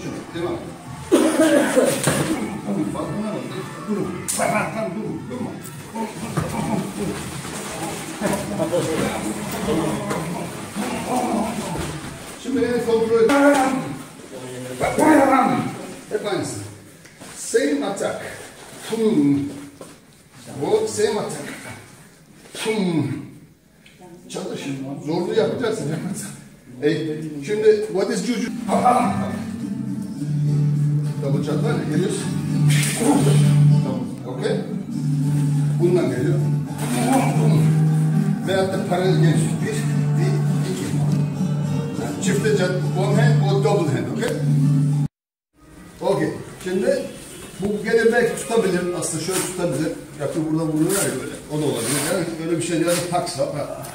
şunu. Devam. Farkına bak. Durun. Tam durun. Durma. Şimdi beni kontrol edin. Hep aynısı. Same attack. O same attack. Çalışın. Zorlu yapacaksın. Şimdi what is juju? Double shot var ya, geliyorsun. Okay? Bundan geliyor. Veyahut da paralel geliyor. Bir, iki. Çifte cat, one hand or double hand, okay? Okay. Şimdi bu gene belki tutabilir, aslında şöyle tutabilir. Yapıyor buradan vuruyor ya böyle. O da olabilir. Yani öyle bir şey ya da taks var.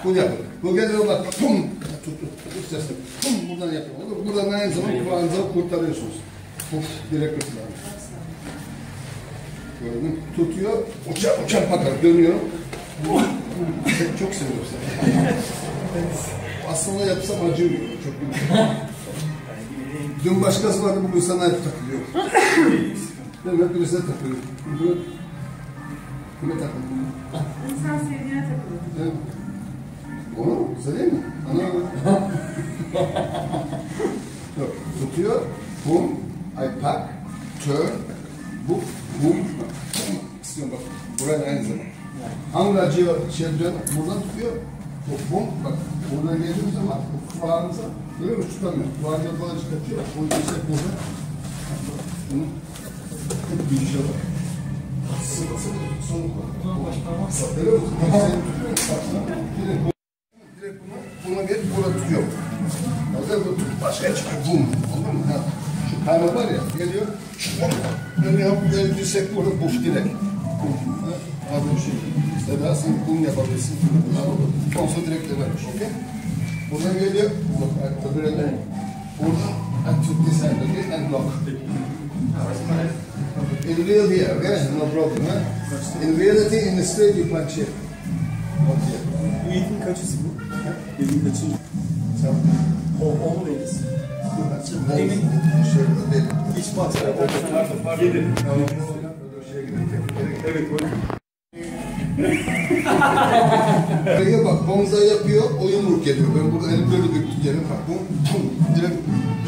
Bunu yapın. Bu gene bak, pum, tuttu. Pum, buradan yapın. Buradan aynı zamanda kulağınızı kurtarıyorsunuz. Puf, direkt kurtarıyor. Gördün? Tutuyor, uçan pakar, dönüyor. Çok seviyorum seni. Aslında yapsam acıyor. Çok güzel. Dün başkası vardı, bugün sana hep takılıyor. Değil mi? Hep birisine takılıyor. Kime takılıyor? İnsan sevdiğine takılıyor. Evet. Onu mu? Söyleyeyim mi? Ana. Yok. Tutuyor. Boom. I pack. Turn. Boom. Boom. İstiyorum bak. Buraya aynı zamanda. Hangi acıyor? Buradan tutuyor. Boom. Bak. Buradan geldiğim zaman kulağınıza görüyor musun? Tutamıyor. Kulağınıza falan çıkartıyor. O yüksek burada. Bunu bir şey var. Sıvı sonu var. Görüyor musun? Direkt buna gelip burada tutuyor. Bu tut başka çıkıyor. Boom. Anladın mı? Şu kayma var ya. Geliyor. Dönüyor. Dirsek burada. Buf direkt. Abi bu şey. İşte sen boom yapabilirsin. Onsa direkt de vermiş. Okey? Buradan geliyor. Bak öbür elden. Buradan. And to this hand, okay? And lock. In real here, okay? No problem, huh? In reality, in the straight you punch here. Not here. Bu yetin kaçısı bu? Yetin kaçıncı? Sen. O mu deniz? Emin. Şöyle değil. İç batı. Yedi. Evet, o. Buraya bak, bonza yapıyor, o yumruk geliyor. Ben burada elim böyle büktük yerim, bak bu, direkt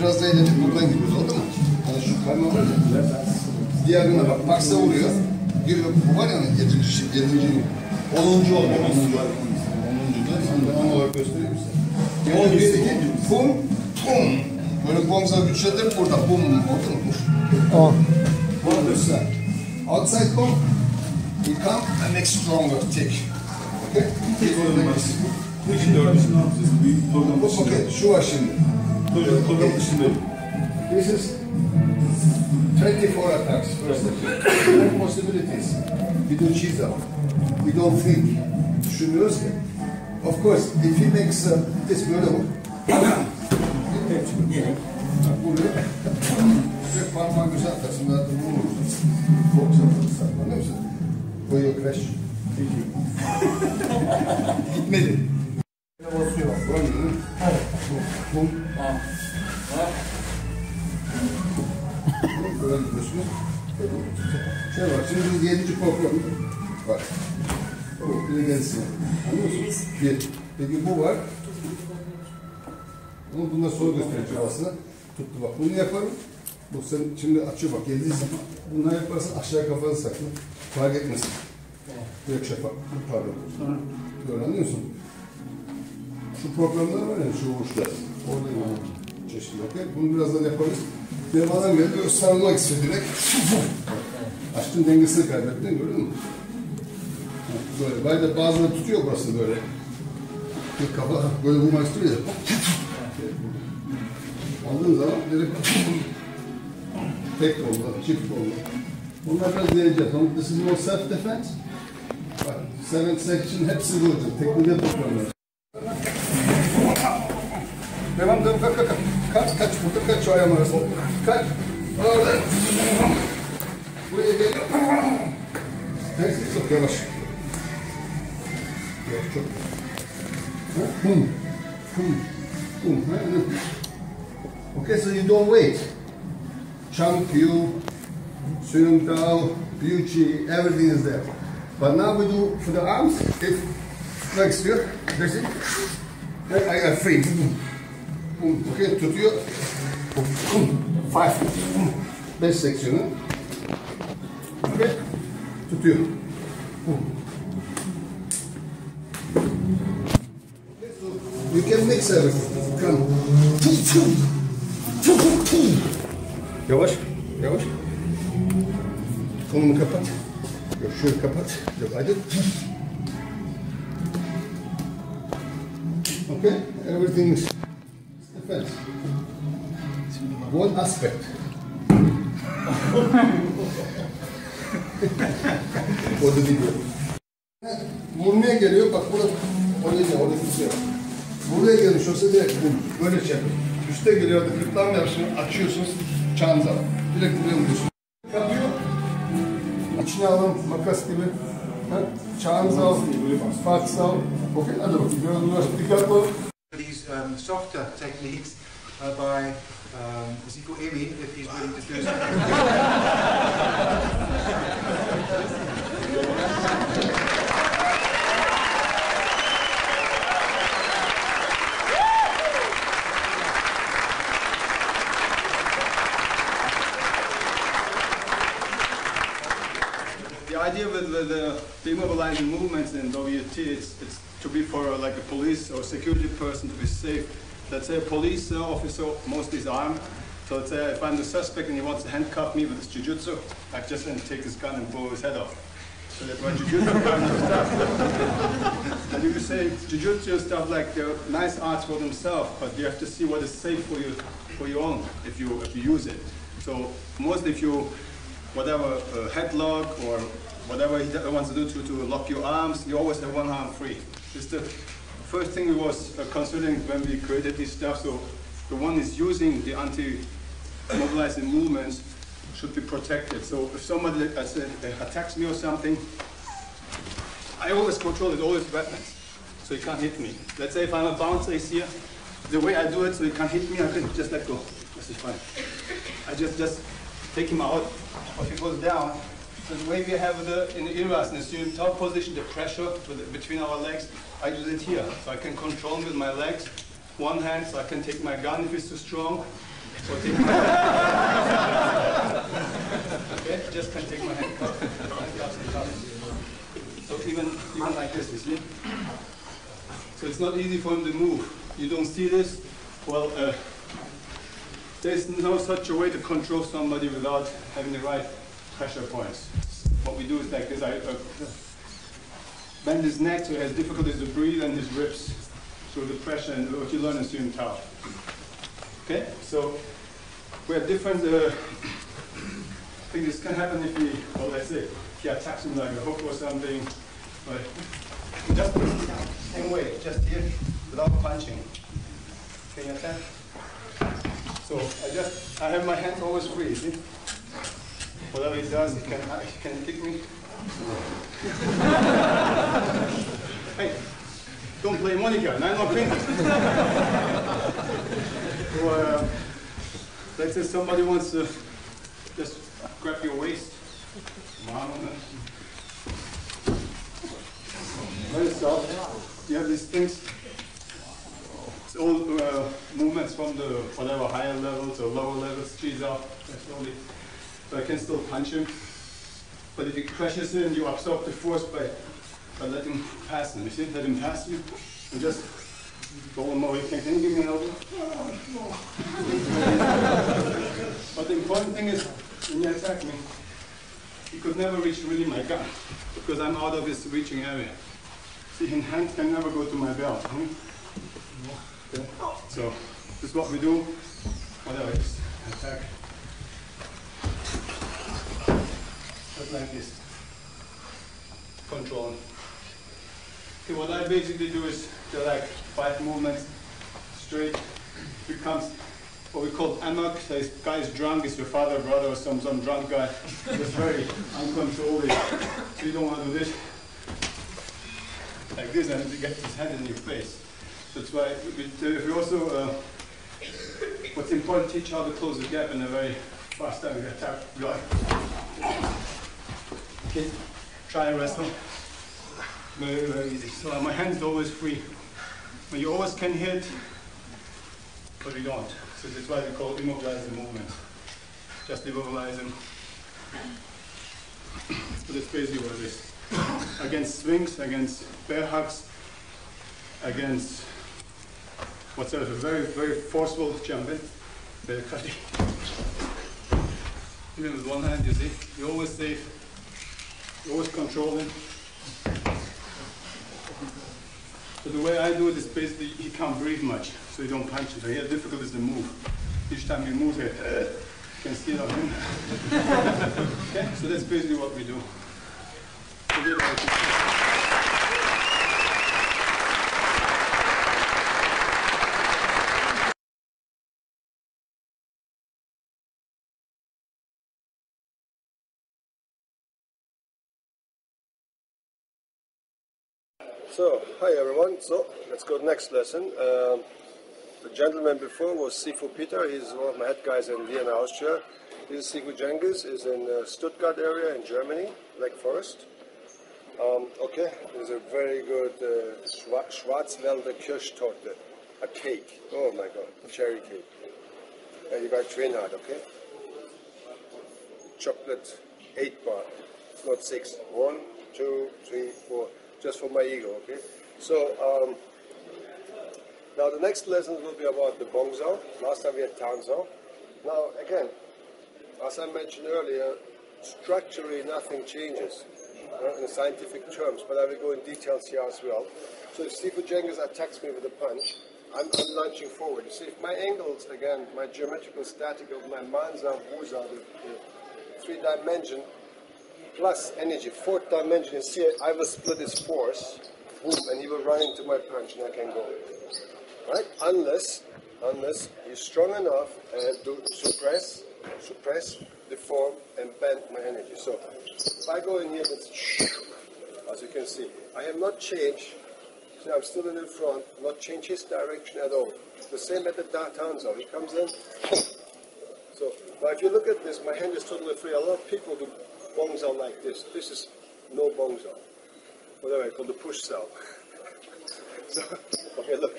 biraz da eğlenip buradan gidiyoruz, oldu mu? Hani şu kayma var ya, diğerine bak, paksa vuruyor, giriyor, bu var ya, 7. yumruk, 10. oluyor, 10. da, ben olarak göstereyim size. 1, 2, pum, pum, böyle bonza güçlendir, burada, pum, oldu mu? On. One side. Outside pump, we come and make stronger, tick. Okay? Bu işin dördüncüsünü yapacağız. Büyük program dışında. Okay, şu var şimdi. Program dışındayım. This is 24 attacks. No possibilities. We do cheese out. We don't think. Düşünmüyoruz ki. Of course, if he makes this böyle bu. Vuruyor. Ve parmağın güzel atarsın. Ben de vurursun. Çok güzel. Anlıyor musun? For your question. Gitmedi. Basıyor. Buranın. Evet. Bu. Böyle gidiyorsunuz. Şey var, şimdi 7. program var. O bile gelsin. Anlıyor musun? Peki bu var. Onu bundan sonra göstereceğim aslında. Tuttu bak. Bunu yaparım. Bu sen şimdi açıyor bak. Geldiği zaman bunları yaparsan aşağı kafanı sakla. Fark etmesin. Direkt şafak. Pardon. Böyle anlıyorsun. Şu programlar var ya, şu vuruşlar. Orada yani çeşitli. Okay? Bunu birazdan yaparız. Benim adam geldi, böyle sarılmak istiyor direkt. Açtın, dengesini kaybettin, gördün mü? Böyle, bazıları tutuyor burası böyle. Bir kafa böyle vurmak istiyor ya. Aldığın zaman direkt tek kolla, çift kolla. Bunlar biraz deneyeceğiz. This is more self defense. Bak, 7 section hepsi vuracak. Tekniğe toplanıyor. Devam, kaç, burada kaç şu ayağım arasında. Kaç, orada. Buraya geliyor. Neyse, çok yavaş. Yok, çok. Boom, boom, boom. Okay, so you don't wait. Chun, Swing down, Chi, everything is there. But now we do for the arms, if legs here, that's it. Then I got free. Okay, tutuyor. 5. Best section. Okay, tutuyor. You can mix everything. Come. Yavaş, yavaş. Kolunu kapat. Yok şöyle kapat. Yok hadi. Okay, everything is defense. One aspect. O da değil. Vurmaya geliyor, bak burada orada tutuyor. Buraya geliyor, şurası direkt böyle çevir. Üste geliyor, da kırtlağın yarışını açıyorsunuz, çağınıza. Direkt buraya vuruyorsunuz. Kapıyor, içine alın, makas gibi. Çağınıza al, farksı al. Okey, hadi bakayım, dikkatli olun. These softer techniques by Zico Emin, if he's willing to do so. The idea with the demobilizing movements in WT is it's to be for like a police or security person to be safe. Let's say a police officer mostly is armed. So let's say if I'm the suspect and he wants to handcuff me with his jiu-jitsu, I just then take his gun and blow his head off. So that's why jiu-jitsu kind of stuff. And you could say jiu-jitsu stuff like they're nice arts for themselves, but you have to see what is safe for you, for your own, if you use it. So mostly if you, whatever headlock or whatever he wants to do to lock your arms, you always have one arm free. It's the first thing we was considering when we created this stuff. So the one is using the anti-mobilizing movements should be protected. So if somebody attacks me or something, I always control it, always weapons. So he can't hit me. Let's say if I'm a bouncer, he's here. The way I do it so he can't hit me, I can just let go. This is fine. I just take him out. If he goes down, so the way we have in the EBMAS, in the top position, the pressure between our legs, I do it here. So I can control him with my legs. One hand, so I can take my gun if it's too strong. Or take my okay, just can take my handcuffs and cuffs. So even like this, you see? So it's not easy for him to move. You don't see this? Well, there's no such a way to control somebody without having the right pressure points. What we do is like this, I bend his neck so he has difficulties to breathe and his ribs through the pressure and what you learn in Swim Tower. Okay, so we have different things. This can happen if he, well, let's say, if he attacks him like a hook or something, but just same way, just here, without punching. Can you attack? So I have my hands always free, see? Whatever he does, he can kick me. Hey, don't play Monica, I'm not printing. So, let's say somebody wants to just grab your waist. Very soft. You have these things. It's all movements from the whatever higher levels or lower levels. Squeeze up slowly. So I can still punch him. But if he crashes in, you absorb the force by letting him pass him. You see? Let him pass you and just roll him over. Can you give me an elbow? But the important thing is, when you attack me, he could never reach really my gun because I'm out of his reaching area. See, his hand can never go to my belt. Okay. So this is what we do. Whatever it is, attack. Just like this. Control. Okay, what I basically do is there are like 5 movements straight. Becomes what we call amok. So this guy is drunk, it's your father, brother, or some drunk guy. It's very uncontrollable. So you don't want to do this like this and you get his hand in your face. That's why we also what's important, teach how to close the gap in a very First time you get tapped, right? Okay, try and wrestle. Very, very easy. So my hand's always free. But you always can hit, but you don't. So that's why we call immobilizing movement. Just immobilizing. So that's basically what it is. Against swings, against bear hugs, against whatsoever. Very, very forceful jumping. Very cutting. Even with one hand, you see, you're always safe. You're always controlling. So the way I do it is basically you can't breathe much, so you don't punch it. So here the difficult is the move. Each time you move it, you can see it on him. Okay, so that's basically what we do. So, hi everyone. So, let's go to the next lesson. The gentleman before was Sifu Peter. He's one of my head guys in Vienna, Austria. This is Sifu Cengiz. He's in Stuttgart area in Germany, Black Forest. Okay, there's a very good Schwarzwälder Kirschtorte, a cake. Oh my god, cherry cake. And you got train hard, okay? Chocolate 8 bar, not 6. 1, 2, 3, 4. Just for my ego, okay? So, now the next lesson will be about the Bongzao. Last time we had Tanzao. Now, again, as I mentioned earlier, structurally nothing changes in the scientific terms, but I will go in details here as well. So if Sifu Cengiz attacks me with a punch, I'm launching forward. You see, if my angles, again, my geometrical static of my Manzao, Wuzao, the 3-dimension, plus energy, 4th dimension, you see, I will split his force, boom, and he will run into my punch and I can go. Right? Unless he's strong enough to suppress, deform, and bend my energy. So, if I go in here, as you can see, I have not changed, so I'm still in the front, not changed his direction at all. The same at the Tanzao, he comes in, so, now if you look at this, my hand is totally free. A lot of people do Bongzao like this. This is no Bongzao. Whatever I call the push cell. So, okay, look.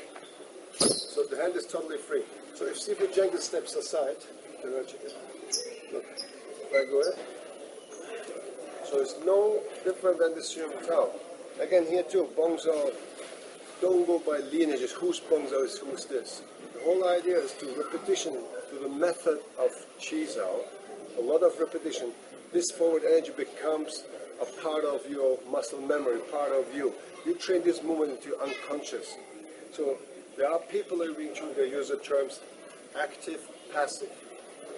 So the hand is totally free. So if Sifu Cengiz steps aside, look, if I go in, so it's no different than the Sum Tao. Again, here too, Bongzao, don't go by lineages, whose Bongzao is who's this. The whole idea is to repetition, to the method of Chi Zao, a lot of repetition. This forward energy becomes a part of your muscle memory, part of you. You train this movement into your unconscious. So there are people in Wing Chun that use the terms active, passive.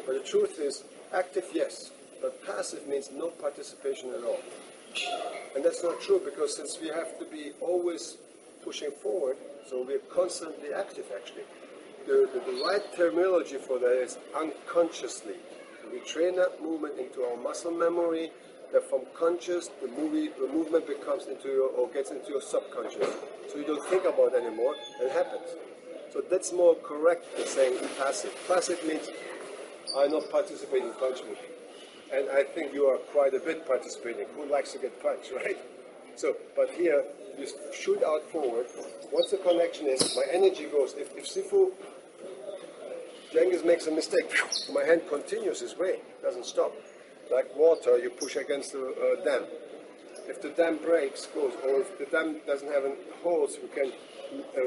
But the truth is, active, yes, but passive means no participation at all. And that's not true, because since we have to be always pushing forward, so we're constantly active actually. The right terminology for that is unconsciously. We train that movement into our muscle memory, that from conscious, the movement becomes into your, or gets into your subconscious. So you don't think about it anymore, and it happens. So that's more correct than saying passive. Passive means I'm not participating in punch me. And I think you are quite a bit participating. Who likes to get punched, right? So, but here, you shoot out forward. Once the connection is, my energy goes. If Sifu Cengiz makes a mistake, my hand continues his way, doesn't stop. Like water, you push against the dam. If the dam breaks, goes, or if the dam doesn't have holes, you can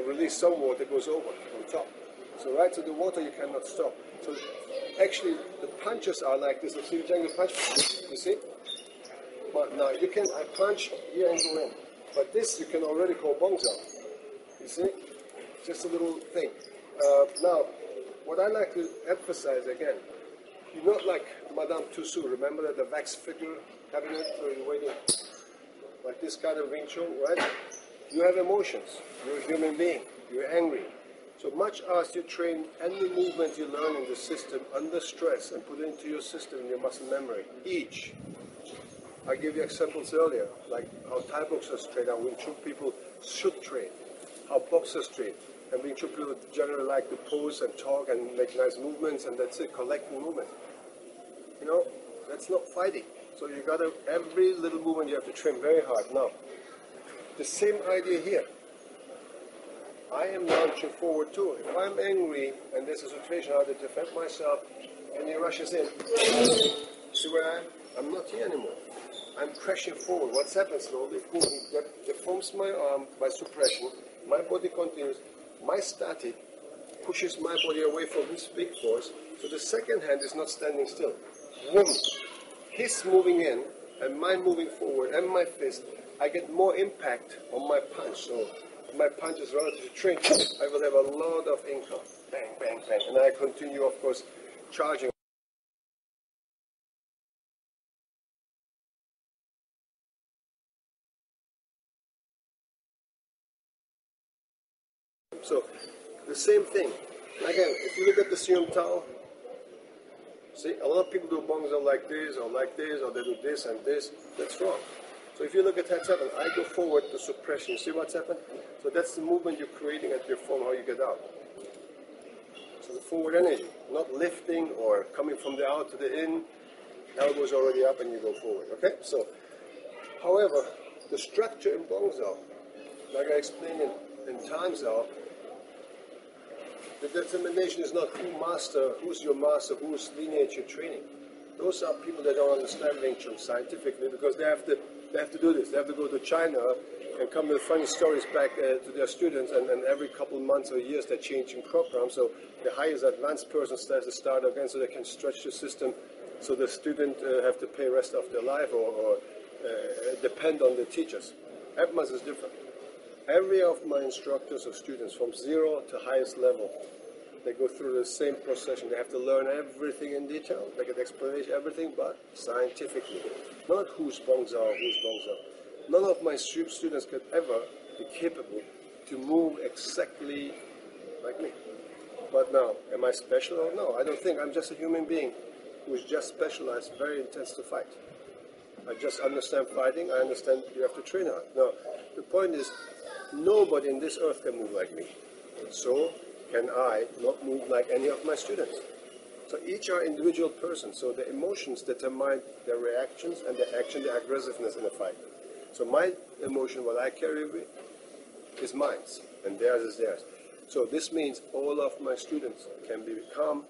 release some water, it goes over on top. So right to the water, you cannot stop. So actually, the punches are like this. If Sifu Cengiz punch, you see? But now you can, I punch here and go in. But this you can already call Bongzao. You see? Just a little thing. Now, what I like to emphasize again, you're not like Madame Tussauds. Remember that the wax figure cabinet where you're waiting, like this kind of Wing Chun, right? You have emotions. You're a human being. You're angry. So much as you train any movement you learn in the system under stress and put it into your system, in your muscle memory, each. I gave you examples earlier, like how Thai boxers train, how Wing Chun people should train, how boxers train. And Wing Chun people generally like to pose and talk and make nice movements, and that's it, collecting movement. You know, that's not fighting. So you gotta, every little movement you have to train very hard. Now, the same idea here. I am launching forward too. If I'm angry and there's a situation how to defend myself and he rushes in, see where I am? I'm not here anymore. I'm crashing forward. What's happened slowly? Boom, he deforms my arm by suppression. My body continues. My static pushes my body away from his big force. So the second hand is not standing still. Boom. He's moving in and mine moving forward and my fist. I get more impact on my punch. So my punch is relatively trained. I will have a lot of income. Bang, bang, bang. And I continue, of course, charging. So, the same thing. Again, if you look at the Sium Tao, see, a lot of people do bongzo like this, or they do this and this. That's wrong. So if you look at what's happened, I go forward to suppression. You see what's happened? So that's the movement you're creating at your form, how you get out. So the forward energy, not lifting or coming from the out to the in. Elbows already up and you go forward. Okay? So, however, the structure in bongzo, like I explained in Tanzao, the determination is not who's your master, whose lineage you're training. Those are people that don't understand Wing Chun scientifically because they have to do this. They have to go to China and come with funny stories back to their students, and every couple of months or years they're changing programs. So the highest advanced person starts to start again so they can stretch the system so the student have to pay rest of their life or depend on the teachers. EBMAS is different. Every of my instructors or students from zero to highest level, they go through the same procession. They have to learn everything in detail. They get explanation, everything, but scientifically. Not who's bongzao, who's bongzao. None of my students could ever be capable to move exactly like me. But now, am I special or no? I don't think. I'm just a human being who is just specialized, very intense to fight. I just understand fighting. I understand you have to train hard. Now, the point is, nobody in this earth can move like me. So can I not move like any of my students. So each are individual persons. So the emotions determine their reactions and their action, their aggressiveness in a fight. So my emotion, what I carry with, is mine, and theirs is theirs. So this means all of my students can become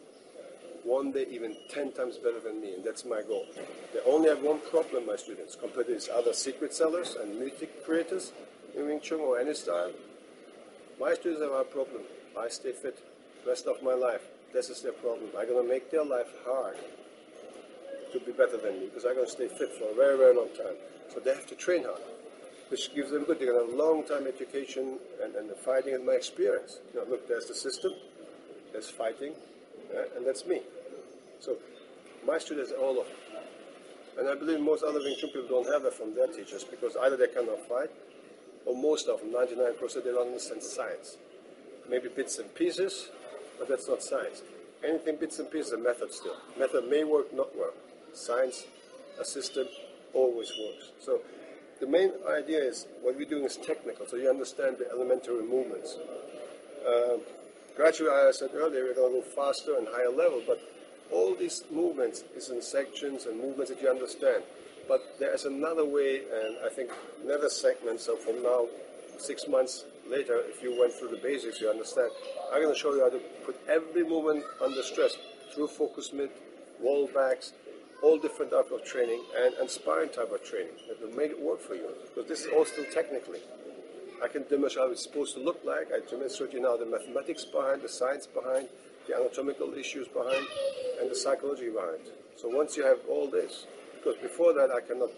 one day even 10 times better than me, and that's my goal. They only have one problem, my students, compared to these other secret sellers and mythic creators in Wing Chun or any style. My students have a problem. I stay fit the rest of my life. This is their problem. I'm going to make their life hard to be better than me because I'm going to stay fit for a very, very long time. So they have to train hard, which gives them good. They're going to have long-time education and the fighting and my experience. You know, look, there's the system, there's fighting, and that's me. So my students are all of them. And I believe most other Wing Chun people don't have that from their teachers because either they cannot fight or most of them, 99%, they don't understand science. Maybe bits and pieces, but that's not science. Anything bits and pieces is a method still. Method may work, not work. Science, a system, always works. So the main idea is what we're doing is technical, so you understand the elementary movements. Gradually, as I said earlier, we're going to go faster and higher level, but all these movements is in sections and movements that you understand. But there is another way, and I think another segment, so from now, 6 months later, if you went through the basics, you understand. I'm going to show you how to put every movement under stress through focus mid, wall backs, all different type of training, and sparring type of training that will make it work for you. Because this is all still technically. I can demonstrate how it's supposed to look like. I demonstrate you now the mathematics behind, the science behind, the anatomical issues behind, and the psychology behind. So once you have all this, because before that I cannot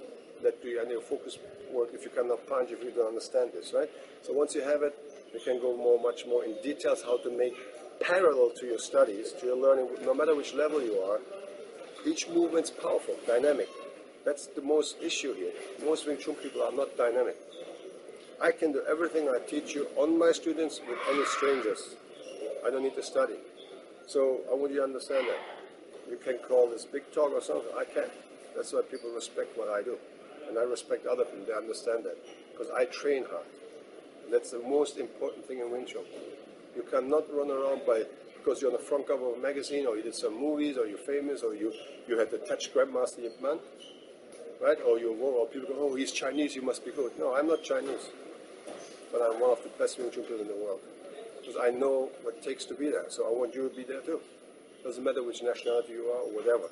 let you any focus work if you cannot punch, if you don't understand this, right? So once you have it, you can go much more in details how to make parallel to your studies, to your learning, no matter which level you are. Each movement's powerful, dynamic. That's the most issue here. Most Wing Chun people are not dynamic. I can do everything I teach you on my students with any strangers. I don't need to study. So I want you to understand that. You can call this big talk or something. I can't. That's why people respect what I do. And I respect other people. They understand that. Because I train hard. And that's the most important thing in Wing Chun. You cannot run around by because you're on the front cover of a magazine, or you did some movies, or you're famous, or you had the touch grandmaster Ip Man, right? Or people go, oh, he's Chinese, he must be good. No, I'm not Chinese, but I'm one of the best Wing Chun people in the world, because I know what it takes to be there. So I want you to be there too. Doesn't matter which nationality you are or whatever.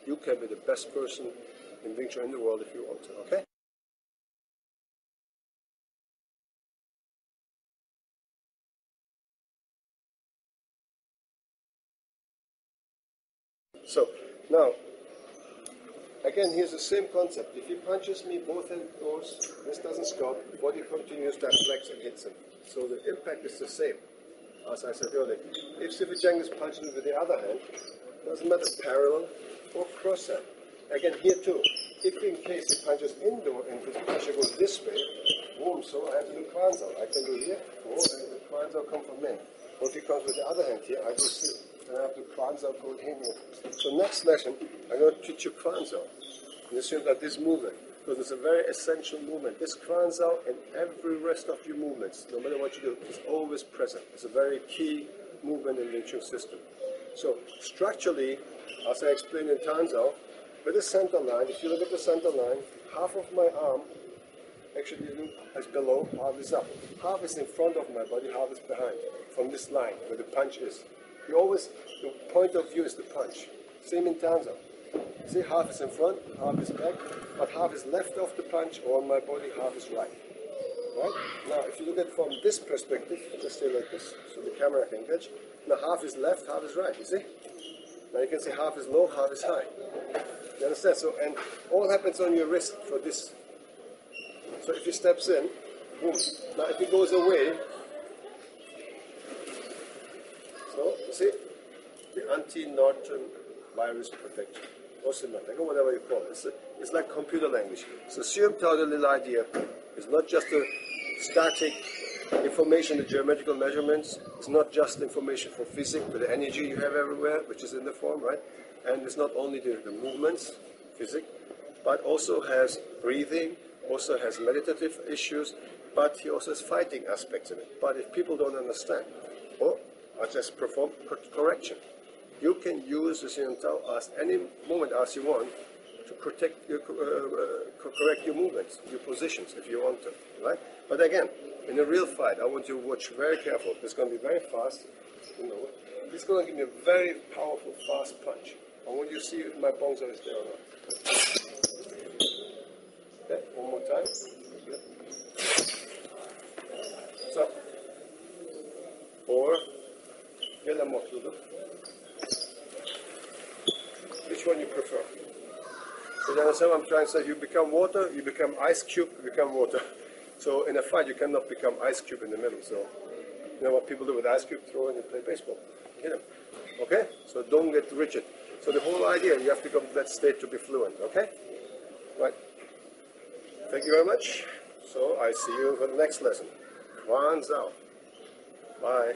You can be the best person in Wing Chun in the world if you want to, okay? So, now, again, here's the same concept. If he punches me, both hand goes, this doesn't stop, body continues to flex and hits him. So the impact is the same, as I said earlier. If Sivijang is punching me with the other hand, doesn't matter parallel or cross hand. Again, here too, if in case he punches indoor and his pressure goes this way, boom, so I have to do Kwanzaa. I can do here, boom, and the Kwanzaa come from in. Or if he comes with the other hand here, I go through. And I have to Kwanzaa go in here. So next lesson, I'm going to teach you Kwanzaa. And assume that this movement, because it's a very essential movement. This Kwanzaa and every rest of your movements, no matter what you do, is always present. It's a very key movement in the Wing Chun system. So structurally, as I explained in Tanzao, with the center line, if you look at the center line, half of my arm actually is below, half is up. Half is in front of my body, half is behind, from this line where the punch is. You always, the point of view is the punch. Same in Tanzao. See, half is in front, half is back, but half is left of the punch, or on my body, half is right. Right? Now, if you look at it from this perspective, just stay like this, so the camera can catch. Now, half is left, half is right, you see? Now, you can see half is low, half is high. You understand? So, and all happens on your wrist for this. So, if he steps in, boom. Now, if he goes away, so, you see, the anti-Norton virus protection, or symmetric, or whatever you call it. It's like computer language. So, Sium Tao, the little idea, is not just a static information, the geometrical measurements. It's not just information for physics, but the energy you have everywhere, which is in the form, right? And it's not only the movements, physics, but also has breathing, also has meditative issues, but he also has fighting aspects in it. But if people don't understand, or I just perform correction. You can use the Sium Tao as any moment as you want to correct your movements, your positions, if you want to, right? But again, in a real fight, I want you to watch very careful. It's going to be very fast. You know, it's going to give me a very powerful, fast punch. I want you to see if my bongzo is there or not. Okay, one more time. So, or get a more to the. Which one you prefer? So you understand what I'm trying to say? You become water, you become ice cube, you become water. So in a fight, you cannot become ice cube in the middle. So you know what people do with ice cube? Throw in and play baseball. Hit them. Okay? So don't get rigid. So the whole idea, you have to come to that state to be fluent. Okay? Right. Thank you very much. So I see you for the next lesson. Kwanzaa. Bye.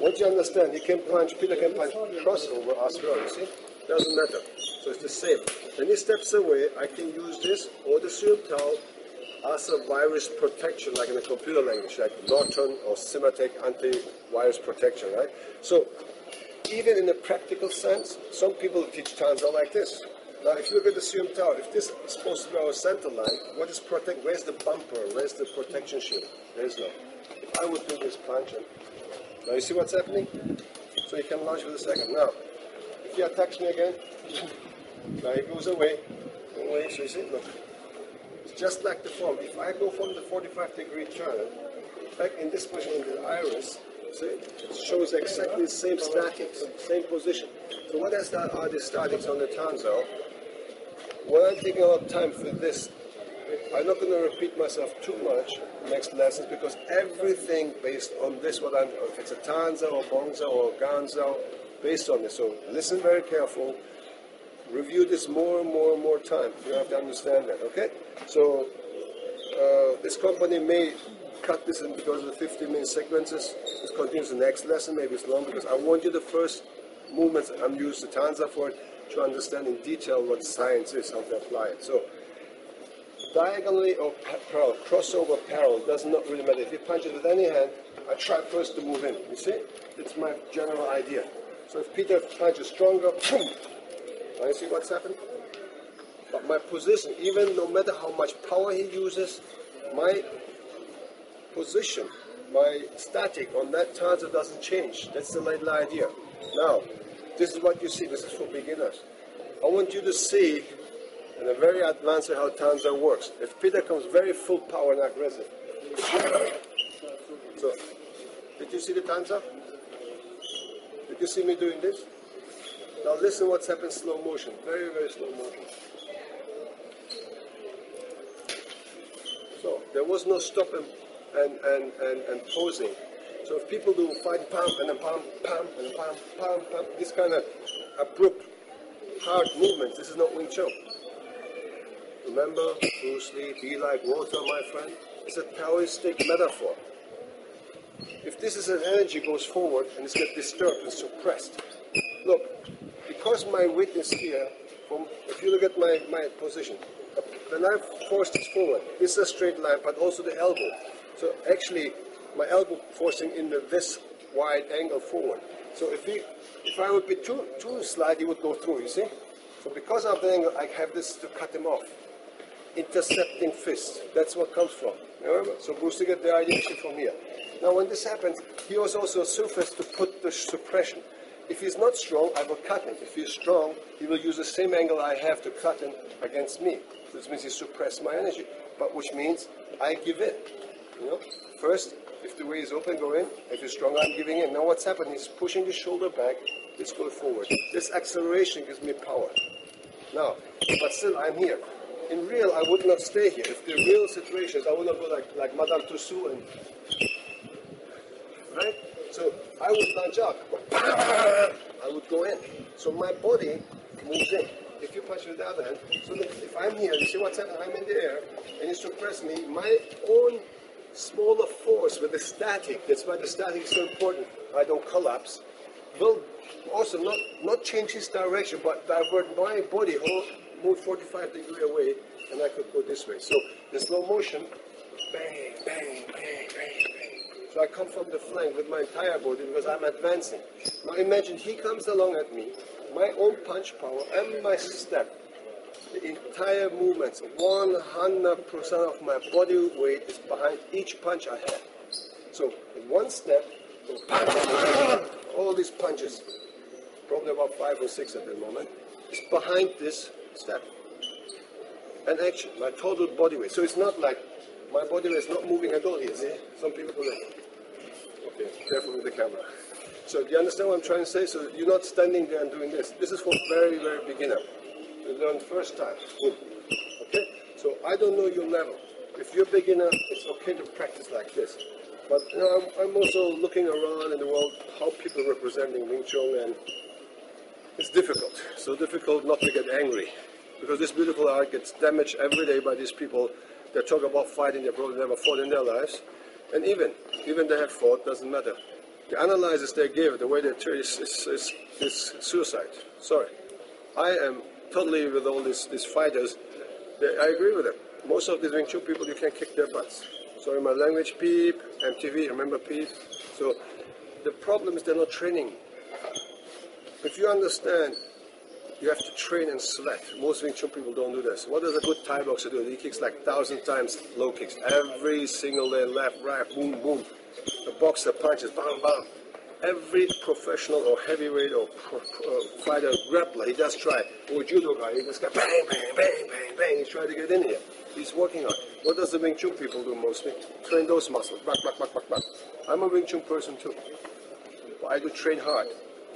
Once you understand, he can punch, Peter can punch crossover as well, you see? Doesn't matter. So it's the same. When he steps away, I can use this or the Sium Tao as a virus protection, like in the computer language, like Norton or Symantec anti-virus protection, right? So even in a practical sense, some people teach Tanzao like this. Now, if you look at the Sium Tao, if this is supposed to be our center line, what is protect? Where's the bumper? Where's the protection shield? There is none. If I would do this punch, now you see what's happening? So you can launch with a second. Now, if he attacks me again, now he goes away. So you see, look. It's just like the form. If I go from the 45-degree turn, back in this position in the iris, see, it shows exactly the same statics, same position. So what are the statics on the Tanzao? When I'm taking a lot of time for this, I'm not going to repeat myself too much next lessons because everything based on this, if it's a Tanzao or Bongzao or Ganzao, based on this. So listen very careful. Review this more and more and more time. You have to understand that, okay? So this company may cut this in because of the 15-minute sequences. This continues the next lesson. Maybe it's long because I want you the first movements. I'm used to Tanzao for it. to understand in detail what science is, how to apply it. So diagonally or parallel, crossover parallel, does not really matter. If you punch it with any hand, I try first to move in. You see? It's my general idea. So if Peter punches stronger, boom! Now you see what's happened? But my position, even no matter how much power he uses, my position, my static on that tanza doesn't change. That's the little idea. Now, this is what you see. This is for beginners. I want you to see in a very advanced way how tanza works. If Peter comes very full power and aggressive. So, did you see the tanza? Did you see me doing this? Now listen what's happened slow motion. Very, very slow motion. So, there was no stop and posing. So if people do fight pump and then pump, pump and then pump, pump, pump, this kind of abrupt, hard movements, this is not Wing Chun. Remember, Bruce Lee, be like water, my friend. It's a Taoistic metaphor. If this is an energy goes forward and it's get disturbed and suppressed. Look, because my weight is here, if you look at my position, when I force this forward, this is a straight line, but also the elbow. So actually, my elbow forcing in this wide angle forward. So if I would be too slight, he would go through, you see? So because of the angle, I have this to cut him off. Intercepting fist, that's what comes from. Remember? So Bruce Lee get the idea actually from here. Now when this happens, he was also a surface to put the suppression. If he's not strong, I will cut him. If he's strong, he will use the same angle I have to cut him against me. This means he suppresses my energy, but which means I give in. You know, first, if the way is open, go in. If he's strong, I'm giving in. Now what's happening? He's pushing the shoulder back. Let's go forward. This acceleration gives me power. Now, but still, I'm here. In real, I would not stay here. If the real situations, I would not go like Madame Tussauds and right. So I would punch out. I would go in. So my body moves in. If you punch with the other hand, so look, if I'm here, you see what's happening? I'm in the air, and you suppress me. My own smaller force with the static. That's why the static is so important. I don't collapse. Will also not change his direction, but divert my body, move 45 degrees away, and I could go this way. So the slow motion, bang, bang, bang, bang, bang. So I come from the flank with my entire body because I'm advancing. Now imagine he comes along at me, my own punch power and my step. The entire movements, 100% of my body weight is behind each punch I have. So in one step, all these punches, probably about 5 or 6 at the moment, is behind this step. And action, my total body weight. So it's not like my body weight is not moving at all here. See? Some people do that. Okay, careful with the camera. So do you understand what I'm trying to say? So you're not standing there and doing this. This is for very, very beginner. You learn first time. Okay? So I don't know your level. If you're a beginner, it's okay to practice like this. But you know, I'm also looking around in the world how people are representing Wing Chun, and it's difficult. So difficult not to get angry. Because this beautiful art gets damaged every day by these people that talk about fighting. They probably never fought in their lives. And even they have fought, doesn't matter. The analysis they give, the way they treat is suicide. Sorry. I am totally with all these fighters. I agree with them. Most of these Wing Chun people, you can kick their butts. Sorry, my language, Peep, MTV, remember Peep? So the problem is they're not training. If you understand, you have to train and sweat. Most Wing Chun people don't do this. What does a good Thai boxer do? He kicks like 1,000 times low kicks. Every single day, left, right, boom, boom. The boxer punches, bam, bam. Every professional or heavyweight or fighter, grappler, he does try. Or judo guy, he just got bang, bang, bang, bang, bang. He's trying to get in here. He's working on. What does the Wing Chun people do mostly? Train those muscles. Back, back, back, back, back. I'm a Wing Chun person too. I do train hard.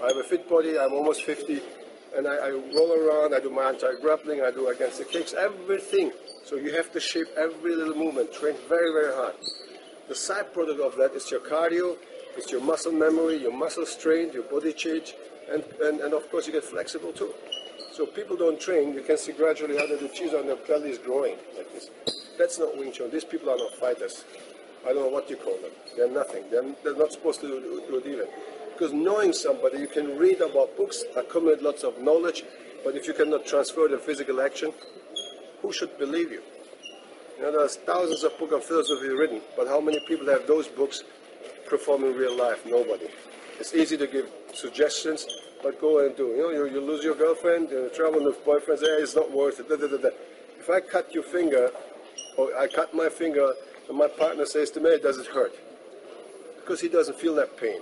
I have a fit body. I'm almost 50. And I roll around, I do my anti-grappling, I do against the kicks, everything. So you have to shape every little movement, train very, very hard. The side product of that is your cardio, it's your muscle memory, your muscle strength, your body change, and of course you get flexible too. So people don't train, you can see gradually how the cheese on their belly is growing like this. That's not Wing Chun. These people are not fighters. I don't know what you call them. They're nothing. They're not supposed to do it even. Because knowing somebody, you can read about books, accumulate lots of knowledge, But if you cannot transfer the physical action, who should believe you? You know, there's thousands of books on philosophy written, but how many people have those books perform in real life? Nobody. It's easy to give suggestions, but go and do. You know, you lose your girlfriend, you travel with boyfriends, hey, it's not worth it. Da, da, da, da. If I cut your finger, or I cut my finger, and my partner says to me, does it hurt? Because he doesn't feel that pain.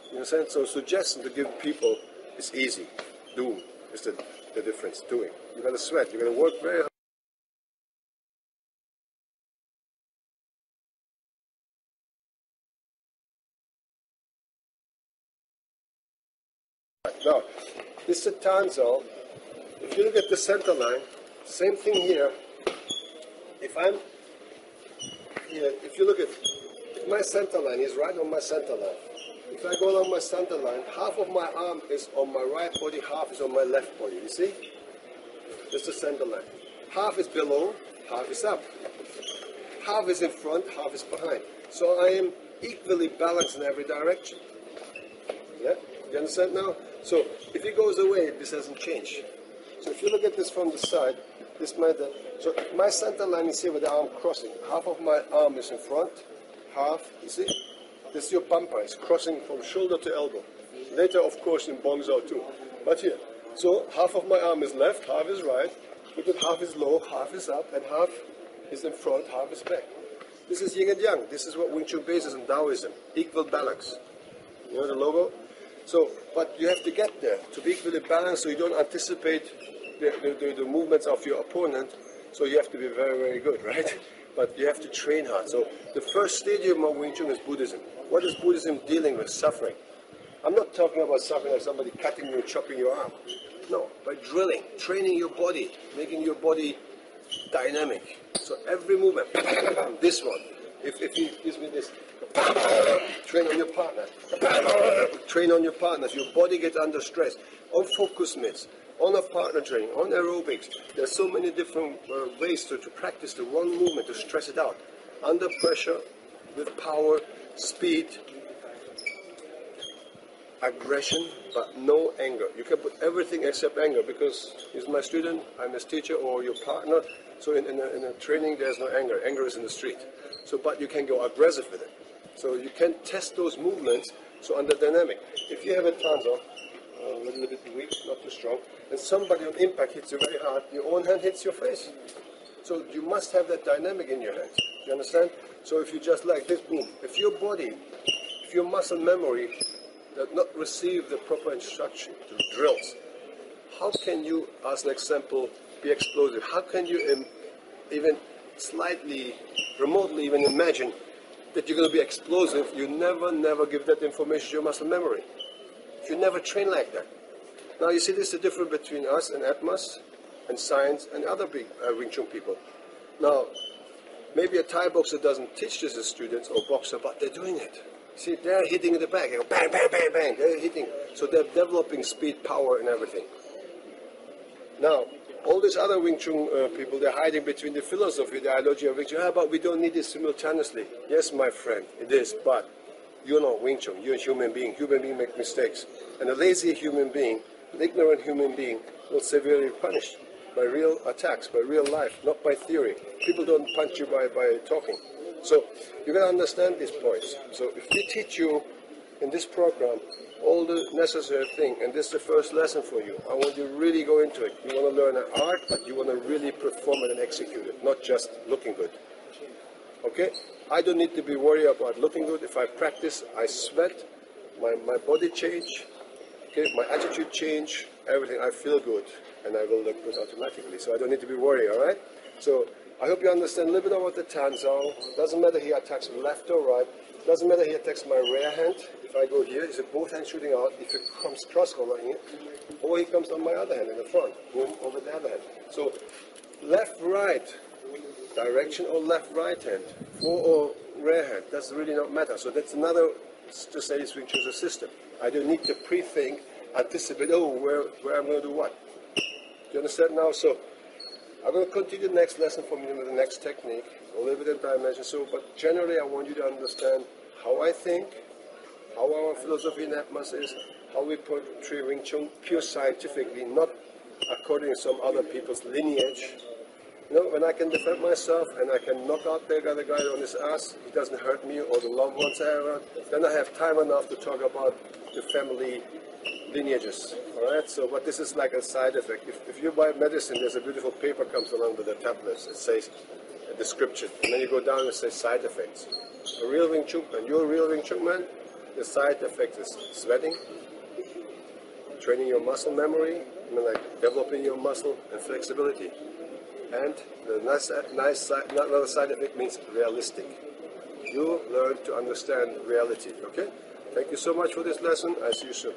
You understand? So suggestion to give people is easy. Do is the difference. Doing. You got to sweat. You got to work very hard. Now, this is a tanzal. If you look at the center line, same thing here. If I'm here, if you look at my center line, is right on my center line. If I go along my center line, half of my arm is on my right body, half is on my left body. You see? That's the center line. Half is below, half is up. Half is in front, half is behind. So I am equally balanced in every direction. Yeah? You understand now? So if it goes away, this doesn't change. So if you look at this from the side, this might. So my center line is here with the arm crossing. Half of my arm is in front, half, you see? This is your bumper. It's crossing from shoulder to elbow. Later, of course, in Bongzhou too. But here. So half of my arm is left, half is right. Look at half is low, half is up, and half is in front, half is back. This is yin and yang. This is what Wing Chun bases in Taoism. Equal balance. You know the logo? So, but you have to get there to be equally balanced so you don't anticipate the movements of your opponent. So you have to be very, very good, right? But you have to train hard. So the first stadium of Wing Chun is Buddhism. What is Buddhism dealing with? Suffering. I'm not talking about suffering like somebody cutting you and chopping your arm. No, by drilling, training your body, making your body dynamic. So every movement, this one, if he gives me this, train on your partner, train on your partners, your body gets under stress, on focus mitts, on a partner training, on aerobics. There's so many different ways to practice the one movement, to stress it out. Under pressure, with power, speed, aggression, but no anger. You can put everything except anger because he's my student, I'm his teacher, or your partner. So in a training, there's no anger. Anger is in the street. So, but you can go aggressive with it. So you can test those movements. So under dynamic, if you have a tanzo, a little bit weak, not too strong, and somebody on impact hits you very hard, your own hand hits your face. So you must have that dynamic in your hands. You understand? So if you just like this, boom. If your body, if your muscle memory does not receive the proper instruction to drills, how can you, as an example, be explosive? How can you even slightly, remotely even imagine that you're going to be explosive? You never give that information to your muscle memory. You never train like that. Now you see this is the difference between us and EBMAS and science and other big Wing Chun people. Now, maybe a Thai boxer doesn't teach this to students or boxer, but they're doing it. See, they're hitting in the back. They go bang, bang, bang, bang. They're hitting. So they're developing speed, power, and everything. Now, all these other Wing Chun people, they're hiding between the philosophy, the ideology of Wing Chun. But we don't need this simultaneously. Yes, my friend, it is, but you're not Wing Chun. You're a human being. Human beings make mistakes. And a lazy human being, an ignorant human being, will severely be punished by real attacks, by real life, not by theory. People don't punch you by talking. So you got to understand these points. So if we teach you in this program all the necessary thing, and this is the first lesson for you, I want you to really go into it. You want to learn an art, but you want to really perform it and execute it, not just looking good. Okay? I don't need to be worried about looking good. If I practice, I sweat, my body change, okay, my attitude change, everything, I feel good, and I will look good automatically. So I don't need to be worried, all right? So I hope you understand a little bit about the tanzao. Doesn't matter he attacks left or right. Doesn't matter he attacks my rear hand. If I go here, is both hands shooting out. If it comes cross-collar here, or he comes on my other hand in the front, boom, over the other hand. So left-right direction or left-right hand, fore or rear hand, doesn't really not matter. So that's another to say Wing Chun is a system. I don't need to pre-think, anticipate, oh, where I'm going to do what. Do you understand now? So I'm going to continue the next lesson from you with the next technique, a little bit in dimension. So, but generally I want you to understand how I think, how our philosophy in EBMAS is, how we portray Wing Chun pure scientifically, not according to some other people's lineage. You know, when I can defend myself and I can knock out the other guy on his ass, he doesn't hurt me or the loved ones I have around, then I have time enough to talk about the family lineages. Alright, so but this is like a side effect. If you buy medicine, there's a beautiful paper comes along with the tablets. It says a description. And then you go down and it says side effects. A real Wing Chun man, you're a real Wing Chun man, the side effect is sweating, training your muscle memory, like developing your muscle and flexibility. And the another side effect means realistic. You learn to understand reality, okay? Thank you so much for this lesson. I see you soon.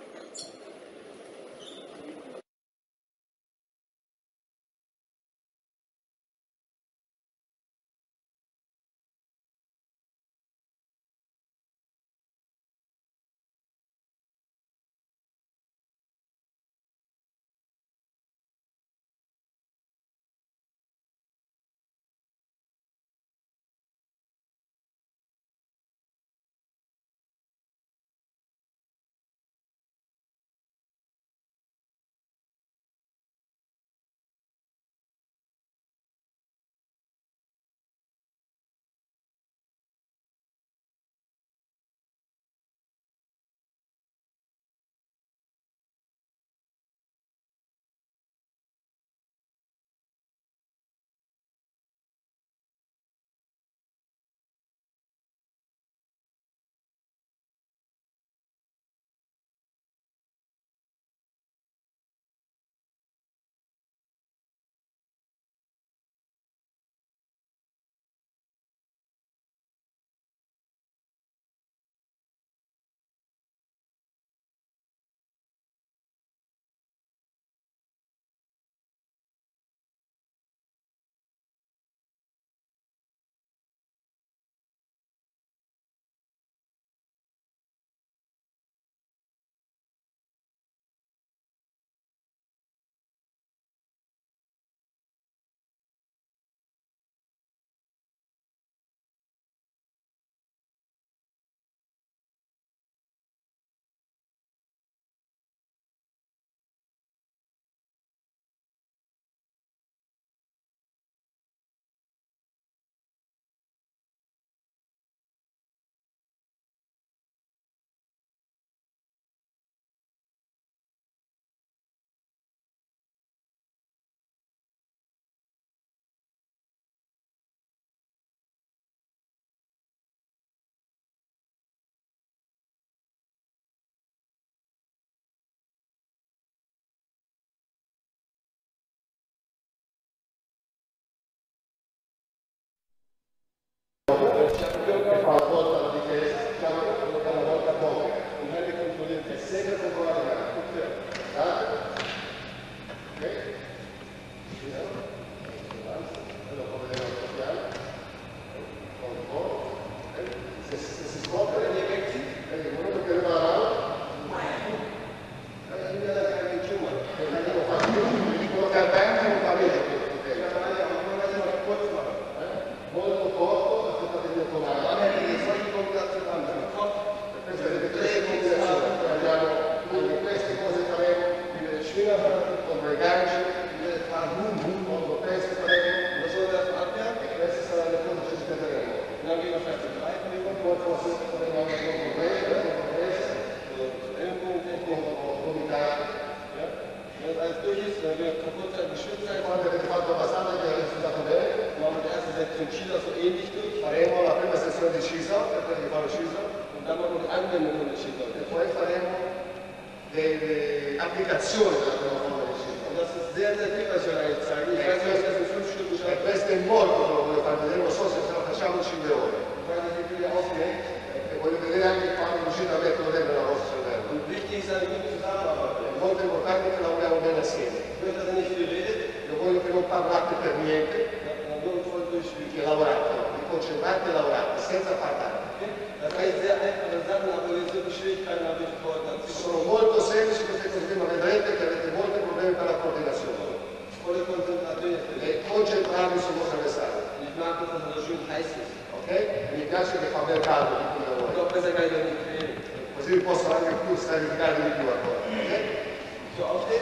Faremo la prima sessione di Shiso, per di fare Shiso, e poi faremo delle applicazioni della prima forma di Shiso. E questo è molto che lo voglio far vedere, non so se ce la facciamo in 5 ore. E voglio vedere anche quando riuscite a metterlo dentro nella vostra cervello. È molto importante che lavoriamo bene assieme. Io voglio che non parlate per niente, che lavorate, vi concentrate e lavorate, senza parlare. Sono molto semplici queste cose, ma vedrete che avete molti problemi per la coordinazione. E concentrarvi sul vostro avversario. Ok? Mi piace che fa bel caldo di cui lavoro. Così vi posso anche più stare di più ancora. Ok?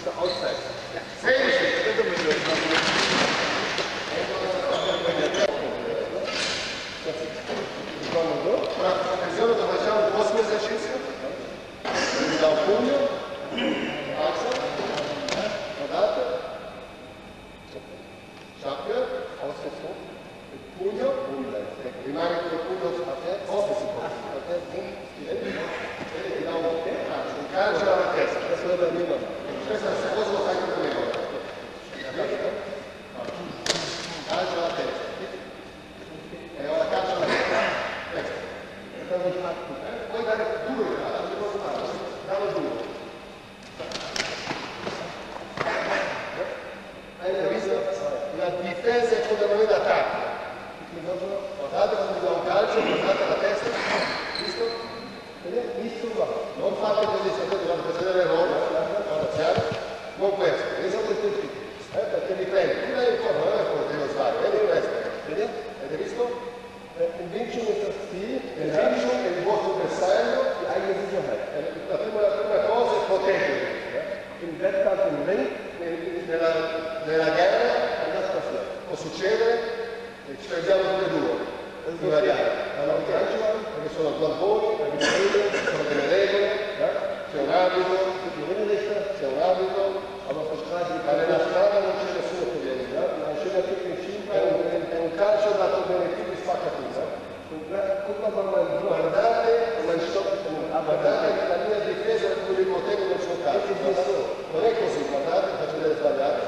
the outside. Attenzione, facciamo un prossimo esercizio. Quindi da un pugno, alza, guardate, sciacquia, il pugno, rimane con il pugno aperto, e da un calcio alla testa. Questa cosa lo fai con me. Calcio alla testa. E ora calcio alla testa. Puoi dare duro il calcio, non puoi fare, dallo duro. Hai visto? La difesa è fondamentale d'attacco. Guardate quando mi dà un calcio, guardate la testa, visto? Visto qua. Non fate così, sapete, quando facete l'errore, non questo, esatto tutti, perché mi prende, tu dai il corpo, non è quello che devo fare, vedi questo, vedi? Avete visto? Invincium è il stile, invincium è il vostro bersaglio, la prima cosa è proteggere, in Wettkampf im Ring, nella gara, può succedere che ci perdiamo tutti e due, in una gara, perché sono glamponi, sono delle regole, c'è un arbitro, ma nella strada non c'è nessuno che viene, è un calcio dato bene tutti spaccatura. Guardate che la mia difesa è come proteggo il suo calcio. Non è così, guardate, faccio delle sbagliate.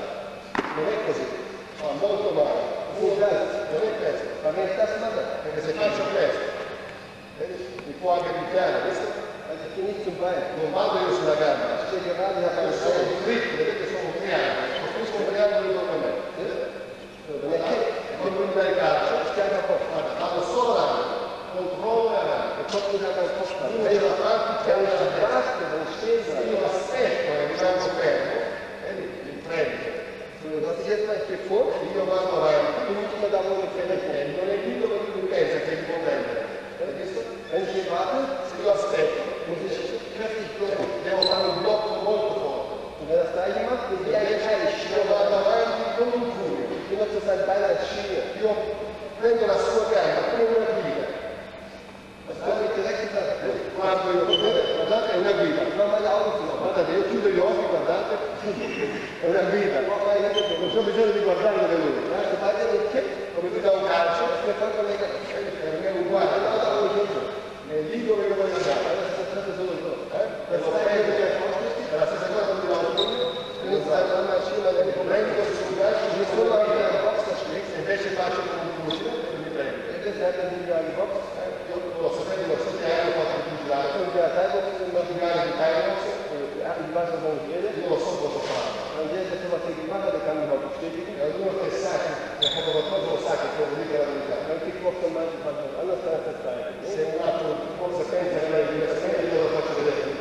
Non è così, fa molto male. Non è questo, perché se faccio questo, mi può anche picchiare, visto? Non vado io sulla gamba, sono dritto, vedete sono un triangolo, costruisco un triangolo intorno a me. Non mi dai calcio, vado solo avanti, controllo e avanti. Quindi da parte io aspetto e rimango fermo, mi prendo. Io vado avanti, non è più dove mi pensa che mi può prendere. Se io aspetto, devo fare un blocco molto forte. Io vado avanti come un pugno. Io prendo la sua gamba come una guida. Quando io guardate è una guida. Guardate, io chiudo gli occhi, guardate, è una guida. Non c'ho bisogno di guardare dove lui. Come mi dà un calcio, per me è uguale. È lì dove io voglio andare. Per lo prendo è la stessa cosa che mi dà un pugno. Prendo sul calcio, mi sono invece faccio con un pugno e mi prendo. Io lo sapevo, lo sappiamo, ho fatto il pugilato, pugilato di Thailand, io lo so cosa fare. E ognuno che sa che ha fatto qualcosa lo sa che può dire la verità. Se un altro cosa pensa che è diversamente, io lo faccio vedere,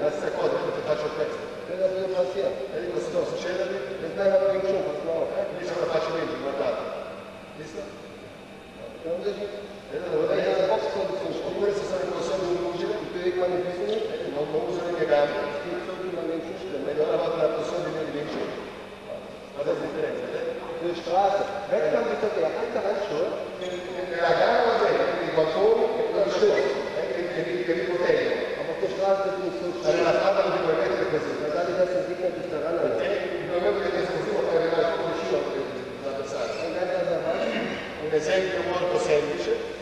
la stessa cosa, perché faccio questo. E dico, se non succede, dice che faccio meglio, guardate. Visto? Oppure se sono in consiglio di un pugile, non uso le mie gambe, e ora vado nella posizione di vincere. Guarda la differenza, nella gara va bene, quindi i guantoni che mi proteggono. Ma nella strada non ti puoi mettere così. Il problema è che l'esplosivo può arrivare più vicino all'avversario. Un esempio molto semplice.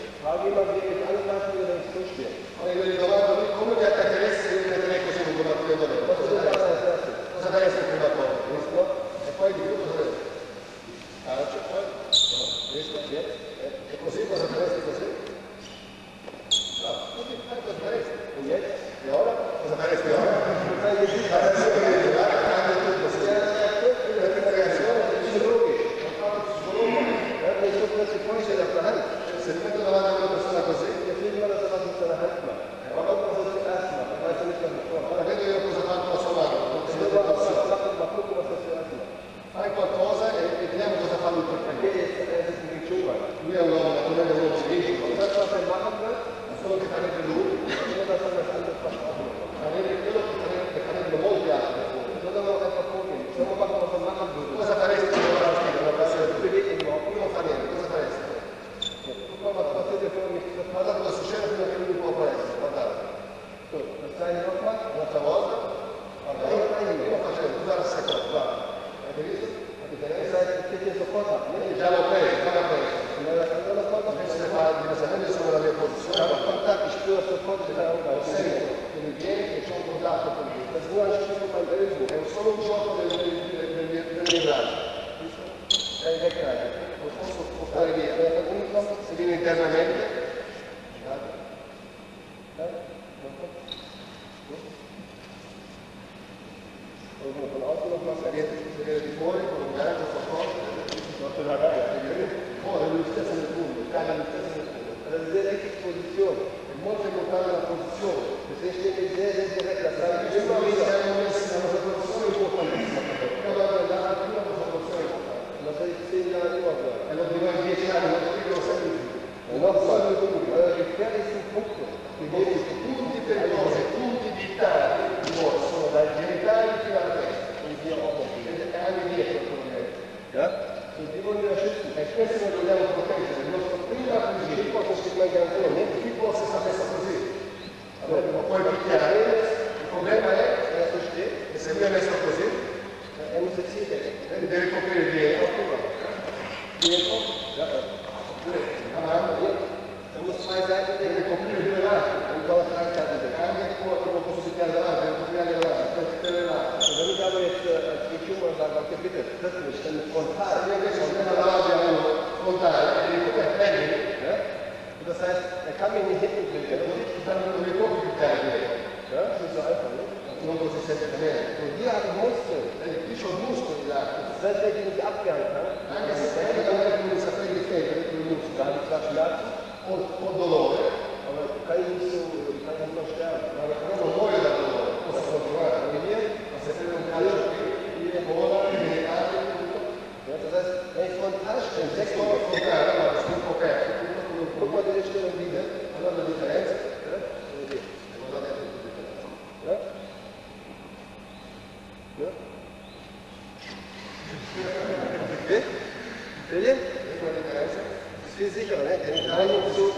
Io gli domando come ti attaccheresti se io mi metterei così in un combattimento lei? Cosa faresti il prima cosa? E poi di più cosa faresti? Calcio, poi? Visto? E così cosa faresti così? No, così cosa faresti? E ora? Cosa faresti ora? Adesso che devi arrivare, cambia tutto. Se c'è la reazione, dici droghi. Non fanno solo. Se mi metto davanti a una persona così, ora vedo io cosa fa con la sua mano. Fai qualcosa e vediamo cosa fa lui per te. Lui è un uomo, naturalmente è un uomo civile. Solo che farebbe lui. Farebbe quello che farebbe contatto con lui, das nur ein Stück mein Ellbogen, è solo un gioco del miraggio. Non posso portare via, se viene internamente. Von außen noch was, er wird die fuori, con un gancio, qualcosa, fuori, lui stesso nel punto, caga lui stesso nel punto. Per vedere che posizione, è molto importante la posizione, perché se siete diretta, sai, siamo messi in una posizione importantissima, però la prima posizione importante, la stai insegnando a nuovo, e lo prima 10 anni, lo dico sempre di più. Non solo il punto, allora che chiari sul punto, che vedi tutti per cose, tutti dittati, sono dai genitali fino alla testa, quindi è anche dietro. Se devono riuscire, e questo noi dobbiamo proteggere, il nostro prima principio con questa canzone, niente più può essere messa così. Allora non puoi picchiare, il problema è che se lui è messo così, non si siede, deve coprire dietro, la mano, zwei Seiten deve coprire due lati, un po' la franca di anche non posso picchiare davanti, devo coprire davanti, per le lati. Se noi abbiamo il Chun und sagen, okay, bitte, das ist eine Frontale. Wir müssen immer davanti a uno frontale, devi poter prendere. Und das heißt, er kann mich nicht hinten bringen, ich kann nur die Kopf picchiare. Das ist so einfach, ne? Non così semplicemente. Und die haben Muskeln, die schon Muskeln da. Das heißt, die nicht abgehalten haben. Anche se non sapere difendere con i muscoli, da schmerzen o dolore, aber kann ich nicht so, kann ich nicht sterben. Aber non muoio da dolore, posso continuare. Come dire, se prende un calcio qui, viene vola, viene calcio, tutto. Das heißt, wenn ich frontal stelle, 6 Euro frontale, ma sono coperto, tutto quello che riesce a dire, allora la differenza, ist viel sicherer, ne? Wenn ich da nicht so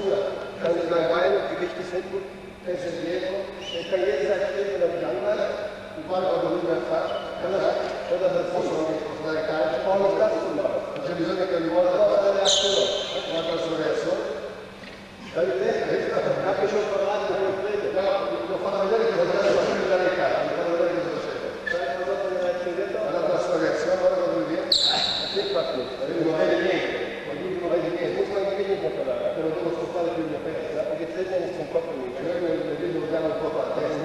kann ich mein Bein, Gewicht ist hinten, fest in dietro, ich kann jederzeit stehen oder mich anhalten, und quando vado lui per fare, cosa per posso dare calcio, ho lo cazzo là, non c'è bisogno che ogni volta vada verso il verso. Capisci un parlato con il prete? Lo fanno vedere che cosa deve dare il calcio, lo fanno vedere che cosa succede. Allora la sua reazione, ora quando lui viene, non vede niente. Non vede niente, non puoi vedere niente parlare, però devo spostare più mia testa, perché se ne sono quattro minuti, noi lo dobbiamo un po' a testa,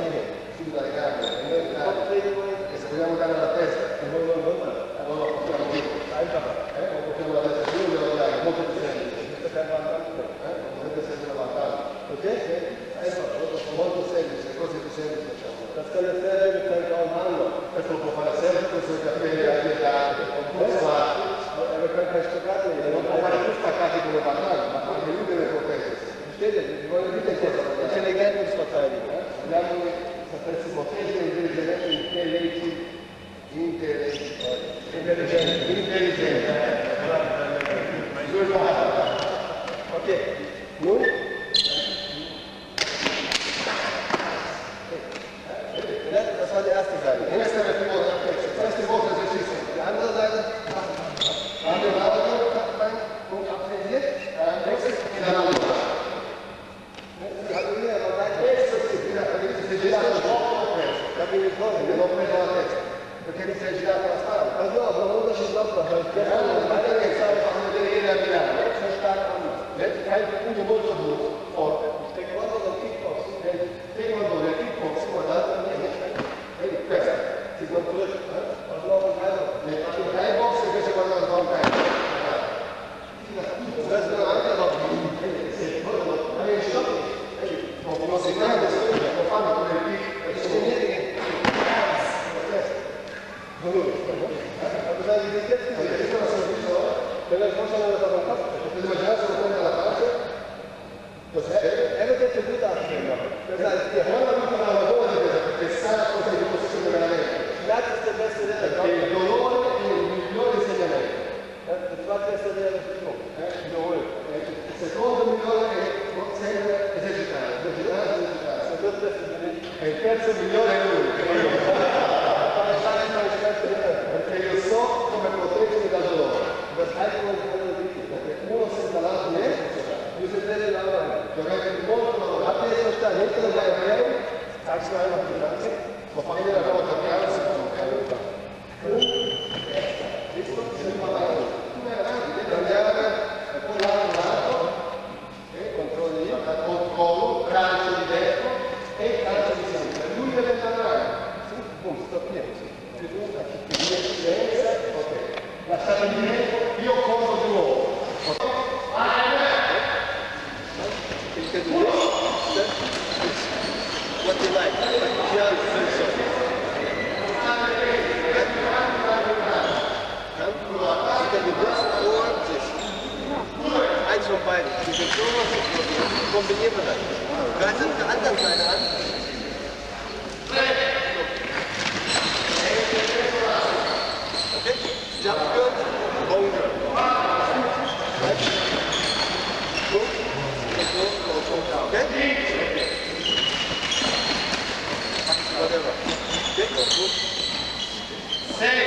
più dalle gambe, e se vogliamo dare la testa, non lo portiamo giù, non portiamo la testa giù, devo dare molto più semplice, potrebbe essere una vantaggio, ok? Molto semplice, cose più semplici facciamo. Das kann er selber mit seinem Daumen handeln. Questo lo può fare sempre con i suoi capelli agitati, ma per questo caso non può fare più staccati come battaglia, ma anche lui deve proteggersi. Vedete, voglio dire cosa? Intelligente sfattarli, dobbiamo sapersi proteggere intelligenti. Ok, noi? Das war die erste Seite. Das erste Esercizio. Die andere Seite haben wir Punkt abtrainiert. Nächstes in der Hand. Perché mi sei girato la spalla? Allora, non ci sono perché fanno vedere ieri a Milano, sono stato hai il punto molto duro, forte, perché quando del kickboxing, del kickboxing, guardate, vedi questa, si controlla, nel Thai box invece quando la fa un Thai, questo è anche la non si prende, lo fanno con il pick, perché sono niente che cosa di richiesta? Questa è la sorpresa, quella è forse non è stata fatta, perché immaginate se lo prende alla faccia, cosa succede? È vedete più da prima, quando lui fa una lavoro perché sa cosa di posizione veramente, perché il dolore è il migliore insegnamento, il secondo migliore è sempre esercitare, e il terzo migliore è lui, perché io so come proteggermi dal dolore, perché uno senza l'altro non funziona. Dovrebbe molto lavorare. calcio la mattina, può fare la cosa a casa, visto? Si fa avanti, cambiare, poi lato, controllo lì, collo, calcio di destra e calcio di sinistra. Lui deve andare, punto, stop niente. Ok, lasciare di mezzo, io corro di nuovo. What you like, you can do this or this. Eins von beiden. Du kannst sowas kombinieren wir das. Greif auf der anderen Seite an. Okay? Jump good, bone good. Right? Good. Okay? Whatever. Okay? Good. Say.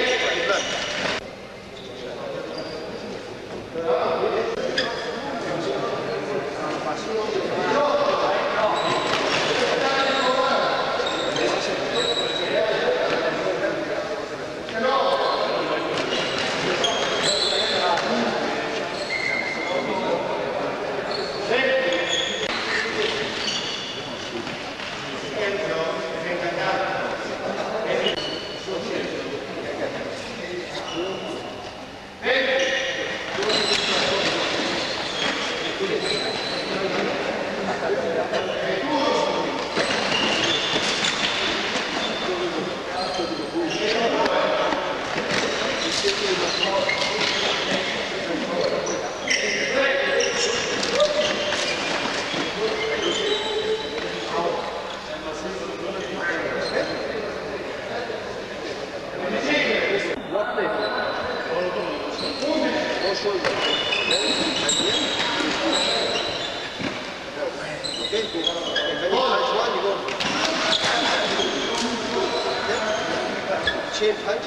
Chain punch.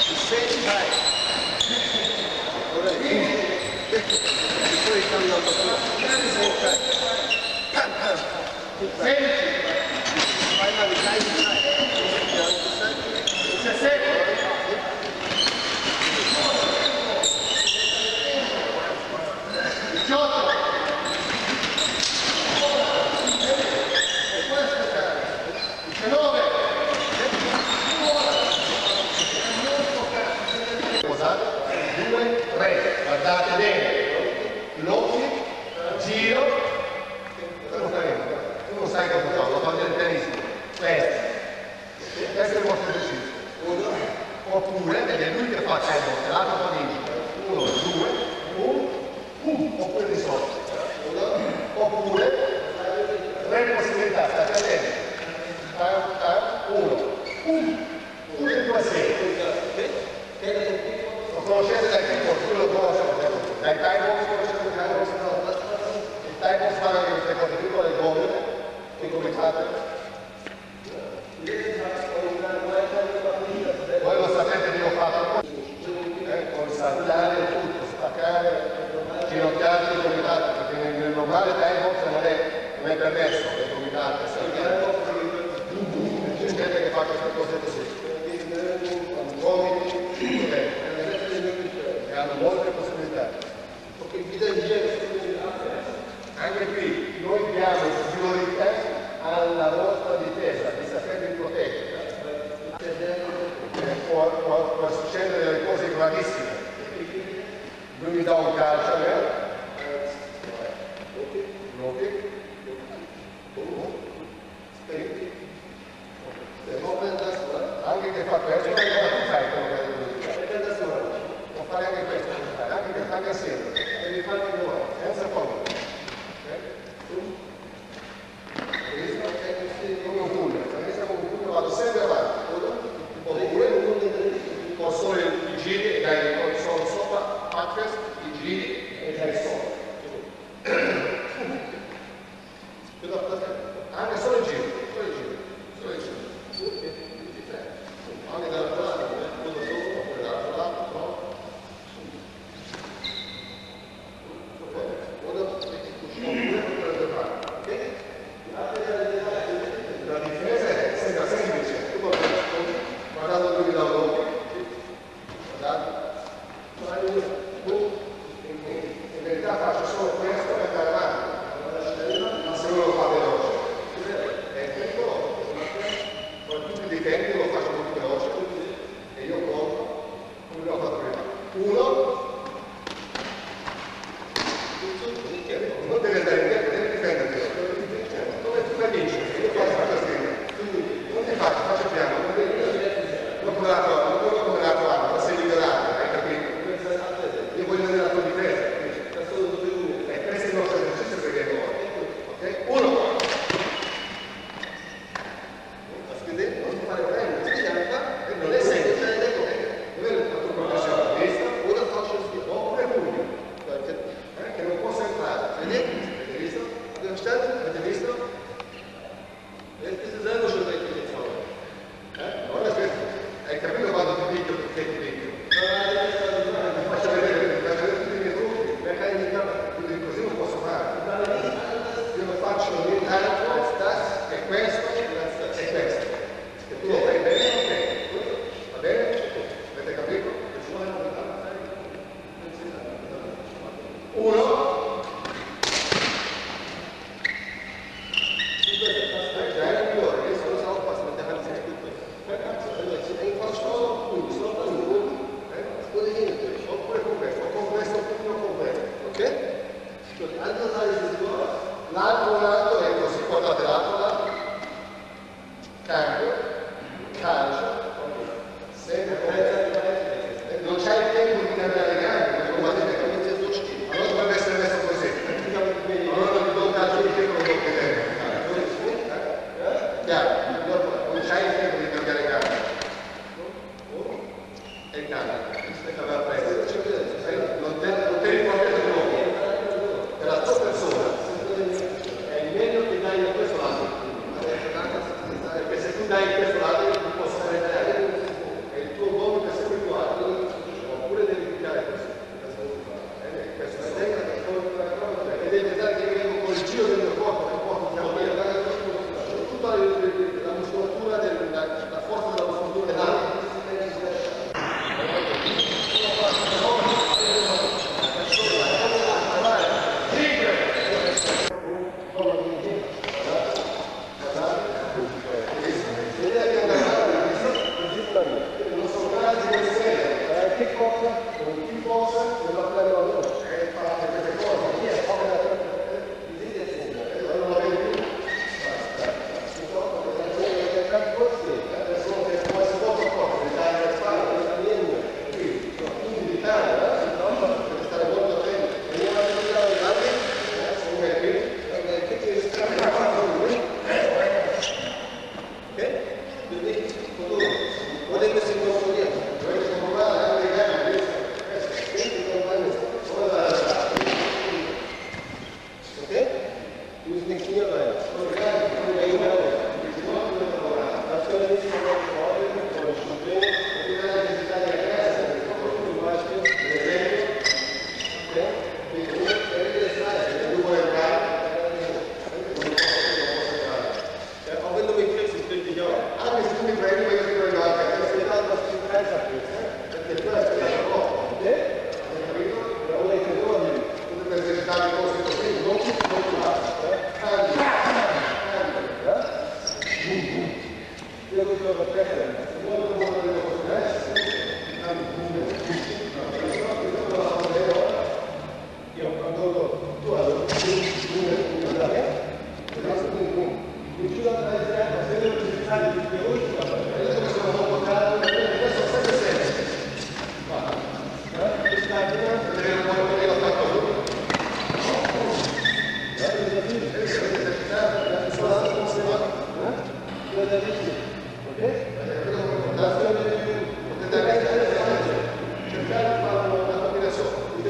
The same time. Alright. Before you come down the floor. Same time. Pam, pam. Same. Einmal die gleiche Zeit. Ist das safe? Guardate bene, l'occhio, giro, tu non sai cosa fa, lo fa del pianissimo, questo è il vostro esercizio, oppure, ed è lui che fa il l'altro fa vince, 1, 2, 1, oppure di sotto, oppure, 3 possibilità, state attenti, 1, 2, 6, lo conoscete dal kickbox, quello lo conoscete, dai Thai box, conoscete il Thai box? Il Thai box fa anche queste cose qui con le gomme, che come fate? Voi lo sapete che l'ho fatto con saltare tutto, staccare, ginocchiate e gomitate, perché nel normale Thai box non è permesso, le gomitate, saltare. C'è gente che fa queste cose così. Gomiti, hanno molte possibilità. Anche qui noi diamo priorità alla vostra difesa, di sapervi proteggere. Può succedere delle cose gravissime. Lui mi dà un calcio a me. Anche che fa questo, tu sai quello che può fare anche questo, anche assieme, devi fare di nuovo, senza paura. Come un pugno, vado sempre avanti, oppure ho solo i giri e dai solo sopra, backfest, i giri e dai sopra. Anche solo i giri, anche dall'altro lato, quello sopra, dall'altro lato, no?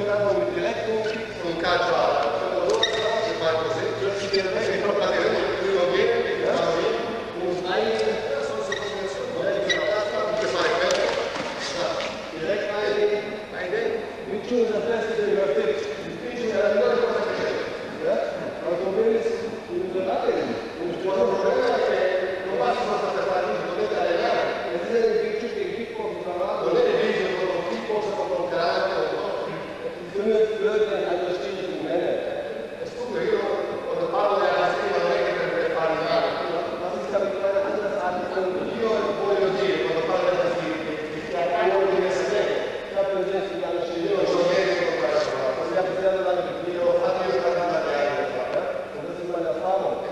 con un calcio alto, se fa così, si viene meglio troppo a dire, lui non viene, non sbagli, sono sottoposizioni, non è che fare quello, direct hai dentro, mi chiudo la testa del divertimento, difficile è la migliore cosa che c'è, ma conviene migliorare, un problema che non basta per fare il dovete allenare, nel senso che il kickbox non è il video con un kickbox con un karate o no. Io quando parlo della nazione non è che per fare male, io voglio dire quando parlo della nazione che ha diverse io non so bene come fare io ho fatto io per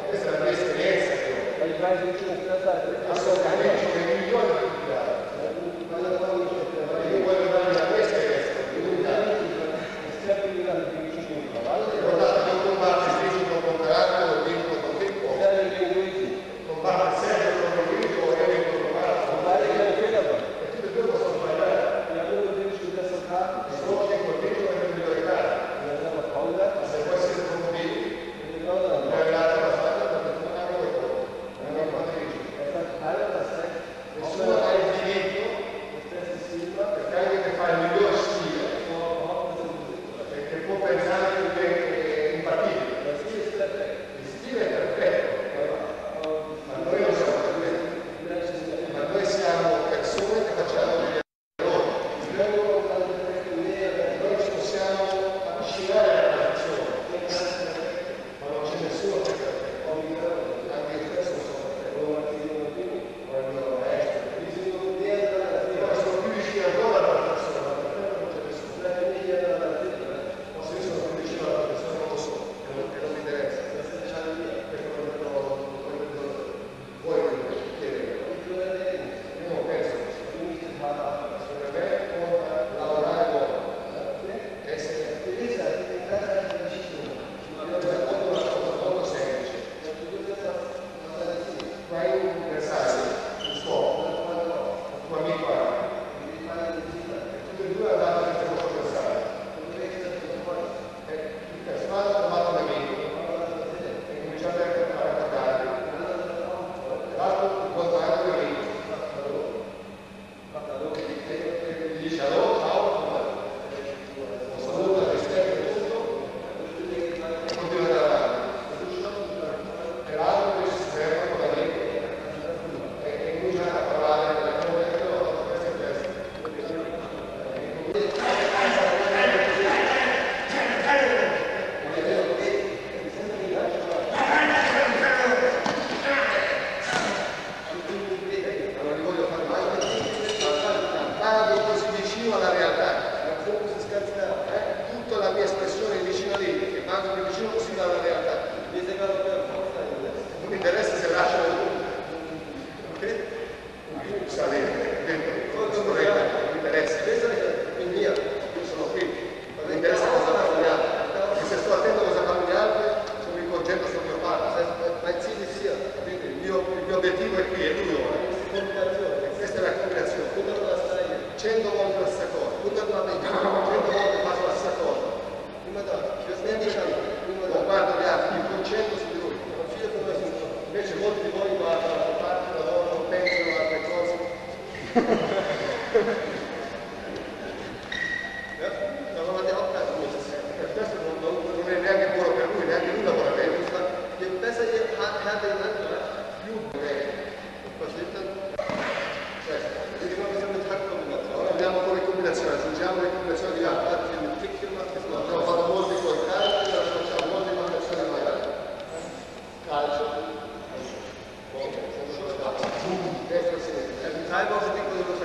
questa è la mia esperienza assolutamente sono i migliori per studiare io voglio darvi la mia esperienza guardate che un combatto fisico con karate o vinco con tempo combatto sempre con il vinco o io vinco con karate e tutte e due possono sbagliare solo che col vinco è migliore karate ma se puoi essere convinti non è arrivata la strada perché non è come non è quanto dici nessuno ha il diritto perché anche che fa il miglior stile che può pensare che è impattibile il stile è perfetto ma noi non siamo perfetti ma noi siamo persone che facciamo degli errori noi ci possiamo avvicinare alla perfezione ma non c'è nessuno che è perfetto anche io stesso non sono perfetto quando però sono più vicino ancora alla perfezione ma perfetto non c'è nessuno se io sono più vicino alla persona non lo so e non mi interessa perché non vedo voi che chiedere io non penso secondo me lavorare buono essere una cosa molto semplice vai un avversario un scopo un tuo amico e tutti e due andate nel tuo avversario per strada ho trovato un amico e cominciate a raccontarvi l'altro incontrato un amico e gli dice allora ciao un saluto a rispetto e tutto e continua ad andare avanti e l'altro invece si ferma con l'amico e comincia a parlare della comunicazione questa e questa non li voglio fare mai vado così vicino alla realtà tutta la mia espressione è vicino lì che vado più vicino così dalla realtà non mi interessa se lascio ok? salire dentro non mi interessa questa è mia io sono qui non mi interessa cosa fanno gli altri perché se sto attento a cosa fanno gli altri sono mi concentro sul mio padre ma il mio obiettivo è qui è lui ora questa è la combinazione 100 volte la stessa cosa 100 volte faccio la stessa cosa non guardo gli altri mi concentro su di lui invece molti di voi guardano da parte lavorano pensano a altre cose per questo non è neanche buono per lui neanche lui lavora bene ora abbiamo con le combinazioni aggiungiamo le combinazioni di altri abbiamo fatto molti con il calcio facciamo molte combinazioni di calcio destra e sinistra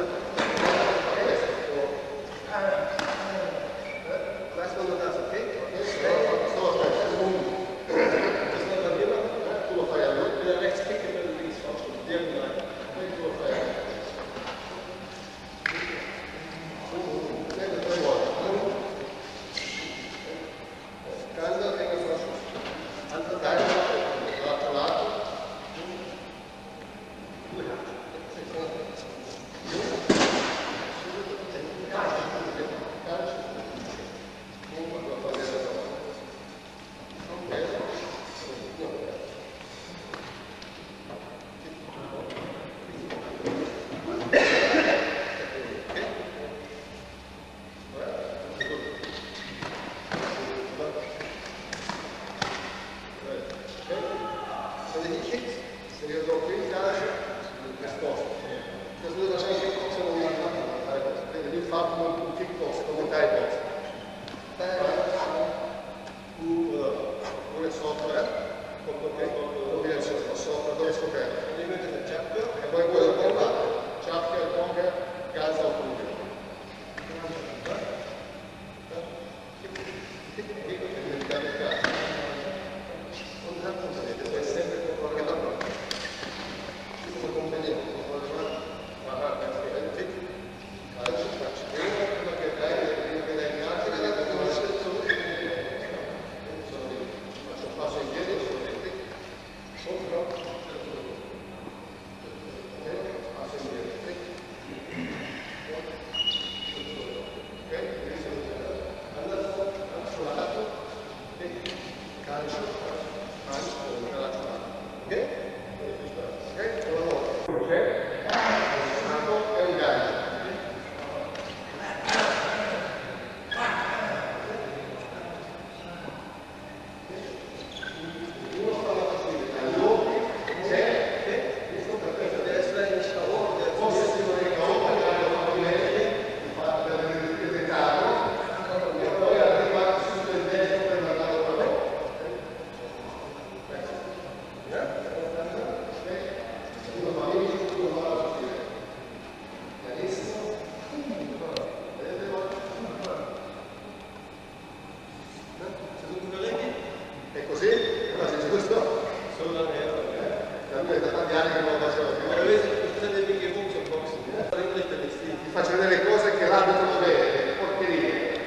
Faccio vedere le cose che l'arbitro non vede, porcherie.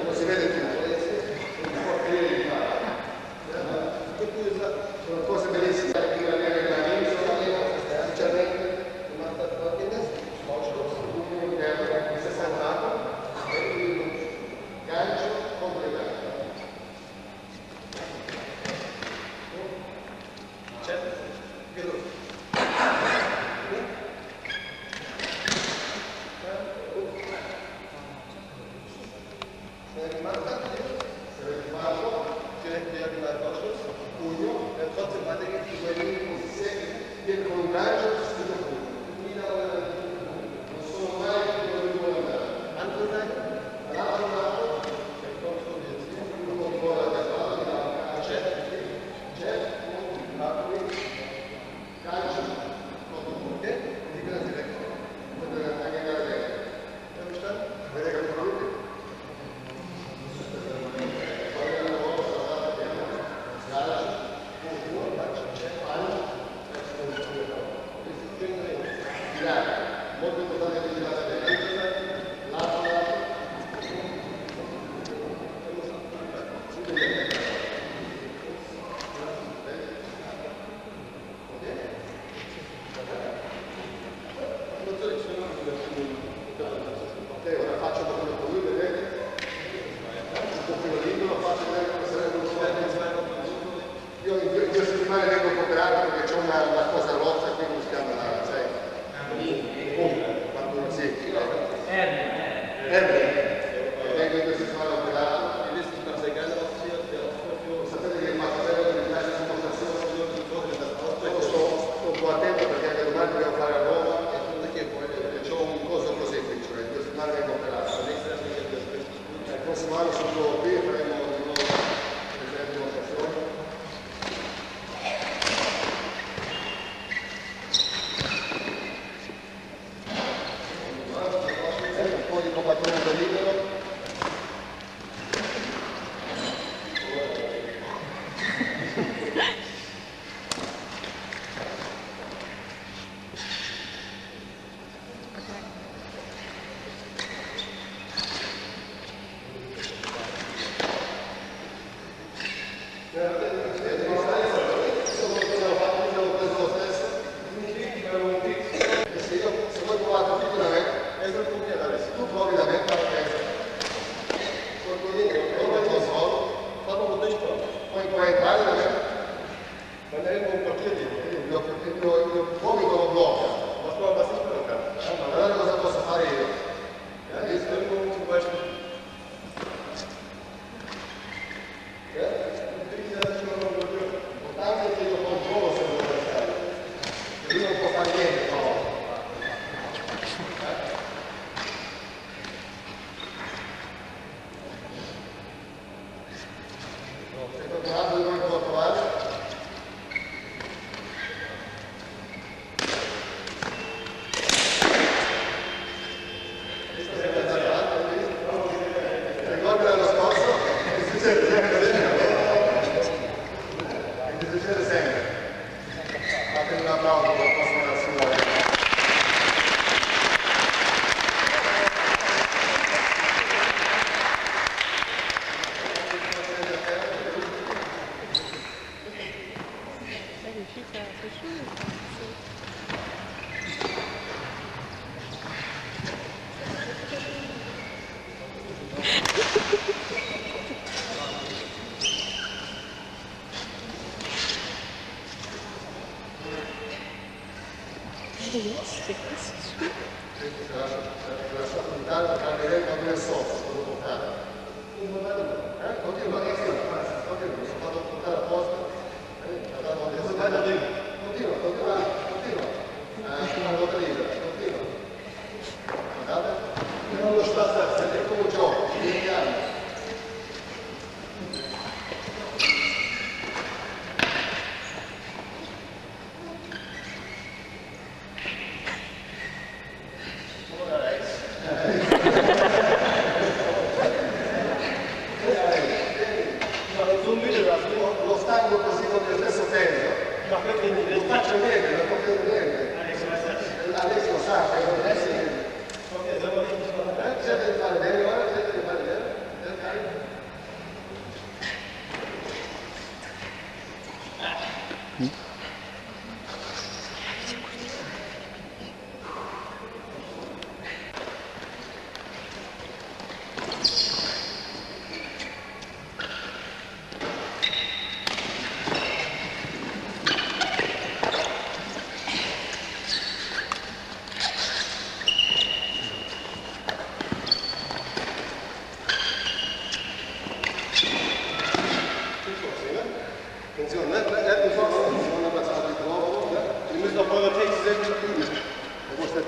Non si vede più. Sono cose bellissime. Perché c'è una cosa rossa qui, non si chiama, sai, quando sì.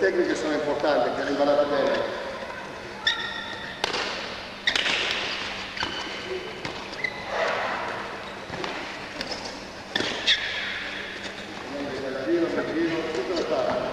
Tecniche sono importanti, che imparate bene. Tutto lo fa.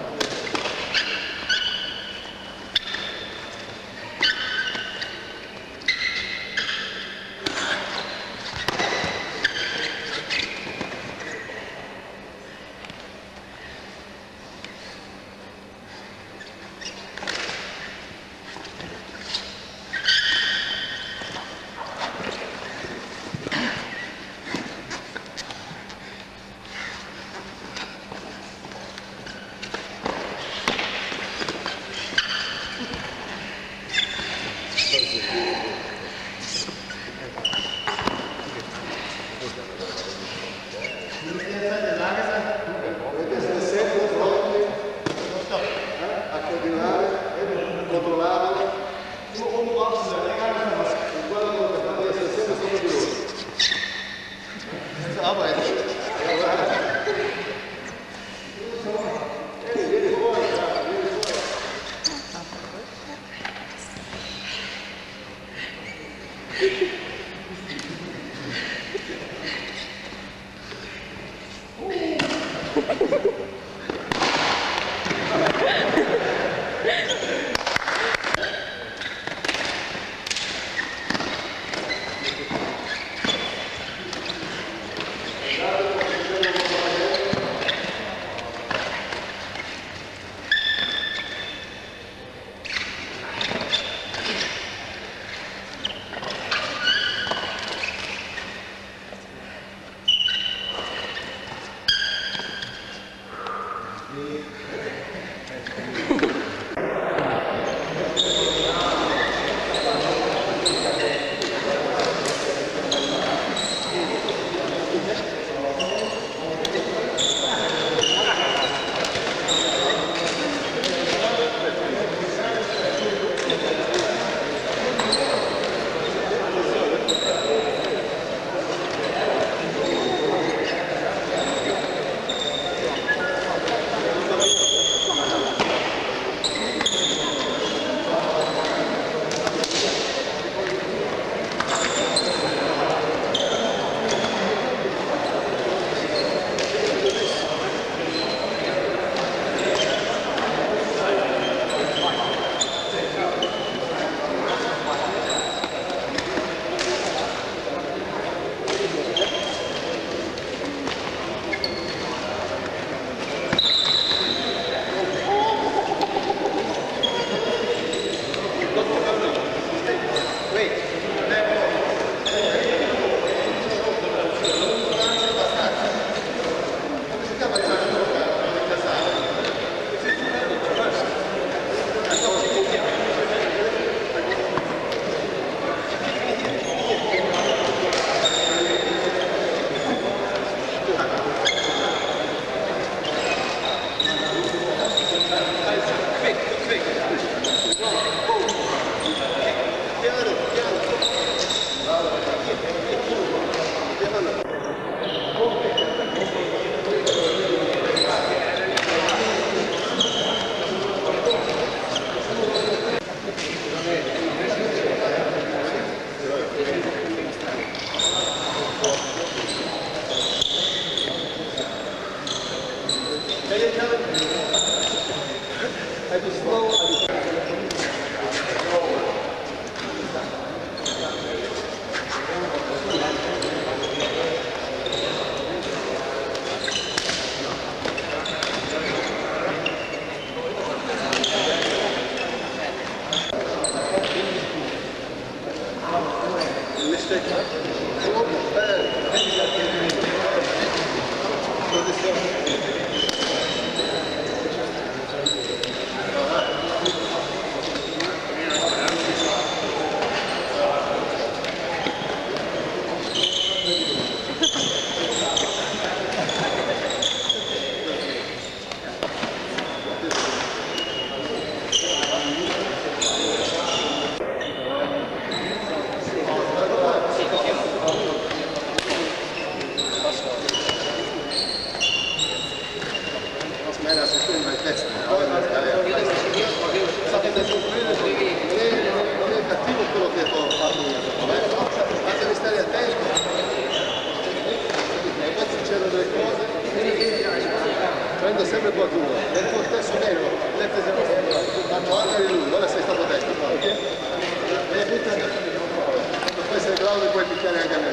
Prendo sempre qualcuno, nel tuo stesso meno, faccio anche di lui, ora sei stato destro, ok? Poi sei bravo e puoi picchiare anche a me.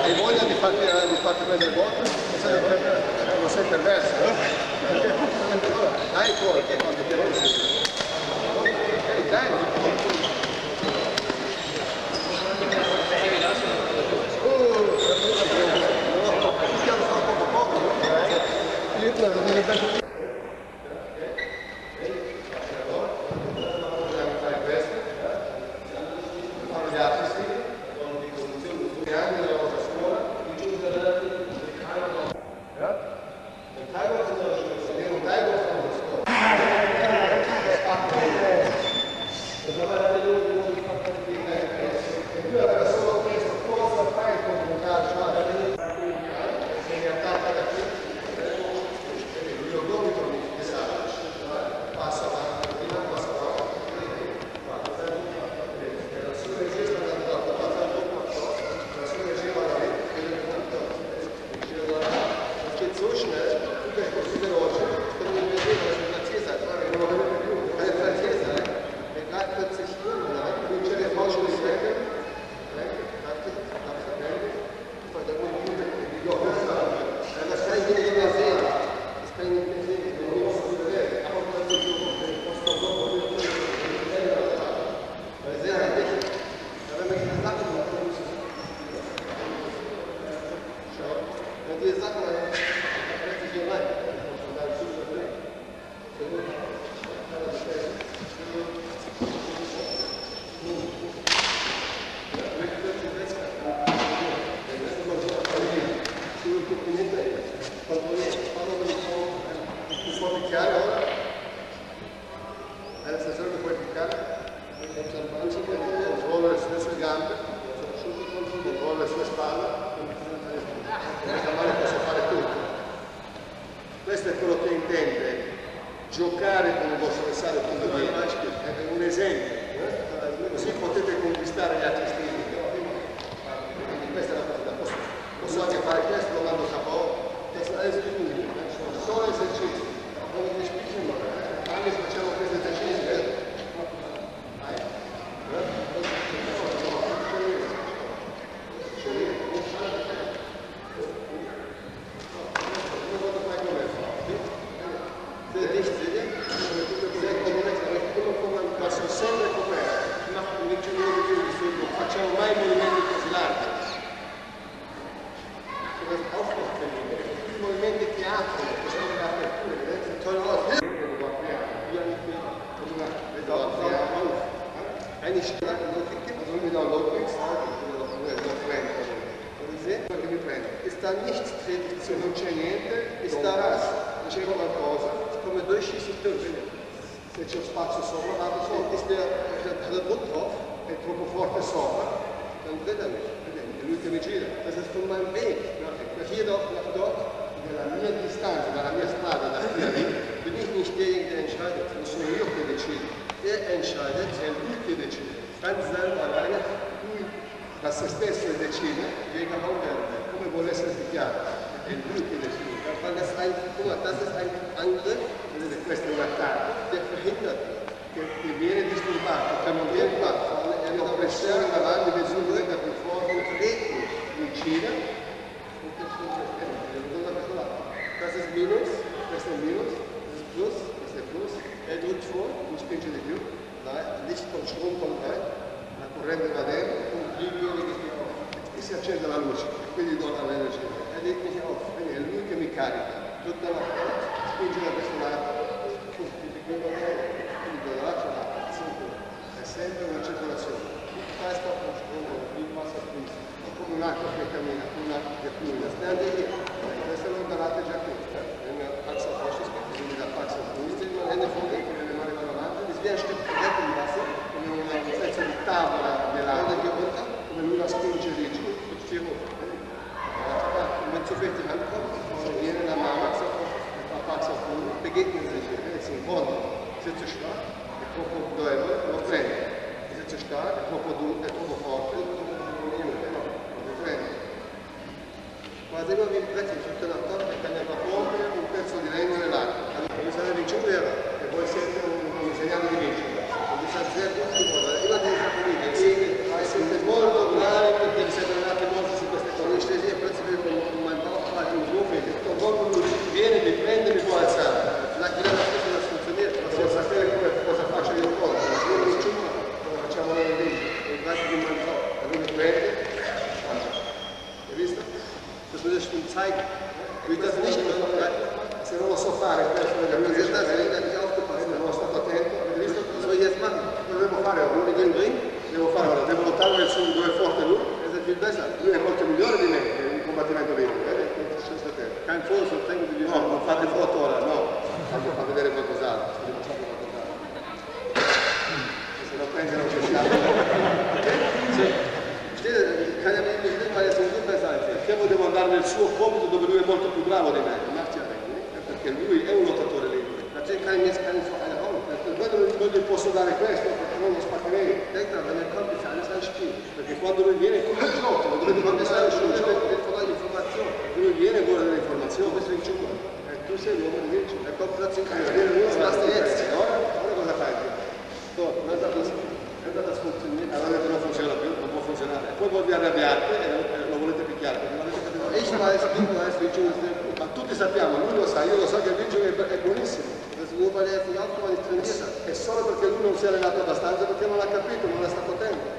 Hai voglia di farti prendere botte? Non sei perverso, dai fuori quando ti pensi. Dai. Questo è quello che intende giocare con il vostro avversario punto di vista, è un esempio, così potete conquistare gli altri stili. Quindi questa è la cosa, posso anche fare questo, lo mando capo, solo esercizi, non mi spiego, anche se facciamo questi esercizi, facciamo mai movimenti così larghi. I movimenti che aprono, che sono le aperture, eigentlich sta nichts tredici, non c'è niente, e sta c'è qualcosa, come due scissi se c'è spazio sopra, der Druck drauf, è troppo forte sopra, dann dreht mich, è lui che mi gira, das ist von meinem Weg, hier nach dort, nella mia distanza, dalla mia strada, da qui a lì, bin ich nicht derjenige, der entscheidet, non sono io che decido, er entscheidet, è lui che decide, ganz selber alleine, lui da se stesso e decide come vuole essere picchiato. È lui che decide. Das ist ein Angriff, questo è un attacco, der verhindert che viene disturbato, che non viene fatto, è una pressione davanti, misure da più forte, in Cina. Das ist Minus, questo è Minus, das ist Plus, questo è Plus, drückt vor, non spinge di più, Licht con Strom con la corrente va dentro, e si accende la luce, quindi do l'energia. Legt mich auf, è lui che mi carica, tutta la spinge da questo lato, quindi da là c'è è sempre una circolazione. Come un'acqua che cammina, come un'acqua che fluida. Questa è l'ondalata già qui, eine Achselfläche, quindi da Achselfläche, man Hände vorne, con le mani vanno avanti, mi sviene un petto di basso, come una specie di tavola nell'aria, come lui la spinge lì giù, wenn zu viel ankommt, so viene la mano, begegnen sich, si incontrano, sitze stark, è troppo debole, lo prende, sitze stark, è troppo forte, lo prende. Quasi come in prezzo tutta la torta che ne fa fuori un pezzo di legno nell'acqua. Allora, bisogna vincere e voi siete un insegnante di vincere. Bisogna zero io devo sapere che siete molto bravi perché vi siete allenati molto su queste cose. In Schleswig prezzo per un mandato fare un gruppo che quando viene mi prende mi può alzare. La chiesa non funziona, ma devo sapere cosa faccio io cosa. Se io non ci come facciamo noi in vincere. Infatti di mandato, lui mi prende. Hai visto? Das würde ich ihm zeigen. Wenn ich das nicht mache, se non lo so fare, questo è la mia nicht aufgepasst, non sono stato attento, hai visto cosa soll ich jetzt machen? Cosa devo fare ora? Mit dem Ring? Devo fare ora, devo lottare su dove è forte lui, lui è molto migliore di me in combattimento libero, kein Foto, no, non fate foto ora, no, fa vedere qualcos'altro, se lo prendi non c'è stato. Kann ja nicht mit weil er so super sein will. Perché devo andare nel suo compito dove lui è molto più bravo di me? Perché lui è un lottatore libero. Perché non gli posso dare questo perché non lo spaccherei. Perché quando lui viene come un gioco, non dovete pensare sul gioco, lui viene e vuole delle informazioni. Tu sei l'uomo di vincere. Ora cosa fai? Allora non funziona più, non può funzionare. Poi voi vi arrabbiate e lo volete picchiare. Ma tutti sappiamo, lui lo sa, io lo so che il vincere è buonissimo. È solo perché lui non si è allenato abbastanza, perché non l'ha capito, non è stato attento.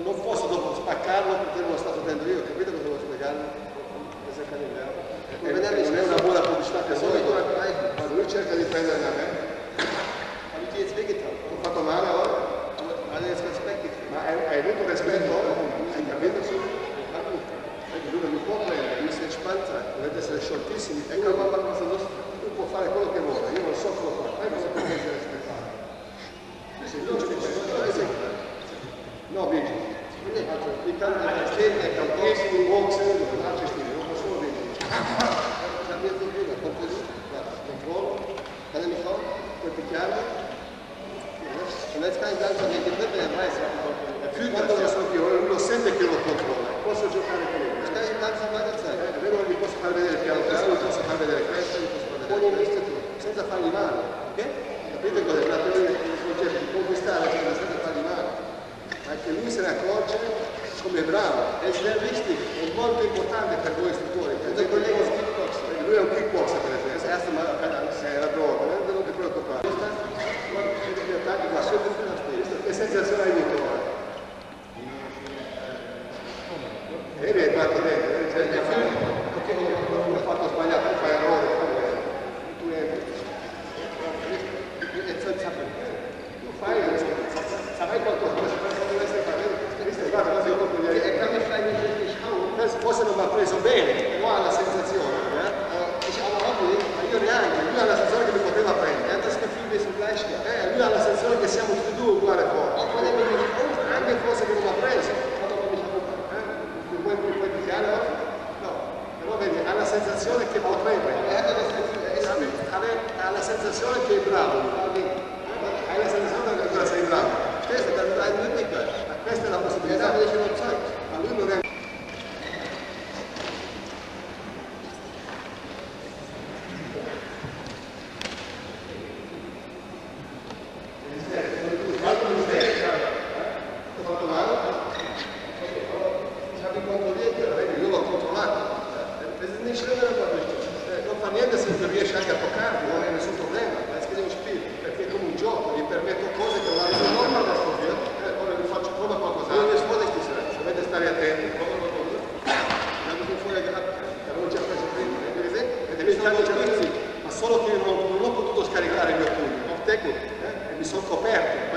Non posso dopo spaccarlo perché non è stato attento io, capite cosa vuoi spiegarmi? Non è una buona pubblicità per voi, quando lui cerca di prendere da me. Ho fatto male ora? Ma hai avuto rispetto ora? Hai capito? Lui non mi può prendere, mi si espanza, dovete essere scioltissimi. Ecco, lui può fare quello che vuole, io non so cosa fa, ma non può essere rispettato. No, vinci. I campioni, i boxer, altri stili, non possono vincere. La mia cultura, controllo, kann er mich hauen, puoi picchiarmi. Und jetzt kann ich langsam den Dritte, der weiß, er fühlt quando lo so io, lui lo sente che lo controlla, posso giocare con lui. Jetzt kann ich langsam weiter zeigen. È vero che gli posso far vedere piano piano, gli posso far vedere questo, gli posso far vedere questo, senza fargli male, ok? Capite cos'è? La teoria di conquistare senza fargli male. Ma che lui se ne accorge come bravo, è wichtig, è molto importante per voi istruttori. Lui è un kickboxer per esempio, se era bravo, non ti preoccupare. Che sensazione hai avuto ora? Eri entrato dentro, perché ho fatto sbagliato, fai errore, tu entri. Tu fai, saprai qualcosa, forse non mi ha preso bene, però ha la sensazione, io neanche, lui ha la sensazione che mi poteva prendere, lui ha la sensazione che siamo tutti e due uguali forti, anche forse che non mi ha preso, puoi picchiare ora? No, però vedi, ha la sensazione che potrebbe, ha la sensazione che è bravo, hai la sensazione che ancora sei bravo, questo è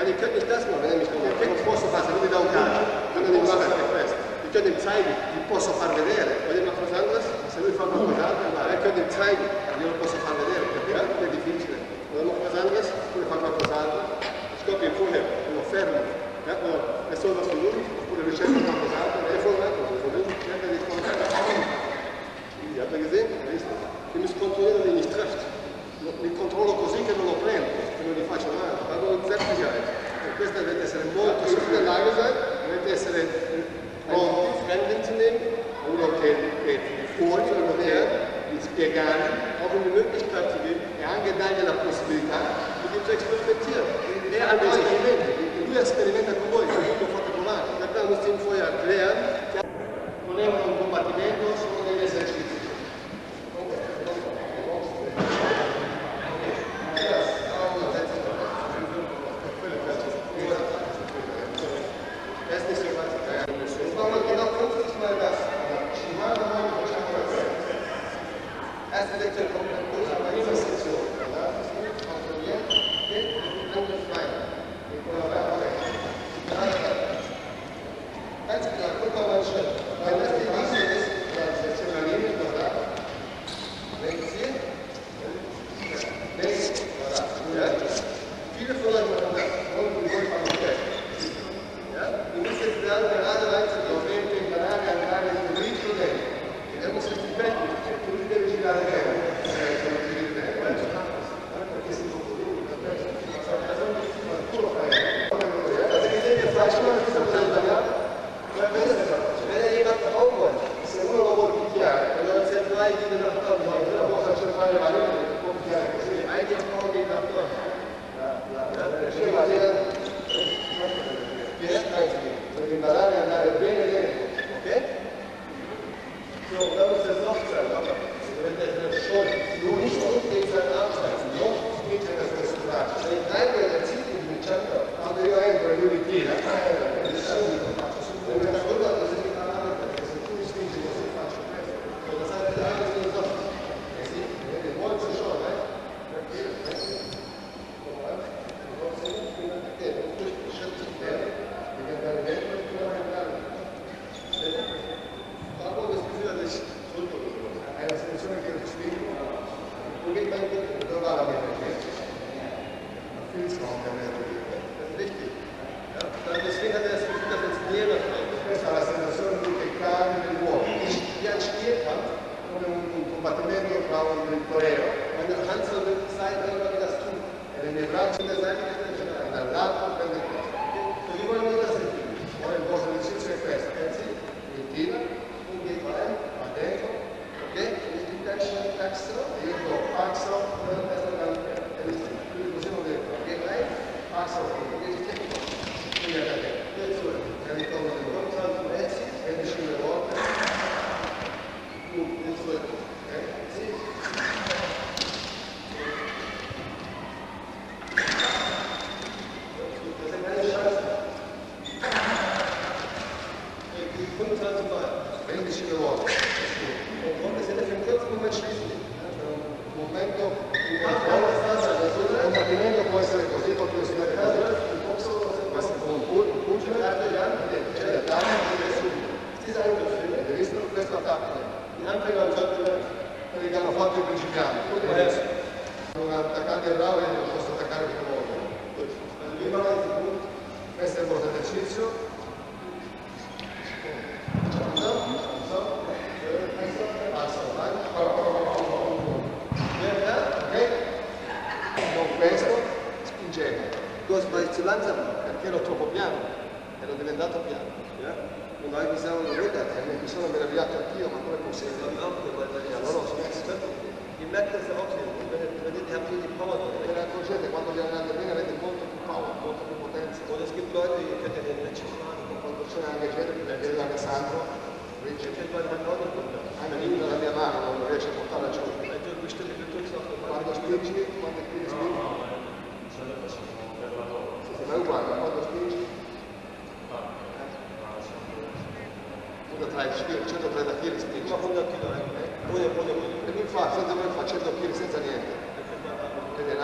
Weil ihr könnt nicht das machen, wenn ihr mich non posso fare, se lui mi dà un calcio, quello di guarda è questo. Ihr könnt ihm zeigen, vi posso far vedere. Voglio fare qualcosa, se lui fa qualcos'altro, ihr könnt ihm zeigen, io lo posso far vedere, perché è difficile. Vogliamo qualcos'altro, lui fa qualcos'altro, scoppia in fuori, lo fermo. È solo su lui, oppure lui cerca qualcos'altro, è fuori un altro, su lui, cerca di scontrare. Quindi, habt ihr gesehen? Ihr müsst kontrollieren, wenn ihr nicht trefft. Li controllo così che non lo prendo, che non gli faccio male, vado Selbstsicherheit. Per questo dovete essere molto sicuri in lage sein, dovete essere pronti, Fremden zu nehmen, uno che fuori, uno che di spiegare, auch die Möglichkeit zu geben e anche dargli la possibilità di sperimentare. E anche lui sperimenta con voi, lo fate provare. Perché musst ihm vorher erklären, non è un combattimento, sono degli esercizi.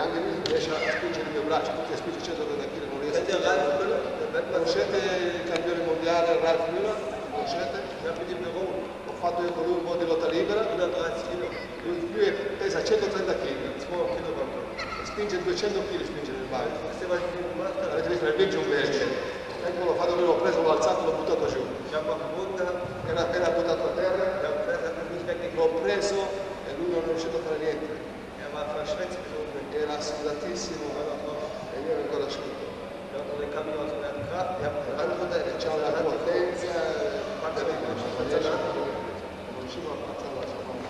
Anche lui riesce a spingere il mio braccio, tutti a spingere 130 kg non riesce. conoscete il campione mondiale Ralph Müller? Conoscete? Ho fatto io con lui un po' di lotta libera. Lui pesa 130 kg, spinge 200 kg, spinge nel bagno. Avete visto nel video un verge? Ecco, l'ho fatto lui, l'ho preso, l'ho alzato, l'ho buttato giù. Era appena buttato a terra, l'ho preso e lui non è riuscito a fare niente. Era sudatissimo e io ero ancora asciutto. C'ha una potenza, non riuscivo a passare la sua mano.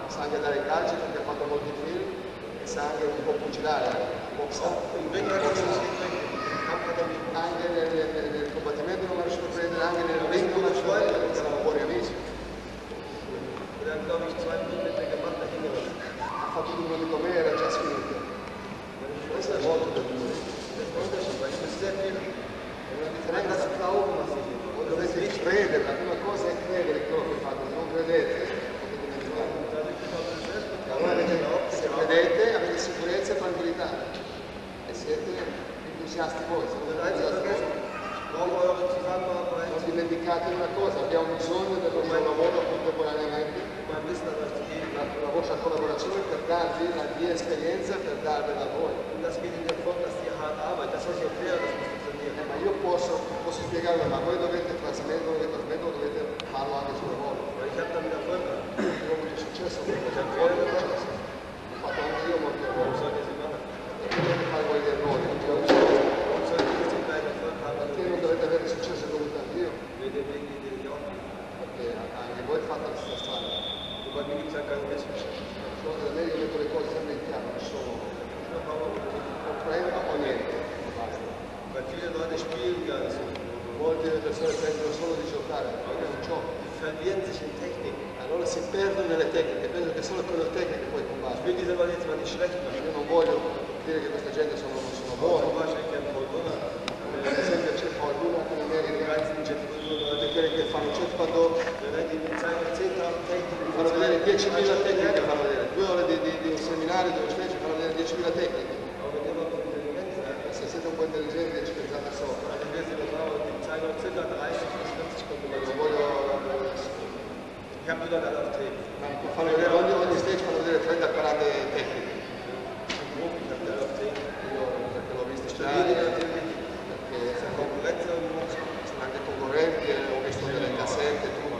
Sa anche dare calci perché ha fatto molti film e sa anche un po' pugilare, anche nel combattimento non è riuscito a prendere, anche nel ring non è riuscito a prendere, siamo buoni amici. Ha fatto un minuto me, era già finito. Questo è molto per lui. È una differenza tra uno, voi dovete credere, la prima cosa è credere in quello che fate, se non credete, potete dimenticare. Allora se credete avete sicurezza e tranquillità e siete entusiasti voi, non dimenticate una cosa, abbiamo bisogno del nostro lavoro contemporaneamente, la vostra collaborazione per darvi la mia esperienza, per darvela a voi. Ma io posso spiegarlo, ma voi dovete trasmetterlo, dovete farlo anche sul lavoro. Io ho avuto successo, ho fatto anche io molti errori. Dovete fare voi gli errori, perché non dovete avere successo dovuto a Dio? Perché anche voi fate la stessa strada. Da me io metto le cose sempre in chiaro, non sono o prendo o niente. Molte persone pensano solo di giocare, ma io non gioco. Allora si perdono nelle tecniche, penso che solo con le tecniche puoi combattere. Io non voglio dire che questa gente sono buoni. Per esempio c'è qualcuno anche in America che fanno quando fanno vedere 10.000 tecniche, fanno vedere 2 ore di un seminario dove specie fanno vedere 10.000 tecniche. Se siete un po' intelligenti ci pensate sopra. Non voglio fanno vedere ogni stage fanno vedere 30-40 tecniche. Io perché l'ho visto studiare, perché sono anche concorrenti, ho visto delle cassette, tutto.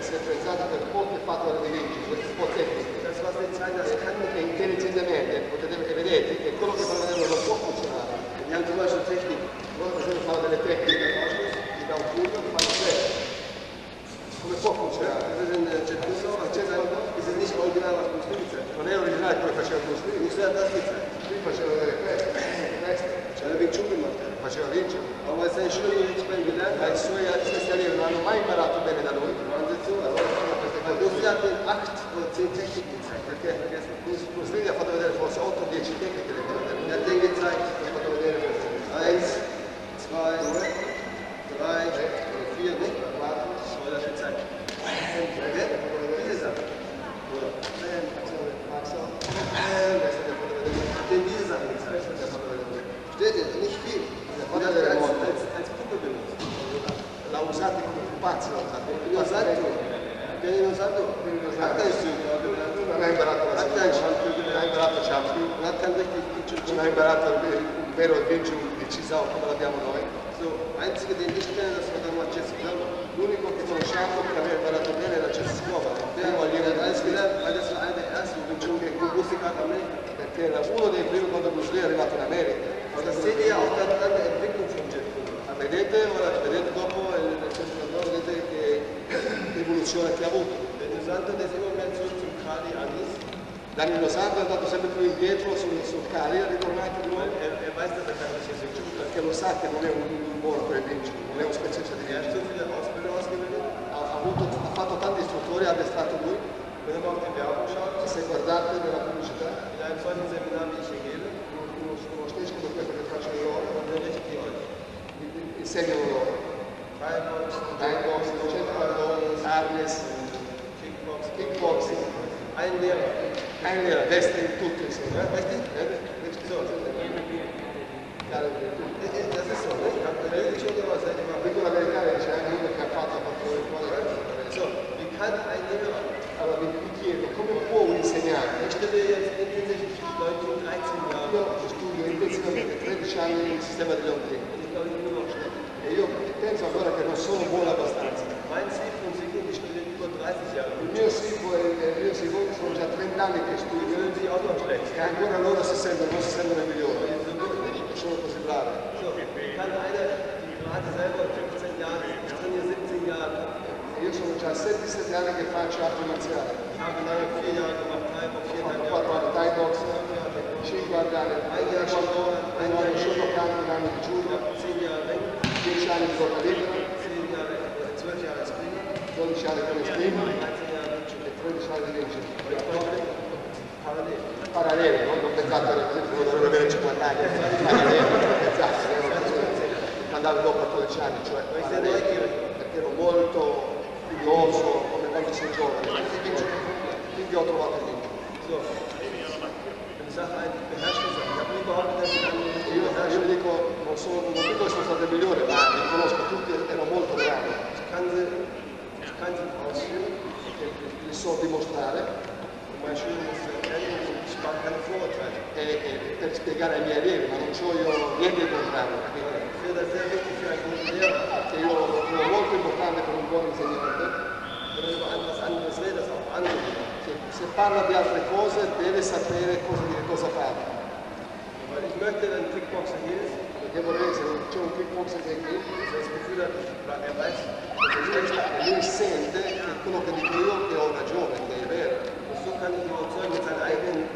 Si è pensato per poche fatto di vincere, queste un po' tecniche. E intelligentemente potete vedete che quello che fanno vedere non può funzionare. Loro per esempio fanno delle tecniche, gli dà un pugno, fanno questo. Come può funzionare? Non è originale come faceva Bruce Lee. Lui faceva vedere questo. Faceva vincere. Ma i suoi allievi non hanno mai imparato bene da lui. Perché Bruce Lee gli ha fatto vedere forse 8 o 10 tecniche. Ha fatto vedere 1, 2, 3, 4, 5. Nicht viel. L'ha usato come un pazzo, non ha imparato la non ha imparato Chun, non ha imparato il vero vincere deciso come l'abbiamo noi. L'unico che conosciamo che aveva imparato bene era Jesse Scuola, perché era uno dei primi quando Bruce Lee è arrivato in America. Vedete dopo vedete che evoluzione che ha avuto. Danilo Santo è andato sempre più indietro sul Cali, è ritornato di nuovo. Perché lo sa che non è un buono per vincere, non è un specialista di vincere. Ha fatto tanti istruttori, ha addestrato lui. Se guardate nella pubblicità, uno stage come questo che faccio io, insegnano loro. Thai box, arnis, kickboxing. Ein Lehrer, destra in tutto insieme, richtig? So. Das ist so, ne? Dico la verità, c'è anche uno che ha fatto so, wie kann ein Lehrer, allora mi chiedo, come può un insegnante? Ich stelle jetzt intensiv Leute 13 Jahre. Io studio intensivamente 13 anni il sistema degli ordini. E io penso ancora che non sono buono abbastanza. Mein Sifu und Sifu, ich studiere über 30 Jahre. Il mio Sifu e il mio Sifu sono già 30 anni che studio. E ancora loro non si sentono migliori. Sono così bravi. So, kann einer, die gerade selber 15 Jahre, ich trainiere 17 Jahre. Io sono già 7 anni che faccio arti marziali. Ich habe lange 4 Jahre gemacht, Thai Box, 4 anni Thai Box, 5 anni, ein Jahr Shotokan, un anno di Chun, 10 Jahre 10 anni di lotta libera, 12 Jahre Springen, 12 anni come Springen e 13 anni di legge. Parallele, non pensate che dovrebbero avere 50 anni, parallele, pensate, andavo dopo a 12 anni, cioè perché ero molto curioso come quando sei giovane, quindi ho trovato il vinto. Io dico, non dico che sono stato il migliore, ma li conosco tutti, ero molto bravo. Li so dimostrare e per spiegare ai miei allievi, ma non c'ho io niente di contrario. Che io lo trovo molto importante per un buon insegnante. Se parla di altre cose deve sapere cosa fare. Perché vorrei, se non c'è un kickboxer che è qui, lui sente che quello che dico io che ho ragione, che è vero.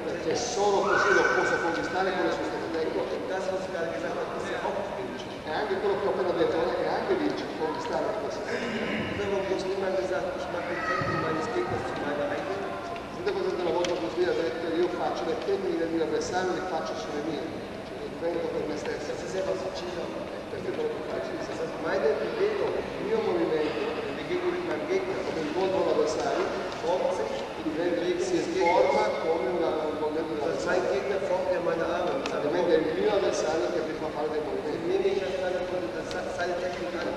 Perché solo così lo posso conquistare con le sue strategie. E anche quello che ho appena detto non è che anche vince, conquistare la cosa. Tante cose della volta così ha detto io faccio le tecniche del mio avversario, le faccio sulle mie, cioè le prendo per me stesso. Perché quello che faccio il mio movimento, come incontro l'avversario, si forma come un movimento dell'avversario. Ovviamente è il mio avversario che mi fa fare dei movimenti.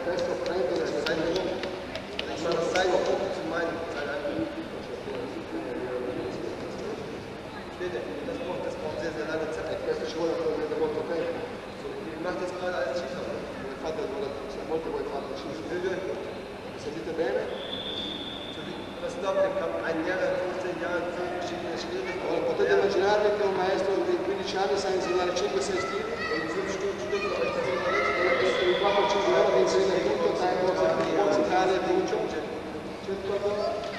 Questo prendo le sue tecniche. Questo ci vuole probabilmente molto tempo. Infatti molte voi fate il sentite bene? Allora, potete immaginarvi che un maestro di 15 anni sa insegnare 5-6 stili e in 4-5 ore vi insegna tutto, Thai box, Italia, tutto. C'è qualcosa?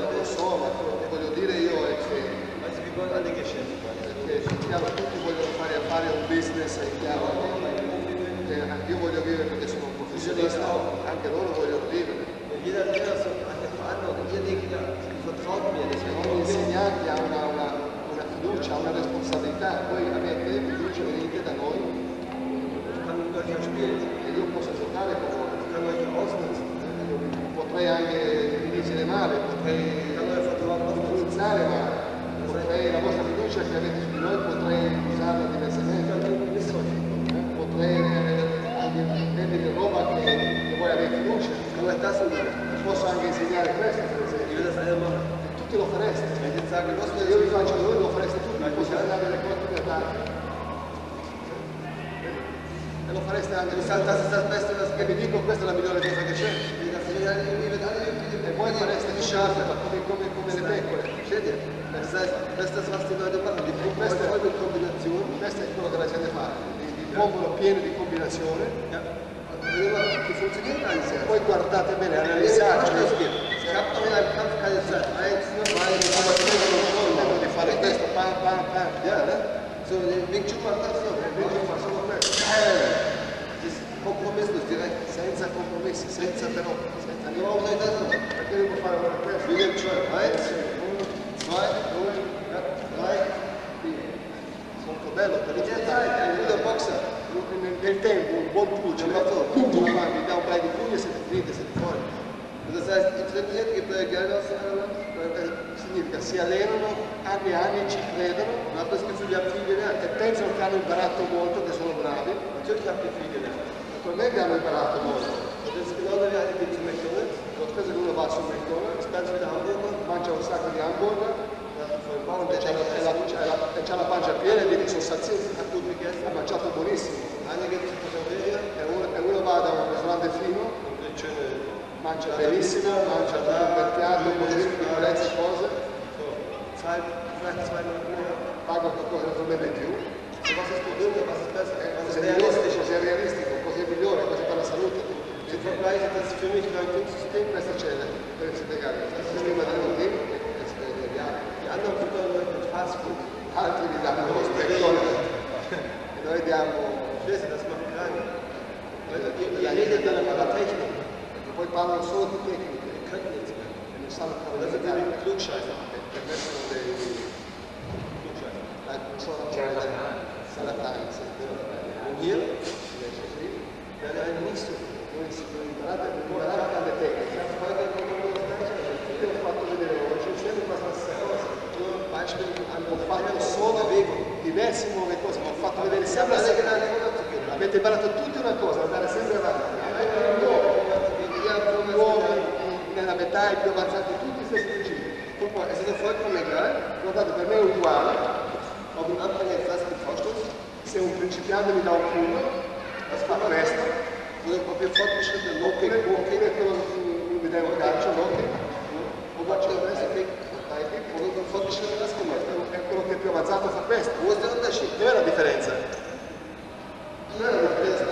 Non so, ma quello che voglio dire io è che è chiaro, tutti vogliono fare affari a un business, è chiaro, io voglio vivere perché sono un professionista, anche loro vogliono vivere. Ogni insegnante ha una fiducia, una responsabilità, voi avete fiducia, venite da noi e io posso giocare con voi. Potrei anche dirigere male, potrei utilizzare male, la vostra fiducia che avete su di noi potrei usarla diversamente, potrei anche vendere roba che voi avete fiducia, posso anche insegnare questo per esempio, tutti lo fareste, io vi faccio voi lo fareste tutti, posso andare le cose da dare. E lo fareste anche, che vi dico questa è la migliore cosa che c'è. E voi fareste di sciarpe come le pecore. Questa è quello che la gente fa, di popolo pieno di combinazione. Poi guardate bene, analizzate. Di fare questo, pam pam pam. So, Wing Chun macht das so. Wing Chun macht solo questo. compromesso direct, senza compromessi, senza però, andiamo a usare adesso, perché devo fare una testa? William Chun, 1, 2, 3, 4, molto bello, per il da boxer, nel tempo, un buon puggio, mi dà un paio di pugni e siete finiti, siete fuori. Das heißt, i trainiert, gibt Geld aus, significa si allenano anni e anni, ci credono, ma per questo gli figli e pensano che hanno imparato molto, che sono bravi, natürlich habt ihr viel gelernt. Naturalmente hanno imparato molto. Und das ist genau der Wert, die zu McDonald's. Lo stesso che uno va su McDonald's, pensa di hamburger, mangia un sacco di hamburger, e c'ha la pancia piena e dice sono saziati, ha mangiato buonissimo. E uno va da un ristorante fino, mangia benissimo, mangia per piatto, piccolezze e cose, paga qualcosa naturalmente di più. Cos'è realistico, cos'è migliore, cos'è per la salute. Questo c'è per spiegare, il sistema di gli hanno mit Fast Food, altri li danno lo McDonald's e noi diamo, das macht keiner. La rede della tecnica. Poi parlano solo di tecniche, e non sanno fare dei Klugscheißer, per me sono dei salatani, und hier, invece sì, werde nicht so, non imparate tante tecniche, ho fatto vedere oggi, sempre questa stessa cosa, hanno fatto solo diversi nuove cose, ma ho fatto vedere sempre la stessa cosa, avete imparato tutti una cosa, andare sempre avanti, nuovi nella metà e più avanzati, tutti gli stessi principi. Poi è stato vollkommen egal, guardate, per me è uguale, ob un Anfänger jetzt das mit Vorschuss, se un principiante mi dà un pugno, das fa presto, oder ob ihr fortgeschrittene Low-Kick, quello mi dà un calcio, Low-Kick, o faccio il resto, High-Kick, o un fortgeschrittene das gemacht, è quello che è più avanzato fa questo. Wo ist der Unterschied? Dov'è la differenza? Non è la differenza,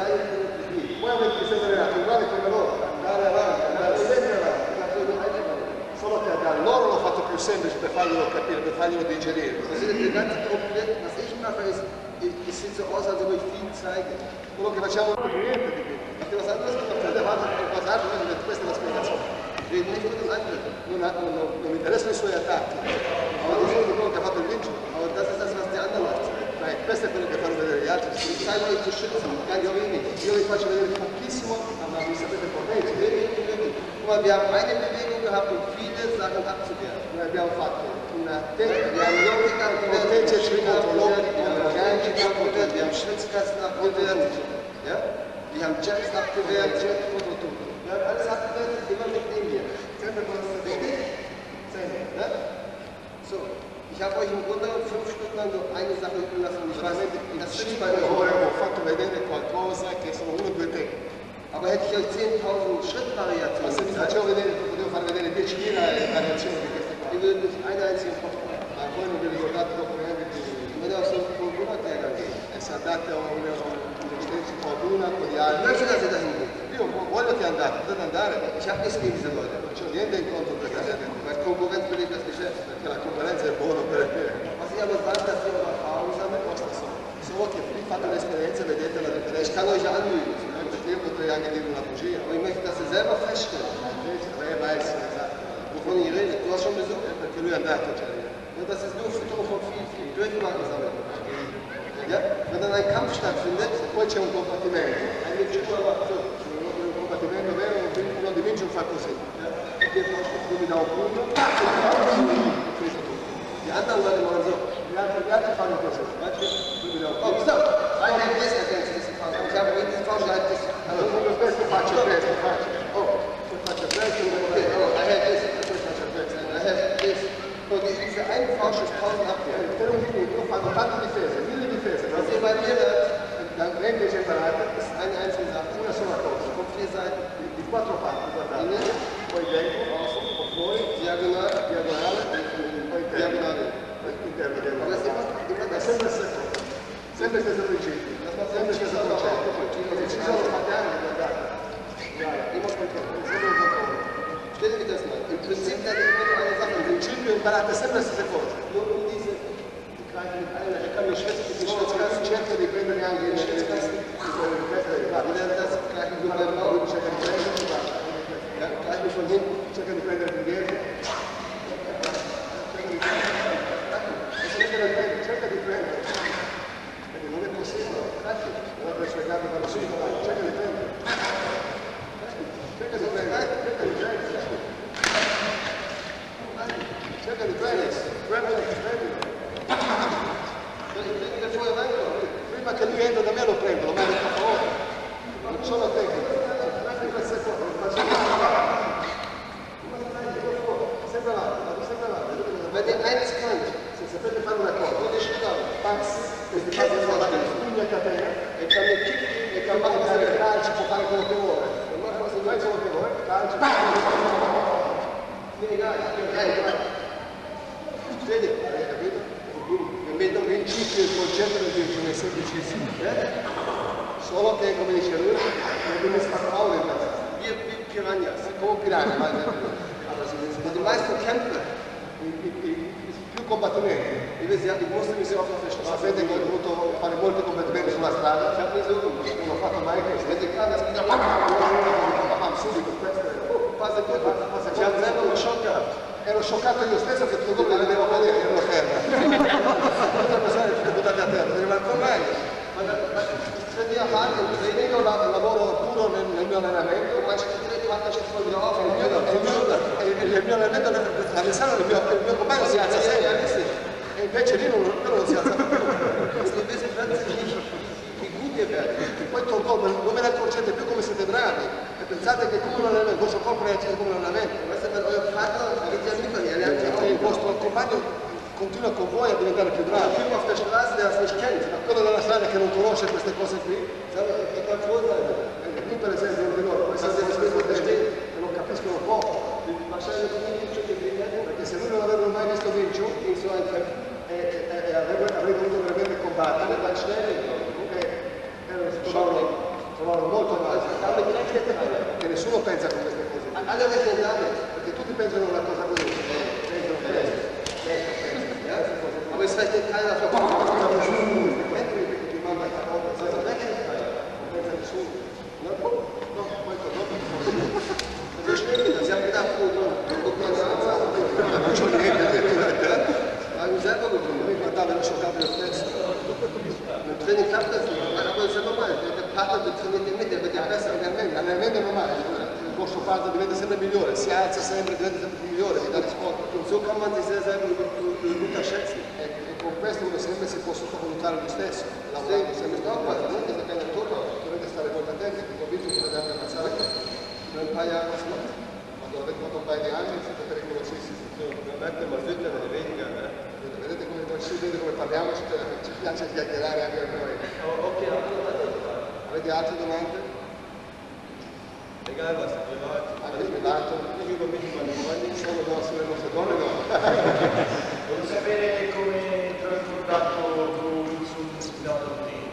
poi avete sempre allenato uguale come loro, andare avanti, andare sempre avanti, solo che da loro l'ho fatto più semplice per farglielo capire, per farglielo digerire. Was ich mache ist, ich sehe so aus, als ob ich viel zeige. Quello che facciamo non è niente di più. Perché was anderes gemacht, il passaggio, questa è la spiegazione. Reden nicht über das andere. Non mi interessano i suoi attacchi, ma di quello che ha fatto il vincere. Aber das ist das, was die anderen Leute zeigen. Questo è quello che fanno vedere gli altri. Io vi faccio vedere pochissimo, ma vi sapete potete. Come abbiamo eine Bewegung gehabt, um viele Sachen abzuwehren. Noi abbiamo fatto una tecnica, wir haben Schwitzkasten abgewehrt, ja? Wir haben Jets abgewehrt, wir haben alles abgewehrt, immer mit dem hier. Sempre con questa tecnica. Sempre, so. Ich habe euch im Grunde 5 Stunden lang nur eine Sache üben lassen und ich weiß nicht, das ist bei der Ore, ho fatto vedere qualcosa che sono 1 o 2 tecniche. Aber hätte ich euch 10.000 Schrittvariationen, ma se vi facevo vedere, potevo far vedere 10.000 variazioni di queste qua. Ihr würdet nicht eine einzige Kopf machen. Ma voi non vi ricordate dopo neanche di... Wenn ihr auf so einen Monatjäger geht, e se andate a qualcuna con gli altri. Möchte, dass ihr dahin geht. Io voglio che andate, potete andare. Ich habe nichts gegen diese Leute. Non c'è niente in conto per questa gente. Weil Konkurrenz belegt das Geschäft. Perché la concorrenza è buona per te. Was ich aber sage, dass ihr eure Erfahrung sammelt, costa solo che fate l'esperienza e vedete la differenza. Ich kann euch ja anlügen. Perché io potrei anche dire una bugia. Aber ich möchte, dass ihr selber feststellt. Lei weiß, wovon ihr redet. Du hast schon besucht. Perché lui è andato. Und das ist nur Fütterung von viel Durchmachen sammeln. Ja? Wenn dann ein Kampf stattfindet, poi c'è un combattimento. Un combattimento vero, uno di vince un fa così. Tu mi dà un pugno, die anderen Leute machen so. Gli altri fanno così. Tu mi dà un pugno. Oh, stop! I have this against this father. Ich habe dieses Faust like this. Allora, questo faccio questo, faccio. Oh, faccio questo, I have this. Faccio questo. I have this. Und diese eine Faust ist 1000 Abwehr. Fanno tante difese, 1000 difese. Was ihr bei mir dann invece imparate eine einzige Sache, una sola cosa, con 4 Seiten, di 4 parti, guardate. Poi dentro, basso, o fuori, diagonale, poi diagonale, interno. È sempre la stessa cosa, sempre lo stesso principio, sempre lo stesso concetto. Ci sono fatti anche, guardate. Immer controllo, sempre un controllo. Stellt euch das mal. Im Prinzip dann immer nur eine Sache. Im Principio imparate sempre le stesse cose. kann mir Schwitzkasten, cerca di prendere anche il Schwitzkasten, gleich mit meinem Bauch, cerca di prendere, gleich mit von hinten, cerca di prendere il dietro, cerca di prendere, perché non è possibile, non è sfregato per la sua, cerca di prendere, cerca di prendere, cerca di prendere, cerca di prendere, prendere. Prima che lui entra da me lo prendo, lo mando a favore. Non sono tecnico. Sempre avanti, sempre avanti. Avete eins kann, se sapete fare una cosa, questi passi sono la pugna a catena e can fare calcio, può fare quello che vuole. Non fa quello che vuole, calcio. Vedi, hai capito? Vedo principio il concetto del virtù è semplicissimo, solo che, come dice lui, non mi sta Paolo in mezzo. Piranhas, come piranha, ma die meisten Kämpfe, più combattimenti, ich musste mich sehr oft auf der Straße, sapete che ho dovuto fare molti combattimenti sulla strada, non ho fatto mai questo, vedi qua, subito, passa tutto, ci avevano uno shock gehabt. Ero scioccato io stesso che tutto quello che vedevo cadere, ero a terra. Tutte le persone tutte buttate a terra, devo andare meglio. Io lavoro puro nel mio allenamento, ma c'è il mio allenamento l'avversario, il mio compagno si alza sempre. E invece lì non si alza più. Poi torno, non ve ne accorgete più come siete bravi. E pensate che come un allenamento, il vostro corpo reagisce come un allenamento. Il vostro compagno continua con voi a diventare più bravi. Quello della strada che non conosce queste cose qui, lui per esempio non loro, queste cose che non capiscono poco. Perché se lui non avrebbe mai visto Vinci, avrebbe dovuto veramente combattere, trovavano molto male. Che nessuno pensa con queste cose. Perché tutti pensano una cosa così. Aber es reicht nicht keiner für Training klappt das nicht, aber es ist ja normal. Der Partner trainiert mit, der wird ja besser. L'allenamento è normale, il vostro partner diventa sempre migliore, si alza sempre, diventa sempre migliore, vi dà risposta. Und so kann man sich sehr selber gut schätzen. E con questo uno sempre si può sottovalutare lui stesso, lavorando sempre dovete stare molto attenti, perché ho visto che dovete ammazzare per un paio di anni, quando avete fatto un paio di anni siete pericolosissimi. Vedete come noi si vede come parliamo, ci piace chiacchierare anche a noi. Avete altre domande? Egal was, privat. Anche privato? Nicht über mich und meine Freundin. Solo sulle nostre donne no. Voglio sapere come ti ho ricordato tu sul dato di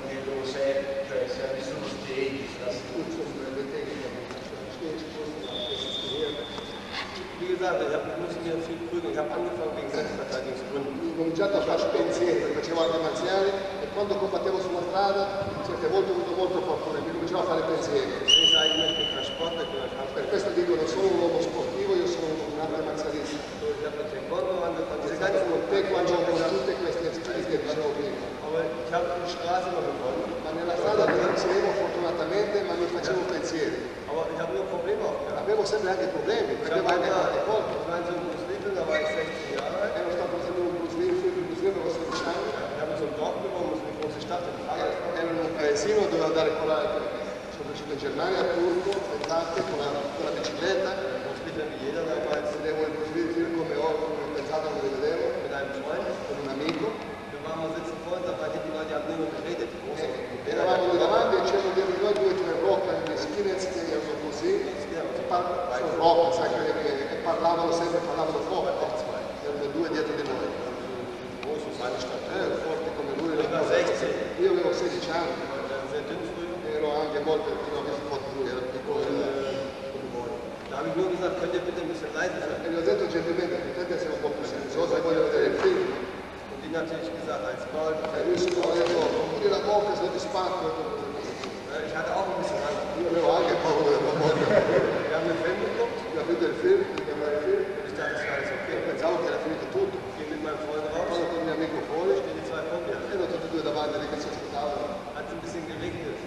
nello set, cioè se hai visto lo stage, Wie gesagt, ich musste mir viel prügeln. Ich habe angefangen wegen Selbstverteidigungsgründen. Ho cominciato a fare pensieri, facevo arti marziali e quando combattevo sulla strada certe volte ho avuto molto fortuna, mi cominciavo a fare pensieri. Per questo dico, non sono un uomo sportivo, io sono un arte marzialista. Con te quando ho tutte queste stili che dicevo prima. Ma nella strada non ricevevo fortunatamente, ma mi facevo pensieri. Avevo sempre anche problemi, perché avevo anche qualche colpo. Ero stato sempre un Bruce Lee, avevo 16 anni. Ero in un paesino, dovevo andare con la... Sono cresciuto in Germania, a Turco, pensate, con la bicicletta. Vedevo il Bruce Lee come ho pensato che lo vedevo, con un amico. Eravamo lì davanti e c'erano dietro noi due o tre rocca, delle skinheads che erano così, sono rocca, sai, che parlavano sempre, parlavano forte. Erano due dietro di noi. Forti come lui. Io avevo 16 anni. Ero anche molto più forte lui, ero piccolo. E gli ho detto gentilmente, potete essere un po' più silenziosi, voglio vedere il film. natürlich gesagt, als Gold. Pure la bocca se ti spacco. Ich hatte auch ein bisschen Angst. Io avevo anche paura della bocca. Wir haben den Film geguckt. Ho capito il film, mi chiamava il film. Ich dachte, das wäre alles okay. Pensavo che era finito tutto. Ich gehe mit meinem Freund raus. Quando con il mio amico fuori, Stehen die zwei vor mir. erano tutti e due davanti lì che si aspettavano. Hat ein bisschen geregnet.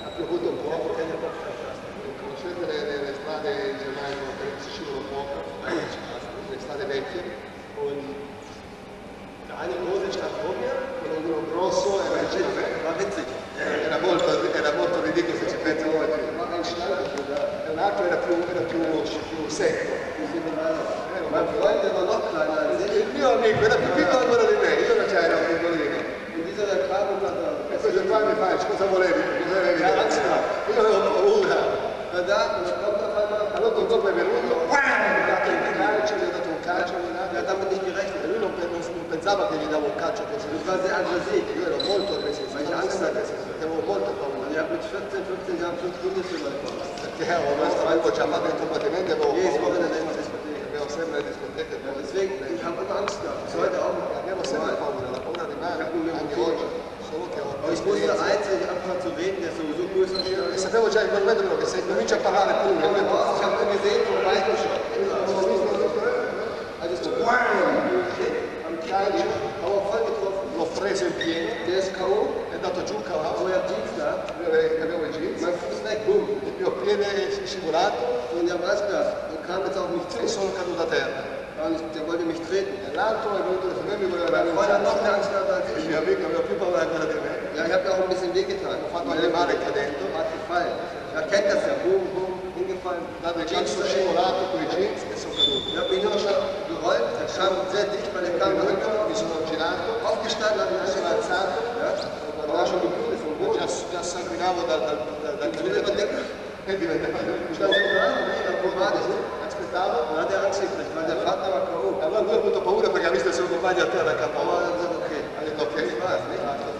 Ha piovuto un Ich po'. habe keine Kopfsteinpflaster. Conoscete le strade in Germania che si scivolano poco? Le strade vecchie. Und der eine große stand vor mir. Quello grosso era vicino a me. War witzig. Era molto ridicolo se ci pensi oggi. E un altro era più secco. Mein Freund, der war noch kleiner als ich. Il mio amico era più piccolo ancora di me, io non c'ero piccolino. Und dieser da kam und hat E questo qua mi fa, cosa volevi? Cosa avevi? Io avevo paura. da und dann kommt auf einmal. Allora un colpo è venuto, mi ha dato un calcio, Der hat damit nicht gerechnet. e lui non pensava che gli davo un calcio così. Ich war sehr aggressiv. Io ero molto aggressivo, Weil ich Angst hatte. perché avevo molta paura. Ich habe mit 14, 15 Jahren 5 Bundesliga bekommen. Perché avevo già fatto il combattimento, Jedes avevo Wochenende immer Diskothek. avevo sempre le discoteche. Deswegen, ich habe immer Angst gehabt. Bis heute auch. Abbiamo sempre paura, la paura rimane anche oggi, solo che ho Aber ich wusste eins, ich anfangen zu reden, der ist sowieso größer als E ich. sapevo già in quel momento che se cominci a parlare tu, Ich habe nur gesehen, wo weit du schon. Also so, am Calcio, aber voll getroffen. l'ho preso in piedi, Der ist K.O. è andato giù calato, Aber ich habe Jeans da. avevo i jeans, Mein Fuß weg, boom. il mio piede è scivolato Und der Maske kam jetzt auf mich zu. e sono caduto a terra. Der wollte mich treten. E l'altro è venuto su me e mi voleva Mein dare un Freund hat noch mehr calcio. Angst gehabt als Il ich. mio amico aveva più paura ancora di me, Ja, ich habe ja auch ein bisschen wehgetan. ho fatto anche male cadendo, Hat gefallen. Ja, kennt das ja. Boom, boom, hingefallen. ho dato il calcio scivolato con i jeans e sono caduto. Ich habe mich nur noch gerollt. Der kam sehr dicht, weil der kam runter. Mi sono girato, Aufgestanden, habe mi sono mich alzato, Ja, da war schon geblutet vom Boden. già sanguinavo dal Ich will immer denken, e diventava ich stand so da, automatisch, ne? aspettavo. Dann hat er Angst gekriegt, weil der Vater war K.O. Allora lui ha avuto paura perché ha visto il suo compagno a terra Aber capo. dann gesagt, okay, Ha detto ok, das war's, ne?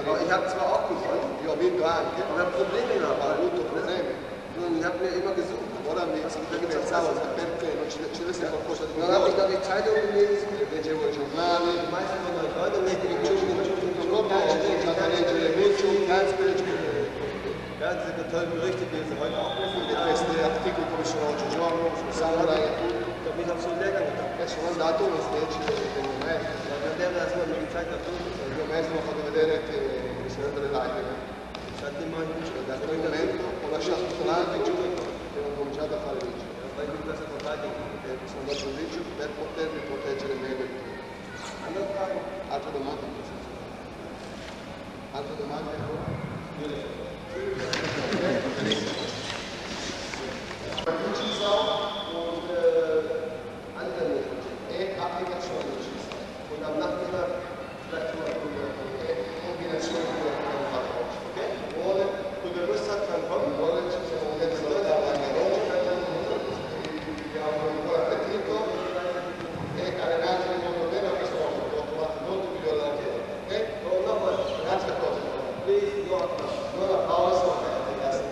Aber ich habe zwar auch gewonnen, io ho vinto anche, aber ich habe Probleme ma ho gehabt. avuto problemi. Und ich habe mir immer gesucht. Allora mi pensavo perché non ci deve essere qualcosa di Und dann habe ich migliore. noch die Zeitung gelesen, Leggevo i giornali, die meisten von meinen Freunden lesen die Chun. dopo ho cominciato a leggere Chun, Ja, diese tollen Berichte, die lesen heute auch lesen. questi articoli come sono oggigiorno, sul samurai e tutto. Ich habe mich auf so einen Lehrgang gedacht. E sono andato invece del mio maestro. Wenn der mir erstmal mir gezeigt hat, Il mio maestro mi ha fatto vedere che mi si vedono le lacrime. ich hatte immer einen Wunsch. Da quel momento ho lasciato tutto l'altro e ho cominciato a fare vigili. Weil ich mich besser verteidigen konnte. Sono andato in vigili per potermi proteggere meglio di tutto. Andere Fragen? Altre domande? Altre domande ancora? Ucciso Und andere e applicazione uccisa. Und am Nachmittag vielleicht mal E combinazione di quello che abbiamo fatto oggi. Okay? Vuole, und wer Lust hat, kann kommen. Vuole, ci siamo organizzati anche oggi. Abbiamo un buon appetito e allenatevi molto bene, questo l'ho trovato molto migliore della chiesa. Ok? Und nochmal, Un'altra cosa. please, no applause. Non applauso, ragazzi.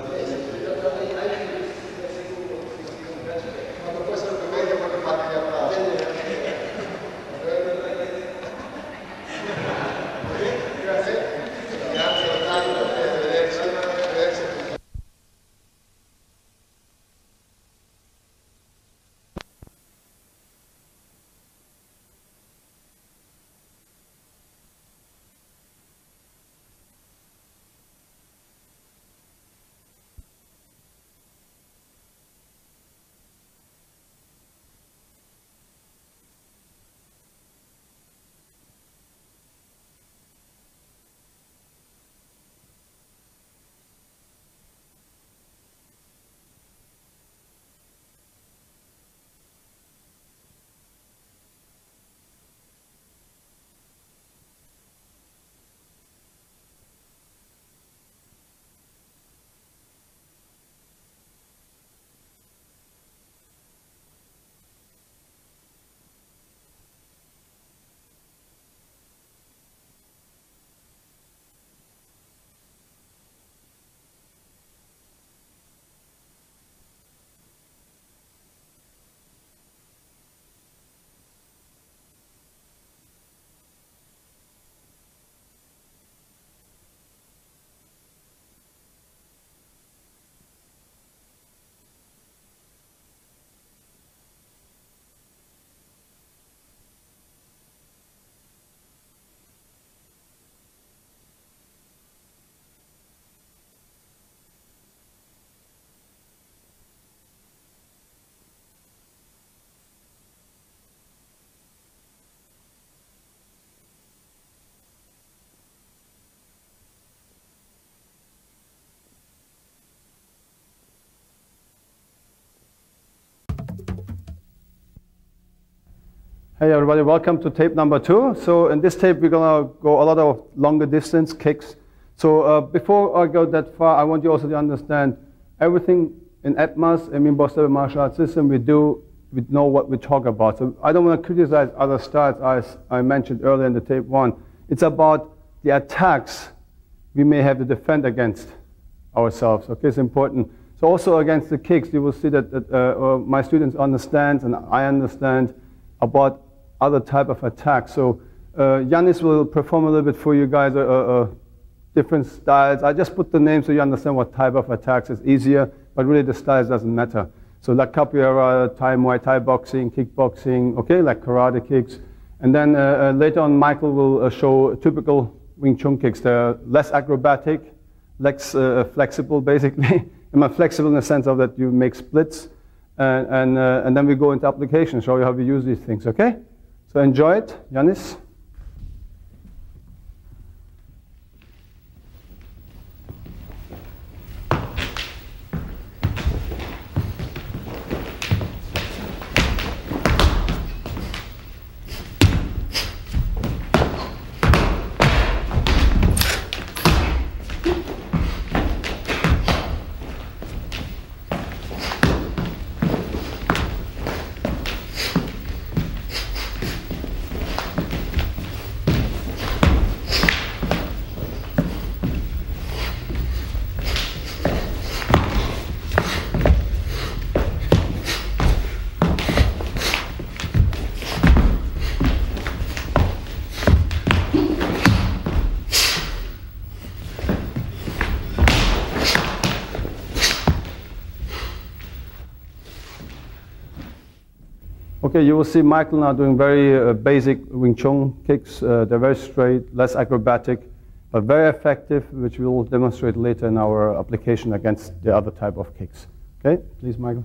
Hey everybody, welcome to tape number 2. So in this tape we're gonna go a lot of longer distance kicks. So before I go that far, I want you also to understand everything in EBMAS, Emin BOZTEPE martial arts system, we know what we talk about. So I don't want to criticize other styles as I mentioned earlier in the tape 1. It's about the attacks we may have to defend against ourselves. Okay, it's important. So also against the kicks, you will see that, my students understand and I understand about other type of attacks. So Yannis will perform a little bit for you guys different styles. I just put the name so you understand what type of attacks is easier, but really the styles doesn't matter. So like capoeira, Thai, Muay Thai boxing, kickboxing, okay, like karate kicks. And then later on Michael will show typical Wing Chun kicks. They're less acrobatic, less flexible basically. I'm flexible in the sense of that you make splits. And then we go into application, show you how we use these things, okay? So enjoy it, Yannis. Okay, you will see Michael now doing very basic Wing Chun kicks. They're very straight, less acrobatic, but very effective, which we will demonstrate later in our application against the other type of kicks. Okay, please, Michael.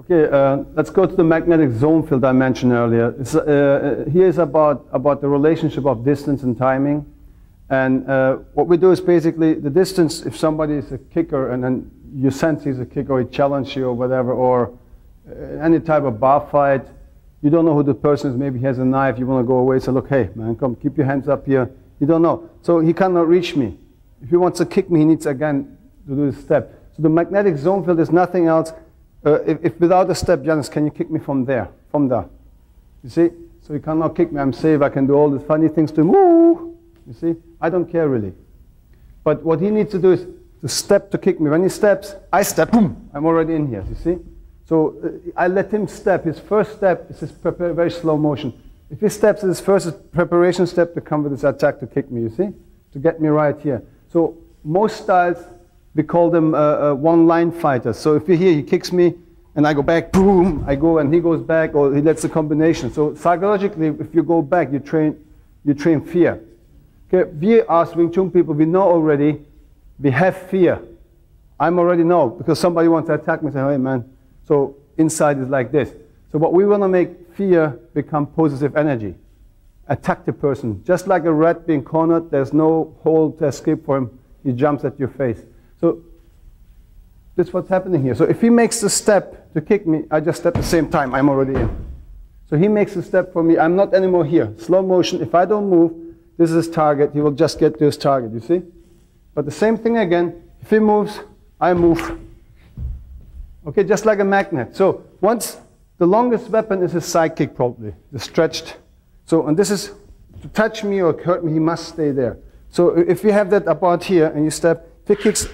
Okay, let's go to the magnetic zone field I mentioned earlier. Here is about the relationship of distance and timing. And what we do is basically the distance, if somebody is a kicker and then you sense he's a kicker or he challenges you or whatever, or any type of bar fight, you don't know who the person is, maybe he has a knife, you want to go away, so look, hey man, come, keep your hands up here. You don't know. So he cannot reach me. If he wants to kick me, he needs again to do this step. So the magnetic zone field is nothing else. If without a step, Janus, can you kick me from there? From there. You see? So you cannot kick me. I'm safe. I can do all these funny things to him. Woo! You see? I don't care really. But what he needs to do is to step to kick me. When he steps, I step. Boom! I'm already in here. You see? So I let him step. His first step is his very slow motion. If he steps, his first preparation step to come with his attack to kick me. You see? To get me right here. So most styles, we call them one-line fighters. So if you're here, he kicks me, and I go back, boom, I go, and he goes back, or he lets the combination. So psychologically, if you go back, you train fear. Okay, we as Wing Chun people, we know already, we have fear. I'm already know, because somebody wants to attack me, say, hey man, so inside is like this. So what we want to make fear become positive energy. Attack the person. Just like a rat being cornered, there's no hole to escape for him. He jumps at your face. So that's what's happening here. So if he makes the step to kick me, I just step at the same time. I'm already in. So he makes a step for me. I'm not anymore here. Slow motion. If I don't move, this is his target. He will just get to his target, you see? But the same thing again. If he moves, I move. Okay, just like a magnet. So once the longest weapon is his side kick probably, the stretched. So, and this is to touch me or hurt me, he must stay there. So if you have that about here and you step, if he kicks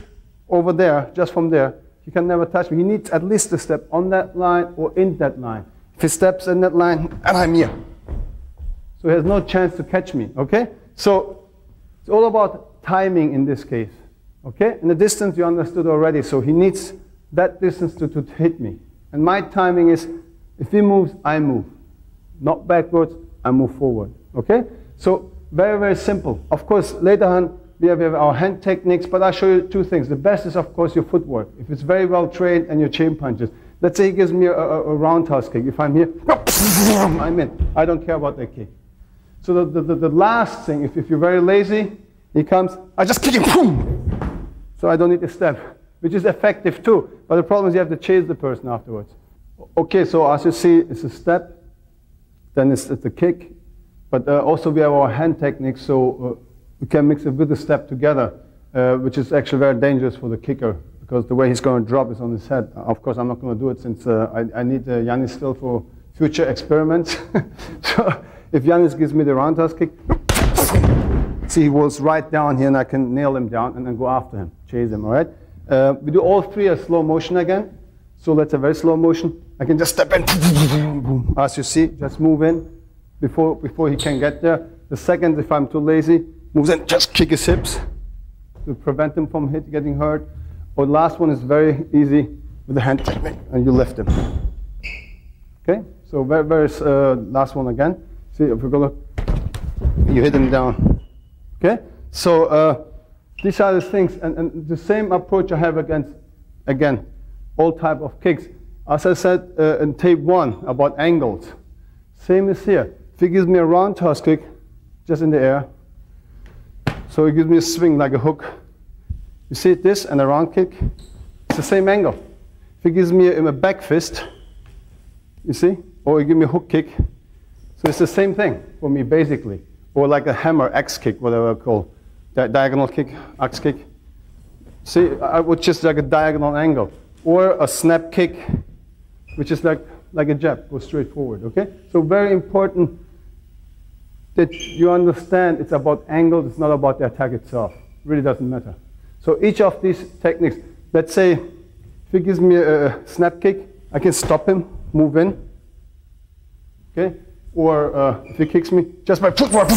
over there, just from there, he can never touch me. He needs at least a step on that line or in that line. If he steps in that line, and I'm here. So he has no chance to catch me, okay? So it's all about timing in this case. Okay, and the distance you understood already, so he needs that distance to hit me. And my timing is, if he moves, I move. Not backwards, I move forward. Okay, so very, very simple. Of course, later on, we have our hand techniques, but I'll show you two things. The best is, of course, your footwork. If it's very well trained and your chain punches. Let's say he gives me a roundhouse kick. If I'm here, I'm in. I don't care about that kick. So the last thing, if you're very lazy, he comes, I just kick him, boom! So I don't need to step, which is effective too. But the problem is you have to chase the person afterwards. Okay, so as you see, it's a step, then it's a kick. But also we have our hand techniques, so we can mix it with the step together, which is actually very dangerous for the kicker, because the way he's going to drop is on his head. Of course, I'm not going to do it since I need Yannis still for future experiments. So if Yannis gives me the roundhouse kick, see, he was right down here, and I can nail him down and then go after him, chase him, all right? We do all three as slow motion again. So let's have very slow motion. I can just step in, as you see, just move in before he can get there. The second, if I'm too lazy, moves in, just kick his hips to prevent him from getting hurt. Or the last one is very easy with the hand technique, and you lift him. Okay, so very last one again. See, if we're gonna, you hit him down. Okay, so these are the things, and the same approach I have against, again, all type of kicks. As I said in tape 1 about angles, same as here. If he gives me a roundhouse kick, just in the air, so he gives me a swing like a hook. You see this and a round kick, it's the same angle. If he gives me a back fist, you see, or he gives me a hook kick, so it's the same thing for me basically. Or like a hammer, axe kick, whatever I call, diagonal kick, axe kick. See, I would just like a diagonal angle. Or a snap kick, which is like a jab, go straight forward, okay? So very important that you understand it's about angles, it's not about the attack itself. It really doesn't matter. So each of these techniques, let's say, if he gives me a snap kick, I can stop him, move in, okay? Or if he kicks me, just by footwork,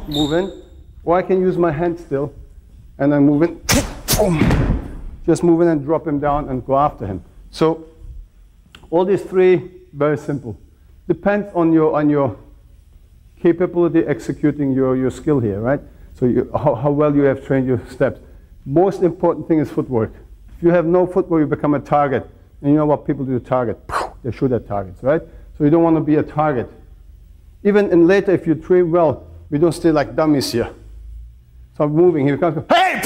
move in. Or I can use my hand still, and then move in, just move in and drop him down and go after him. So all these three, very simple. Depends on your capability executing your skill here, right? So how well you have trained your steps. Most important thing is footwork. If you have no footwork, you become a target. And you know what people do to target? They shoot at targets, right? So you don't want to be a target. Even in later, if you train well, we don't stay like dummies here. So I'm moving, he comes, hey!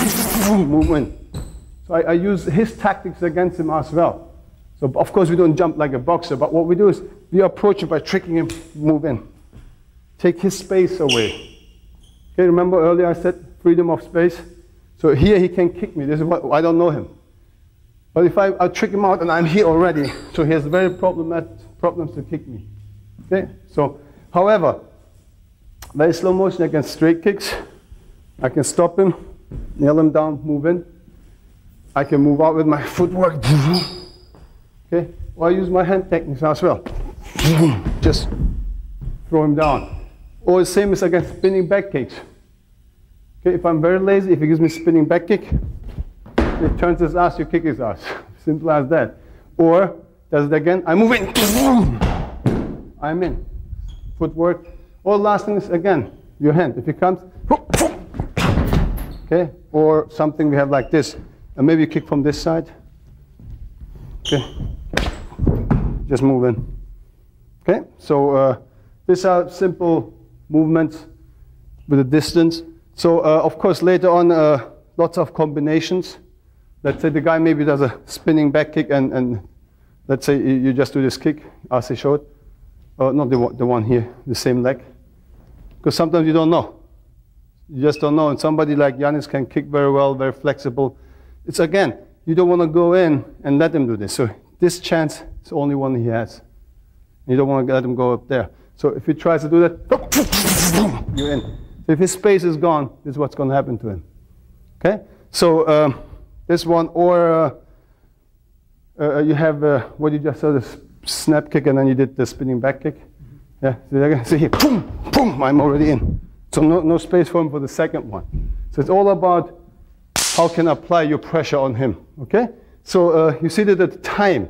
Move in. So I use his tactics against him as well. So of course we don't jump like a boxer, but what we do is we approach him by tricking him, move in. Take his space away. Okay, remember earlier I said freedom of space? So here he can kick me. This is what, I don't know him. But if I trick him out and I'm here already, so he has very problems to kick me. Okay, so however, very slow motion against straight kicks. I can stop him, nail him down, move in. I can move out with my footwork. Okay, or I use my hand techniques as well. Just throw him down. Or the same as against spinning back kicks. Okay, if I'm very lazy, if he gives me spinning back kick, he turns his ass, you kick his ass. Simple as that. Or does it again, I move in. I'm in. Footwork. Or last thing is again, your hand. If he comes, okay, or something we have like this. And maybe you kick from this side. Okay, just move in. Okay, so these are simple movements with a distance. So of course later on, lots of combinations. Let's say the guy maybe does a spinning back kick, and let's say you just do this kick as he showed. Not the one here, the same leg. Because sometimes you don't know. You just don't know. And somebody like Yannis can kick very well, very flexible. It's again, you don't want to go in and let him do this. So this chance is the only one he has. You don't want to let him go up there. So if he tries to do that, you're in. So if his space is gone, this is what's going to happen to him. Okay? So this one, or you have what you just saw, the snap kick, and then you did the spinning back kick. Yeah, see here, boom, boom, I'm already in. So no space for him for the second one. So it's all about how can I apply your pressure on him, okay? So you see that the time,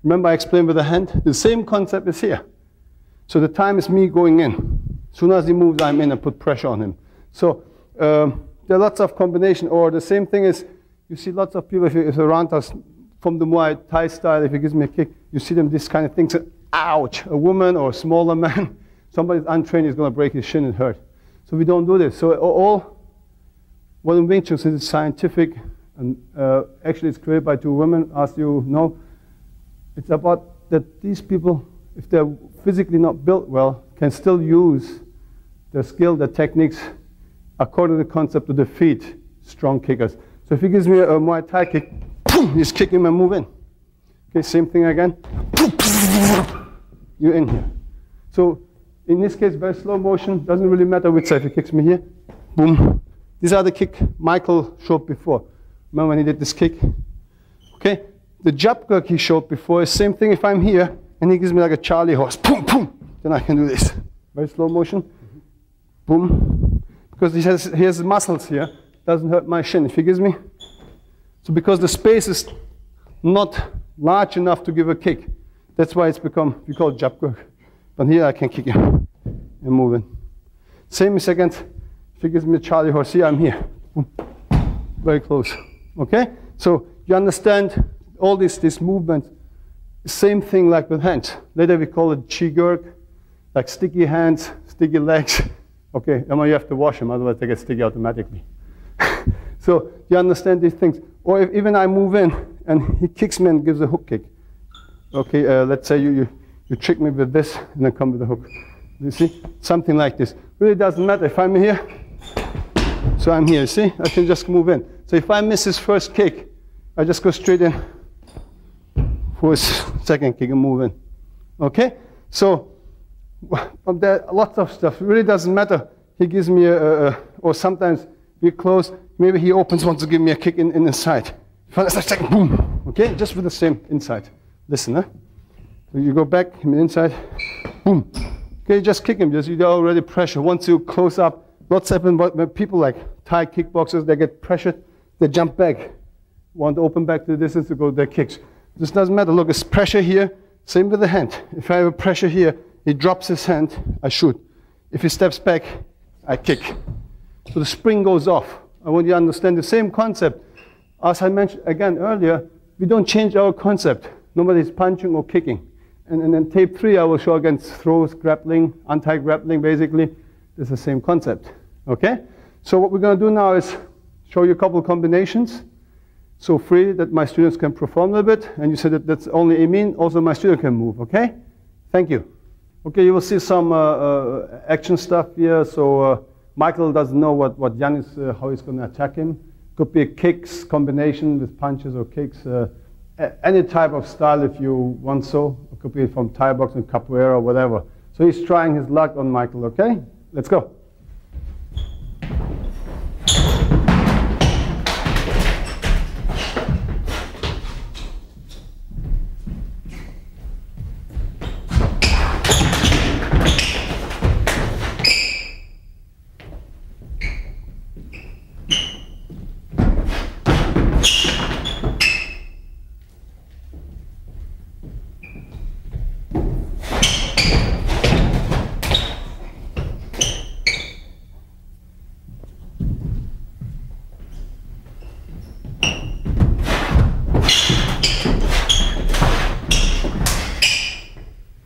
remember I explained with the hand, the same concept is here. So the time is me going in. As soon as he moves, I'm in and put pressure on him. So there are lots of combination, or the same thing is, you see lots of people, if around us, from the Muay Thai style, if he gives me a kick, you see them, this kind of things, ouch, a woman or a smaller man, somebody's untrained is going to break his shin and hurt. So we don't do this. So all, what in Wing Chun is scientific, and actually it's created by two women, as you know. It's about that these people, if they're physically not built well, can still use their skill, their techniques, according to the concept of the feet, strong kickers. So if he gives me a Muay Thai kick, he's kicking and move in. Okay, same thing again. You're in here. So in this case, very slow motion, doesn't really matter which side. If he kicks me here, boom. These are the kick Michael showed before. Remember when he did this kick? Okay, the jab jerk he showed before is same thing. If I'm here and he gives me like a Charlie horse, boom, boom, then I can do this. Very slow motion, boom. Because he has muscles here, doesn't hurt my shin. If he gives me, so because the space is not large enough to give a kick, that's why it's become, we call it jab jerk. But here I can kick him and move in. Same second, if he gives me a Charlie horse here, I'm here. Boom. Very close. Okay? So you understand all this movement, same thing like with hands. Later we call it chi jerk, like sticky hands, sticky legs. Okay, you have to wash them, otherwise they get sticky automatically. So you understand these things. Or if even I move in and he kicks me and gives a hook kick. Okay, let's say you trick me with this and then come with the hook. You see? Something like this. Really doesn't matter if I'm here. So I'm here, see? I can just move in. So if I miss his first kick, I just go straight in for his second kick and move in. Okay? So there are lots of stuff. It really doesn't matter. He gives me or sometimes we're close. Maybe he opens, wants to give me a kick in inside. Second, boom. Okay? Just with the same inside. Listen, huh? So you go back, him inside, boom. Okay, just kick him. You're already pressure. Once you close up, what's happened when people like Thai kickboxers, they get pressured, they jump back, want to open back to the distance to go their kicks. This doesn't matter. Look, it's pressure here. Same with the hand. If I have a pressure here, he drops his hand, I shoot. If he steps back, I kick. So the spring goes off. I want you to understand the same concept. As I mentioned again earlier, we don't change our concept. Nobody's punching or kicking. And then tape 3, I will show against throws, grappling, anti-grappling, basically. It's the same concept, okay? So what we're going to do now is show you a couple of combinations. So free that my students can perform a little bit. And you said that that's only Emin, also my student can move, okay? Thank you. Okay, you will see some action stuff here. So Michael doesn't know what Jan is, how he's going to attack him. Could be a kicks combination with punches or kicks. Any type of style if you want so. It could be from Thai boxing, capoeira, or whatever. So he's trying his luck on Michael, okay? Let's go.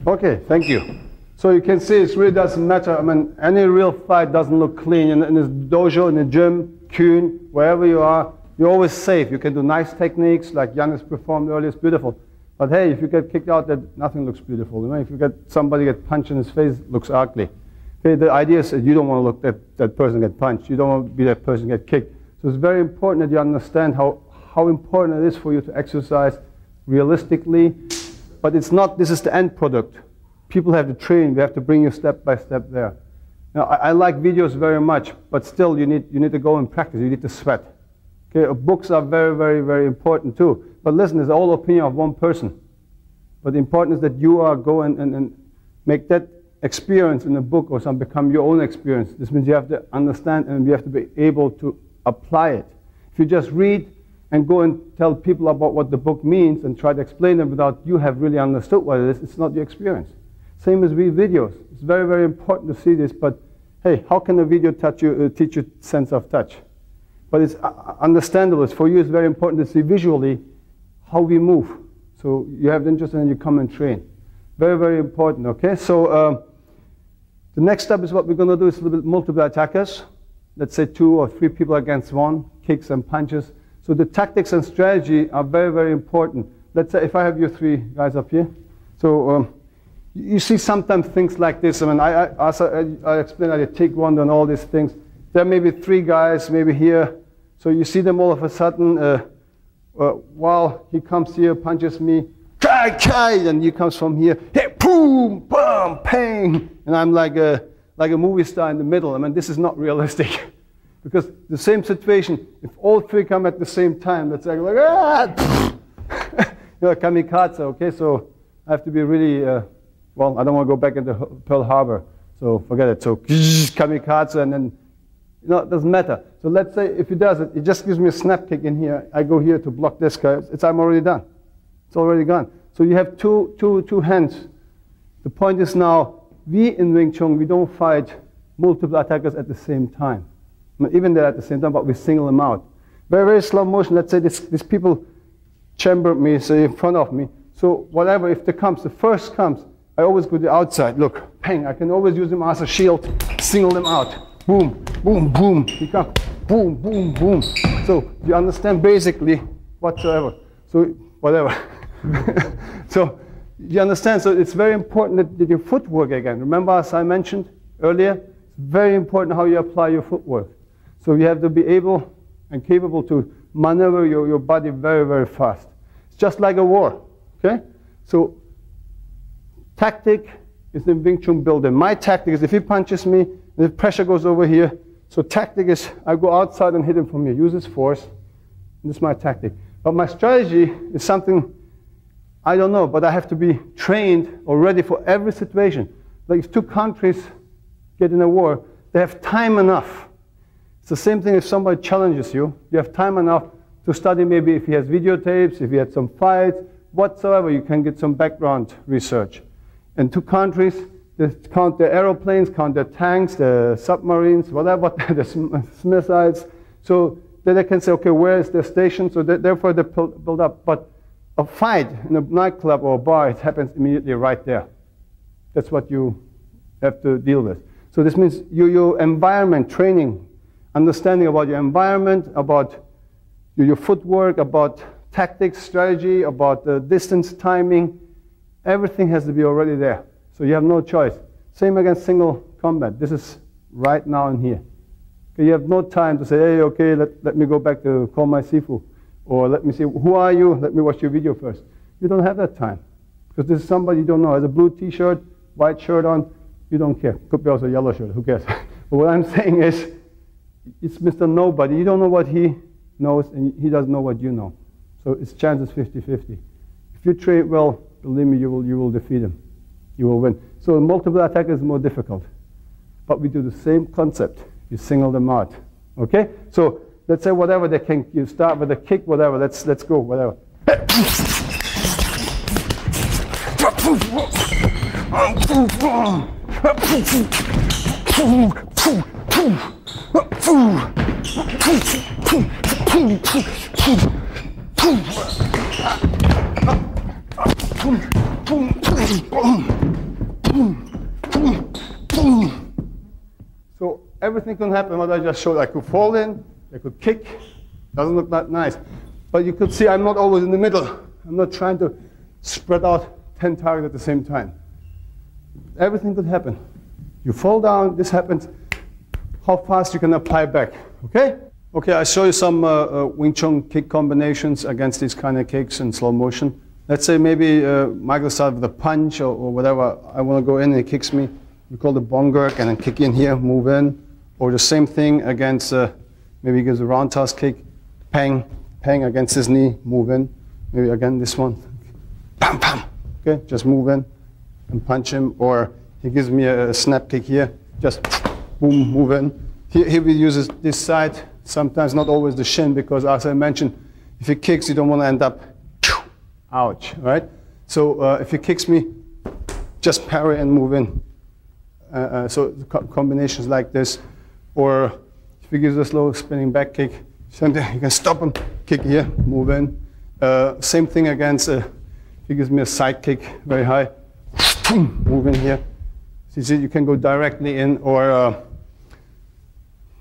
Okay, thank you. So you can see it really doesn't matter. I mean, any real fight doesn't look clean. In this dojo, in the gym, Chun, wherever you are, you're always safe. You can do nice techniques like Jan has performed earlier. It's beautiful. But hey, if you get kicked out, that nothing looks beautiful. You know, if you get somebody get punched in his face, it looks ugly. Okay, the idea is that you don't want to look at that person get punched. You don't want to be that person get kicked. So it's very important that you understand how important it is for you to exercise realistically. But it's not, this is the end product. People have to train, we have to bring you step by step there. Now, I like videos very much, but still you need to go and practice, you need to sweat. Okay, books are very, very, very important too. But listen, it's all opinion of one person. But the important is that you are going and make that experience in a book or something become your own experience. This means you have to understand and you have to be able to apply it. If you just read and go and tell people about what the book means and try to explain it without you have really understood what it is, it's not your experience. Same as with videos. It's very, very important to see this, but hey, how can a video teach you sense of touch? But it's understandable. For you, it's very important to see visually how we move. So you have interest and you come and train. Very, very important, okay? So the next step is what we're going to do is a little bit multiple attackers. Let's say 2 or 3 people against 1, kicks and punches. So the tactics and strategy are very, very important. Let's say if I have you 3 guys up here. So you see sometimes things like this. I mean, I explained I take one and all these things. There may be 3 guys, maybe here. So you see them all of a sudden, while he comes here, punches me, and he comes from here, hey, boom, bam, pang, and I'm like a movie star in the middle. I mean, this is not realistic. Because the same situation, if all 3 come at the same time, that's like kamikaze, okay? So I have to be really, well, I don't want to go back into Pearl Harbor, so forget it. So kamikaze, and then, it doesn't matter. So let's say if he does it, he just gives me a snap kick in here. I go here to block this guy. I'm already done. It's already gone. So you have two hands. The point is now, we in Wing Chun, we don't fight multiple attackers at the same time. I mean, even they're at the same time, but we single them out. Very, very slow motion. Let's say these people chambered me, say in front of me. So whatever, if the first comes, I always go to the outside. Look, bang, I can always use them as a shield, single them out. Boom, boom, boom. He comes, boom, boom, boom. So you understand basically whatsoever. So whatever. So you understand, so it's very important that your footwork again. Remember, as I mentioned earlier, it's very important how you apply your footwork. So you have to be able and capable to maneuver your body very, very fast. It's just like a war, okay? So tactic is the Wing Chun building. My tactic is if he punches me, the pressure goes over here. So tactic is I go outside and hit him from here. Use his force. This is my tactic. But my strategy is something I don't know, but I have to be trained or ready for every situation. Like if 2 countries get in a war, they have time enough. It's the same thing if somebody challenges you. You have time enough to study maybe if he has videotapes, if he had some fights, whatsoever. You can get some background research. And 2 countries, they count their aeroplanes, count their tanks, the submarines, whatever, the missiles. So then they can say, okay, where is their station? So therefore they build up. But a fight in a nightclub or a bar, it happens immediately right there. That's what you have to deal with. So this means your environment, training, understanding about your environment, about your footwork, about tactics, strategy, about the distance, timing, everything has to be already there. So you have no choice. Same against single combat. This is right now and here. Okay, you have no time to say, hey, okay, let me go back to call my sifu. Or let me see, who are you? Let me watch your video first. You don't have that time. Because this is somebody you don't know. Has a blue t-shirt, white shirt on, you don't care. Could be also a yellow shirt, who cares? But what I'm saying is, it's Mr. Nobody. You don't know what he knows, and he doesn't know what you know. So its chances 50-50. If you train well, believe me, you will defeat him. You will win. So multiple attack is more difficult. But we do the same concept. You single them out. Okay? So let's say whatever they can, you start with a kick, whatever, let's go, whatever. So everything can happen, what I just showed. I could fall in, I could kick, doesn't look that nice. But you could see I'm not always in the middle. I'm not trying to spread out 10 targets at the same time. Everything could happen. You fall down, this happens, how fast you can apply back, okay? Okay, I show you some Wing Chun kick combinations against these kind of kicks in slow motion. Let's say maybe Michael started with a punch or whatever. I want to go in and he kicks me. We call it bongurk and then kick in here, move in. Or the same thing against, maybe he gives a roundhouse kick, pang, pang against his knee, move in. Maybe again this one, bam, bam. Okay, just move in and punch him. Or he gives me a snap kick here, just boom, move in. Here we use this side, Sometimes not always the shin, because as I mentioned, if he kicks, you don't want to end up, ouch, right? So if he kicks me, just parry and move in. So the combinations like this, or if he gives a slow spinning back kick, something you can stop him, kick here, move in. Same thing against, if he gives me a side kick very high, move in here. So you see, you can go directly in, or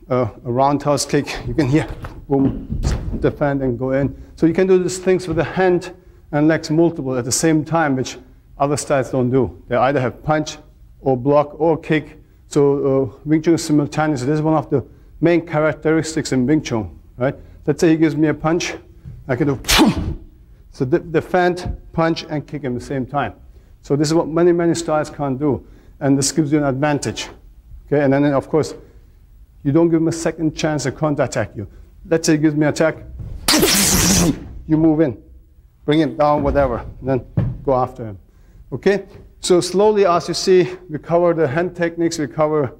a roundhouse kick, you can here, boom, defend and go in. So you can do these things with the hand and legs multiple at the same time, which other styles don't do. They either have punch or block or kick. So Wing Chun is simultaneous. This is one of the main characteristics in Wing Chun, right? Let's say he gives me a punch, I can do so defend, punch, and kick at the same time. So this is what many styles can't do, and this gives you an advantage. Okay, and then of course, you don't give him a second chance to counter-attack you. Let's say he gives me an attack, you move in, bring him down, whatever, and then go after him. Okay, so slowly, as you see, we cover the hand techniques, we cover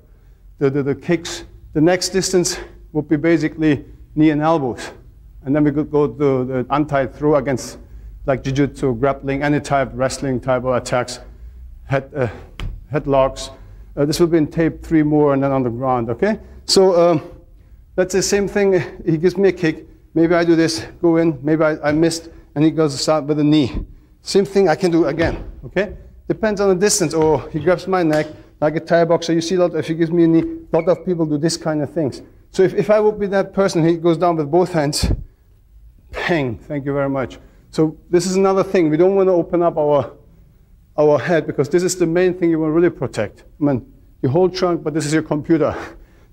the kicks. The next distance would be basically knee and elbows. And then we could go to the untied throw against like jiu-jitsu, grappling, any type, wrestling type of attacks, headlocks. This will be in tape 3 more and then on the ground, okay? So that's the same thing. He gives me a kick. Maybe I do this, go in, maybe I missed, and he goes to start with the knee. Same thing I can do again, okay? Depends on the distance, or he grabs my neck, like a Thai boxer. You see a lot, if he gives me a knee, a lot of people do this kind of things. So if I would be that person, he goes down with both hands, bang, thank you very much. So this is another thing. We don't want to open up our head, because this is the main thing you want to really protect. I mean, you hold trunk, but this is your computer.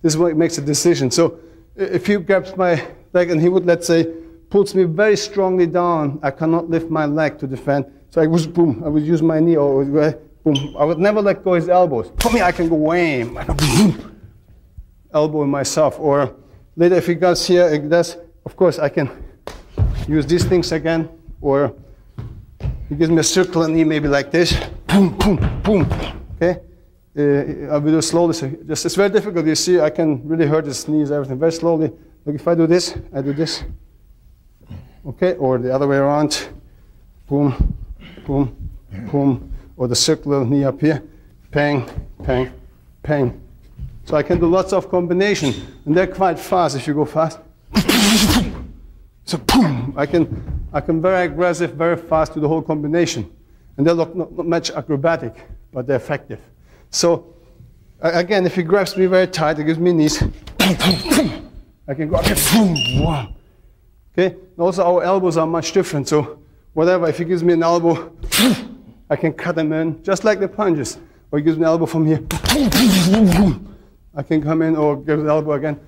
This is what makes a decision. So if he grabs my leg and he would, let's say, pulls me very strongly down, I cannot lift my leg to defend. So I would, boom, I would use my knee, or boom. I would never let go of his elbows. For me, I can go wham, I can boom, elbow myself. Or later, if he goes here, it does, of course, I can use these things again, or he gives me a circular knee, maybe like this, boom, boom, boom, okay? I will do slowly, so just, it's very difficult, you see, I can really hurt his knees, everything, very slowly. Like if I do this, I do this, okay? Or the other way around, boom, boom, boom, or the circular knee up here, pang, pang, pang. So I can do lots of combination, and they're quite fast if you go fast. So boom, I can very aggressive, very fast do the whole combination. And they look not much acrobatic, but they're effective. So again, if he grabs me very tight, it gives me knees. I can go, okay, okay? And also our elbows are much different, so whatever, if he gives me an elbow, I can cut him in, just like the punches. Or he gives me an elbow from here, I can come in, or give the elbow again.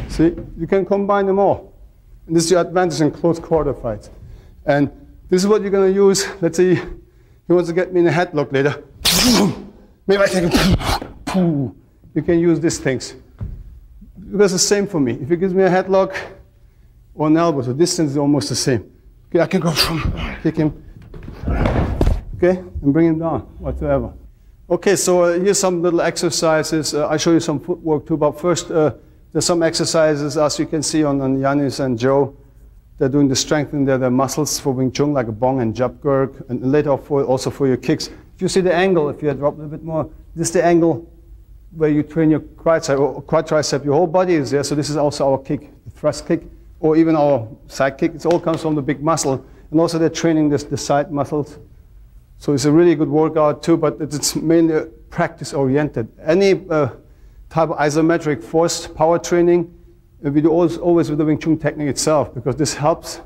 See, you can combine them all. And this is your advantage in close quarter fights. And this is what you're going to use. Let's say he wants to get me in a headlock later. Maybe I can, you can use these things. Because it's the same for me. If he gives me a headlock or an elbow, so distance is almost the same. Okay, I can go kick him, okay, and bring him down, whatsoever. Okay, so here's some little exercises. I show you some footwork too, but first, there's some exercises, as you can see on Yanis and Joe. They're doing the strengthening their muscles for Wing Chun, like a bong and jab gurk, and later also for your kicks. If you see the angle, if you drop a little bit more, this is the angle where you train your quadricep, your whole body is there. So this is also our kick, the thrust kick, or even our side kick. It all comes from the big muscle. And also they're training the side muscles. So it's a really good workout too, but it's mainly practice oriented. Any type of isometric forced power training, we do always with the Wing Chun technique itself, because this helps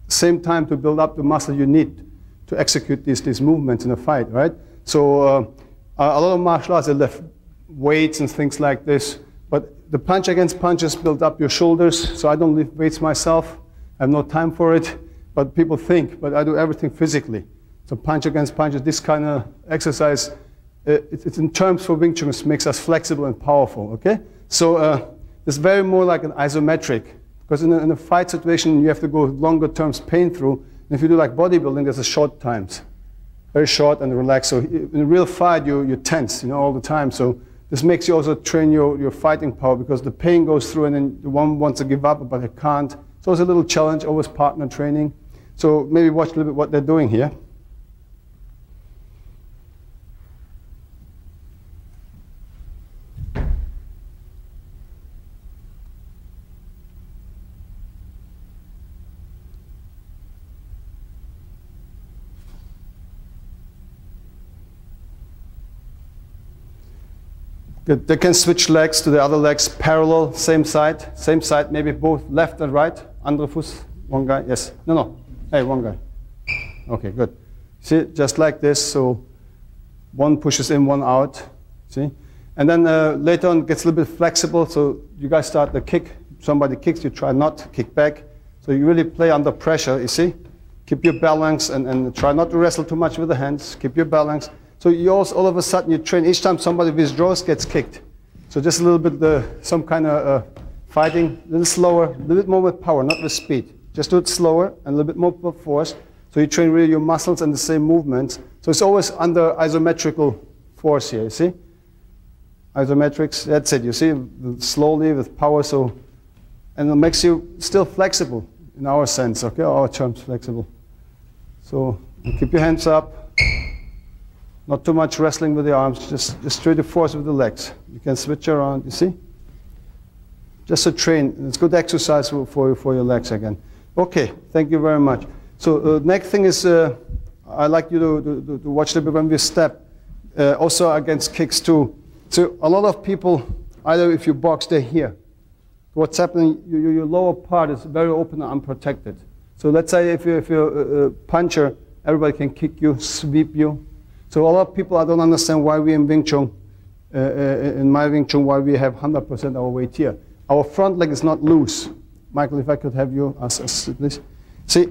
same time to build up the muscle you need to execute these movements in a fight, right? So a lot of martial arts, they lift weights and things like this, but the punch against punches build up your shoulders, so I don't lift weights myself. I have no time for it, but people think, but I do everything physically. So punch against punches, this kind of exercise, it's in terms for Wing Chun, it makes us flexible and powerful, okay? So it's very more like an isometric, because in a fight situation, you have to go longer terms pain through. And if you do like bodybuilding, there's a short times, very short and relaxed. So in a real fight, you're tense, all the time. So this makes you also train your fighting power, because the pain goes through and then the one wants to give up, but it can't. So it's a little challenge, always partner training. So maybe watch a little bit what they're doing here. Good. They can switch legs to the other legs parallel, same side, maybe both left and right. Andere Fuß, one guy, yes. No. Hey, one guy. Okay, good. See, just like this, so one pushes in, one out, see? And then later on it gets a little bit flexible, so you guys start the kick. Somebody kicks, you try not to kick back. So you really play under pressure, you see? Keep your balance and try not to wrestle too much with the hands. Keep your balance. So you also, all of a sudden, you train, each time somebody withdraws, gets kicked. So just a little bit, some kind of fighting, a little slower, a little bit more with power, not with speed. Just do it slower and a little bit more with force. So you train really your muscles and the same movements. So it's always under isometrical force here, you see? Isometrics, that's it, you see? Slowly with power, so, and it makes you still flexible in our sense, okay? Our terms, flexible. So keep your hands up. Not too much wrestling with the arms, just straight to force with the legs. You can switch around, you see? Just to train, it's good exercise for your legs again. Okay, thank you very much. So next thing is, I like you to watch a little bit when we step, also against kicks too. So a lot of people, either if you box, they're here. What's happening, your lower part is very open and unprotected. So let's say if you're a puncher, everybody can kick you, sweep you. So a lot of people, I don't understand why we in Wing Chun, in my Wing Chun, why we have 100% our weight here. Our front leg is not loose. Michael, if I could have you, please. See,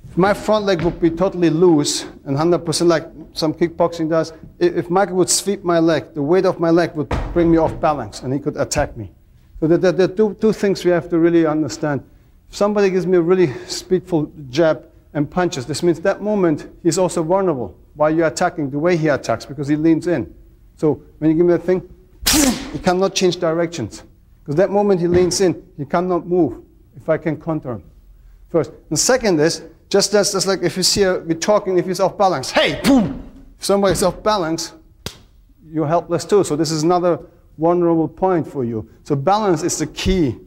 if my front leg would be totally loose and 100% like some kickboxing does, if Michael would sweep my leg, the weight of my leg would bring me off balance and he could attack me. So there are two things we have to really understand. If somebody gives me a really speedful jab and punches, this means that moment he's also vulnerable. While you're attacking, the way he attacks, because he leans in. So when you give me that thing, he cannot change directions. Because that moment he leans in, he cannot move if I can counter him. First. And second is, just like if you see, we're talking, if he's off balance, hey, boom! If somebody's off balance, you're helpless too. So this is another vulnerable point for you. So balance is the key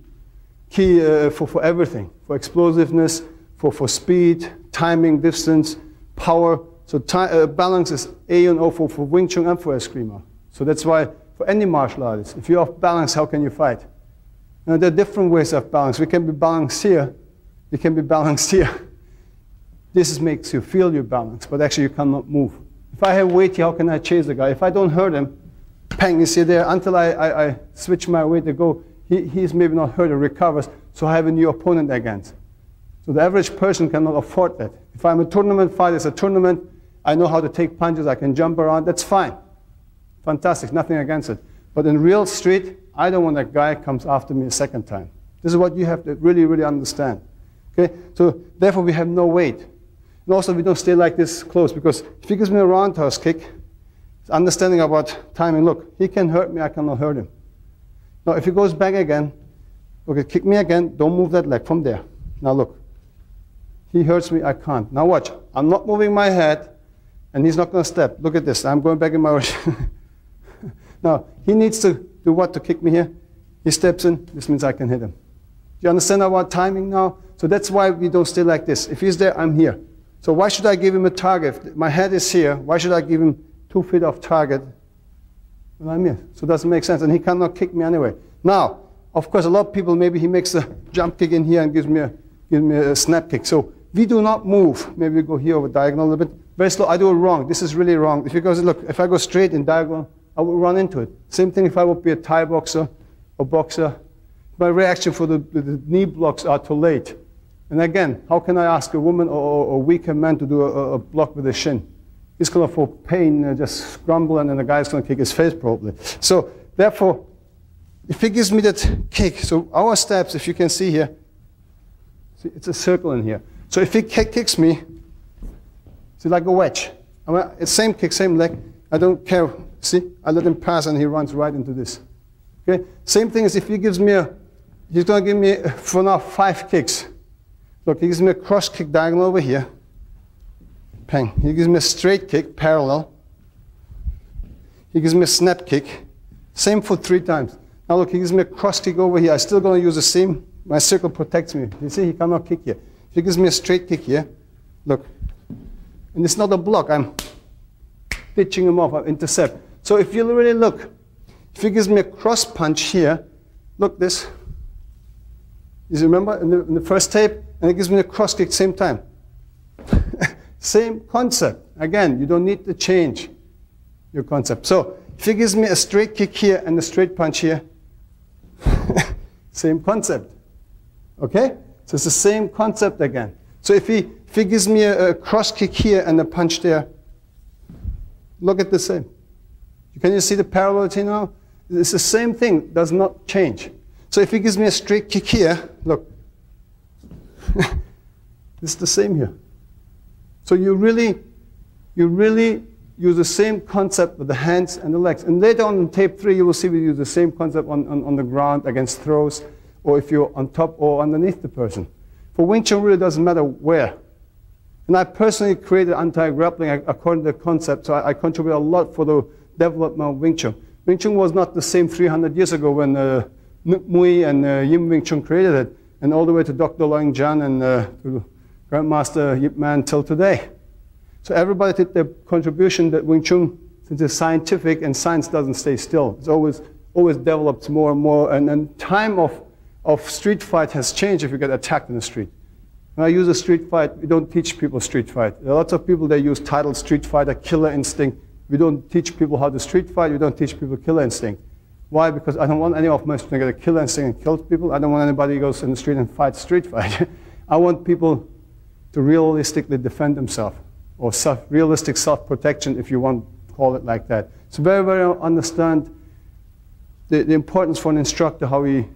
for everything. For explosiveness, for speed, timing, distance, power. So balance is A and O for Wing Chun and for Eskrima. So that's why for any martial artist, if you're off balance, how can you fight? Now, there are different ways of balance. We can be balanced here. We can be balanced here. This makes you feel your balance, but actually you cannot move. If I have weight here, how can I chase the guy? If I don't hurt him, bang, you see there, until I switch my weight to go, he's maybe not hurt or recovers, so I have a new opponent against. So the average person cannot afford that. If I'm a tournament fighter, it's a tournament, I know how to take punches, I can jump around, that's fine. Fantastic, nothing against it. But in real street, I don't want that guy comes after me a second time. This is what you have to really, really understand. Okay? So therefore we have no weight. And also we don't stay like this close, because if he gives me a roundhouse kick, it's understanding about timing. Look, he can hurt me, I cannot hurt him. Now if he goes back again, okay, kick me again, don't move that leg from there. Now look, he hurts me, I can't. Now watch, I'm not moving my head, and he's not going to step. Look at this, I'm going back in my Now, he needs to do what to kick me here? He steps in, this means I can hit him. Do you understand about timing now? So that's why we don't stay like this. If he's there, I'm here. So why should I give him a target? If my head is here, why should I give him 2 feet off target when I'm here? So it doesn't make sense, and he cannot kick me anyway. Now, of course, a lot of people, maybe he makes a jump kick in here and gives me a snap kick. So we do not move. Maybe we go here over diagonal a little bit. Very slow, I do it wrong. This is really wrong. If you go, look, if I go straight in diagonal, I would run into it. Same thing if I would be a Thai boxer or boxer. My reaction for the knee blocks are too late. And again, how can I ask a woman or a weaker man to do a block with a shin? He's going to feel pain, just scramble, and then the guy's going to kick his face probably. So therefore, if he gives me that kick, so our steps, if you can see here, see, it's a circle in here. So if he kicks me, it's like a wedge. It's same kick, same leg. I don't care. See, I let him pass and he runs right into this. Okay? Same thing as if he gives me he's going to give me, for now, 5 kicks. Look, he gives me a cross kick diagonal over here. Pang. He gives me a straight kick, parallel. He gives me a snap kick. Same for 3 times. Now look, he gives me a cross kick over here. I'm still going to use the same. My circle protects me. You see, he cannot kick here. If he gives me a straight kick here, look. And it's not a block. I'm pitching him off. I intercept. So if you really look, if he gives me a cross punch here, look this. You remember in the first tape? And he gives me a cross kick same time. Same concept. Again, you don't need to change your concept. So if he gives me a straight kick here and a straight punch here, same concept. Okay? So it's the same concept again. So if he gives me a cross kick here and a punch there, look at the same. Can you see the parallelity now? It's the same thing, does not change. So if he gives me a straight kick here, look, it's the same here. So you really use the same concept with the hands and the legs. And later on in tape 3, you will see we use the same concept on the ground against throws, or if you're on top or underneath the person. For Wing Chun, really doesn't matter where. And I personally created anti-grappling according to the concept, so I contribute a lot for the development of Wing Chun. Wing Chun was not the same 300 years ago when Mui and Yim Wing Chun created it, and all the way to Dr. Loing Jan and to Grandmaster Yip Man till today. So everybody did their contribution that Wing Chun, since it's scientific and science doesn't stay still, it's always develops more and more, and time of street fight has changed if you get attacked in the street. When I use a street fight, we don't teach people street fight. There are lots of people that use title street fighter, killer instinct. We don't teach people how to street fight, we don't teach people killer instinct. Why? Because I don't want any of my students to get a killer instinct and kill people. I don't want anybody who goes in the street and fights street fight. I want people to realistically defend themselves, or realistic self-protection, if you want to call it like that. So very, very understand the importance for an instructor, how he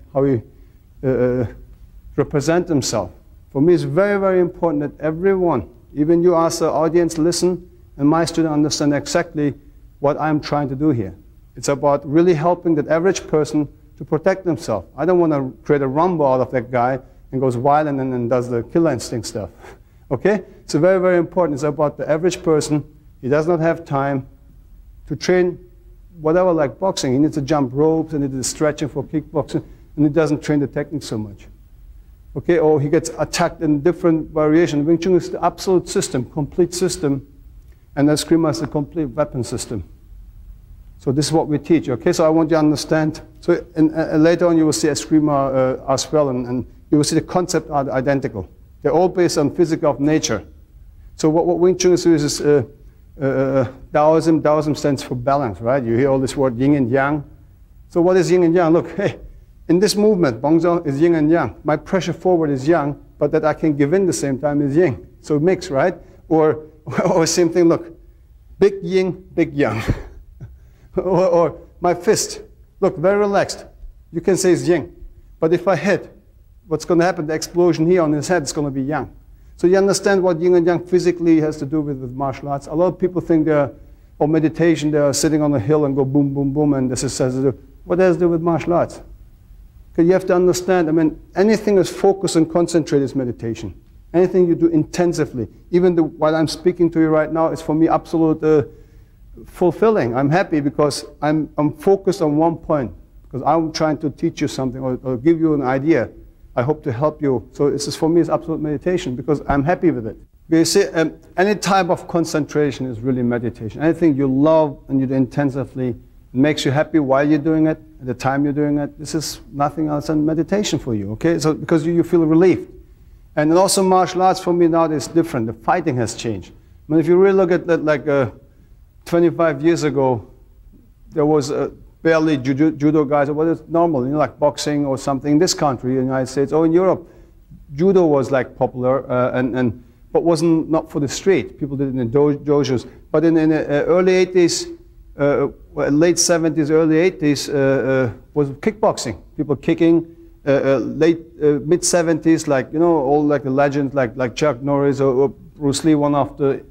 represent himself. For me, it's very, very important that everyone, even you as an audience, listen, and my student understand exactly what I'm trying to do here. It's about really helping that average person to protect themselves. I don't want to create a rumble out of that guy and goes wild and then does the killer instinct stuff. Okay? So very, very important. It's about the average person. He does not have time to train whatever like boxing. He needs to jump ropes and he needs stretching for kickboxing, and he doesn't train the technique so much. Okay? Or he gets attacked in different variations. Wing Chun is the absolute system, complete system, and Eskrima is the complete weapon system. So this is what we teach. Okay? So I want you to understand. So later on you will see Eskrima as well, and you will see the concepts are identical. They're all based on physics of nature. So what Wing Chun is Taoism. Taoism stands for balance, right? You hear all this word yin and yang. So what is yin and yang? Look, hey, in this movement, Bongzong is yin and yang. My pressure forward is yang, but that I can give in the same time is yin. So mix, right? Or same thing, look, big yin, big yang. or my fist, look, very relaxed. You can say it's yin. But if I hit, what's going to happen, the explosion here on his head is going to be yang. So you understand what yin and yang physically has to do with martial arts. A lot of people think or meditation, they're sitting on a hill and go boom, boom, boom, and this is what does it do with martial arts? Because you have to understand, I mean, anything is focused and concentrated is meditation. Anything you do intensively, even while I'm speaking to you right now, is for me absolute fulfilling. I'm happy because I'm focused on one point, because I'm trying to teach you something or give you an idea. I hope to help you. So this is, for me, it's absolute meditation because I'm happy with it. You see, any type of concentration is really meditation. Anything you love and you do intensively, it makes you happy while you're doing it, at the time you're doing it, this is nothing else than meditation for you, okay? So because you feel relieved. And then also martial arts for me now is different. The fighting has changed. I mean, if you really look at that, like 25 years ago, there was barely judo guys, or what is normal, you know, like boxing or something in this country, in the United States, or in Europe. Judo was like popular, but wasn't not for the street. People did it in the dojos. But in the early 80s, late 70s, early 80s, was kickboxing. People kicking. Mid 70s, like, you know, all like the legends like Chuck Norris or Bruce Lee, one of the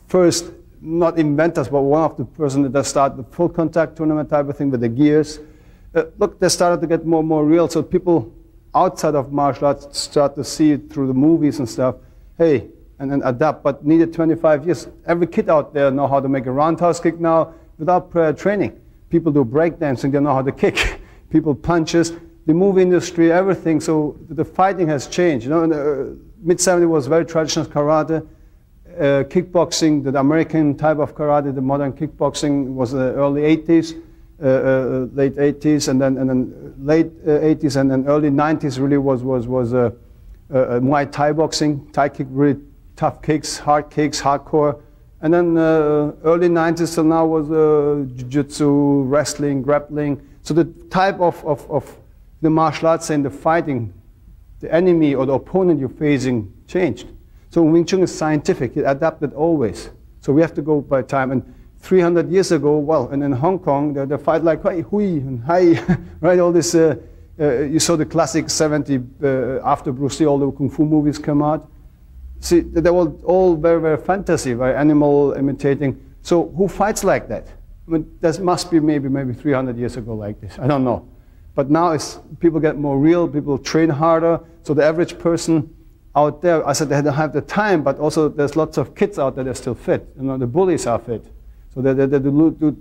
first not inventors, but one of the person that started the full contact tournament type of thing with the gears. Look, they started to get more and more real. So people outside of martial arts start to see it through the movies and stuff. Hey, and then adapt, but needed 25 years. Every kid out there know how to make a roundhouse kick now without prior training. People do breakdancing, they know how to kick. People punches, the movie industry, everything. So the fighting has changed. You know, in the mid-70s was very traditional karate. Kickboxing, the American type of karate, the modern kickboxing was the early 80s, late 80s, and then late 80s and then early 90s really was Muay Thai boxing, Thai kick, really tough kicks, hardcore. And then early 90s till now was jiu-jitsu, wrestling, grappling. So the type of the martial arts and the fighting, the enemy or the opponent you're facing changed. So Wing Chun is scientific, it adapted always. So we have to go by time. And 300 years ago, well, and in Hong Kong, they fight like hui and hai, right? All this, you saw the classic 70s, after Bruce Lee, all the Kung Fu movies come out. See, they were all very, very fantasy, right? Animal imitating. So who fights like that? I mean, there must be maybe 300 years ago like this. I don't know. But now it's, people get more real, people train harder. So the average person out there, I said they don't have the time, but also there's lots of kids out there that are still fit. You know, the bullies are fit. So they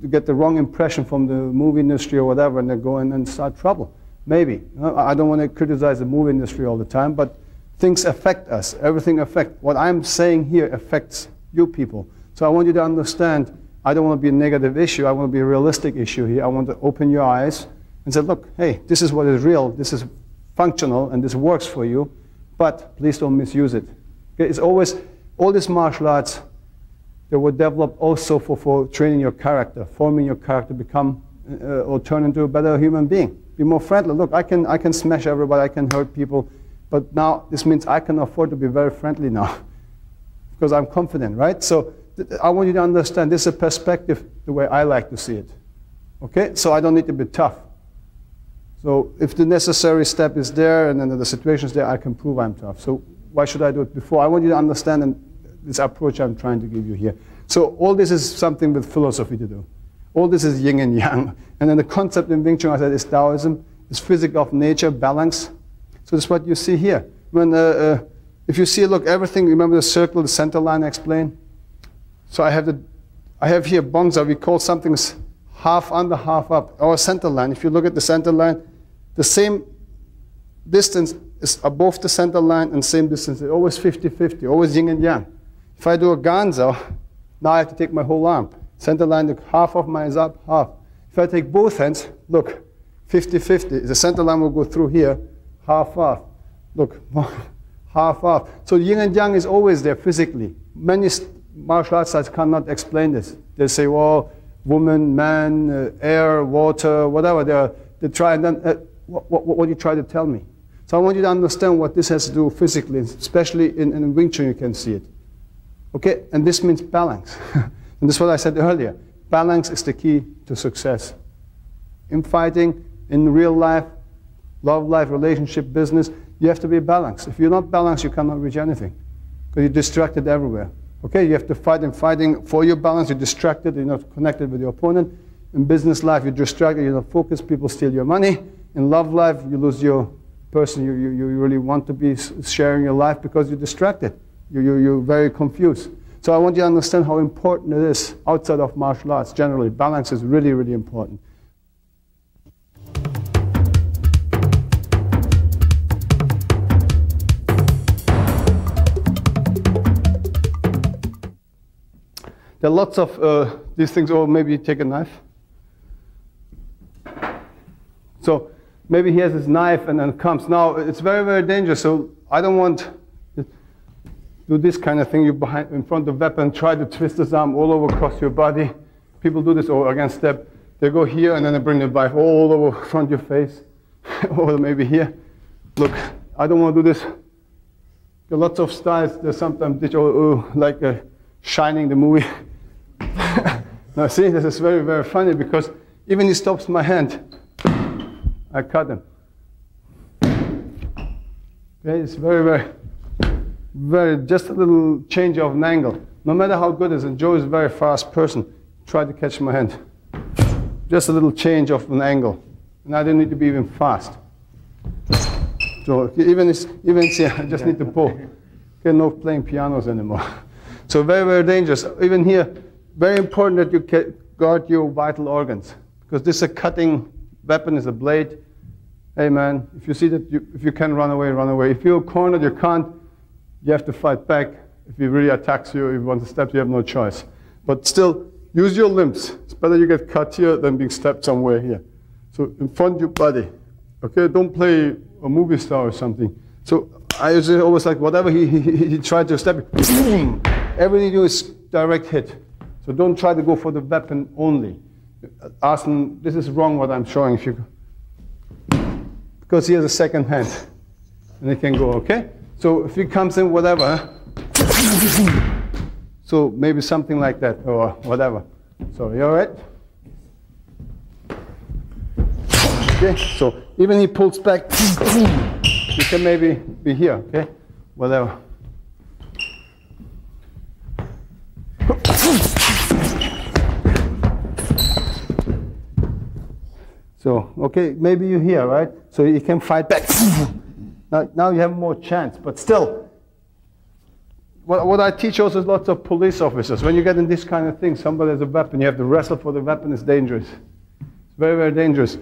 get the wrong impression from the movie industry or whatever, and they go in and start trouble. Maybe. You know, I don't want to criticize the movie industry all the time, but things affect us. Everything affects. What I'm saying here affects you people. So I want you to understand, I don't want to be a negative issue. I want to be a realistic issue here. I want to open your eyes and say, look, hey, this is what is real. This is functional, and this works for you. But please don't misuse it. Okay? It's always, all these martial arts, they were developed also for training your character, forming your character, become or turn into a better human being. Be more friendly. Look, I can smash everybody, I can hurt people, but now this means I can afford to be very friendly now because I'm confident, right? So I want you to understand this is a perspective the way I like to see it. Okay? So I don't need to be tough. So if the necessary step is there and then the situation is there, I can prove I'm tough. So why should I do it before? I want you to understand this approach I'm trying to give you here. So all this is something with philosophy to do. All this is yin and yang. And then the concept in Wing Chun, I said, is Taoism, is physics of nature, balance. So that's what you see here. When, if you see, look, everything, remember the circle, the center line I explained? So I have here Bongza, we call something half under, half up, or center line. If you look at the center line, the same distance is above the center line and same distance. It's always 50-50, always yin and yang. If I do a ganza, now I have to take my whole arm. Center line, look, half of mine is up, half. If I take both hands, look, 50-50. The center line will go through here, half off. Look, half off. So yin and yang is always there physically. Many martial arts sites cannot explain this. They say, well, woman, man, air, water, whatever. They try and then, what do you try to tell me? So I want you to understand what this has to do physically, especially in Wing Chun you can see it. Okay, and this means balance. And this is what I said earlier. Balance is the key to success. In fighting, in real life, love life, relationship, business, you have to be balanced. If you're not balanced, you cannot reach anything. Because you're distracted everywhere. Okay, you have to fight, and fighting for your balance, you're distracted, you're not connected with your opponent. In business life, you're distracted, you're not focused, people steal your money. In love life, you lose your person you really want to be sharing your life because you're distracted. You're very confused. So I want you to understand how important it is outside of martial arts. Generally, balance is really, really important. There are lots of these things, or maybe take a knife. So maybe he has his knife and then comes. Now, it's very, very dangerous, so I don't want to do this kind of thing. You're in front of the weapon, try to twist his arm all over across your body. People do this, or again step. They go here and then they bring the knife all over front of your face, or maybe here. Look, I don't want to do this. There are lots of styles. There's sometimes like Shining the movie. Now see, this is very, very funny because even he stops my hand, I cut him. Okay, it's very, very, very, just a little change of an angle. no matter how good it is, and Joe is a very fast person, try to catch my hand. Just a little change of an angle. And I don't need to be even fast. So even see, I just need to pull. Okay, no playing pianos anymore. So very, very dangerous. Even here, very important that you guard your vital organs. Because this is a cutting weapon, is a blade. Hey man, if you see that, if you can run away, run away. If you're cornered, you can't, you have to fight back. If he really attacks you, if you want to step, you have no choice. But still, use your limbs. It's better you get cut here than being stabbed somewhere here. So in front of your body. Okay, don't play a movie star or something. So I usually always like, whatever he tried to stab you, everything you do is direct hit. So don't try to go for the weapon only. Ask him, this is wrong what I'm showing you. Because he has a second hand. And he can go, okay? So if he comes in, whatever. So maybe something like that, or whatever. So you all right? Okay, so even he pulls back, you can maybe be here, okay? Whatever. So, okay, maybe you're here, right? So you can fight back. Now you have more chance, but still, what I teach also is lots of police officers. When you get in this kind of thing, somebody has a weapon, you have to wrestle for the weapon, it's dangerous. It's very, very dangerous.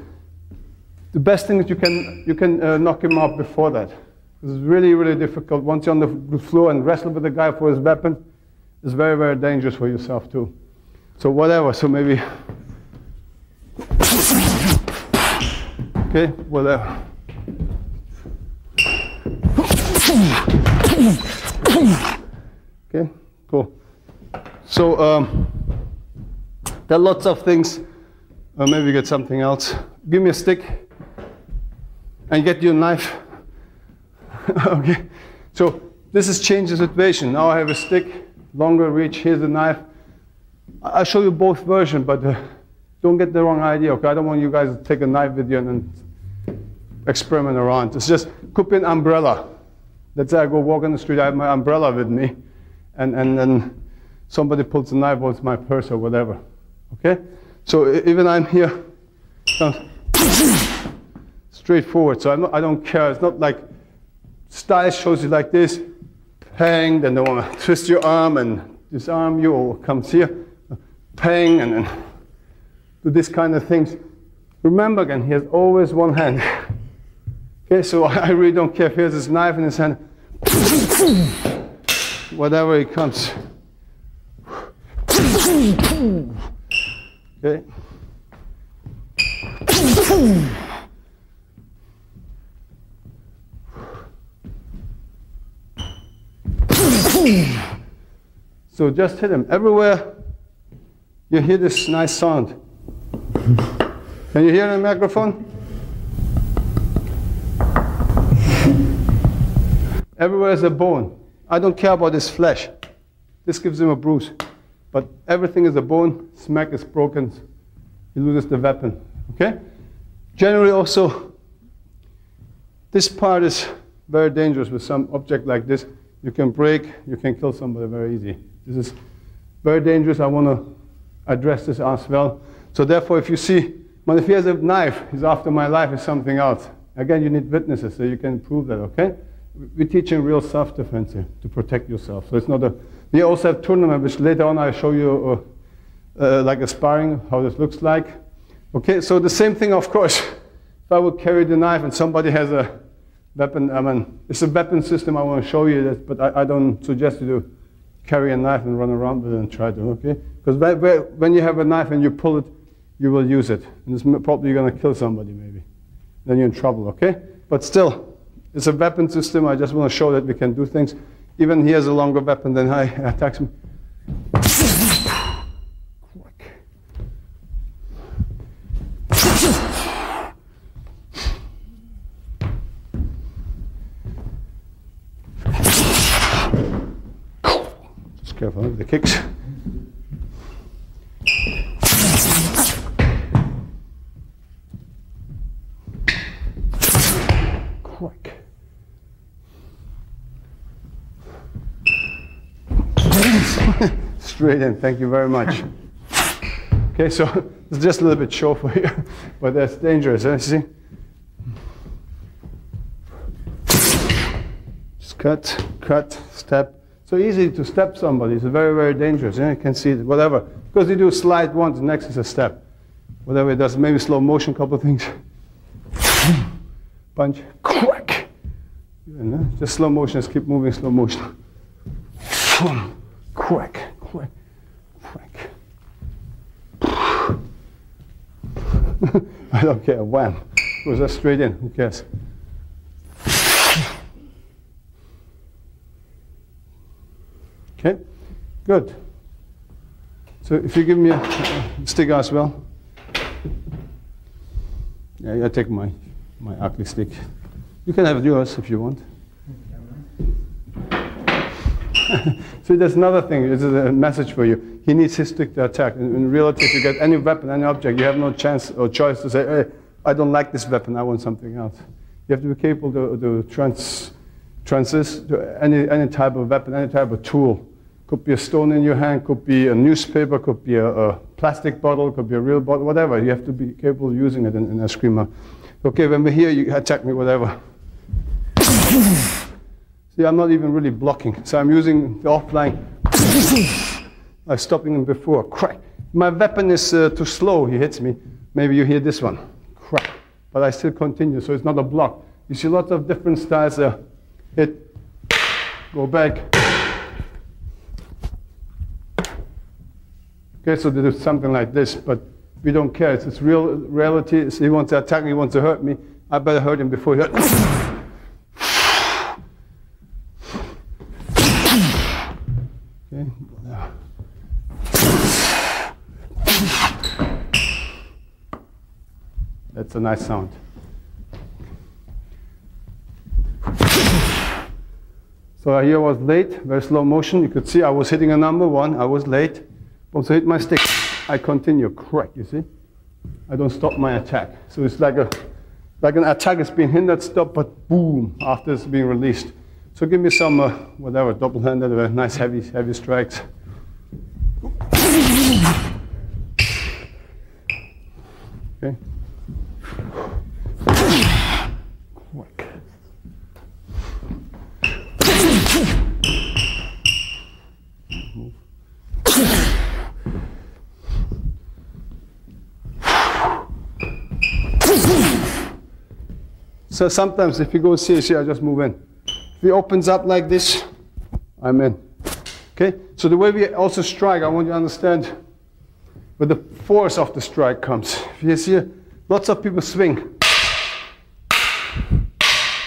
The best thing is you can knock him out before that. It's really, really difficult. Once you're on the floor and wrestle with the guy for his weapon, it's very, very dangerous for yourself too. So whatever, so maybe, okay, whatever. Okay, cool. So there are lots of things. Maybe get something else. Give me a stick and get you a knife. Okay, so this is change the situation. Now I have a stick, longer reach, here's the knife. I'll show you both versions, but don't get the wrong idea, okay? I don't want you guys to take a knife with you and experiment around. It's just, could be an umbrella. Let's say I go walk on the street, I have my umbrella with me, and then somebody pulls a knife, or it's my purse or whatever, okay? So even I'm here, straightforward, so I don't care. It's not like style shows you like this, pang, then they want to twist your arm and disarm you, or comes here, pang, and then do this kind of things. Remember again, he has always one hand. Okay, so I really don't care if he has his knife in his hand. Whatever he comes. Okay. So just hit him. Everywhere you hear this nice sound. Can you hear the microphone? Everywhere is a bone. I don't care about his flesh. This gives him a bruise. But everything is a bone. Smack is broken. He loses the weapon. Okay? Generally also, this part is very dangerous with some object like this. You can break, you can kill somebody very easy. This is very dangerous. I want to address this as well. So therefore, if you see, well, if he has a knife, he's after my life, is something else. Again, you need witnesses so you can prove that, okay? We're teaching real self-defense here to protect yourself. So it's not a, we also have tournament, which later on I'll show you like a sparring, how this looks like. Okay, so the same thing, of course, if I would carry the knife and somebody has a weapon, I mean, it's a weapon system, I want to show you that, but I don't suggest you to carry a knife and run around with it and try to, okay? Because when you have a knife and you pull it, you will use it. And it's probably going to kill somebody, maybe. Then you're in trouble, okay? But still, it's a weapon system. I just want to show that we can do things. Even he has a longer weapon than I attacks me. Just careful with the kicks. Quick. Straight in, thank you very much. Okay, so it's just a little bit short for you, but that's dangerous, see? Just cut, cut, step. So easy to step somebody, it's very, very dangerous. You can see it, whatever. Because you do slide once, the next is a step. Whatever it does, maybe slow motion, couple of things. Punch, crack. And just slow motion, just keep moving, slow motion. Crack, crack, crack. I don't care, wham. Goes that straight in, who cares? Okay, good. So if you give me a stick as well. Yeah, I take my ugly stick. You can have yours if you want. See, there's another thing. This is a message for you. He needs his stick to attack. In reality, if you get any weapon, any object, you have no chance or choice to say, hey, I don't like this weapon, I want something else. You have to be capable to transist to any type of weapon, any type of tool. Could be a stone in your hand, could be a newspaper, could be a plastic bottle, could be a real bottle, whatever. You have to be capable of using it in a screamer. Okay, when we're here, you attack me, whatever. See, I'm not even really blocking. So I'm using the offline. I'm stopping him before. Crack. My weapon is too slow. He hits me. Maybe you hear this one. Crack. But I still continue, so it's not a block. You see lots of different styles there. Hit. Go back. Okay, so they do something like this, but we don't care. It's real reality. So he wants to attack me, he wants to hurt me. I better hurt him before he hurts. Okay. That's a nice sound. So here I was late, very slow motion. You could see I was hitting a number one, I was late. Also hit my stick, I continue, crack, you see? I don't stop my attack. So it's like an attack is being hindered, stop, but boom, after it's being released. So give me some, whatever, double-handed, nice heavy strikes. Okay. Quick. Move. So sometimes if you go see, I just move in. If he opens up like this, I'm in. Okay? So the way we also strike, I want you to understand where the force of the strike comes. If you see, lots of people swing.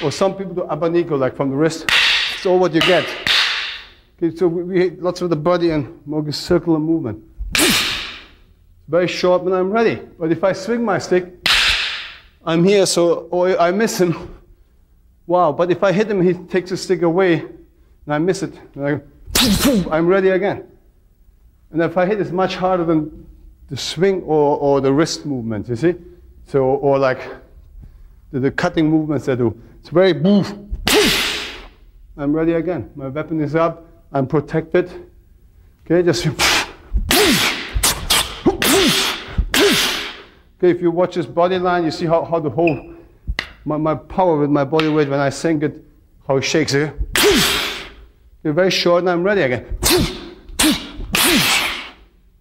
Or some people do abanico, like from the wrist. It's all what you get. Okay, so we hit lots of the body and more circular movement. Very short when I'm ready. But if I swing my stick, I'm here, so or I miss him. Wow, but if I hit him, he takes the stick away, and I miss it. And I'm ready again. And if I hit, it's much harder than the swing or the wrist movement, you see? So, or like the cutting movements I do. It's very boof. I'm ready again. My weapon is up. I'm protected. Okay, just. Okay, if you watch this body line, you see how the whole, my power with my body weight when I sink it, how it shakes it. You're very short and I'm ready again.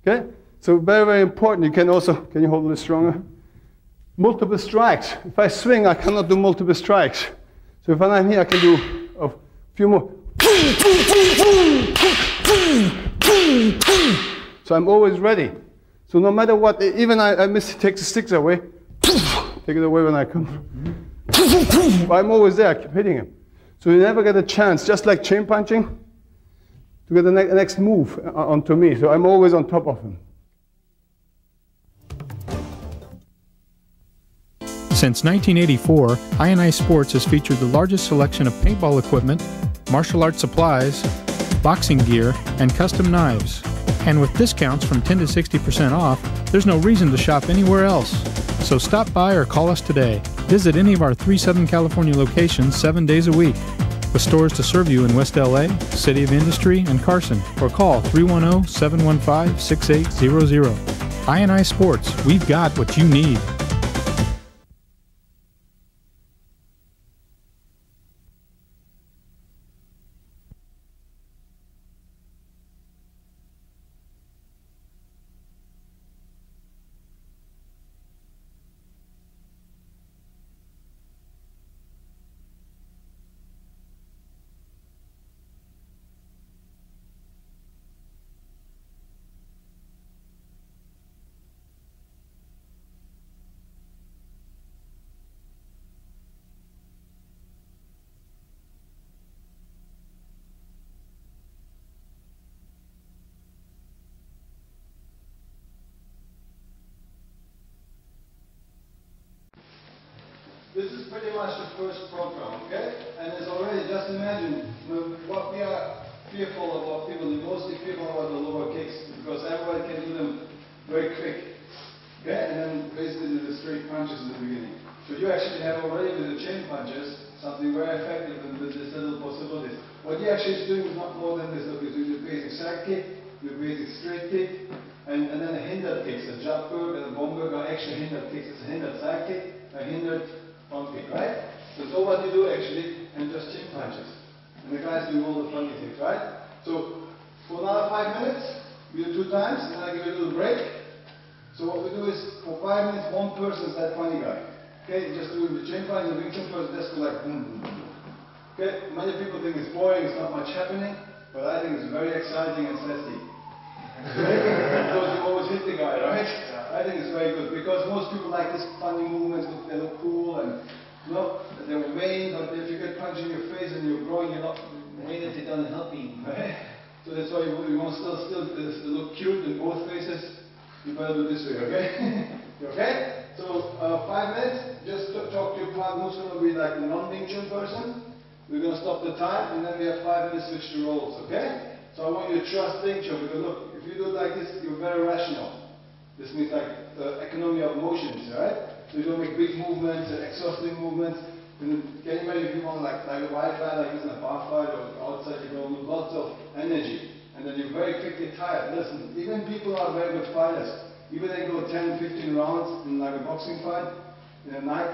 Okay, so very, very important. You can also, can you hold it stronger? Multiple strikes. If I swing, I cannot do multiple strikes. So if I'm here, I can do a few more. So I'm always ready. So no matter what, even I miss, take the sticks away, take it away when I come. I'm always there, I keep hitting him. So you never get a chance, just like chain punching, to get the next move onto me. So I'm always on top of him. Since 1984, I&I Sports has featured the largest selection of paintball equipment, martial arts supplies, boxing gear, and custom knives. And with discounts from 10 to 60% off, there's no reason to shop anywhere else. So stop by or call us today. Visit any of our 3 Southern California locations 7 days a week. with stores to serve you in West LA, City of Industry, and Carson, or call 310-715-6800. I&I Sports, we've got what you need. This is pretty much the first program, okay? And it's already, just imagine, what we are fearful about people, we're mostly fearful about the lower kicks, because everybody can do them very quick, okay? And then basically the straight punches in the beginning. But you actually have already with the chain punches, something very effective with this little possibilities. What you actually is doing is not more than this, look, you're doing the basic side kick, the basic straight kick, and then a hindered kicks, a jump bird and a bomb bird are actually hindered kicks. It's a hindered side kick, a hindered front kick, right? That's all what you do actually, and just chin punches. And the guys do all the funny things, right? So for another 5 minutes, we do 2 times, and then I give you a little break. So what we do is, for 5 minutes, one person is that funny guy. Okay, just doing the chin punch, the Wing Chun person just go like boom, boom, boom. Okay, many people think it's boring, it's not much happening, but I think it's very exciting and sassy. Because you always hit the guy, right? I think it's very good, because most people like these funny movements, they look cool, and you know, they're vain, but if you get punched in your face and you're growing, you're not vain if it doesn't help you, right? So that's why you want to still look cute in both faces. You better do this way, okay? Okay? So 5 minutes, just talk to your partner who's going to be like the non-Wing Chun person. We're going to stop the time, and then we have 5 minutes switch the roles, okay? So I want you to trust Wing Chun, because look, if you do it like this, you're very rational. This means like economy of motions, right? So you don't make big movements and exhausting movements. And can you imagine if you want like a wild fight, like this in a bar fight or outside, you go with lots of energy. And then you're very quickly tired. Listen, even people are very good fighters. Even they go 10, 15 rounds in like a boxing fight, in a night,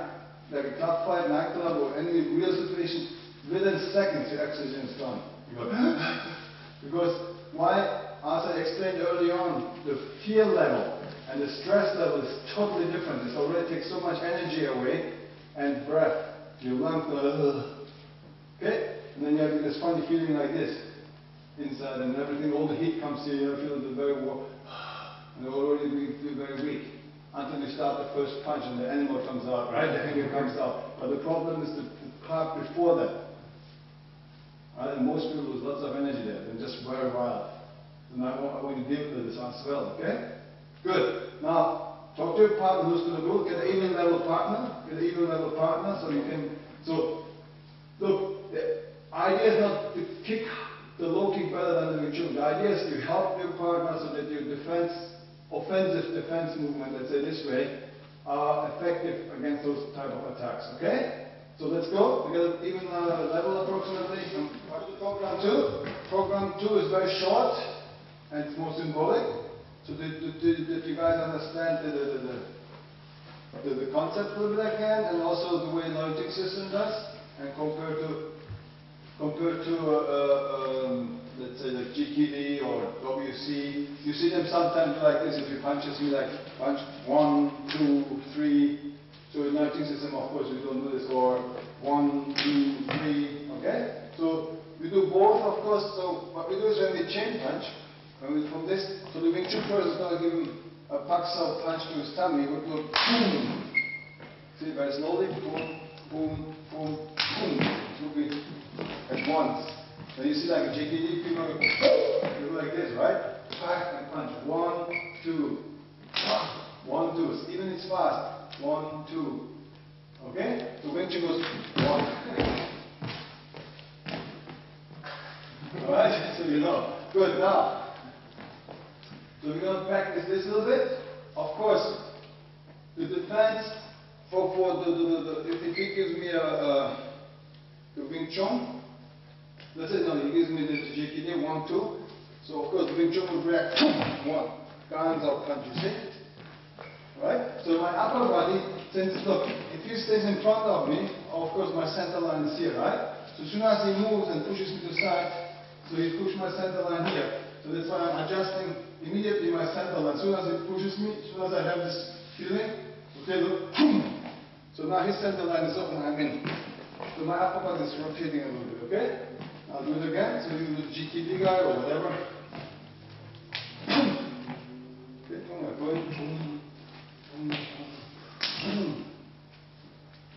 like a club fight, nightclub, or any real situation, within seconds your oxygen is gone. You go, because why? As I explained early on, the fear level and the stress level is totally different. It already takes so much energy away, and breath. Your lungs go, okay? And then you have this funny feeling like this inside, and everything, all the heat comes to you, you're feeling very warm, and you're already feel very weak. Until you start the first punch and the animal comes out, right? The finger comes out. But the problem is the part before that. Right? And most people lose lots of energy there. They're just very wild. And I want you to deal with this as well, okay? Good. Now, talk to your partner who's going to go. Get an even level partner. Get an even level partner so you can. So, look, the idea is not to kick the low kick better than the Wing Chun. The idea is to help your partner so that your offensive defense movement, let's say this way, are effective against those type of attacks. Okay? So let's go. We got an even level approximately. What is program 2? Program 2 is very short and it's more symbolic. So that you guys understand the concept a little bit again, and also the way anointing system does, and compared to let's say like GKD or WC, you see them sometimes do like this. If you punch, you see like punch 1, 2, 3. So in anointing system, of course, we don't do this, or 1, 2, 3. Okay. So we do both, of course. So what we do is when we chain punch. From this, so the Wing Chun person is going to give him a Paksa punch to his tummy. He would go boom. See, very slowly, boom, boom, boom, boom. It will be at once. Then you see like a JKD, people go like this, right? Pack and punch. 1, 2. 1, 2. Even it's fast. 1, 2. Okay? So Wing Chun goes 1. Alright? So you know. Good. Now. So we're going to practice this a little bit. Of course, the defense if he gives me the Wing Chun, That's it, no, he gives me the JKD, 1, 2. So of course the Wing Chun would react, 1. Guns or punch, you see? Right? So my upper body, since look, if he stays in front of me, of course my center line is here, right? So as soon as he moves and pushes me to the side, so he pushes my center line here. So that's why I'm adjusting immediately my center line. As soon as he pushes me, as soon as I have this feeling, okay, look, so now his center line is up and I'm in. So my upper body is rotating a little bit, okay? I'll do it again, so you do the GTD guy or whatever.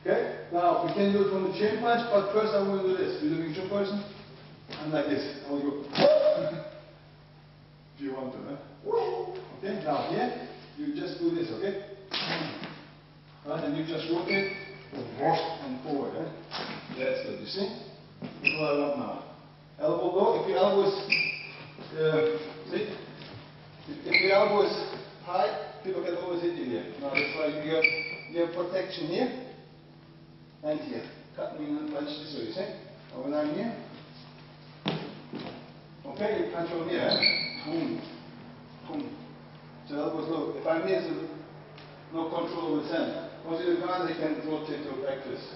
Okay, now we can do it from the chain punch, but first I'm going to do this. You're the Wing Chun person? I'm like this. I will go. If you want to, huh? Okay, now here, you just do this, okay? Right, and you just rotate and forward, eh? That's good, you see? That's what I want now. Elbow low, if your elbow is, see? If your elbow is high, people can always hit you here. Now that's why you have protection here and here. Cut me and punch this way, you see? Now when I'm here, okay, you punch from here, eh? Boom, boom. So elbows low. If I'm here, so no control over the hand. Once you do guys, you can rotate your back twist.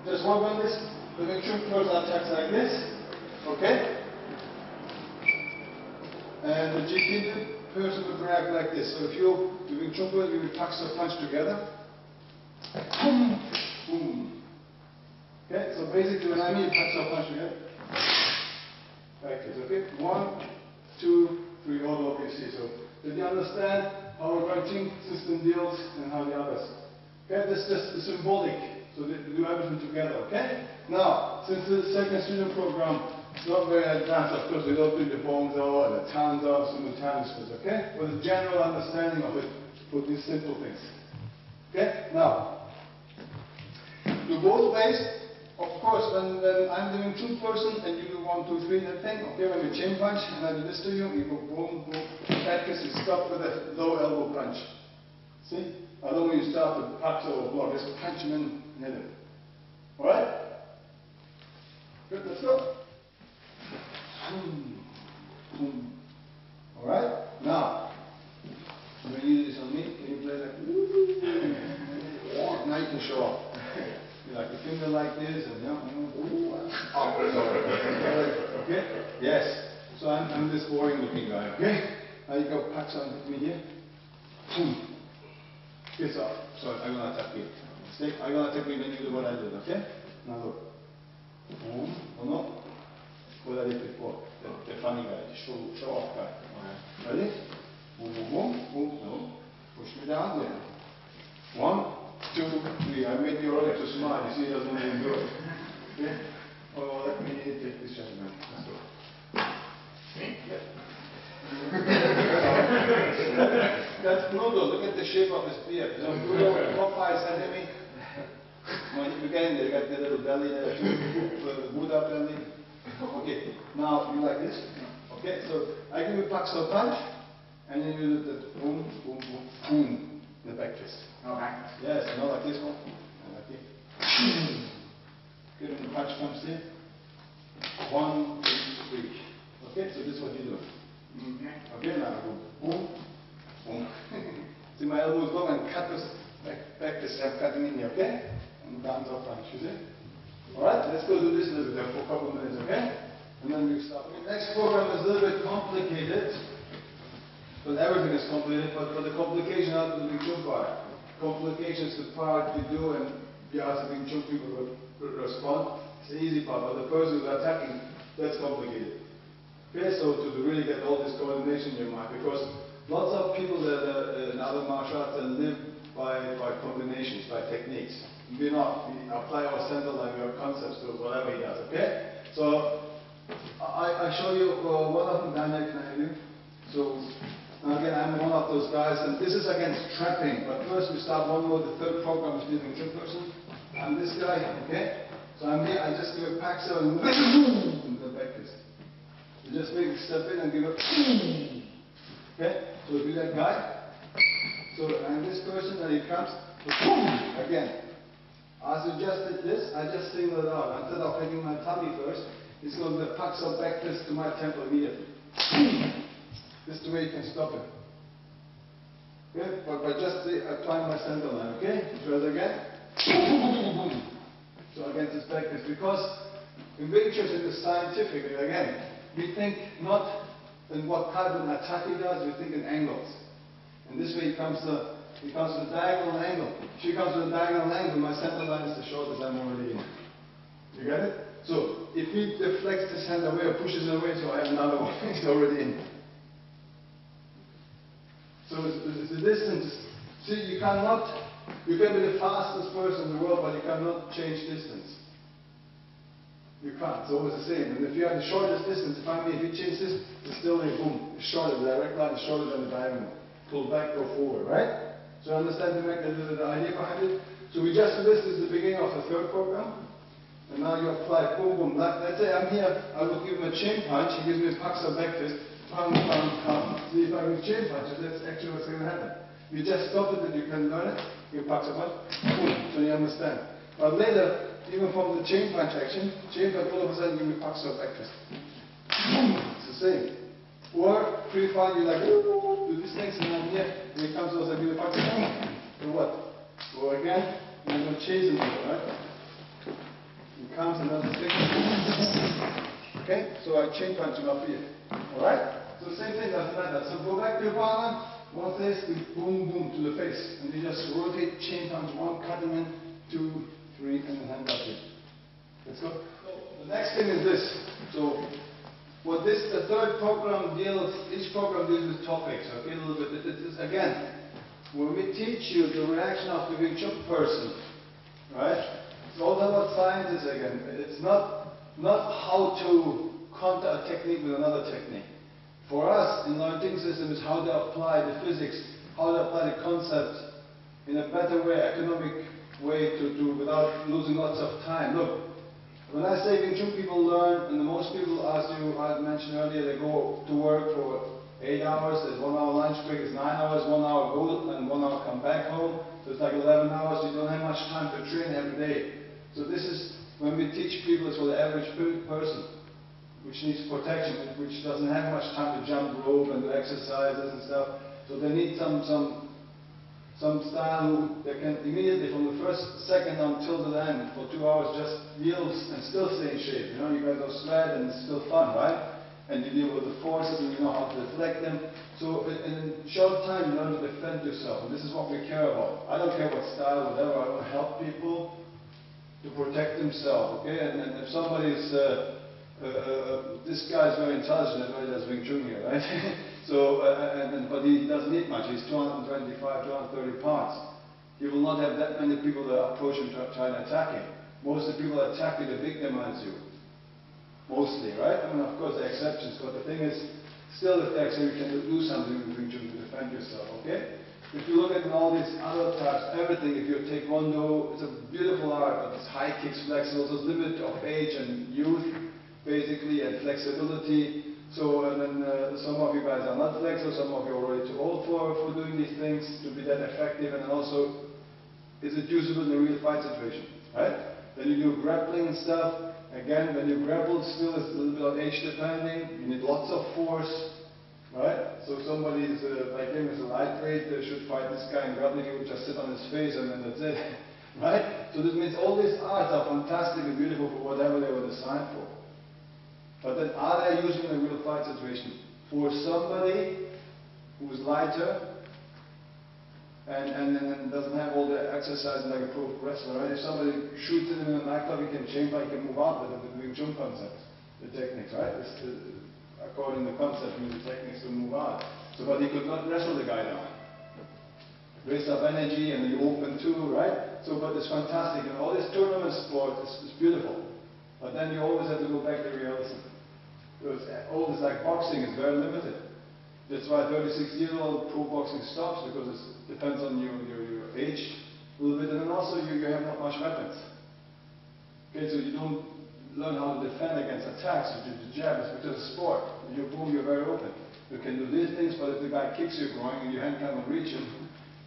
Just work on this. The Wing Chun first attacks like this, okay? And the GT person would react like this. So if you're the Wing Chun person, you will tuck or punch together. Boom, boom. Okay, so basically when I'm here, tuck or punch together. Like this, okay? 1, 2, 3, all over, you see. So did you understand how a punching system deals and how the others? Okay, this is just the symbolic. So they do everything together, okay? Now, since the second student program is not very advanced, of course we don't do the bonzo and the tanzo simultaneously, okay? But the general understanding of it for these simple things. Okay? Now, do both ways. Of course, when I'm the Wing Chun person and you do 1, 2, 3 that thing, okay, when we chain punch and I do this to you, you go boom, boom, that case you stop with a low elbow punch. See? I don't want you to start with punch or block, just punch him in and hit him. Alright? Good, let's go. Boom, boom. Alright? Now, when you do this on me, can you play like now you can show off. You like the finger like this and okay? Yes. So I'm this boring looking guy, okay? Now you go punch on me here. Boom. This off. So I'm gonna attack you. Stick. I'm gonna attack you when you do what I did, okay? Now look. Boom. Oh no. What I did before. The funny guy, the show off guy. Alright. Ready? Boom, boom, boom, boom. No. Push me down there. 1, 2, 3. I made you already to smile. You see, it doesn't even do it. Okay? Oh, let me take this gentleman. Let's go. That's brutal. Look at the shape of his beard. You know, brutal. Popeye's enemy. When you get in there, you got the little belly there, the Buddha belly. Okay. Now you like this. Okay. So I give you Pakso punch, and then you do the boom, boom, boom, boom in the back twist. Okay. Yes. Not like this one. Like it. Good. And the punch comes here. 1, 2, 3. Okay. So this is what you do. Okay. Now boom. Boom. See, my elbows long and cut this back this I'm cutting in here, okay? And down to punch, you see? Alright, let's go do this a little bit for a couple of minutes, okay? And then we start. The next program is a little bit complicated. But everything is complicated, but for the complication out of the Wing Chun part. Complication is the part you do and you ask the Wing Chun people to respond. It's the easy part, but the person who's attacking, that's complicated. Okay, so to really get all this coordination in your mind, because lots of people that in other martial arts live by combinations, by techniques. We not. We apply our center line, our concepts to whatever he does, okay? So, I show you one of them, Daniel, can I have you? So, now again, I'm one of those guys, and this is against trapping, but first we start one more, the third program is Wing Chun person. I'm this guy, okay? So I'm here, I just give a pack so and the back twist. You just make a step in and give a okay? So do that guy. So I'm this person and he comes, again. As you just did this, I just single it out. Instead of hitting my tummy first, he's going to pack some back fist to my temple immediately. This is the way you can stop him. Okay? But by just applying my center line, okay? Try it again. So against his back fist. Because in Wing Chun, it is scientific, again, we think not in what type of an attack he does, we think in angles. And this way he comes to the diagonal angle. If he comes to the diagonal angle, my center line is the shortest I'm already in. You get it? So if he deflects his hand away or pushes it away, so I have another one, he's already in. So it's the distance. See, you can be the fastest person in the world, but you cannot change distance. You can't, it's always the same. And if you have the shortest distance, if you change this, it's still a boom. It's shorter, the direct line is shorter than the diagonal. Pull back, go forward, right? So understand the idea behind it? So we just do this is the beginning of the third program. And now you apply boom, boom. Let's say I'm here, I will give him a chain punch, he gives me a paksa back fist, pam, pam, pam. See if I will chain punch, that's actually what's going to happen. You just stop it and you can learn it, you paksa punch, boom, so you understand. But later, even from the chain punch action, chain punch all of a sudden give me paksa back fist. Boom, it's the same. Or free fight, you like, do these things, and then here, when it comes to us, I give me paksa, so what? Go again, and I'm going to chase him here, right? Comes another stick. Okay, so I chain punch him up here. Alright? So the same thing doesn't matter. So go back to your partner, one face, boom, boom to the face. And you just rotate, chain punch, one, cut him in, 2, 3, and then hand up here. Let's go. So the next thing is this. So what the third program deals, each program deals with topics, okay, a little bit. It is, again, when we teach you the reaction of the Wing Chun person, right? It's all about sciences again. It's not how to counter a technique with another technique. For us, in our thinking system is how to apply the physics, how to apply the concepts in a better way, economic way, without losing lots of time. Look, when I say Wing Chun, people learn, and most people, as you I mentioned earlier, they go to work for 8 hours, there's 1 hour lunch break, it's 9 hours, 1 hour go and 1 hour come back home. So it's like 11 hours, you don't have much time to train every day. So this is, when we teach people, it's for the average person, which needs protection, which doesn't have much time to jump rope and do exercises and stuff. So they need some style who they can immediately, from the first second until the end, for 2 hours, just yield and still stay in shape. You know, you guys are sweat and it's still fun, right? And you deal with the forces and you know how to deflect them. So in a short time, you learn to defend yourself. And this is what we care about. I don't care what style, whatever. I want to help people to protect themselves, okay? And if somebody's, this guy's very intelligent, that's why he does Wing Chun here, right? So, but he doesn't need much, he's 225, 230 pounds. He will not have that many people that approach him to try and attack him. Most of the people that attack you, they victimize you. Mostly, right? I mean, of course, there are exceptions, but the thing is, still if they actually can do something with Wing Chun to defend yourself, okay? If you look at all these other types, everything, if you take Taekwondo, it's a beautiful art, but it's high kicks, flexible, so it's limit of age and youth, basically, and flexibility. So, and then some of you guys are not flexible, some of you are already too old for doing these things to be that effective, and then also, is it usable in a real fight situation, right? Then you do grappling and stuff. Again, when you grapple, still it's a little bit of age depending, you need lots of force. Right? So somebody is like him is a lightweight, they should fight this guy in grappling, he would just sit on his face and then that's it. Right? So this means all these arts are fantastic and beautiful for whatever they were designed for. But then are they used in a real fight situation? For somebody who is lighter and doesn't have all the exercise like a pro wrestler, right? If somebody shoots him in a nightclub, he can change, he can move out with the Wing Chun concepts, the techniques, right? According to the concept, use the techniques to move out. So, but he could not wrestle the guy down. Waste of energy, and you open too, right? So, but it's fantastic. And all this tournament sport is beautiful. But then you always have to go back to realism. Because all this like boxing is very limited. That's why 36-year-old pro boxing stops, because it depends on your age a little bit. And then also you have not much weapons. Okay, so you don't learn how to defend against attacks, you do the jab, it's because it's sport. You're boom, you're very open. You can do these things, but if the guy kicks you going and your hand cannot reach him,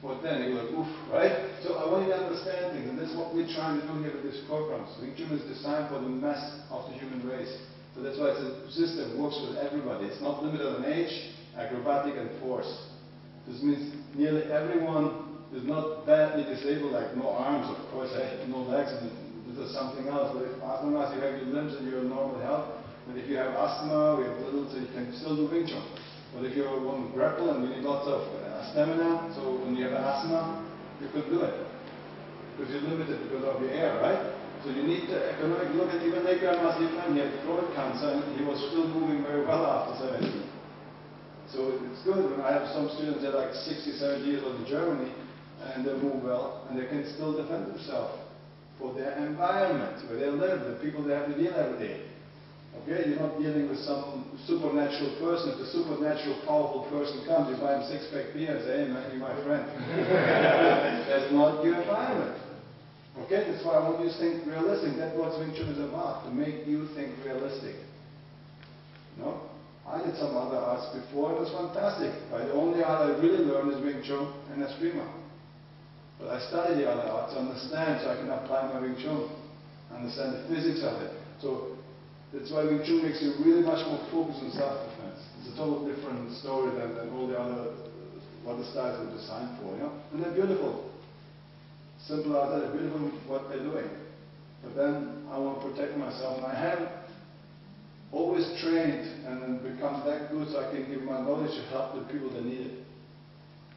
what then? You're like, oof, right? So I want you to understand things, and this is what we're trying to do here with these programs. Wing Chun is designed for the mass of the human race. So that's why it's a system that works with everybody. It's not limited on age, acrobatic, and force. This means nearly everyone is not badly disabled, like no arms, of course, no legs, and this is something else. But as long as you have your limbs and you're in normal health, and if you have asthma, we have little, so you can still do Wing Chun. But if you want to grapple and you need lots of stamina, so when you have asthma, you could do it. Because you're limited because of your air, right? So you need the economic look at even like Grandma's Liebman, he had throat cancer and he was still moving very well after 70. So it's good when I have some students that are like 60, 70 years old in Germany and they move well and they can still defend themselves for their environment, where they live, the people they have to deal every day. Okay, you're not dealing with some supernatural person. If the supernatural powerful person comes, you buy him 6-pack beer and say, hey man, you're my friend. That's not your environment. Okay, that's why I want you to think realistic. That's what Wing Chun is about, to make you think realistic. You know? I did some other arts before, it was fantastic. The only art I really learned is Wing Chun and Eskrima. But I studied the other arts to understand, so I can apply my Wing Chun, understand the physics of it. So that's why Wing Chun makes you really much more focused on self-defense. It's a total different story than all the other, what the styles are designed for, you know? And they're beautiful. Simple as that, they're beautiful what they're doing. But then I want to protect myself, and I have always trained and become that good so I can give my knowledge to help the people that need it.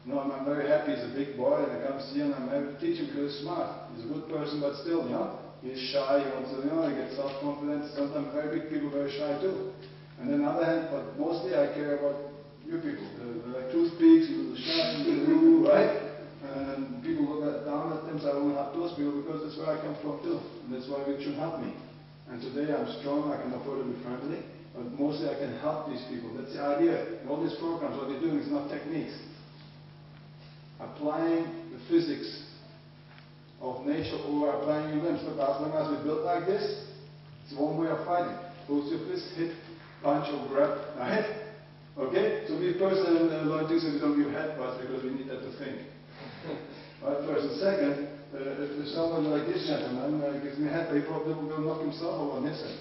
You know, I'm very happy he's a big boy and he comes here and I'm able to teach him because he's smart. He's a good person, but still, you know, he's shy, he wants to, you know, he gets self-confidence. Sometimes very big people are very shy too. And then on the other hand, but mostly I care about you people. They're like toothpicks, you're a little shy, right? And people look down at them, so I want to help those people because that's where I come from too. And that's why Wing Chun helped me. And today I'm strong, I can afford to be friendly, but mostly I can help these people. That's the idea. In all these programs, what they're doing is not techniques. Applying the physics of nature or applying your limbs. Look, as long as we're built like this, it's one way of fighting. Close your fist, hit, punch or grab, right? Okay? So be first and learn things so we don't give headbutts because we need that to think. Right, first and second, if someone like this gentleman gives me a headbutt, he probably will knock himself over on his head.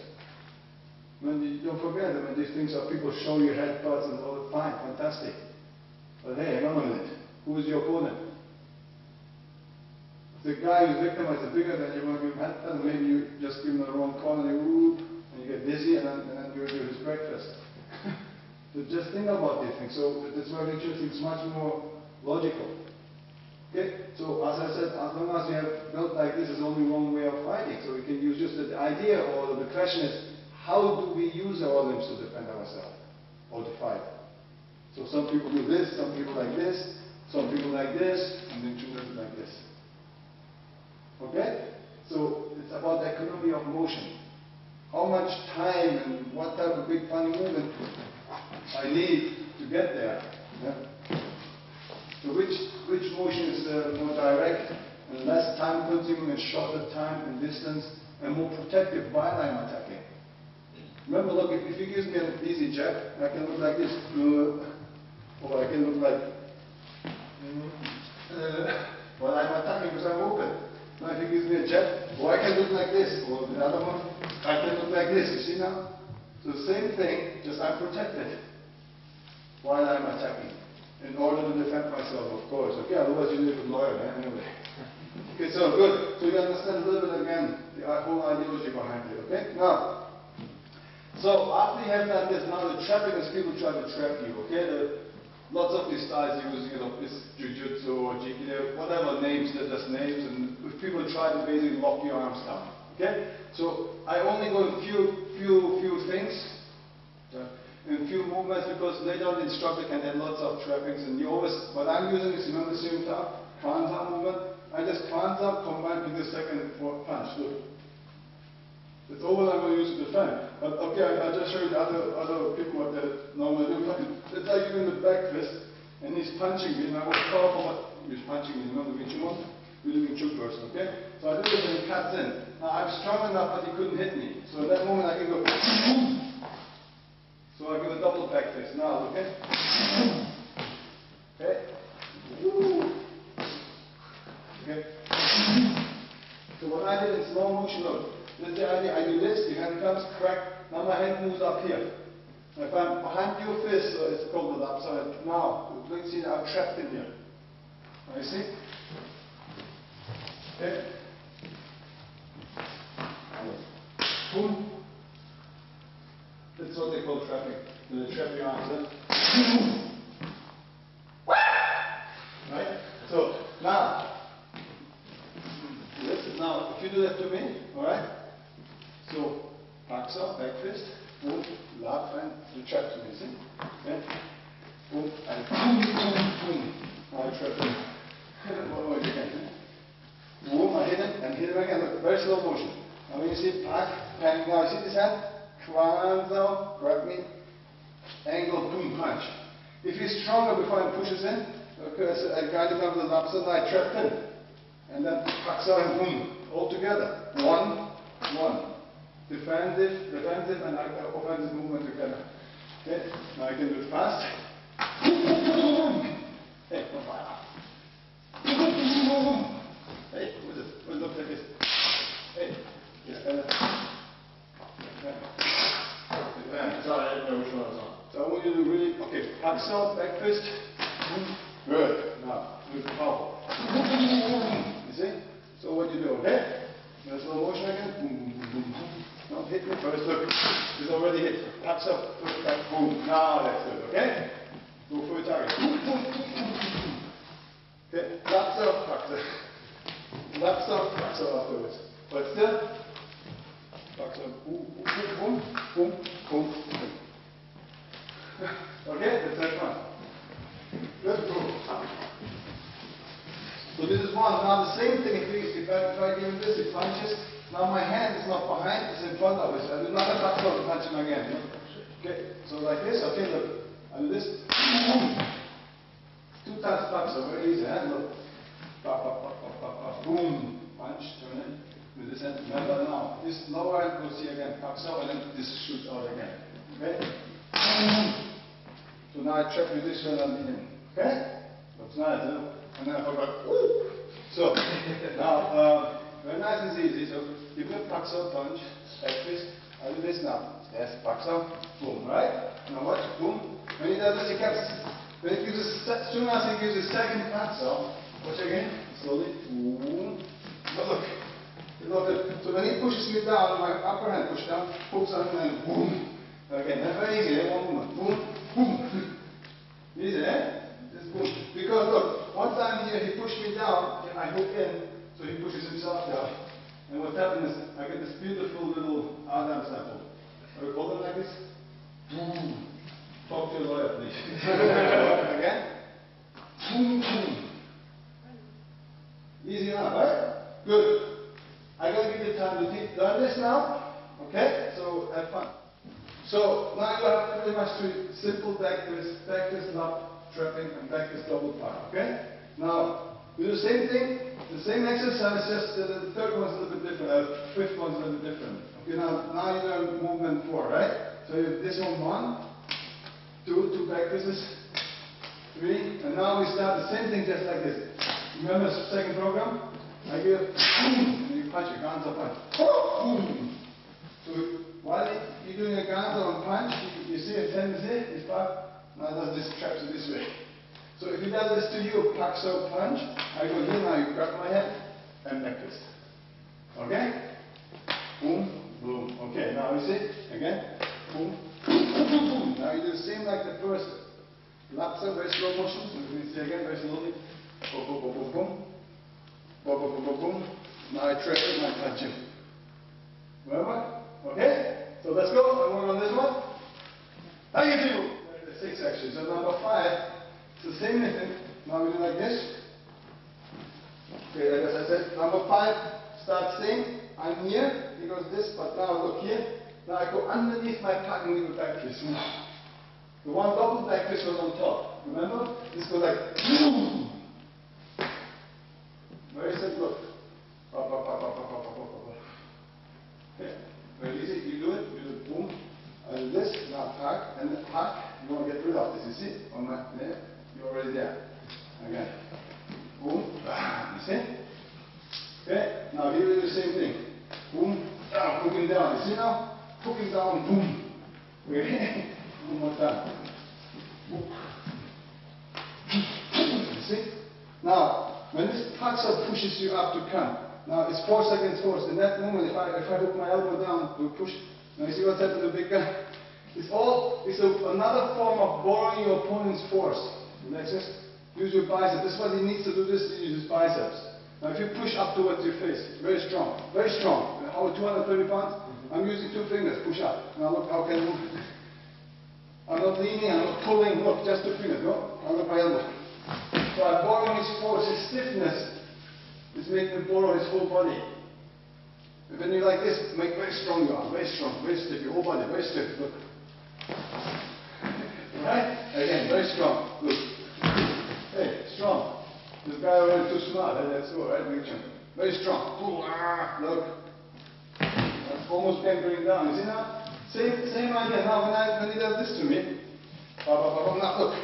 When you don't forget that when these things are people show you headbutts and all, fine, fantastic. But hey, hang on a minute. Who is your opponent? If the guy who's victimized is bigger than you, want to give him a headbutt, and maybe you just give him the wrong corner and you whoop, and you get dizzy, and then you do his breakfast. So just think about these things. So that's why Wing Chun is much more logical. Okay? So as I said, as long as you have built like this, there's only one way of fighting. So we can use just the idea, or the question is, how do we use our limbs to defend ourselves or to fight? So some people do this, some people like this, some people like this, and then Chun does it like this. Okay? So it's about the economy of motion. How much time and what type of big funny movement I need to get there. Yeah? So which motion is more direct and less time consuming and shorter time and distance and more protective while I'm attacking? Remember, look, if he gives me an easy jab, I can look like this, or I can look like while I'm attacking because I'm open. Now if he gives me a jab, or I can look like this, or the other one, I can look like this, you see now? So the same thing, just I'm protected while I'm attacking. In order to defend myself, of course. Okay, otherwise you need a lawyer, anyway. Okay, so good. So you understand a little bit again the whole ideology behind it, okay? Now, so after you have done this, now the trapping is people try to trap you, okay? Lots of these styles use, you know, this jujutsu or jiu-jitsu, whatever names, they're just names, and people try to basically lock your arms down, okay? So I only go in few things. In few movements, because later on the instructor can add lots of trappings, and you always, what I'm using is, remember Simta, Kwanzaa movement? I just Kwanzaa combined with the second punch, look. It's all I'm going to use to defend. But okay, I'll just show you the other people what they normally do. It's like doing the back fist, and he's punching me, and I was powerful, but he's punching me, remember Wing Chun? We're doing Chun person, okay? So I do this and he cuts in. Now I'm strong enough, but he couldn't hit me. So at that moment I can go, so I give a double back fist. Now, okay? Okay? Okay? So what I did in slow motion, look, this is the idea. I do this, you hand comes, crack. Now my hand moves up here. If I'm behind your fist, so it's called the upside. Now, you can see I'm trapped in here. You see? Okay. Boom. That's what they call trapping. They trap your arms. Right? So now, now if you do that to me, alright? So Paksa, back fist, boom, lap and you trap to me, see? Okay? Boom, and boom, boom, boom. Now I trap him. One more again. Boom, I hit him and hit him again. Look, very slow motion. Now when you see Pak, bang, now you see this hand? Kwanzaa, grab me, angle, boom, punch. If he's stronger before he pushes in, okay, so I guided him with the laps and I trapped him. And then Paksa and boom, all together. 1, 1. Defensive, defensive, and offensive movement together. Okay, now I can do it fast. Hey, no fire. Hey, what is it? What looks like this? Hey, yeah, sorry, I didn't know which one I was on. So I want you to really, okay, Paksa, back fist. Good. Now, with power. You see? So what you do, okay? Now slow motion again. Boom, boom, boom, boom, boom. Now hit me first. Look, it's already hit. Taps up, push back, boom. Now that's good, okay? Go for your target. Boom, boom, boom, boom, boom. Okay, laps up, Paksa. Laps up, Paksa afterwards. But still, Paksa, boom, boom, boom, boom, boom, boom. Okay, let's have fun. Good, go. So this is one. Now the same thing, if I give him this, he punches. Now my hand is not behind, it's in front of it. I do not have to punch him again. Okay, so like this, okay, look. I do this. Boom. 2 times punch, so very easy. Hand, look. Pop, pop, pop, pop, pop, pop. Boom. Punch, turn it. With this hand. Remember now, this lower hand goes here again. Pops up, and then this shoots out again. Okay? So now I trap with this one and in. Okay? That's nice, huh? And then I forgot. Woo! So, now, very nice and easy. So, give me a Paksa punch, back fist. I'll do this now. Yes, Paksa, boom, right? Now watch, boom. When he does this, he comes. When he gives as soon as he gives a second Paksa, watch again, slowly, boom. But look, so when he pushes me down, my upper hand push down, hooks on him, and boom. Again, that's very easy, eh? One movement, boom, boom. Easy, eh? Just boom. Because look, one time here he pushed me down, and I hook in, so he pushes himself down. And what happens is, I get this beautiful little Adam sample. Are you holding like this? Boom. Talk to your lawyer, please. Again. Boom, boom. Easy enough, right? Good. I'm going to give you time to learn this now. Okay? So have fun. So now you have pretty much 3 simple back twist, lap, trapping, and back twist double part. Okay? Now we do the same thing, the same exercise, just the third one's a little bit different, the fifth one's a little bit different. Okay, now you learn movement 4, right? So you have this one 1, 2 back twists, 3, and now we start the same thing just like this. Remember the second program? I give boom, and you punch your Ganza punch. Boom. So while you're doing a Ganza and punch, you see a tendency, is back, now does this traps it this way. So if he does this to you, Paksa punch, I go here, now you grab my head, and back twist. Okay? Boom, boom. Okay, now you see, again, boom, boom, boom, boom. Now you do the same like the first. Laps up, very slow motion, so you can see again, very slowly. Boom, boom, boom, boom, boom. Boom, boom, boom, boom, boom. Now I trap him, I punch him. Remember? Okay? So let's go and work on this one. How you do? The 6 actually. So number 5, it's the same thing. Now we do like this. Okay, like as I said, number 5, start same. I'm here, he goes this, but now I look here. Now I go underneath my pack and give a back twist. The one double back twist was on top. Remember? This goes like boom. Very simple. Look. Up, up, up, up, up, up, up, up, up. Okay. Very easy. You do it boom. I do this, now pack, and then pack. You want to get rid of this, you see? On my there. You're already there. Again. Boom. You see? Okay. Now here we do the same thing. Boom. Down, moving down. You see now? hooking down, boom. Okay? One more time. You see? Now, when this puncher pushes you up to come, now it's force against force. In that moment, if I hook my elbow down to push, now you see what's happening to the big guy? It's another form of borrowing your opponent's force. Let's just use your bicep. This is what he needs to do this, to use his biceps. Now if you push up towards your face, very strong, very strong. How 230 pounds? I'm using 2 fingers, push up. Now look how can I move. I'm not leaning, I'm not pulling, look, just 2 fingers, no? Now look my elbow. So I'm borrowing his force, his stiffness is making him borrow his whole body. And when you like this, make very strong your arm, very strong, very stiff, your whole body, very stiff, look. Right? Again, very strong, look. Hey, strong. This guy already too smart, let's go, right? Very strong. Look. That's almost can bring down. You see now? Same idea. Now when he does this to me, now look.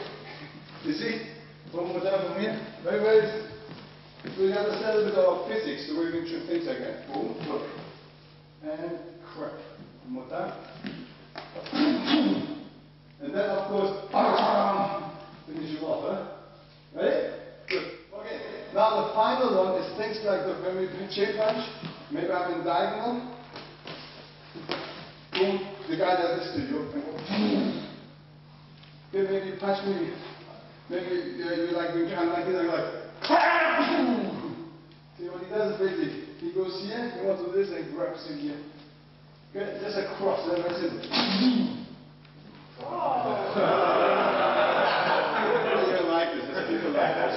You see? One more time from here. Very, very. So you understand a little bit of physics, the way we do things again. Boom, look. And crack. One more time. And then of course, finish you off, huh? Ready? Good. Okay. Now the final one is things like the when we do chain punch. Maybe I'm in diagonal. Boom. The guy does this to you. Okay, maybe you punch me. Maybe you like doing kind of like this. Like. See what he does is basically he goes here. He wants to do this and grabs you here. Okay. Just a cross. That makes it. People like this. There's people like this.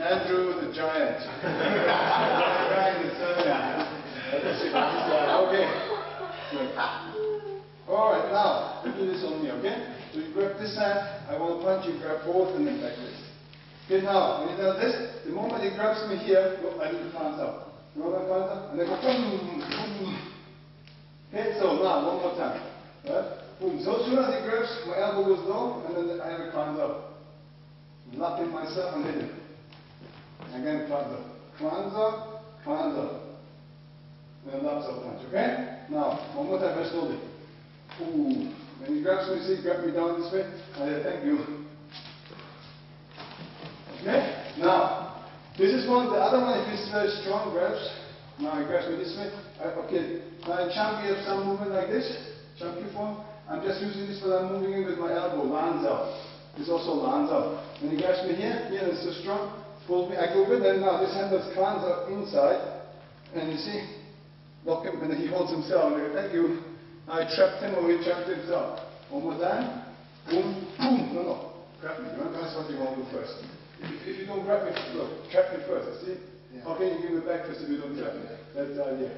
Andrew the giant. Okay. Alright, now you do this on me, okay? So you grab this hand, I want to punch you, grab both and then like this. Okay, now when you do this, the moment he grabs me here, look, I do the hands up. You want my hands up? And then go boom, boom. Okay, so now one more time. Right? Boom. So as soon as he grabs, my elbow goes low, and then I have a hands up. Lapping myself and hitting. Again, hands up. Hands up, hands up. And laps up punch, okay? Now, one more time, very slowly. Ooh. When he grabs me, see, grab me down this way. Thank you. Okay? Now, this is one. The other one, if he's very strong, grabs. Now he grabs me this way. Okay. Now in Chun, we have some movement like this. Chunky form. I'm just using this, but I'm moving in with my elbow. Lands up. This also lands up. When he grabs me here, it's so strong. Pulls me. I go with him. Now this hand does lands up inside. And you see, lock him, and then he holds himself. And I go, thank you. I trapped him or he trapped himself. One more time. Boom, boom. No. Grab me. That's what you want to do first. If you don't grab me, look, trap me first, see? Yeah. Okay, you give me back first if you don't trap me. That's the idea.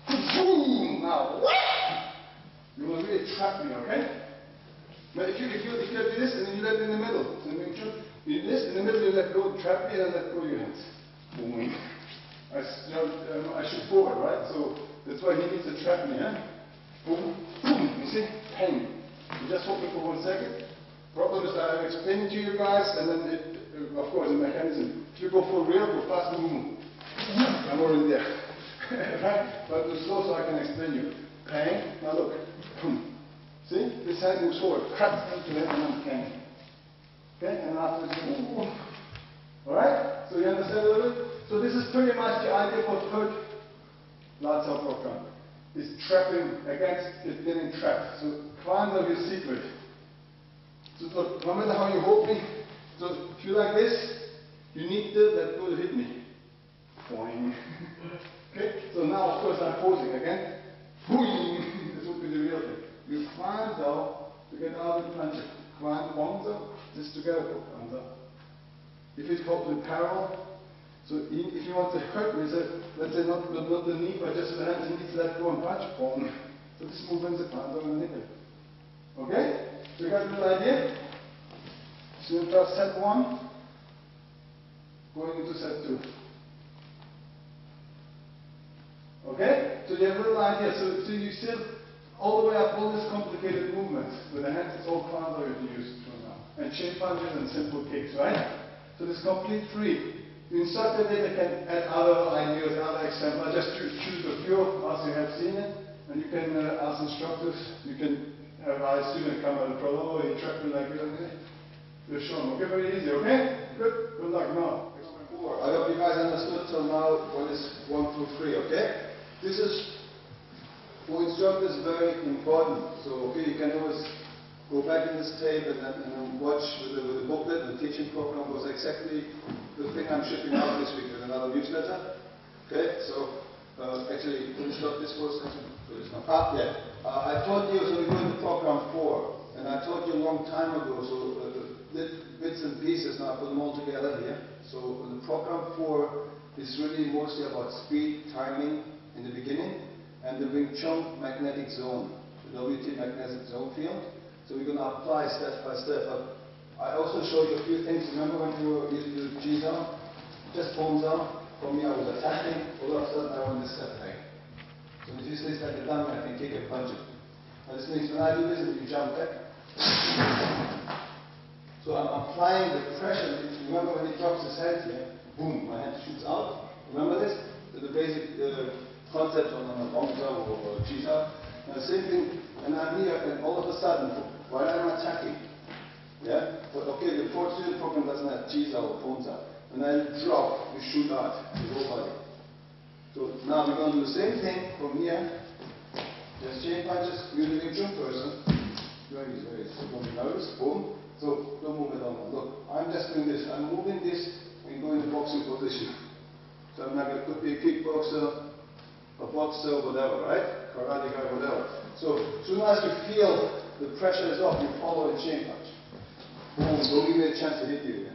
Boom! Now, you want to really trap me, okay? But if you do this and then you let it in the middle. So you do this, in the middle you let go, trap me, and then let go your hands. Boom. I shoot forward, right? So that's why he needs to trap me, huh? Boom, boom, you see? Bang. You just hold me for 1 second. Problem is that I'm explaining to you guys, and then of course, the mechanism. If you go for real, go fast, boom. I'm already there. Right? But go slow so I can explain you. Bang. Now look. Boom. See? This hand moves forward. Cut into it, and I'm banging. Okay? And after this, boom. Alright? So you understand a little bit? So this is pretty much the idea for third large cell program. Is trapping against it getting trapped. So find out your secret. So look, no matter how you hold me, so if you like this, you need to let go to hit me. Boing. Okay? So now of course I'm posing again. Boing. This would be the real thing. You climb down to get out of the punch. Climb bonza, this together for bonza. If it's hopefully parallel, so if you want to hurt me, so let's say not the knee, but just the hands, you need to let go and punch. Boom. So this movement is a panza and a nipple. Okay? So you got a little idea? So you first set 1, going into set 2. Okay? So you have a little idea. So you still, all the way up, all this complicated movement. With the hands, it's all panza you have to use for now. And chin punches and simple kicks, right? So this is complete free. The instructor later can add other ideas, other examples. I just choose a few as you have seen it. And you can ask instructors, you can have our student come and follow, you track me like this. Just show them. Okay, very easy, okay? Good. Good luck now. I hope you guys understood till now what is 1 through 3, okay? This is, for instructors, very important. So, okay, you can always go back in this tape and watch with the booklet. The teaching program was exactly the thing I'm shipping out this week with another newsletter. Okay, so actually, can you stop this for a second? Yeah. I told you, so we're doing the program 4, and I told you a long time ago, so bits and pieces, now I put them all together here. So the program 4 is really mostly about speed, timing in the beginning, and the Wing Chun magnetic zone, the WT magnetic zone field. So we're going to apply step by step. But I also showed you a few things. Remember when you used to do G down? Just palms down. For me, I was attacking. All of a sudden, I want to step back. So if you stay like a dummy, I can kick and punch it. Now this means when I do this, you jump back. So I'm applying the pressure. Remember when he drops his head here? Boom, my hand shoots out. Remember this? The basic concept on a bongsa or a cheetah. Now the same thing, and I'm here, and all of a sudden, while I'm attacking, yeah? But okay, the 4th student program doesn't have cheetah or ponza. When I drop, you shoot out the whole body. So now we're going to do the same thing from here. Just chain punches, you're the Wing Chun person. Very easy, very easy. So don't be nervous, boom. So don't move it on. Look, I'm just doing this. I'm moving this and going in boxing position. So I'm not going to could be a kickboxer, a boxer, whatever, right? Karate guy, whatever. So as soon as you feel the pressure is off, you follow a chain punch. Boom, don't give me a chance to hit you again.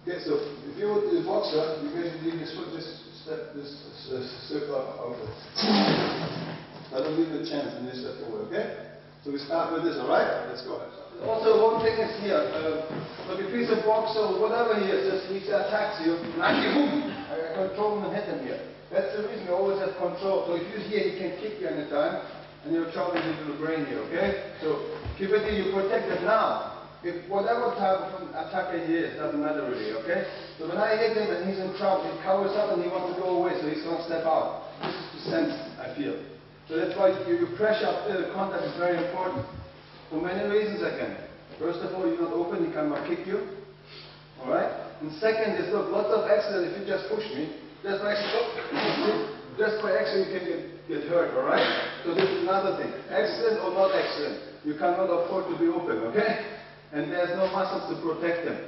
Okay, so if you're a boxer, you basically just put this step, this circle out. I don't give you a chance in this step forward, okay? So we start with this, alright? Let's go. Also, one thing is here, look, if he's a boxer or whatever he is, just he attacks you, and I control him and hit him here. That's the reason you always have control. So if you're here, he can kick you anytime, and you're chopping into the brain here, okay? So keep it here, you protect it now. If whatever type of attacker he is, doesn't matter really, okay? So when I hit him and he's in trouble, he covers up and he wants to go away, so he's going to step out. This is the sense, I feel. So that's why your pressure up there, the contact is very important. For many reasons again. First of all, you're not open, he cannot kick you. Alright? And second is, look, lots of accidents, if you just push me, just by accident you can get hurt, alright? So this is another thing. Accident or not accident, you cannot afford to be open, okay? And there's no muscles to protect them.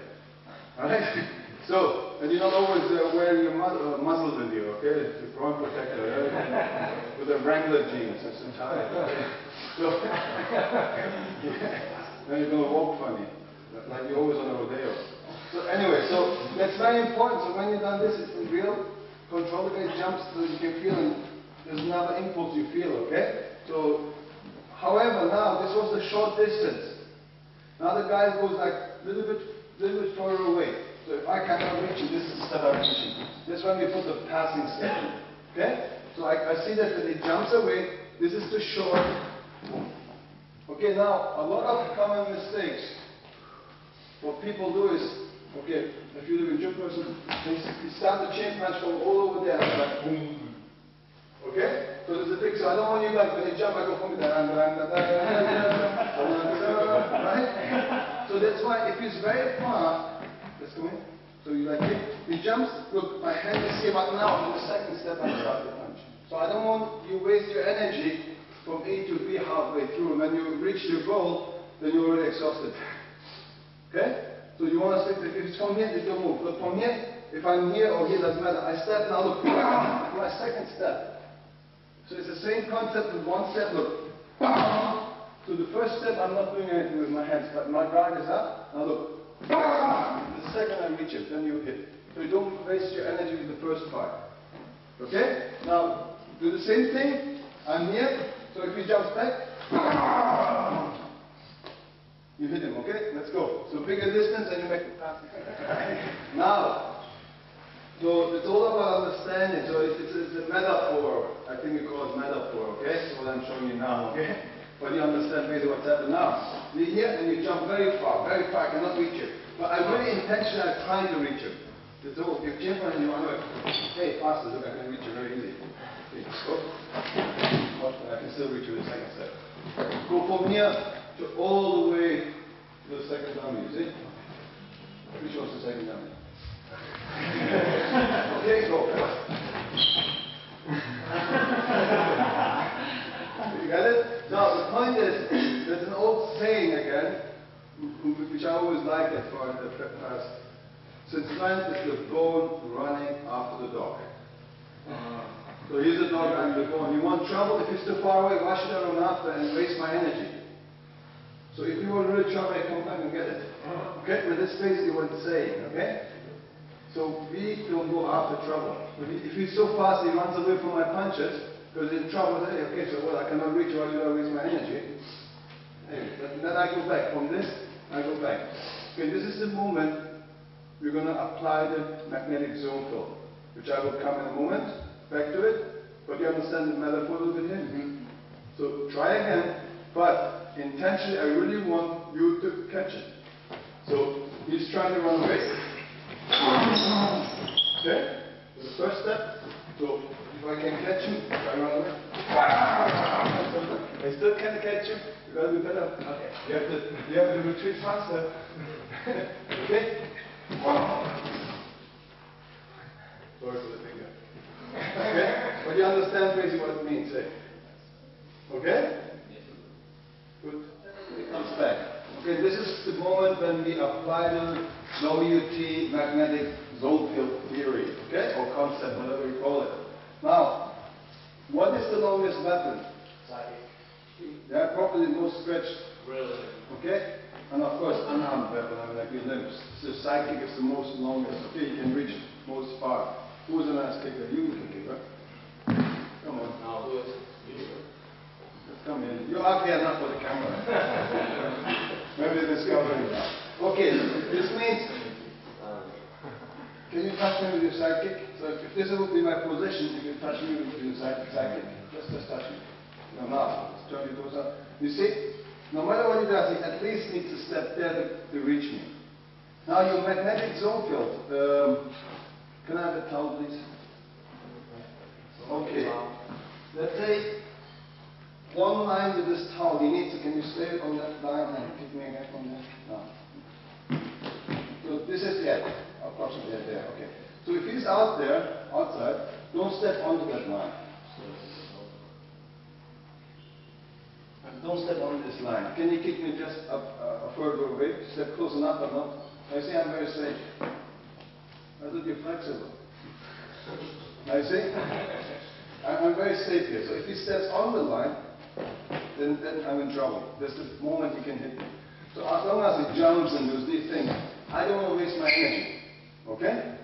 Alright? So, and you're not always wearing your muscles with you, okay? The front protector, right? With the Wrangler jeans, that's entirely. So, then you're going to walk funny, like you're always on a rodeo. So anyway, so that's very important. So when you've done this, it's in real control. The guy jumps so you can feel, and there's another impulse you feel, okay? So, however, now this was a short distance. Now the guy goes like a little bit further away. So if I cannot reach him, this is the step I'm reaching. This is when we put the passing step. Okay? So I see that when he jumps away, this is the short. Okay, now a lot of common mistakes. What people do is, okay, if you're the Wing Chun person, they start the chain punch from all over there, like boom. Okay? So there's a big, so I don't want you like when you jump, I go from there, right? So that's why if it's very far, let's go in. So you like it, he jumps, look, my hand is here, but now in the second step I start the punch. So I don't want you waste your energy from A to B halfway through, and when you reach your goal, then you're already exhausted. Okay? So you want to stick, if it's from here, you don't move. Look, from here, if I'm here or here, doesn't matter. I step now, look, my second step. So it's the same concept with one step, look. So the first step, I'm not doing anything with my hands, but my guard is up. Now look. The second I reach it, then you hit. So you don't waste your energy with the first part. Okay? Now, do the same thing. I'm here. So if he jumps back, you hit him, okay? Let's go. So bigger distance and you make the pass. Now, so it's all about understanding. So it's a metaphor. I think we call it metaphor, okay? So what I'm showing you now, okay? But you understand basically what's happening now. You're here and you jump very far, I cannot reach you. But I really intentionally try to reach you. So if you jump and you want to, hey, faster, look, I can reach you very easy. So Okay, go. I can still reach you the second step. Go from here to all the way to the second dummy, you see? Which one's the second dummy? Okay, go. You got it? Now, the point is, there's an old saying again, which I always liked at first. Since when is the bone running after the dog? So here's the dog, I'm the bone. You want trouble? If it's too far away, why should I run after and waste my energy? So if you want really trouble, come back and get it. Okay? But that's basically what it's saying, okay? So we don't go after trouble. If he's so fast, he runs away from my punches, because he's in trouble. Hey, okay, so what? I cannot reach, why should I waste my energy? Hey, then I go back. From this, I go back. Okay, this is the moment we're going to apply the magnetic zone field, which I will come in a moment, back to it. But you understand the metaphor a little bit here? So try again, but intentionally I really want you to catch it. So he's trying to run away. Okay? So the first step, so if I can catch you, I run away. I still can't catch you, you gotta be better. Okay. You have to retreat faster. Okay? Sorry for the finger. Okay? But you understand basically what it means, eh? Okay? Good. It comes back. Okay, this is the moment when we apply the WT magnetic zone field theory, okay? Or concept, whatever you call it. Now, what is the longest weapon? Psychic. Yeah, probably the most stretched. Really? Okay? And of course, unarmed weapon, I mean, like your limbs. So psychic is the most longest. Okay, you can reach most far. Who's the last kicker? You can kick, right? Come on. I'll do it. Let's come in. You're ugly enough for the camera. Maybe they're discovering that. Okay, this means, can you touch me with your sidekick? So if this would be my position, you can touch me with your sidekick. Just touch me. No, now, turn your toes up. You see? No matter what he does, he at least needs to step there to reach me. Now your magnetic zone field. Can I have a towel, please? Okay. Let's say one line with this towel. He needs to, can you stay on that line and kick me again from there? No. So this is the end. Approximately there. Okay. So if he's out there, outside, don't step onto that line. Don't step on this line. Can you kick me just up a further away? Step close enough, but not. I see I'm very safe. I thought you're flexible. I see? I'm very safe here. So if he steps on the line, then I'm in trouble. That's the moment he can hit me. So as long as he jumps and does these things, I don't want to waste my energy. Okay?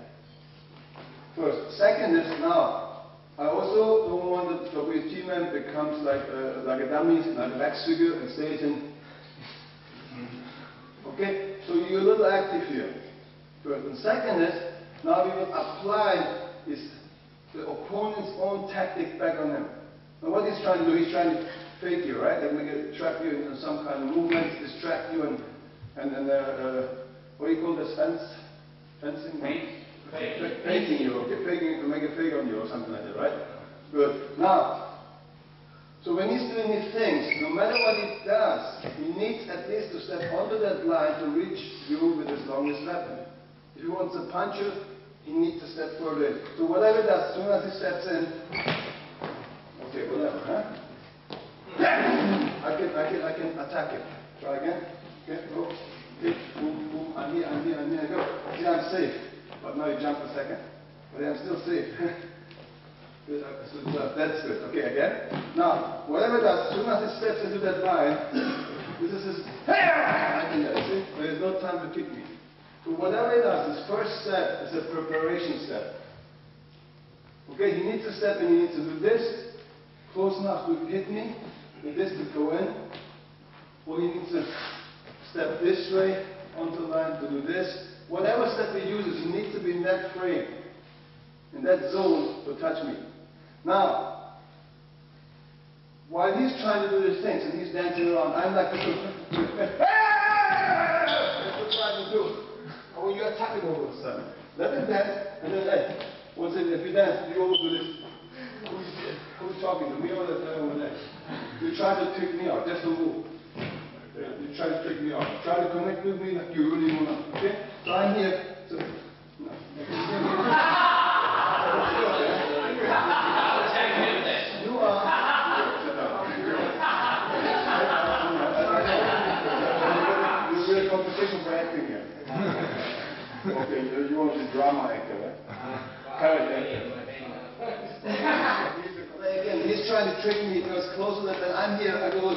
First. Second is now, I also don't want that the WT man becomes like a dummy, like a wax figure, and stays in. Okay? So you're a little active here. First. And second is, now we will apply the opponent's own tactic back on him. Now what he's trying to do, he's trying to fake you, right? Like trap you in some kind of movement, distract you, and what do you call this? Fencing? Faking you, okay? Faking to make a fake on you or something like that, right? Good. Now, so when he's doing these things, no matter what he does, he needs at least to step onto that line to reach you with his longest weapon. If he wants to punch you, he needs to step further in. So whatever he does, as soon as he steps in, okay, whatever, huh? I can attack him. Try again. Okay, go. Okay, boom, boom, and here, I go. See, I'm safe. But now you jump a second. But I'm still safe. That's good. Okay, again. Now, whatever it does, as soon as he steps into that line, this is his, I can do it, see? There is no time to kick me. So whatever he does, his first step is a preparation step. Okay, he needs to step in, he needs to do this, close enough to hit me, with this to go in, or he needs to step this way onto the line to do this. Whatever step he uses, he needs to be in that frame, in that zone to touch me. Now, while he's trying to do these things and he's dancing around, I'm like, that's what I'm trying to do. Oh, you attack him all of a sudden. Let him dance, and then, hey, once if you dance, you always do this. talking to me all the time over there. You try to trick me out. That's the rule. You try to trick me out. Try to connect with me like you really want to. Okay? So I'm here. So, no. You are. You're a competition for acting here. Okay, you want to be drama actor, right? Character actor. Again, he's trying to trick me. He goes closer than I'm here. I go.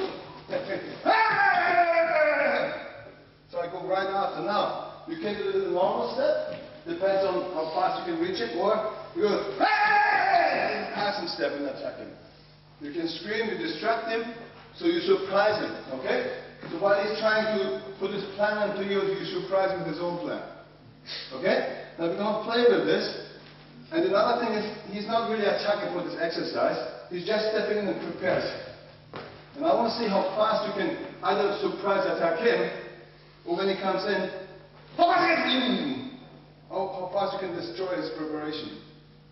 So I go right after. Now, you can do the normal step. Depends on how fast you can reach it. Or you go passing step and attack him. You can scream, you distract him, so you surprise him. Okay? So while he's trying to put his plan onto you, you surprise him with his own plan. Okay? Now we're going to play with this. And another thing is, he's not really attacking for this exercise. He's just stepping in and prepares. And I want to see how fast you can either surprise attack him, or when he comes in, how fast you can destroy his preparation.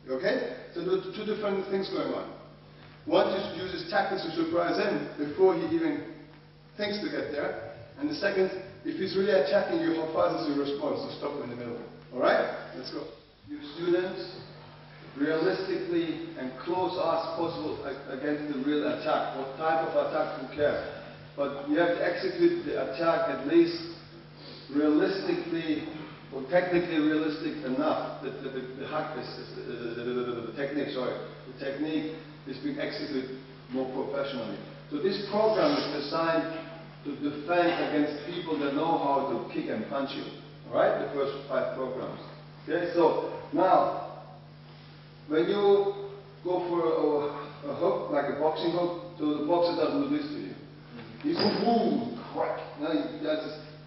Okay? So there are two different things going on. One uses tactics to surprise him before he even thinks to get there. And the second, if he's really attacking you, how fast is your response? So stop him in the middle. Alright? Let's go. You students, realistically and close as possible against the real attack. What type of attack, who cares? But you have to execute the attack at least realistically, or technically realistic enough. The technique is being executed more professionally. So this program is designed to defend against people that know how to kick and punch you. Alright? The first 5 programs. Okay, so now, when you go for a hook, like a boxing hook, so the boxer doesn't do this to you. He's boom, crack. Now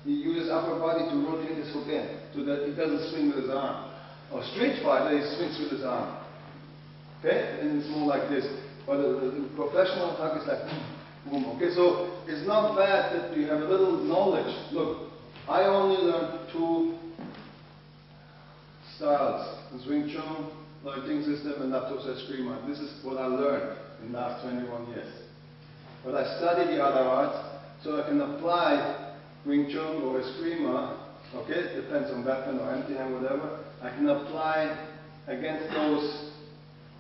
he uses upper body to rotate his hook in, so that he doesn't swing with his arm. Or street fighter, he swings with his arm. Okay? And it's more like this. But the professional attack is like boom, boom. Okay, so it's not bad that you have a little knowledge. Look, I only learned 2 styles. It's Wing Chun, Lighting System, and Natose Eskrima. This is what I learned in the last 21 years. But I studied the other arts, so I can apply Wing Chun or Eskrima, okay, it depends on weapon or empty hand, whatever. I can apply against those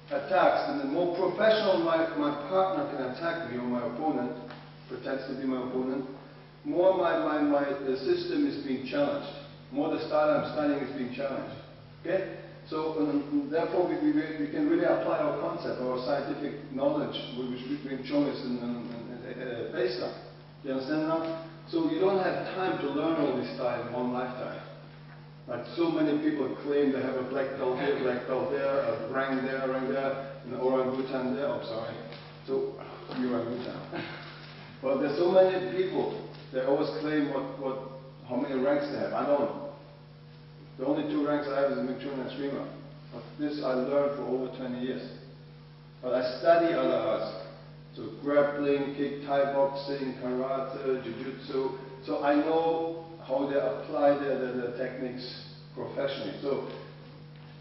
attacks, and the more professional my partner can attack me, or my opponent, pretends to be my opponent, more the system is being challenged. More the style I'm studying is being challenged. Okay? So therefore we can really apply our concept, our scientific knowledge, which Wing Chun is based on. Do you understand now? So you don't have time to learn all this style in one lifetime. Like so many people claim they have a black belt here, black belt there, a rank there, an orangutan there. I'm sorry. So you orangutan. But there's so many people. They always claim how many ranks they have. I don't. The only 2 ranks I have is Wing Chun and Eskrima. But this I learned for over 20 years. But I study other arts. So grappling, kick, Thai boxing, karate, jiu-jitsu. So I know how they apply their techniques professionally. So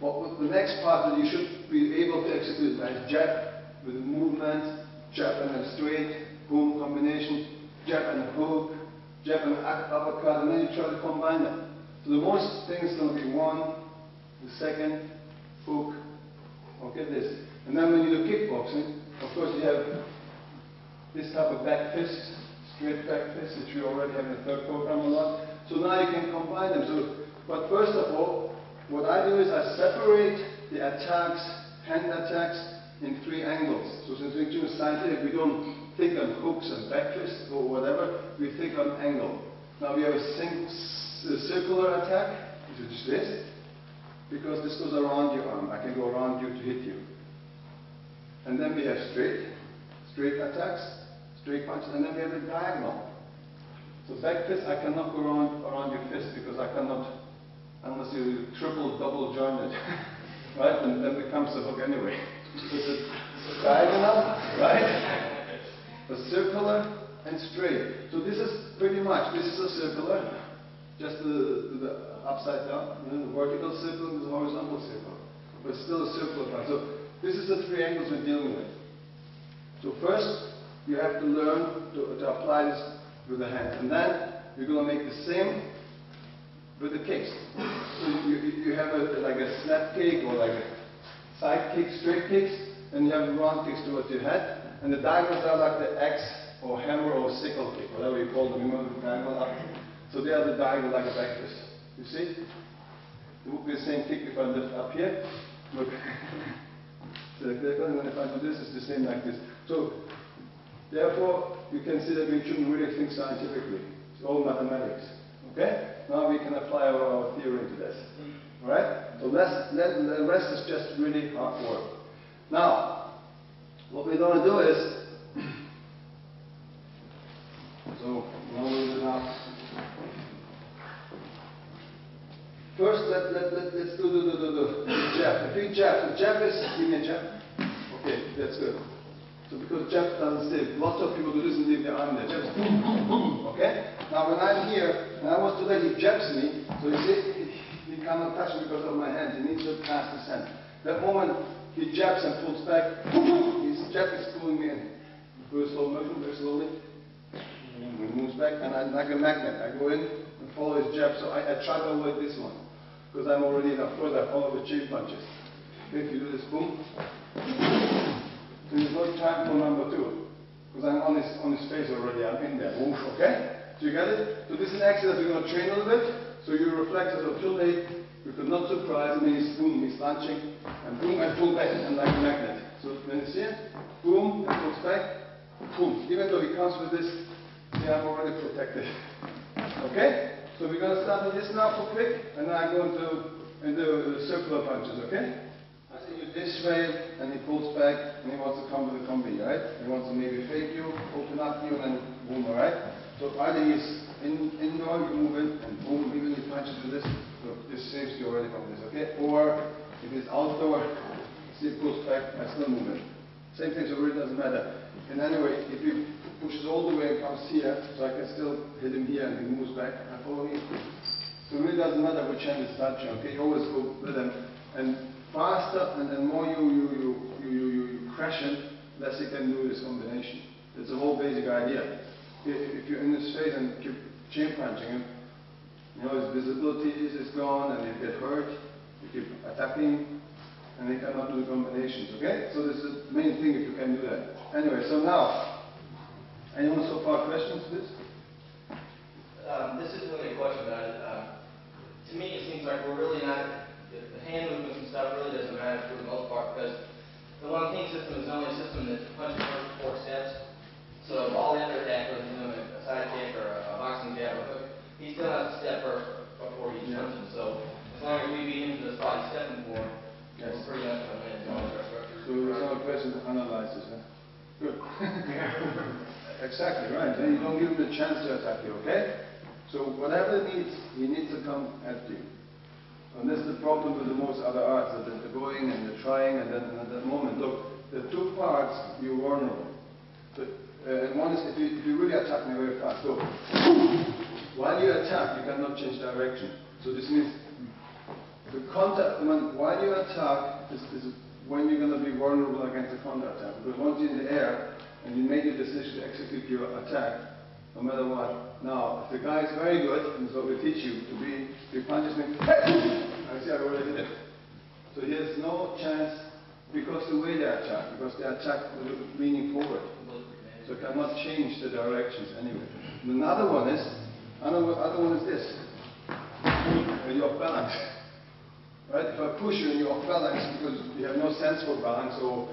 the next part that you should be able to execute is jab with movement, jab and a straight, boom combination, jab and a hook, jab and uppercut, and then you try to combine them. So the most thing is going to be 1, the second, hook, okay, this. And then when you do kickboxing, of course you have this type of back fist, straight back fist, which we already have in the 3rd program a lot. So now you can combine them. So, but first of all, what I do is I separate the attacks, hand attacks, in 3 angles. So since Wing Chun is scientific, we don't think on hooks and back fists or whatever, we think on angle. Now we have a circular attack, which is this, because this goes around your arm. I can go around you to hit you. And then we have straight attacks, straight punches, and then we have a diagonal. So back fist, I cannot go around your fist because I cannot, unless you triple, double jointed, right? And then becomes a hook anyway. It's a diagonal, right? A circular and straight. So this is pretty much, this is a circular, just the upside down, and then the vertical circle and the horizontal circle. But still a circular part. So this is the 3 angles we're dealing with. So first, you have to learn to apply this with the hands. And then, you're going to make the same with the kicks. So you have like a snap kick or like a side kick, straight kicks, and you have round kicks towards your head. And the diagonals are like the axe or hammer or sickle kick, whatever you call them. You know the diagonal up. So they are the diagonal like a back fist. You see? It would be the same kick if I lift up here. Look. So and then if I do this, it's the same like this. So therefore, you can see that we shouldn't really think scientifically. It's all mathematics. Okay? Now we can apply our theory to this. Alright? So the rest is just really hard work. Now, what we're going to do is, so now we'll do now. First, let's do the jab. If you jab, the jab is, give me a jab. Okay, that's good. So because jab doesn't stay, lots of people do this and leave their arm there. Jab is boom, boom, boom. Okay? Now when I'm here, and I was to let he jabs me, so you see, he cannot touch me because of my hand. He needs to pass his hand. That moment he jabs and pulls back, his jab is pulling me in. Very slow motion, very slowly. He moves back, and I'm like a magnet. I go in and follow his jab, so I try to avoid this one. Because I'm already in, of course, I follow the chain punches. Okay, if you do this, boom. So there's no time for number two. Because I'm on his face already, I'm in there. Oof, okay? So you get it? So this is an exercise we're going to train a little bit. So your reflexes are too late. You could not surprise him, he's boom, he's launching, and boom, and pull back, and like a magnet. So when you see it, boom, and pulls back, boom. Even though he comes with this, see, I'm already protected. Okay? So we're going to start with this now for quick, and then I'm going to do the circular punches, okay? I see you this way, and he pulls back, and he wants to come with a combi, right? He wants to maybe fake you, open up you, and then boom, alright? So either he's indoor, you move in, and boom, even he punches with this, so this saves you already from this, okay? Or if it's outdoor, see it pulls back, I still move in. Same thing, so it really doesn't matter. And anyway, if he pushes all the way and comes here, so I can still hit him here and he moves back, and follow me. So it really doesn't matter which hand is touching, okay? You always go with him. And faster and then more you crash him, less you can do this combination. It's the whole basic idea. If you're in his face and keep chain punching him, you know, his visibility is gone and he get hurt. You keep attacking and he cannot do the combinations, okay? So this is the main thing if you can do that. Anyway, so now, anyone so far questions to this? This isn't really a question about it. To me, it seems like we're really not, the hand movements and stuff really doesn't matter for the most part because the one king system is the only system that punches first 4 steps. So if all the other attackers are doing a side kick or a boxing jab or hook, he still has to step first before he's punching. So as long as we beat him to the spot he's stepping for, we're pretty much going to win. So it's not a question to analyze this, huh? Good. Exactly, right. Then you don't give him the chance to attack you, okay? So whatever he needs to come at you. And this is the problem with the most other arts, that they're going and they're trying, and then at that moment, look, the 2 parts, you're vulnerable. And one is if you really attack me very fast. So while you attack, you cannot change direction. So this means the contact, while you attack is when you're going to be vulnerable against the counter attack. Because once you're in the air and you made your decision to execute your attack, no matter what. Now, if the guy is very good, and so we teach you to be, if he punches me, hey! I see I already hit him. So he has no chance because the way they attack, because they attack leaning forward. So it cannot change the directions anyway. And another one is this. You're off balance. Right? If I push you and you're off balance because you have no sense for balance, or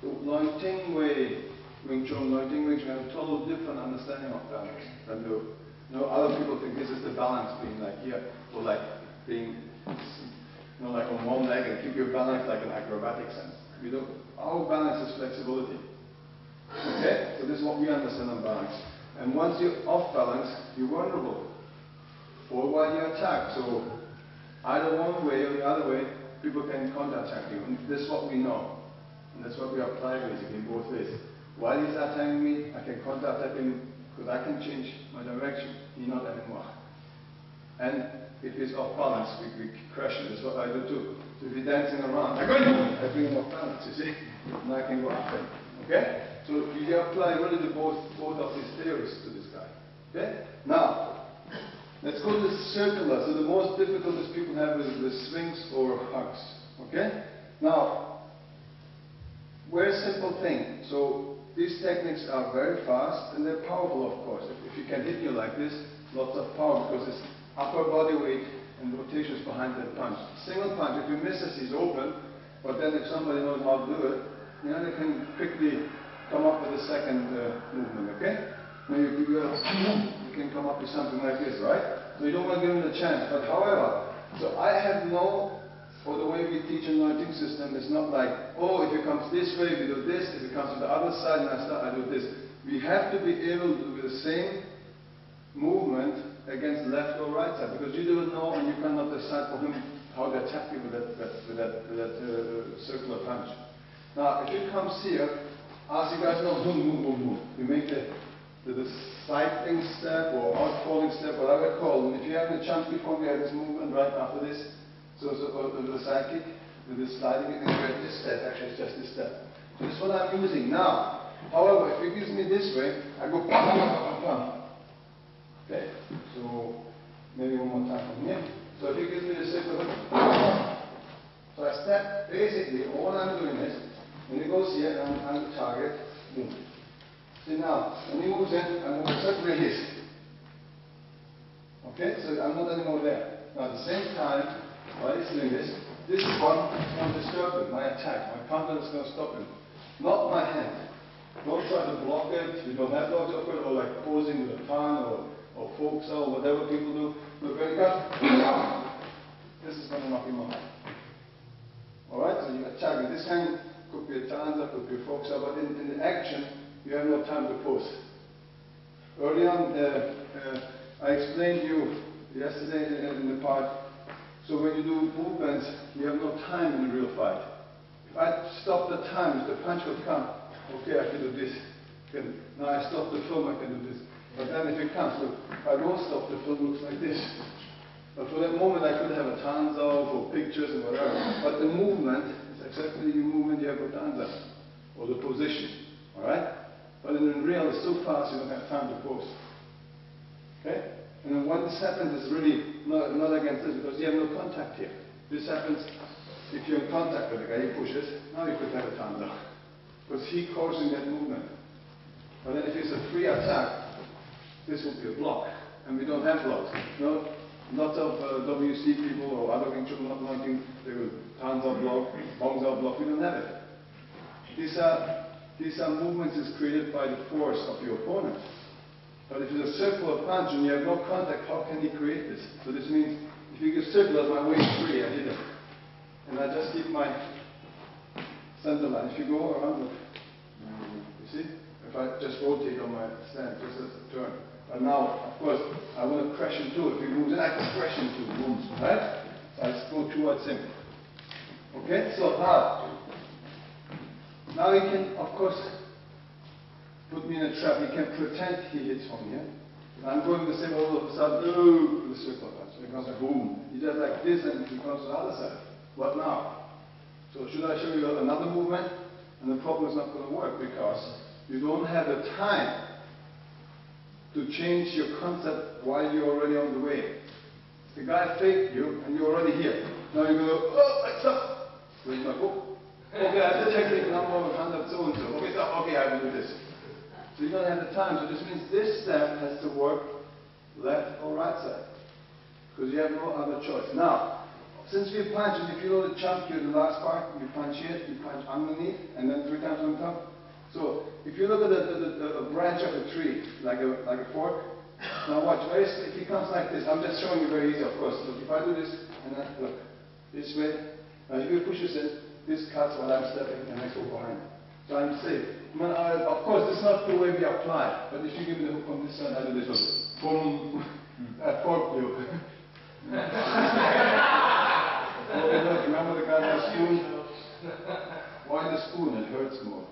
Loin Ting Wei, Wing Chun, Loin Ting Wing Chun have a total different understanding of balance than do. You know, other people think this is the balance being like here, or like being, you know, like on one leg and keep your balance like an acrobatic sense. We don't. Our balance is flexibility. Okay? So this is what we understand on balance. And once you're off balance, you're vulnerable. Or while you attack. So either one way or the other way, people can counter-attack you. And this is what we know. And that's what we apply basically both ways. While he's attacking me, I can counter-attack him because I can change my direction. He's not anymore. And if he's off balance, we crash him. That's what I do too. So if he's dancing around, I bring him off balance, you see? And I can go after him. Okay? So you apply really both of these theories to this guy. Okay? Now, let's go to the circular. So the most difficulties people have is the swings or hugs. Okay? Now, very simple thing. So these techniques are very fast and they're powerful, of course. If you can hit you like this, lots of power because it's upper body weight and rotations behind that punch. Single punch, if you miss it, he's open. But then if somebody knows how to do it, you know, they can quickly come up with a second movement, okay? Now you can come up with something like this, right? So you don't want to give him the chance. But however, so I have no, or the way we teach in our teaching system, it's not like, oh, if it comes this way, we do this. If it comes to the other side, and I do this. We have to be able to do the same movement against left or right side, because you don't know and you cannot decide for him how to attack you with that circular punch. Now, if it comes here, as you guys know, boom, boom, boom, boom. You make the sliding step or outfalling step, whatever I call it. If you have the jump before, we have this movement right after this. So the side kick, with the sliding, and you have this step. Actually, it's just this step. So this is what I'm using now. However, if it gives me this way, I go pam, pam, pam, pam. Okay. So maybe one more time from here. So if it gives me the circle, so I step. Basically, all I'm doing is when it goes here, I'm the target. Move. See now, when he moves in, I move exactly like this. Okay, so I'm not anymore there. Now at the same time, while he's doing this, this one is going to disturb him, my attack. My counter is going to stop him. Not my hand. Don't try to block it. You don't have blocks of it, or like posing with a tongue or folk cell, whatever people do. Look, when he comes, this is going to knock him out. Alright, so you attack with this hand. Could be a tanza, could be a folk cell, but in the action, you have no time to pose. Early on, I explained to you yesterday in the part, so when you do movements, you have no time in a real fight. If I stop the time, if the punch would come, okay, I can do this. Now I stop the film, I can do this. But then if it comes, look, if I don't stop the film, it looks like this. But for that moment, I could have a tanza for pictures and whatever. But the movement is exactly the movement you have with tanza, or the position. Alright? But in real, it's so fast, you don't have time to pose. Okay? And then when this happens, it's really not against this, because you have no contact here. This happens if you're in contact with the guy, he pushes, now you could have a tanza. Because he causing that movement. But then if it's a free attack, this would be a block. And we don't have blocks. No, lots of WC people or other Wing Chun not wanting, they will tanza block, bongza block, we don't have it. These are movements is created by the force of your opponent. But if it's a circular punch and you have no contact, how can he create this? So this means if you give circular, my weight is free, I hit it. And I just keep my center line. If you go around, look, you see? If I just rotate on my stand, just as a turn. But now, of course, I want to crash into it. If he moves in, I can crash into it, moves, right? So I just go towards him. Okay, so now he can, of course, put me in a trap. He can pretend he hits from here. And I'm going the same, all of a sudden, ooh, the circle punch. So he comes, boom. He does like this and he comes to the other side. What now? So should I show you another movement? And the problem is not going to work because you don't have the time to change your concept while you're already on the way. The guy faked you and you're already here. Now you go, oh, stop. Where's my book? Okay, I have the technique number 100 so and so. Okay, stop. Okay, I will do this. So you don't have the time. So this means this step has to work left or right side. Because you have no other choice. Now, since we punch, and if you know the jump here, the last part, you punch here, you punch underneath, and then 3 times on top. So if you look at the branch of a tree, like a fork, now watch, if he comes like this, I'm just showing you very easy, of course. Look, if I do this, and then look, this way, now if he pushes in, this cuts while I'm stepping, and I go behind. So I'm safe. Of course, this is not the way we apply, but if you give me the hook from this side, I do this one. Boom, I forked you. Okay, look, remember the guy with the spoon? Why the spoon? It hurts more.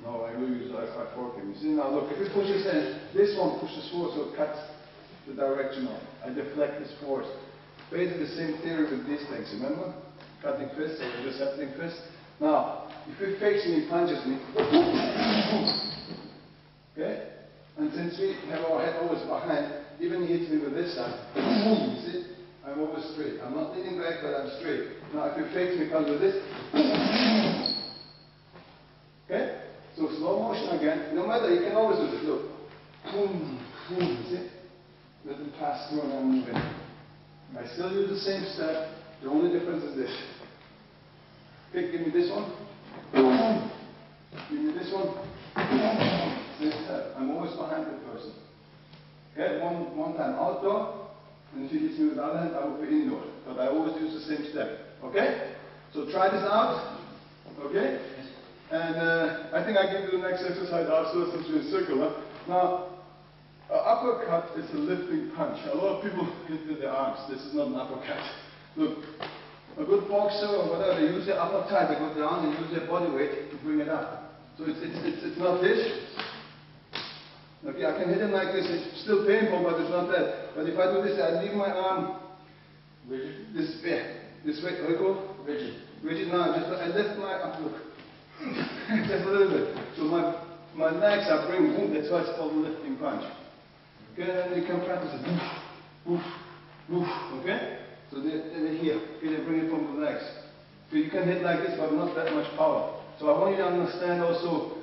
No, I will use I fork him. You see now, look, if he pushes in, this one pushes forward, so it cuts the direction off. I deflect his force. Basically the same theory with these things, remember? Cutting fists or intercepting fists. Now, if he fakes me, punches me, okay? And since we have our head always behind, even he hits me with this side, you see? I'm always straight. I'm not leaning back, but I'm straight. Now if he fakes me, comes with this, okay? So slow motion again. No matter, you can always do this. Look. Boom, boom, you see? Let it pass through and I'm moving. I still use the same step. The only difference is this. Okay, give me this one. Give me this one. Same step. I'm always behind the person. Okay, one time outdoor, and if he hits me with the other hand, I will be indoor. But I always use the same step. Okay? So try this out. Okay? And I think I give you the next exercise after since we're in circular. Now, uppercut is a lifting punch. A lot of people hit with their arms. This is not an uppercut. Look, a good boxer or whatever, they use their upper thigh, they go down and use their body weight to bring it up. So it's not this. Okay, I can hit him like this. It's still painful, but it's not that. But if I do this, I leave my arm rigid. This way, rigid. Rigid now. I lift my arm. Look. Just a little bit. So my legs are bringing, boom, that's why it's called a lifting punch. Okay, and then you can practice it. Woof, woof, woof, okay? So they're here. Okay, they bring it from the legs. So you can hit like this, but not that much power. So I want you to understand also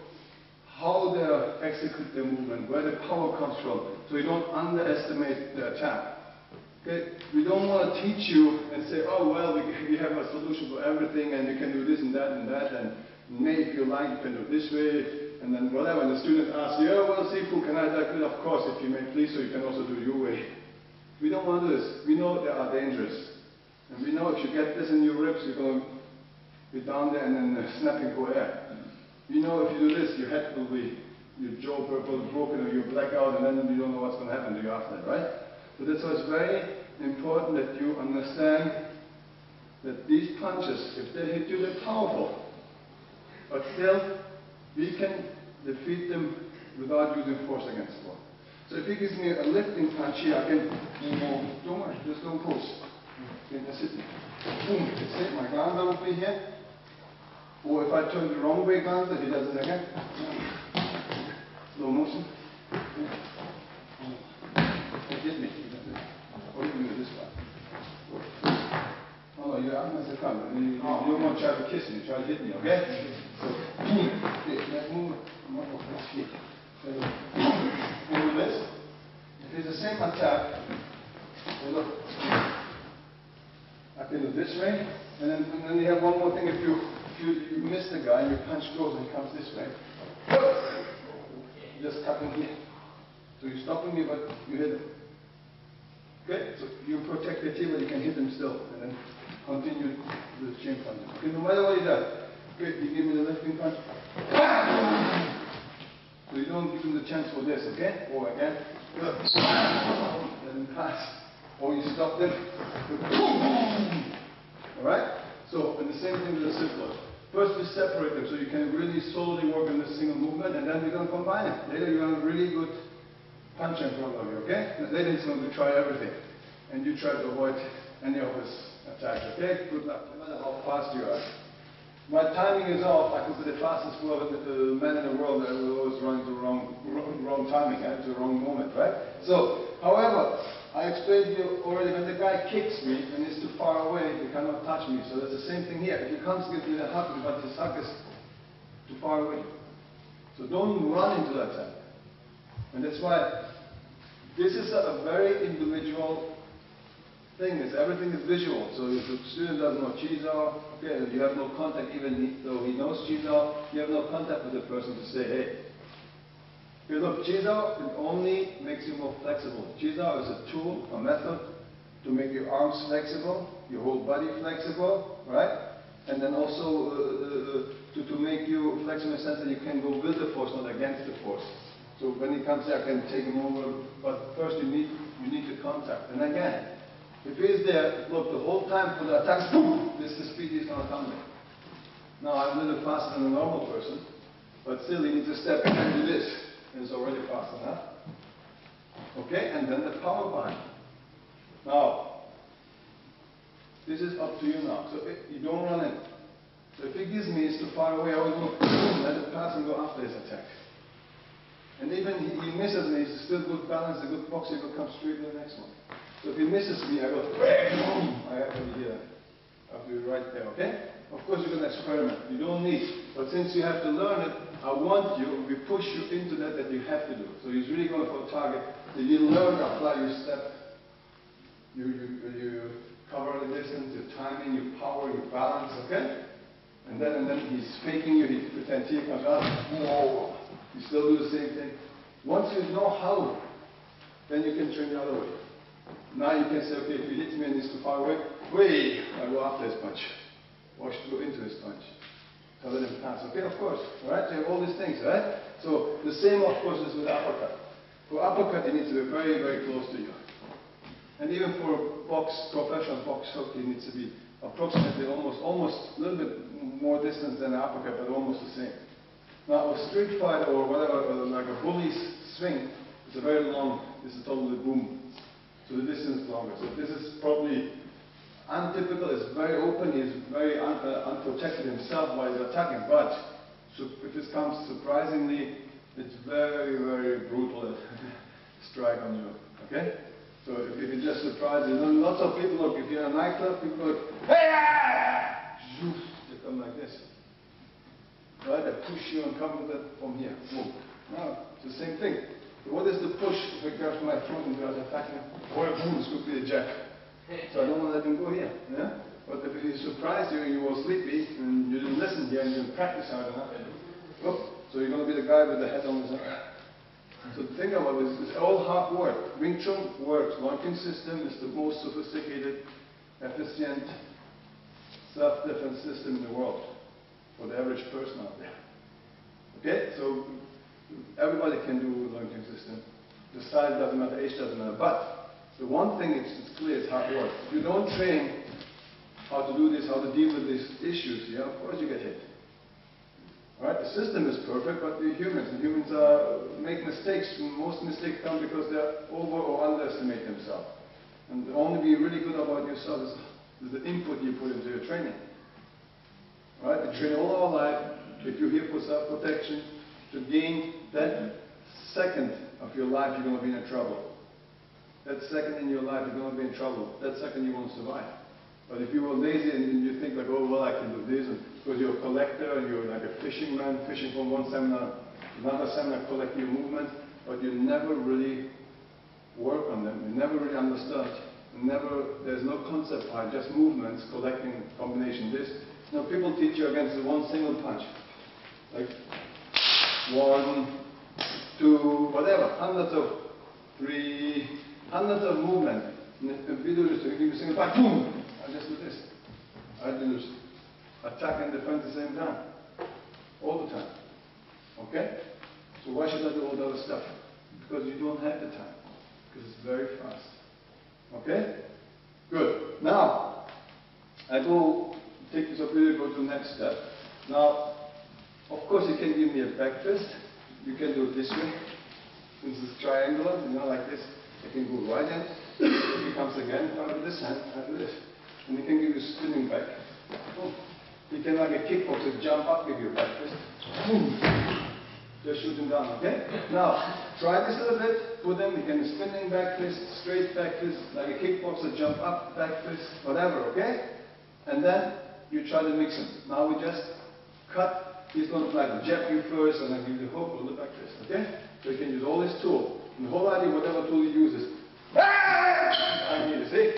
how they execute their movement, where the power comes from. So you don't underestimate the attack. Okay? We don't want to teach you and say, oh, well, we have a solution for everything, and you can do this and that and that, and maybe if you like, you can do it this way, and then whatever. And the student asks you, oh, well, Sifu, can I do it? Of course, if you may please, so you can also do your way. We don't want this. We know they are dangerous. And we know if you get this in your ribs, you're going to be down there and then snapping for air. We know if you do this, your head will be, your jaw will be broken or you'll black out, and then you don't know what's going to happen to you after that, right? So that's why it's very important that you understand that these punches, if they hit you, they're powerful. But still, we can defeat them without using force against force. So if he gives me a lifting punch here, I can, don't worry, just don't push. Okay, that's it. Boom, that's it. My Ganza will be here. Or if I turn the wrong way, Ganza, he does it again. Slow motion. Hit me. Or hit me with this one. Oh no, your arm has to come. You don't want to try to kiss me, try to hit me, okay? So, move this. If it's the same attack, look, I can do this way, and then you have one more thing. If you miss the guy and your punch goes and comes this way, you just cut him here. So you're stopping me, but you hit him. Okay? So you protect the team, but you can hit him still, and then continue the chain punch. Okay, no matter what he does. Okay, you give me the lifting punch. So you don't give him the chance for this, okay? Or again. Good. Let him pass. Or you stop them. Alright? So, and the same thing with the circular. First we separate them so you can really solely work on this single movement, and then we're going to combine it. Later you have a really good punch in front of you, okay? And later he's going to try everything. And you try to avoid any of his attacks, okay? Good luck. No matter how fast you are. My timing is off. I consider the fastest man in the world that will always run into wrong timing, at the wrong moment, right? So, however, I explained to you already, when the guy kicks me and is too far away, he cannot touch me. So that's the same thing here. If he comes, gives me the hug, but his hug is too far away. So don't run into that attack. And that's why this is a very individual thing. Everything is visual. So if the student doesn't know Chizo, okay, you have no contact, even though he knows Chizo, you have no contact with the person to say, hey. Okay, look, Chizo, it only makes you more flexible. Chizo is a tool, a method to make your arms flexible, your whole body flexible, right? And then also to make you flexible in the sense that you can go with the force, not against the force. So when he comes there, I can take him over, but first you need the contact. And again, if he's there, look, the whole time for the attack, boom, this is the speed he's going to come with. Now, I'm a little faster than a normal person, but still he needs to step in and do this. And it's already fast enough. Okay, and then the power behind. Now, this is up to you now. So you don't run in. So if he gives me is too far away, I will go, boom, let it pass and go after his attack. And even he misses me, he's still good balance, a good boxer, he will come straight to the next one. So if he misses me, I go, boom, I have to be here. I have to be right there, okay? Of course you can experiment, you don't need. But since you have to learn it, I want you, we push you into that you have to do. So he's really going for a target that you learn to apply your step. You cover the distance, your timing, your power, your balance, okay? And then he's faking you, he pretends he comes out, whoa, you still do the same thing. Once you know how, then you can turn the other way. Now you can say, okay, if he hits me and he's too far away, wait, I go after his punch. Or I should go into his punch. So let him pass. Okay, of course. Alright, so you have all these things, right? So the same of course is with uppercut. For uppercut it needs to be very, very close to you. And even for professional box hook, it needs to be approximately almost a little bit more distance than an uppercut, but almost the same. Now a street fight or whatever, like a bully's swing, is a very long, this is totally boom. So the distance is longer. So this is probably untypical, it's very open, he's very unprotected himself while he's attacking, but if this comes surprisingly, it's very, very brutal strike on you, okay? So if you just surprise, lots of people look, if you're in a nightclub, people look, hey, they come like this. Right, they push you and come with it from here, boom. Now, it's the same thing. So what is the push if I grab my throat and tries attacking? Or boom, this could be a jab. So I don't want to let him go here. Yeah? But if he surprised you and you were sleepy and you didn't listen here and you didn't practice hard enough, so you're going to be the guy with the head on his head. So the thing about this is all hard work. Wing Chun works. Launching system is the most sophisticated, efficient, self-defense system in the world for the average person out there. Okay? So everybody can do launching system. The size doesn't matter, age doesn't matter. But the one thing it's clear is hard work. If you don't train how to do this, how to deal with these issues, yeah, of course you get hit. Right? The system is perfect, but we're humans, and humans make mistakes. Most mistakes come because they over or underestimate themselves. And the only be really good about yourself is the input you put into your training. Right? We train all our life. If you're here for self-protection, to gain that second of your life, you're going to be in trouble. That second in your life, you're going to be in trouble. That second, you won't survive. But if you were lazy and you think like, oh, well, I can do this, and because you're a collector and you're like a fishing man, fishing from one seminar to another seminar, collect your movements, but you never really work on them. You never really understand. There's no concept behind just movements, collecting combination this. You know, people teach you against the one single punch. Like 1, 2, whatever, hundreds of movements. If we do this, we give you a single punch, boom! I just do this. I do this. Attack and defend at the same time. All the time. Okay? So why should I do all the other stuff? Because you don't have the time. Because it's very fast. Okay? Good. Now, I take this opportunity to go to the next step. Now, of course you can give me a back fist. You can do it this way. Since it's triangular, you know, like this. I can go right hand. If he comes again, I do this hand, I do this. And he can give you spinning back. Boom. He can, like a kickboxer, jump up, give you a back fist. Boom. Just shoot him down, okay? Now, try this a little bit. Put them, you can spinning back fist, straight back fist, like a kickboxer, jump up, back fist, whatever, okay? And then you try to mix them. Now we just cut. He's going to like jab you first, and then give you the hook or the back fist, okay? So you can use all this tool. And the whole idea, whatever tool you use is, I need to see.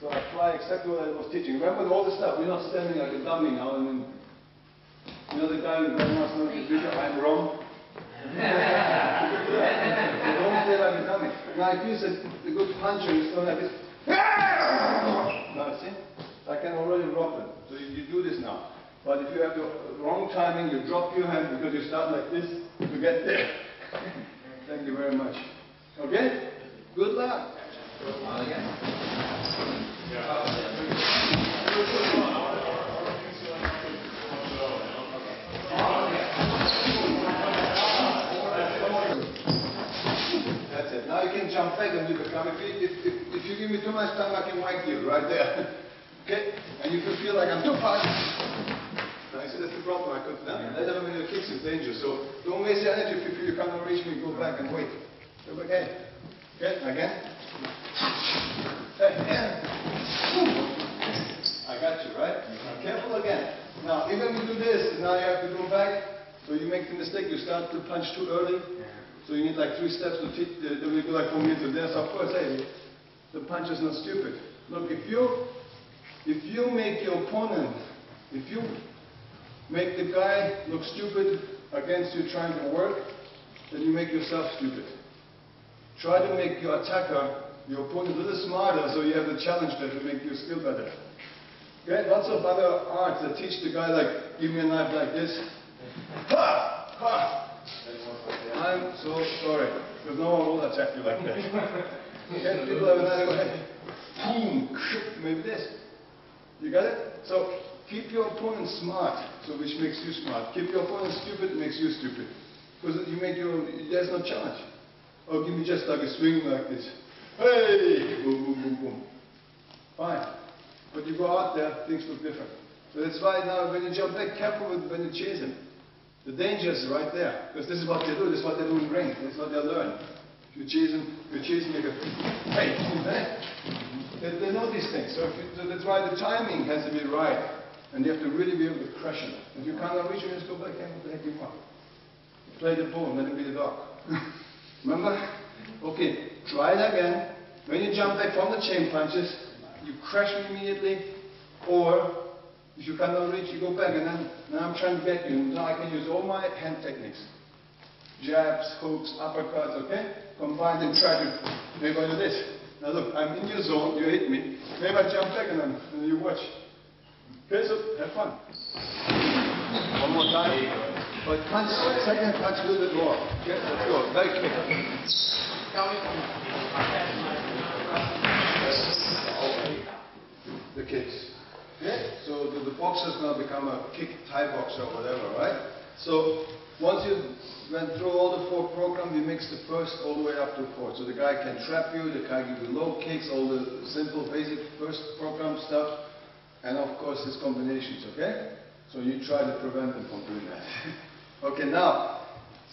So I apply exactly what I was teaching. Remember all this stuff, we're not standing like a dummy now, and then, you know the guy who wants to make a video, I'm wrong. So don't stay like a dummy. Now if he's a good puncher, he's going like this. Now see? I can already rock it. So you do this now. But if you have the wrong timing, you drop your hand because you start like this to get there. Thank you very much. Okay? Good luck. That's it. Now you can jump back and do the cover. If you give me too much time, I can whack you right there. Okay? And if you feel like I'm too fast, that's the problem I could let them when your kicks is dangerous. So don't waste your energy if you feel you cannot reach me, go back and wait. Go back again. Okay, again. I got you, right? Now careful again. Now even when you do this, now you have to go back. So you make the mistake, you start to punch too early. So you need like 3 steps to teach, we go like from here to there. So of course, hey, the punch is not stupid. Look, if you make your opponent, if you make the guy look stupid against you trying to work, then you make yourself stupid. Try to make your attacker, your opponent, a little smarter, so you have the challenge there to make your skill better. Okay, lots of other arts that teach the guy like, give me a knife like this. Ha! Ha! I'm so sorry, because no one will attack you like that. Okay, people have another way. Boom! Maybe this. You got it? So keep your opponent smart, so which makes you smart. Keep your opponent stupid, makes you stupid. Because you make there's no challenge. Or give me just like a swing like this. Hey! Boom, boom, boom, boom. Fine. But you go out there, things look different. So that's why now when you jump back, careful with when you chase him. The danger is right there. Because this is what they do, this is what they do in ring, this is what they learn. If you chase them, you go, hey, they know these things. So that's why the timing has to be right. And you have to really be able to crush him. If you can't reach him, just go back and what the heck you want. Play the bull, let him be the dog. Remember? Okay, try it again. When you jump back from the chain punches, you crush him immediately, or if you cannot reach, you go back, and then now I'm trying to get you. Now I can use all my hand techniques. Jabs, hooks, uppercuts, okay? Combine and try to, maybe I do this. Now look, I'm in your zone, you hit me. Maybe I jump back and then you watch. Okay, so have fun. One more time. But punch, second punch a little bit more. Okay, let's go. Very quick. The kicks. Okay? So the boxer's now become a kick Thai boxer or whatever, right? So once you went through all the 4 programs, you mix the first all the way up to 4. So the guy can trap you, the guy give you low kicks, all the simple basic first program stuff, and of course his combinations, okay? So you try to prevent them from doing that. Okay, now,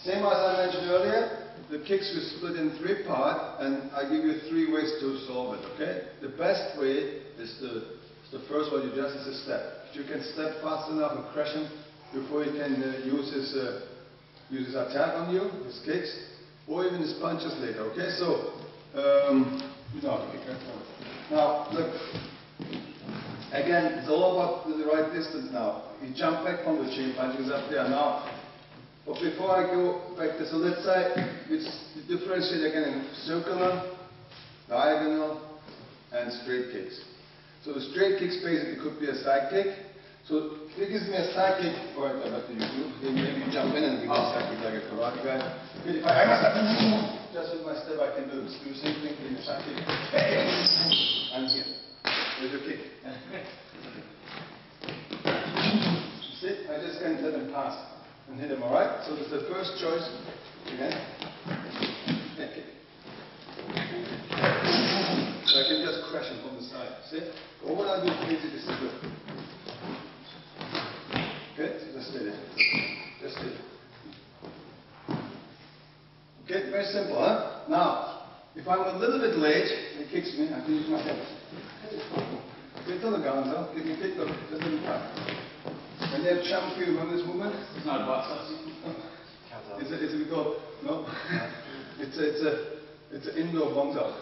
same as I mentioned earlier, the kicks we split in 3 parts, and I give you 3 ways to solve it, okay? The best way is the first one you just is a step. If you can step fast enough and crush him before he can use his attack on you, his kicks, or even his punches later, okay? So, now, look, again, it's all about the right distance now. You jump back from the chain punches up there now. But before I go back there, so let's say we differentiate again in circular, diagonal, and straight kicks. So the straight kicks basically could be a side kick. So if he gives me a side kick, or I have to use you, maybe you jump in and give me a side kick like a karate guy. If I just with my step I can do the same thing, give me a side kick. I'm here. There's your kick. See, I just can't let him pass and hit him, alright? So this is the first choice. Again. Kick. So I can just crash him from the side. See? All what I do basically is to do. Okay? So just stay there. Just stay there. Okay? Very simple, huh? Now, if I'm a little bit late, he kicks me, I can use my head. Get to the guns, huh? Give me a kick, look. Just let me try. When they have Chun, you remember this movement? It's not a box. It's a go. No? It's an indoor bongs out.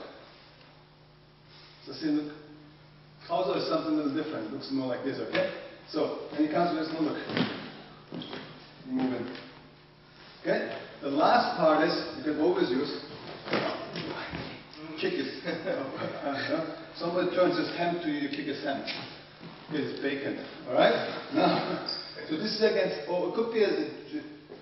So see, look. Also, it's something a little different. It looks more like this, okay? So, when he comes to this, no look. You move in. Okay? The last part is, you can always use kick his somebody turns his hand to you, you kick his hand. It's bacon. Alright? Now, so this is against, or it could be,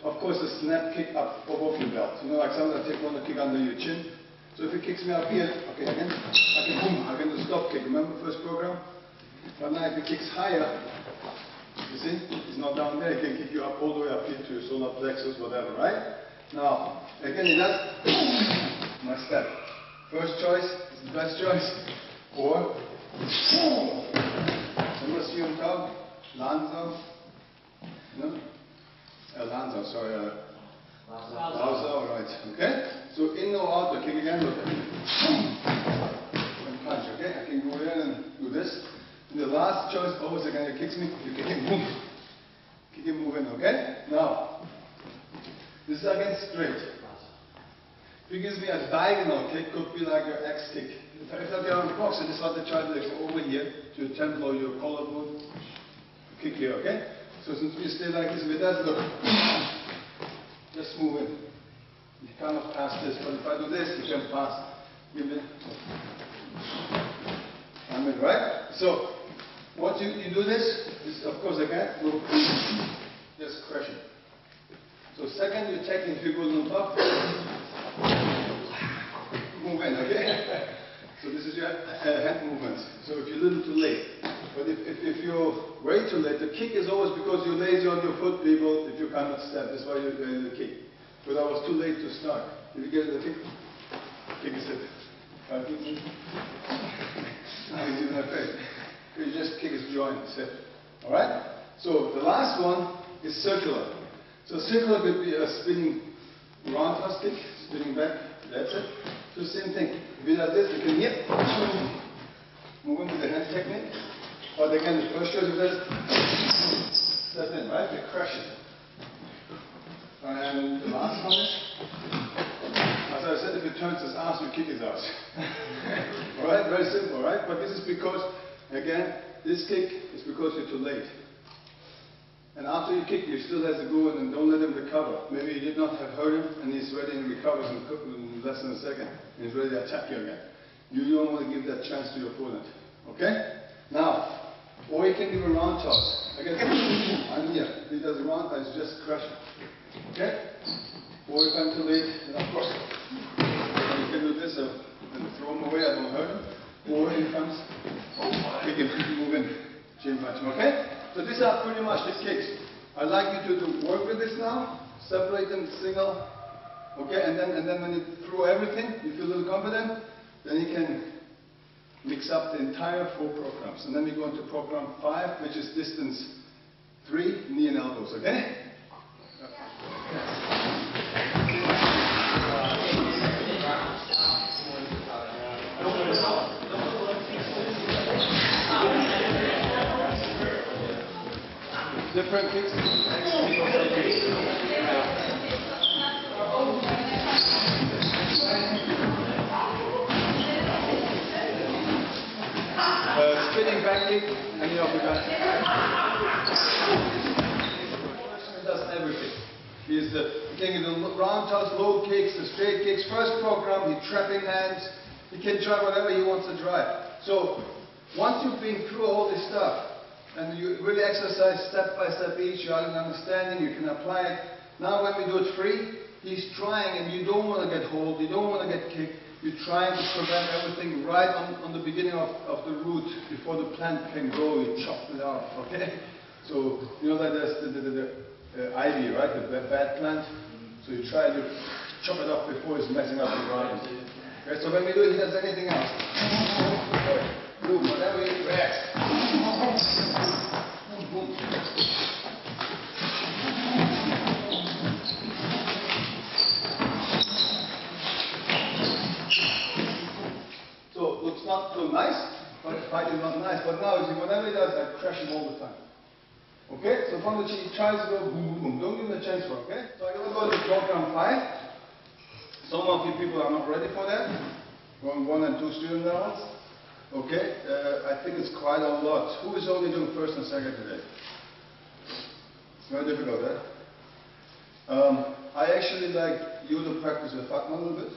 of course, a snap kick up above your belt. You know, like someone that take one to kick under your chin. So if he kicks me up here, okay, again, I can do stop kick. Remember first program? But now if he kicks higher, you see, he's not down there, he can kick you up all the way up here to your solar plexus, whatever, right? Now, again, he does my step. First choice is the best choice. Or, wenn wir es hier im Tag, langsam, No? Lanza, sorry. Lanza, all right. Okay? So in or out, the kick again, look. And punch, okay? I can go in and do this. And the last choice, always again, he kicks me, you kick him, boom. Kick him, move in, okay? Now, this is again straight. If he gives me a diagonal kick, could be like your X kick. If you're on the box, I just want to try to go over here to attempt low your collarbone. Kick here, okay? So since we stay like this with that, look. Just move in. You cannot pass this, but if I do this, you can pass. Give it. I'm in, right? So, once you do this, of course again, look. Just crush it. So second, you take it, if you go on top, move in, okay? So this is your hand movement. So if you're a little too late. But if you're way too late, the kick is always because you're lazy on your foot, people, if you cannot step. That's why you're doing the kick. But I was too late to start. If you get the kick is it. Now he's in my face. You just kick his joint, sit. Alright? So the last one is circular. So circular could be a spinning roundhouse kick, spinning back, that's it. So same thing. If you do this, you can move into the hand technique. But again, the first choice of this, step in, right? You crush it. And the last one is, as I said, if he turns his ass, you kick his ass. Alright, very simple, right? But this is because, again, this kick is because you're too late. And after you kick, you still have to go in and don't let him recover. Maybe you did not have hurt him and he's ready and recovers in less than a second. And he's ready to attack you again. You don't want to give that chance to your opponent. Okay? Now, or you can give a round toss. Again, I'm here. He does a round toss, just crush it. Okay? Or if I'm too late, then of course, you can do this and throw him away, I don't hurt him. Or he comes, kick him, move in, chin punch. Okay? So these are pretty much the kicks. I'd like you to work with this now, separate them single, okay, and then when you throw everything, you feel a little confident, then you can mix up the entire 4 programs. And then we go into program 5, which is distance 3, knee and elbows, okay? Different kicks. Spinning back kick and the upper back. He does everything. He's the king of the round toss, low kicks, the straight kicks. First program, he trapping hands. He can try whatever he wants to try. So once you've been through all this stuff, and you really exercise step by step each, you have an understanding, you can apply it. Now when we do it free, he's trying and you don't want to get hold, you don't want to get kicked. You're trying to prevent everything right on the beginning of the root, before the plant can grow, you chop it off, okay? So, you know that there's the ivy, right, the bad plant? So you try to chop it off before it's messing up the ground. Okay, so when we do it, he does anything else. Boom, whatever you react. Boom, boom. So, looks not so nice, but fight is not nice. But now, whatever he does, I crush him all the time. Okay? So from the he tries to go boom, boom, boom. Don't give him a chance for it, okay? So I'm going to go to program 5. Some of you people are not ready for that. Going 1 and 2 student levels. Okay? I think it's quite a lot. Who is only doing first and second today? It's very difficult, eh? I actually like you to practice with Fatma a little bit.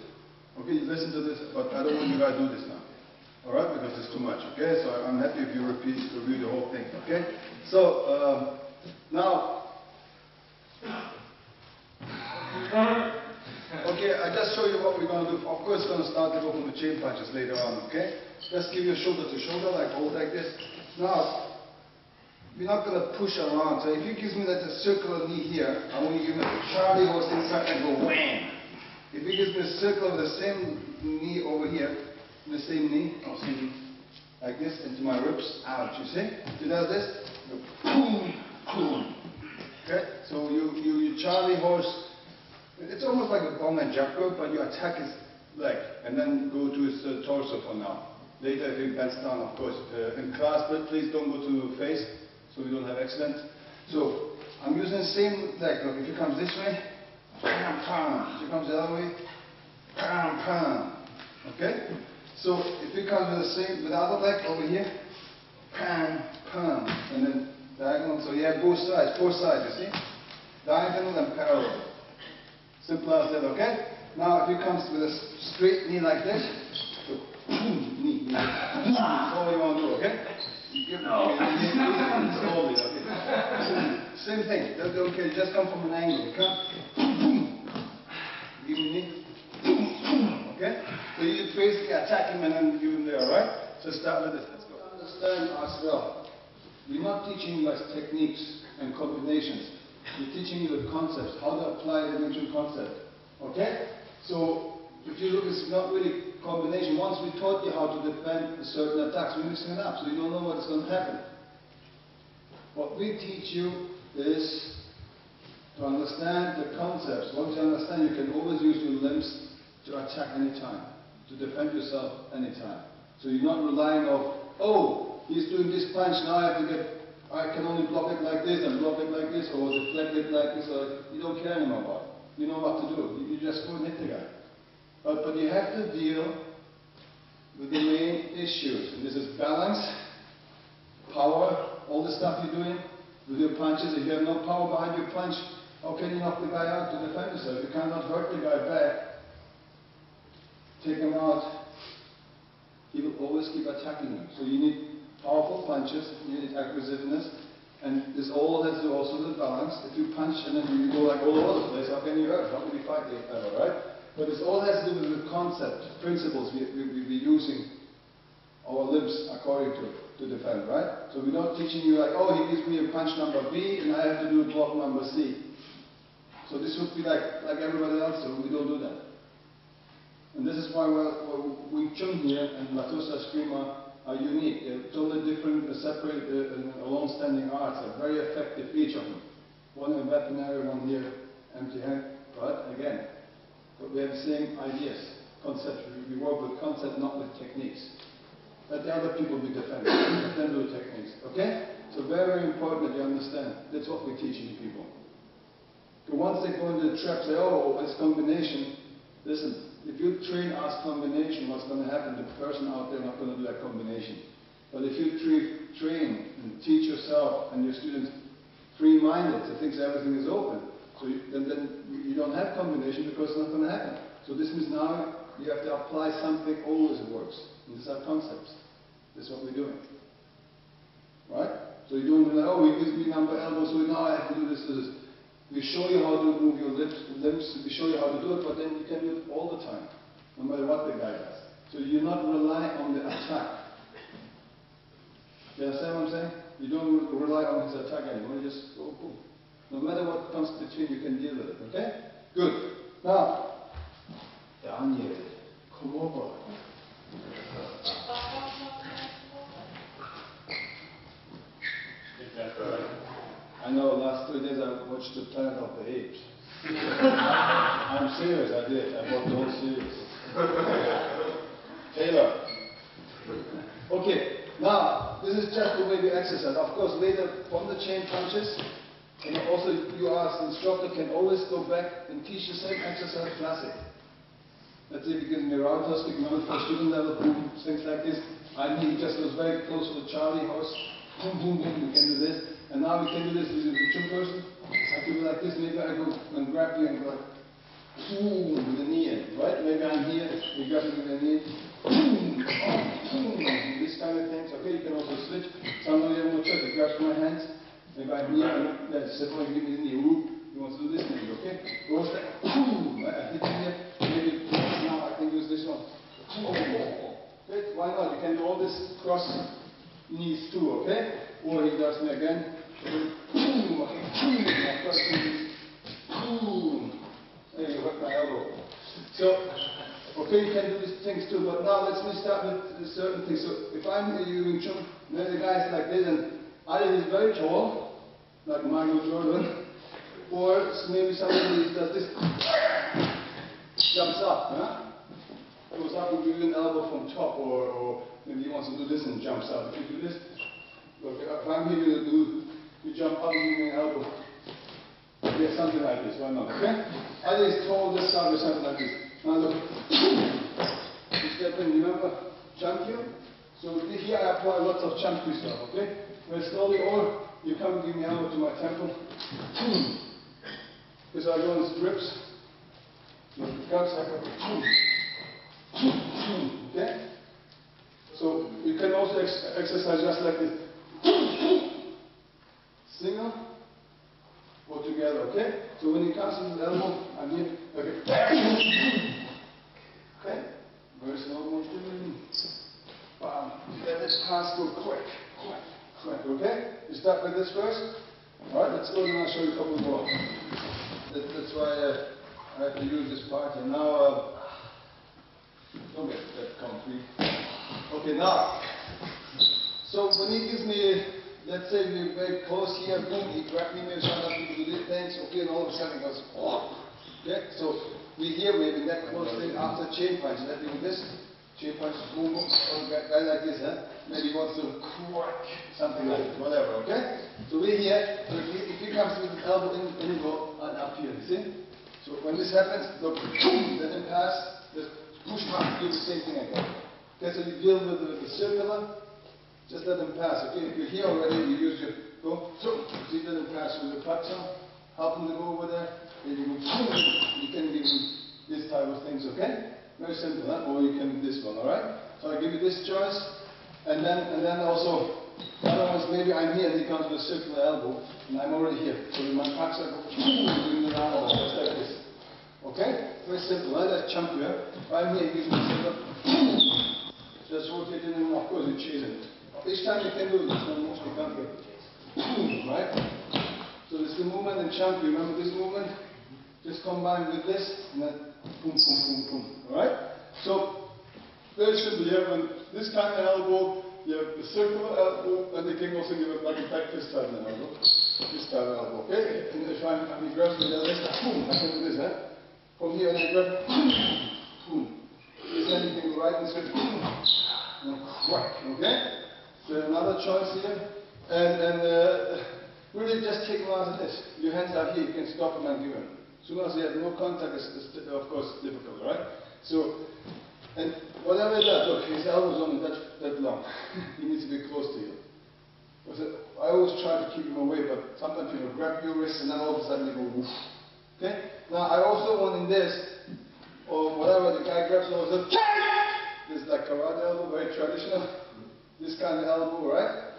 Okay, you listen to this, but I don't want you guys to do this now. Alright, because it's too much, okay? So I'm happy if you review the whole thing, okay? So, now, okay, I just show you what we're going to do. Of course, we're going to start to go from the chain punches later on, okay? Just give you shoulder to shoulder, like hold like this. Now, we're not going to push around. So if he gives me that circular knee here, I want to give him a Charlie horse inside and go wham! If he gives me a circle of the same knee over here, the same knee, like this, into my ribs, ouch, you see? If he does this, go boom, boom. Okay? So you Charlie horse, it's almost like a bong and jumper, but you attack his leg and then go to his torso for now. Later if he bends down, of course. In class, but please don't go to face, so we don't have accidents. So I'm using the same leg. Look, if he comes this way, pam, pam. If he comes the other way, pam, pam. Okay? So if he comes with the other leg over here, pam, pam, and then diagonal. So you have both sides, four sides, you see? Diagonal and parallel. Simple as that, okay? Now if he comes with a straight knee like this, so knee. That's all you want to do, okay? You give slowly, okay? Same thing. Okay, just come from an angle. You come, give him knee. Okay? So you basically attack him and then give him there, alright? So start with this. Let's go. Understand as well. We're not teaching you techniques and combinations. We're teaching you the concepts, how to apply the Wing Chun concept. Okay? So if you look, it's not really combination. Once we taught you how to defend certain attacks, we're mixing it up, so you don't know what's going to happen. What we teach you is to understand the concepts. Once you understand, you can always use your limbs to attack anytime, to defend yourself anytime. So you're not relying on, oh, he's doing this punch, now I can only block it like this and block it like this, or deflect it like this, or you don't care anymore about it. You know what to do. You just go and hit the guy. But you have to deal with the main issues. And this is balance, power, all the stuff you're doing with your punches. If you have no power behind your punch, how can you knock the guy out to defend yourself? You cannot hurt the guy back. Take him out. He will always keep attacking you. So you need powerful punches, you need aggressiveness, and this all has to do also with balance. If you punch and then you go like all over the place, how can you hurt? How can you fight ever, right? But this all has to do with the concept, principles we're using our limbs according to defend, right? So we're not teaching you like, oh, he gives me a punch number B and I have to do a block number C. So this would be like everybody else, so we don't do that. And this is why Wing Chun here and Matosa Eskrima are unique. They're totally different, separate, long-standing arts. They're very effective, each of them. One in veterinary, one here, empty hand. But again, we have the same ideas, concepts. We work with concept, not with techniques. Let the other people be defended. Let them do techniques. Okay? So very, very important that you understand. That's what we're teaching people. So once they go into the trap, say, oh, it's combination. Listen. If you train as combination, what's going to happen? The person out there not going to do that combination. But if you train and teach yourself and your students free-minded, so thinks everything is open, so then you don't have combination because it's not going to happen. So this means now you have to apply something always works. And these are concepts. This is what we're doing. Right? So you don't like, oh, he gives me number elbow, so now I have to do this, this. We show you how to move your limbs, we show you how to do it, but then you can do it all the time, no matter what the guy does. So you're not relying on the attack. You understand what I'm saying? You don't rely on his attack anymore, you just go boom. No matter what comes between, you can deal with it, okay? Good. Now, Daniel, come over. I know, last 3 days I watched the Planet of the Apes. I'm serious, I did. I bought the whole series. Taylor. Okay, now, this is just the way we exercise. Of course, later, from the chain punches, and also you as an instructor can always go back and teach the same exercise classic. Let's say if you give me a roundhouse kick, remember for student level, boom, things like this. He just was very close to the Charlie horse. Boom, boom, boom, we can do this. And now we can do this with the Chun person. I can do like this, maybe I go and grab you and go like, boom, with the knee in, right? Maybe I'm here, you grab me with the knee, boom, boom, this kind of things. Okay, you can also switch. Sometimes you have no choice, you grab my hands, maybe I'm here, and then separate, give me the knee, whoop, you want to do this maybe, okay? Goes like, boom, I hit you here, maybe now I can use this one. Okay, why not? You can do all this cross knees too, okay? Or he does me again. Boom, okay, boom, my first knee. Boom. There you hurt my elbow. So, okay, you can do these things too, but now let's start with certain things. So, if I'm using Chun, then the guy is like this, and either he's very tall, like Michael Jordan, or maybe somebody does this, jumps up, huh? Goes up and gives you an elbow from top, or maybe he wants to do this and jumps up. If you do this, look, if I'm here, you jump up and give me an elbow. Yeah, something like this, why not? Okay? Either it's tall, this side, or something like this. Now look, you step in, remember, jump here. So here I apply lots of jump stuff, okay? Very slowly, or you come and give me elbow to my temple. Because I go in strips. Look, it comes like okay? So you can also exercise just like this. Single or together, okay? So when he comes to his elbow, I'm here, okay? Okay? Very slow motion. Bam. Let this pass go quick, okay? You start with this first. Alright, let's go and I'll show you a couple more. That's why I have to use this part here. Now, don't get that concrete. Okay, now. So when he gives me, let's say we're very close here, boom, he grabbed me, maybe some other people do things, okay, and all of a sudden he goes, oh. Okay, so we hear maybe that close thing after chain punch. Let me do this. Chain punch, boom, boom, or guy like this, huh? Maybe he wants to crack, something like that, whatever, okay? So we're here, so if he comes with his elbow in go and up here, you see? So when this happens, look, boom, let him pass, just push back, do the same thing again. Okay, so you deal with the circular, just let him pass, okay? If you're here already, you use your go, so you let him pass with the platform, help him to go over there, then you go, boom, you can give him this type of things, okay? Very simple, huh? Or you can do this one, alright? So I give you this choice, and then also, otherwise maybe I'm here and he comes with a circular elbow, and I'm already here. So with my packs I go, doing the round, just like this. Okay? Very simple, huh? That's chunk here. I'm here, he gives me a circle, just rotate it, and of course you chase it. Each time you can do this, one most you can't get. Right? So this is the movement and chunk. You remember this movement? Just combine with this, and then boom, boom, boom, boom. Alright? So, very simple. You have this kind of elbow, you have the circular elbow, and you can also give it like a back fist type of elbow. This type of elbow, okay? And if I'm grabs the other wrist, boom, I can do this, huh? From here, and I grab, boom. Then you can go right and switch, boom, and crack, okay? So another choice here, and really just take him out of this. Your hands are here, you can stop him and give him. As soon as you have no contact, it's of course difficult, right? So, and whatever it does, look, his elbow's only that long. He needs to be close to you. I always try to keep him away, but sometimes people grab your wrist and then all of a sudden you go woof. Okay? Now I also want in this, or whatever the guy grabs all of a sudden, this is like karate elbow, very traditional. This kind of elbow, right?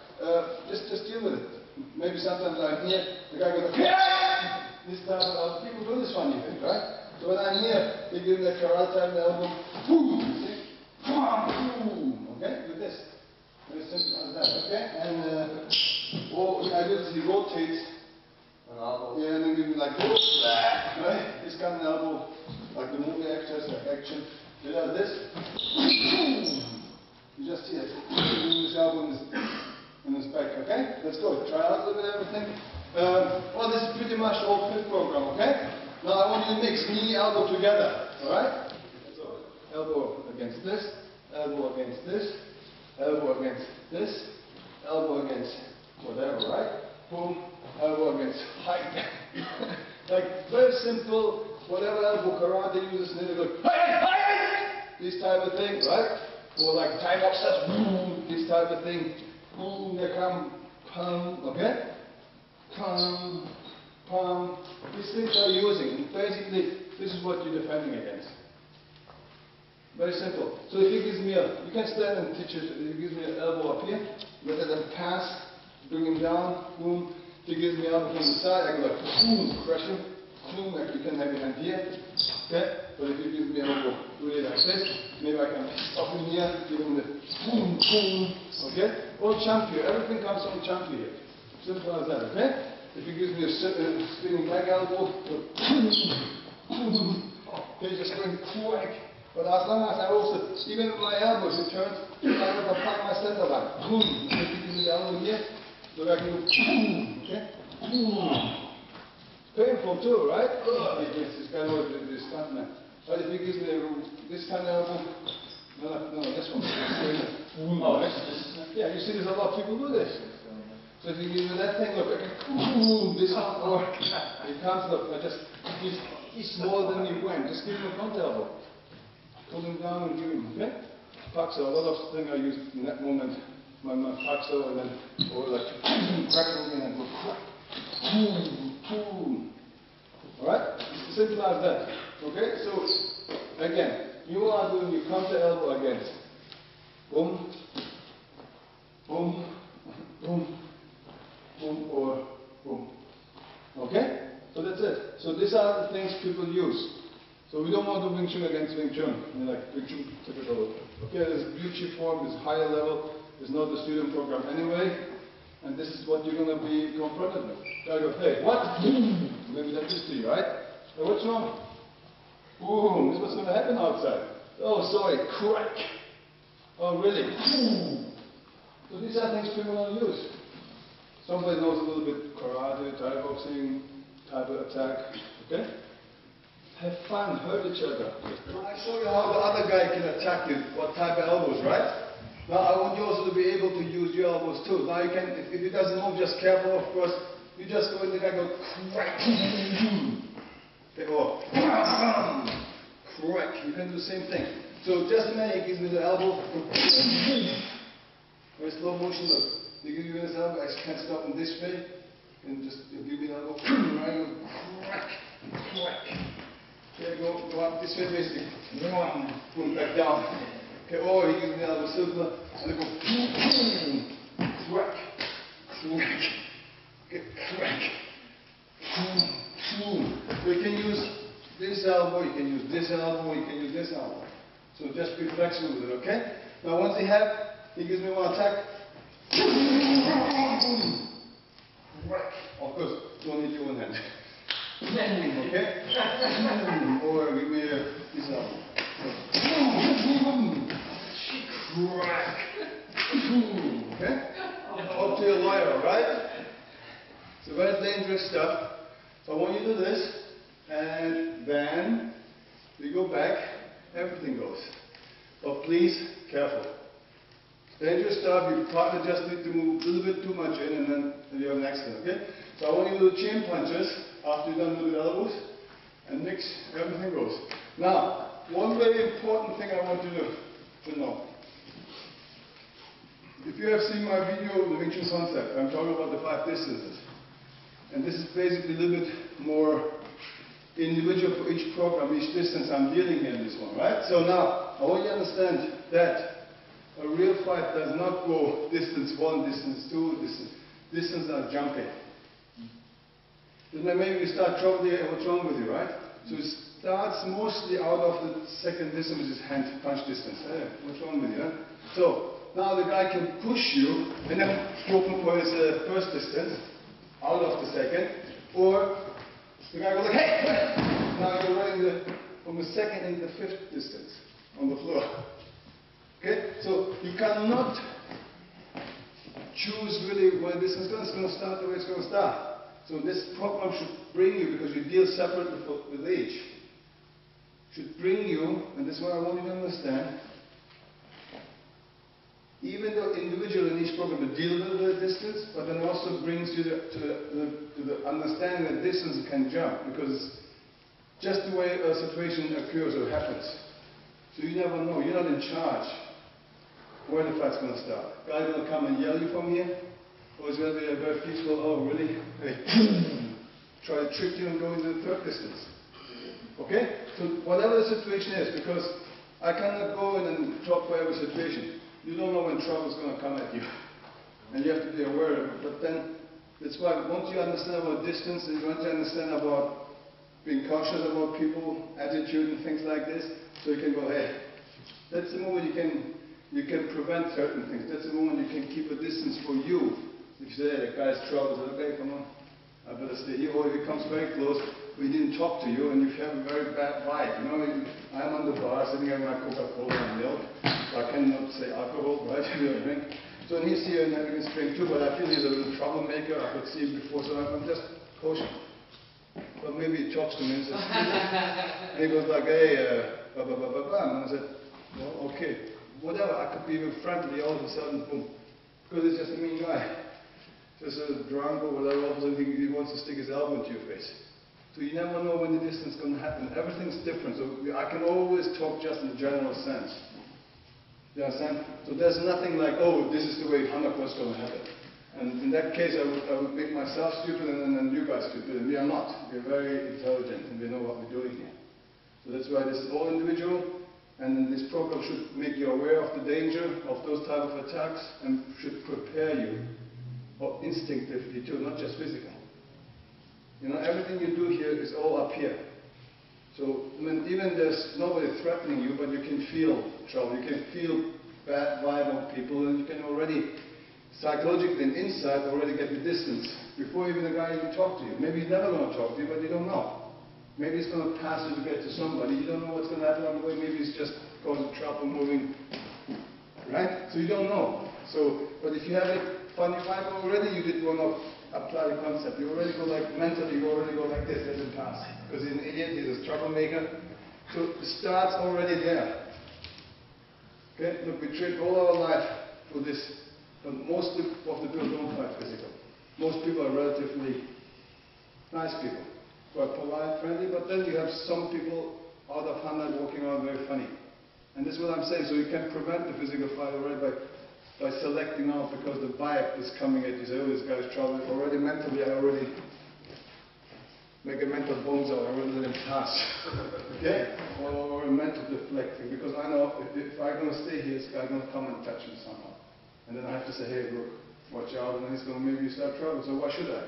Just deal with it. Maybe sometimes I'm here, the guy goes, this type of elbow. People do this one even, right? So when I'm here, they give me the karate type of elbow, boom, see? Boom, okay? With this. Very simple as that, okay? And all I do is he rotates. Yeah, and then give me like this, right? This kind of elbow, like the movie actors, like action. They do this. You just see it. His elbow in his back, okay? Let's go. Try out a little bit of everything. Well, this is pretty much the whole fifth program, okay? Now I want you to mix knee, elbow together, alright? So, elbow against this, elbow against this, elbow against this, elbow against whatever, right? Boom, elbow against height. Like, very simple, whatever elbow karate uses, and then you go, this type of thing, right? Or like time offsets, boom, this type of thing, boom, they come, pum, okay? Pum, pum. These things are using. Basically, this is what you're defending against. Very simple. So if he gives me you can stand and teach it. If he gives me an elbow up here, let him pass, bring him down, boom. If he gives me an elbow from the side, I go like, boom, crush him, boom, like you can have your hand here, okay? But if he gives me an elbow really like this, maybe I can stop him here, give him the boom, boom, okay? Or jump here. Everything comes from jump here. Simple as that, okay? If he gives me a spinning back elbow, okay, just going quick. But as long as I also, even with my elbows, it turns, I have to apply my center line. Boom. If he gives me the elbow here, so I can go boom, okay? Boom. painful too, right? This guy was the stuntman. But if he gives me this kind of elbow, no, this one. Yeah, you see, there's a lot of people do this. So if you give me that thing, look, this one, or he comes, look, he's smaller than you went. Just give him a front elbow. Pull him down and give him, okay? Paxo, a lot of things I use in that moment. My Paxo, and then, or like, crack it again and go, crack. Alright? It's simple as that. Okay? So, again, you are doing your counter elbow against. Boom, boom, boom, boom, or boom. Okay? So that's it. So these are the things people use. So we don't want to Wing Chun against Wing Chun. Like Wing Chun typical. Okay, there's beauty form, there's higher level, there's not the student program anyway. And this is what you're going to be confronted with. Gotta go, hey, what? Maybe that is to you, right? Hey, what's wrong? Boom, this is what's going to happen outside. Oh, sorry, crack. Oh, really? So these are things people don't use. Somebody knows a little bit karate, Thai boxing, type of attack. Okay? Have fun, hurt each other. Now I show you how the other guy can attack you, what type of elbows, right? Now I want you also to be able to use your elbows too. Now you can, if it doesn't move, just careful, of course. You just go in the guy, go crack. Okay, or crack. You can do the same thing. So just a minute, he gives me the elbow. Very slow motion, look. You give me this elbow, I can't stop in this way. And just give me the elbow. Right, go crack, crack. Okay, go up this way, basically. Boom, back down. Okay, or he gives me the elbow circular, and I go crack, crack. Okay, crack. So you can use this elbow, you can use this elbow, you can use this elbow. So just be flexible with it, okay? Now once he gives me one attack. Crack. Of course, don't need your one hand. Okay? Or give me this elbow. Crack. Okay? Up to your lawyer, right? So very dangerous stuff. So I want you to do this, and then we go back, everything goes. But please, careful. Dangerous stuff, you probably just need to move a little bit too much in, and then you have an accident, okay? So I want you to do chin punches after you've done with elbows, and mix, everything goes. Now, one very important thing I want you to know. If you have seen my video, the Wing Chun concept, I'm talking about the 5 distances. And this is basically a little bit more individual for each program, each distance I'm dealing here in this one, right? So now, I want you to understand that a real fight does not go distance 1, distance 2, distance are jumping. Then maybe you start troubling, what's wrong with you, right? So it starts mostly out of the second distance, which is hand punch distance. Hey, what's wrong with you, huh? So, now the guy can push you, and then open for his first distance, out of the second, or the guy goes like, hey! Now you're running from the second into the 5th distance on the floor. Okay? So you cannot choose really where this is going to start the way it's going to start. So this program should bring you, because you deal separately with age, should bring you, and this is what I want you to understand, even though individual in each program to deal with the distance, but then also brings you to the understanding that distance can jump, because just the way a situation occurs or happens. So you never know, you're not in charge where the fight's going to start. Guy's going to come and yell you from here, or it's going to be a very peaceful, oh really? Hey, try to trick you and go into the 3rd distance. Okay? So whatever the situation is, because I cannot go in and talk for every situation. You don't know when trouble is going to come at you. And you have to be aware of it. But then, that's why once you understand about distance, and once you understand about being cautious about people, attitude and things like this, so you can go, hey, that's the moment you can prevent certain things. That's the moment you can keep a distance for you. If you say, hey, the guy's trouble, say, okay, come on, I better stay here. Or if he comes very close, we didn't talk to you, and you have a very bad vibe. You know, I'm on the bar, sitting having my Coca-Cola and milk. I cannot say alcohol, right? Drink. So and he's here and having his drink too, but I feel he's a little troublemaker. I could see him before, so I'm just cautious. But maybe he talks to me and says, and he goes like, hey, blah, blah, blah, blah, blah. And I said, well, okay, whatever. I could be even friendly, all of a sudden, boom. Because he's just a mean guy. Just a drunk or whatever, all of a sudden he wants to stick his elbow into your face. So you never know when the distance is going to happen. Everything's different. So I can always talk just in a general sense. You understand? So there's nothing like, oh, this is the way 100% going to happen. And in that case, I would make myself stupid and then you guys stupid. And we are not. We are very intelligent and we know what we're doing here. So that's why this is all individual. And then this program should make you aware of the danger of those type of attacks and should prepare you instinctively too, not just physical. You know, everything you do here is all up here. So I mean, even there's nobody threatening you, but you can feel trouble. You can feel bad vibe on people, and you can already psychologically and inside already get the distance before even the guy even talk to you. Maybe he's never going to talk to you, but you don't know. Maybe he's going to pass you to get to somebody. You don't know what's going to happen on the way. Maybe he's just causing trouble moving, right? So you don't know. So, but if you have a funny vibe already, you didn't want to apply the concept. You already go like mentally, you already go like this, let him pass. Because he's an idiot, he's a troublemaker. So it starts already there. Okay? Look, we train all our life for this. But most of the people don't fight physical. Most people are relatively nice people. Quite polite, friendly, but then you have some people out of 100 walking around very funny. And this is what I'm saying. So you can prevent the physical fight already by selecting out, because the vibe is coming at you. Say, oh, this guy's trouble. Already mentally, I already make a mental bonzo. I already let him pass. Okay? Or a mental deflecting, because I know if I'm going to stay here, this guy's going to come and touch me somehow. And then I have to say, hey, look, watch out, and then he's going to maybe start trouble. So why should I?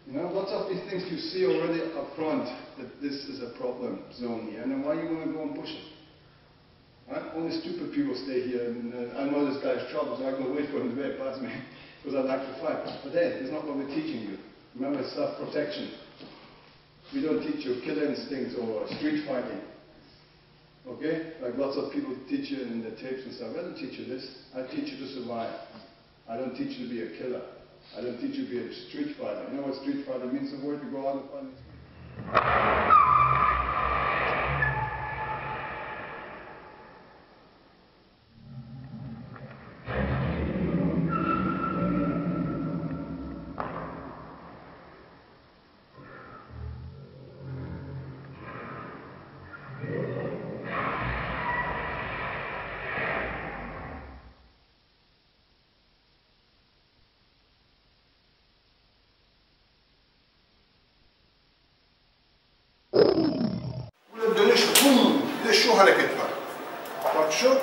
You know, lots of these things you see already up front that this is a problem zone here. And then why are you going to go and push it? Right? Only stupid people stay here, and I know this guy's trouble, so I'm going to wait for him to pass me, because I like to fight. But hey, it's not what we're teaching you. Remember, it's self-protection. We don't teach you killer instincts or street fighting. Okay? Like lots of people teach you in the tapes and stuff. I don't teach you this. I teach you to survive. I don't teach you to be a killer. I don't teach you to be a street fighter. You know what street fighter means? The word to go out and fight. Dönüş, bum, bir de şu hareket var. Bak şu,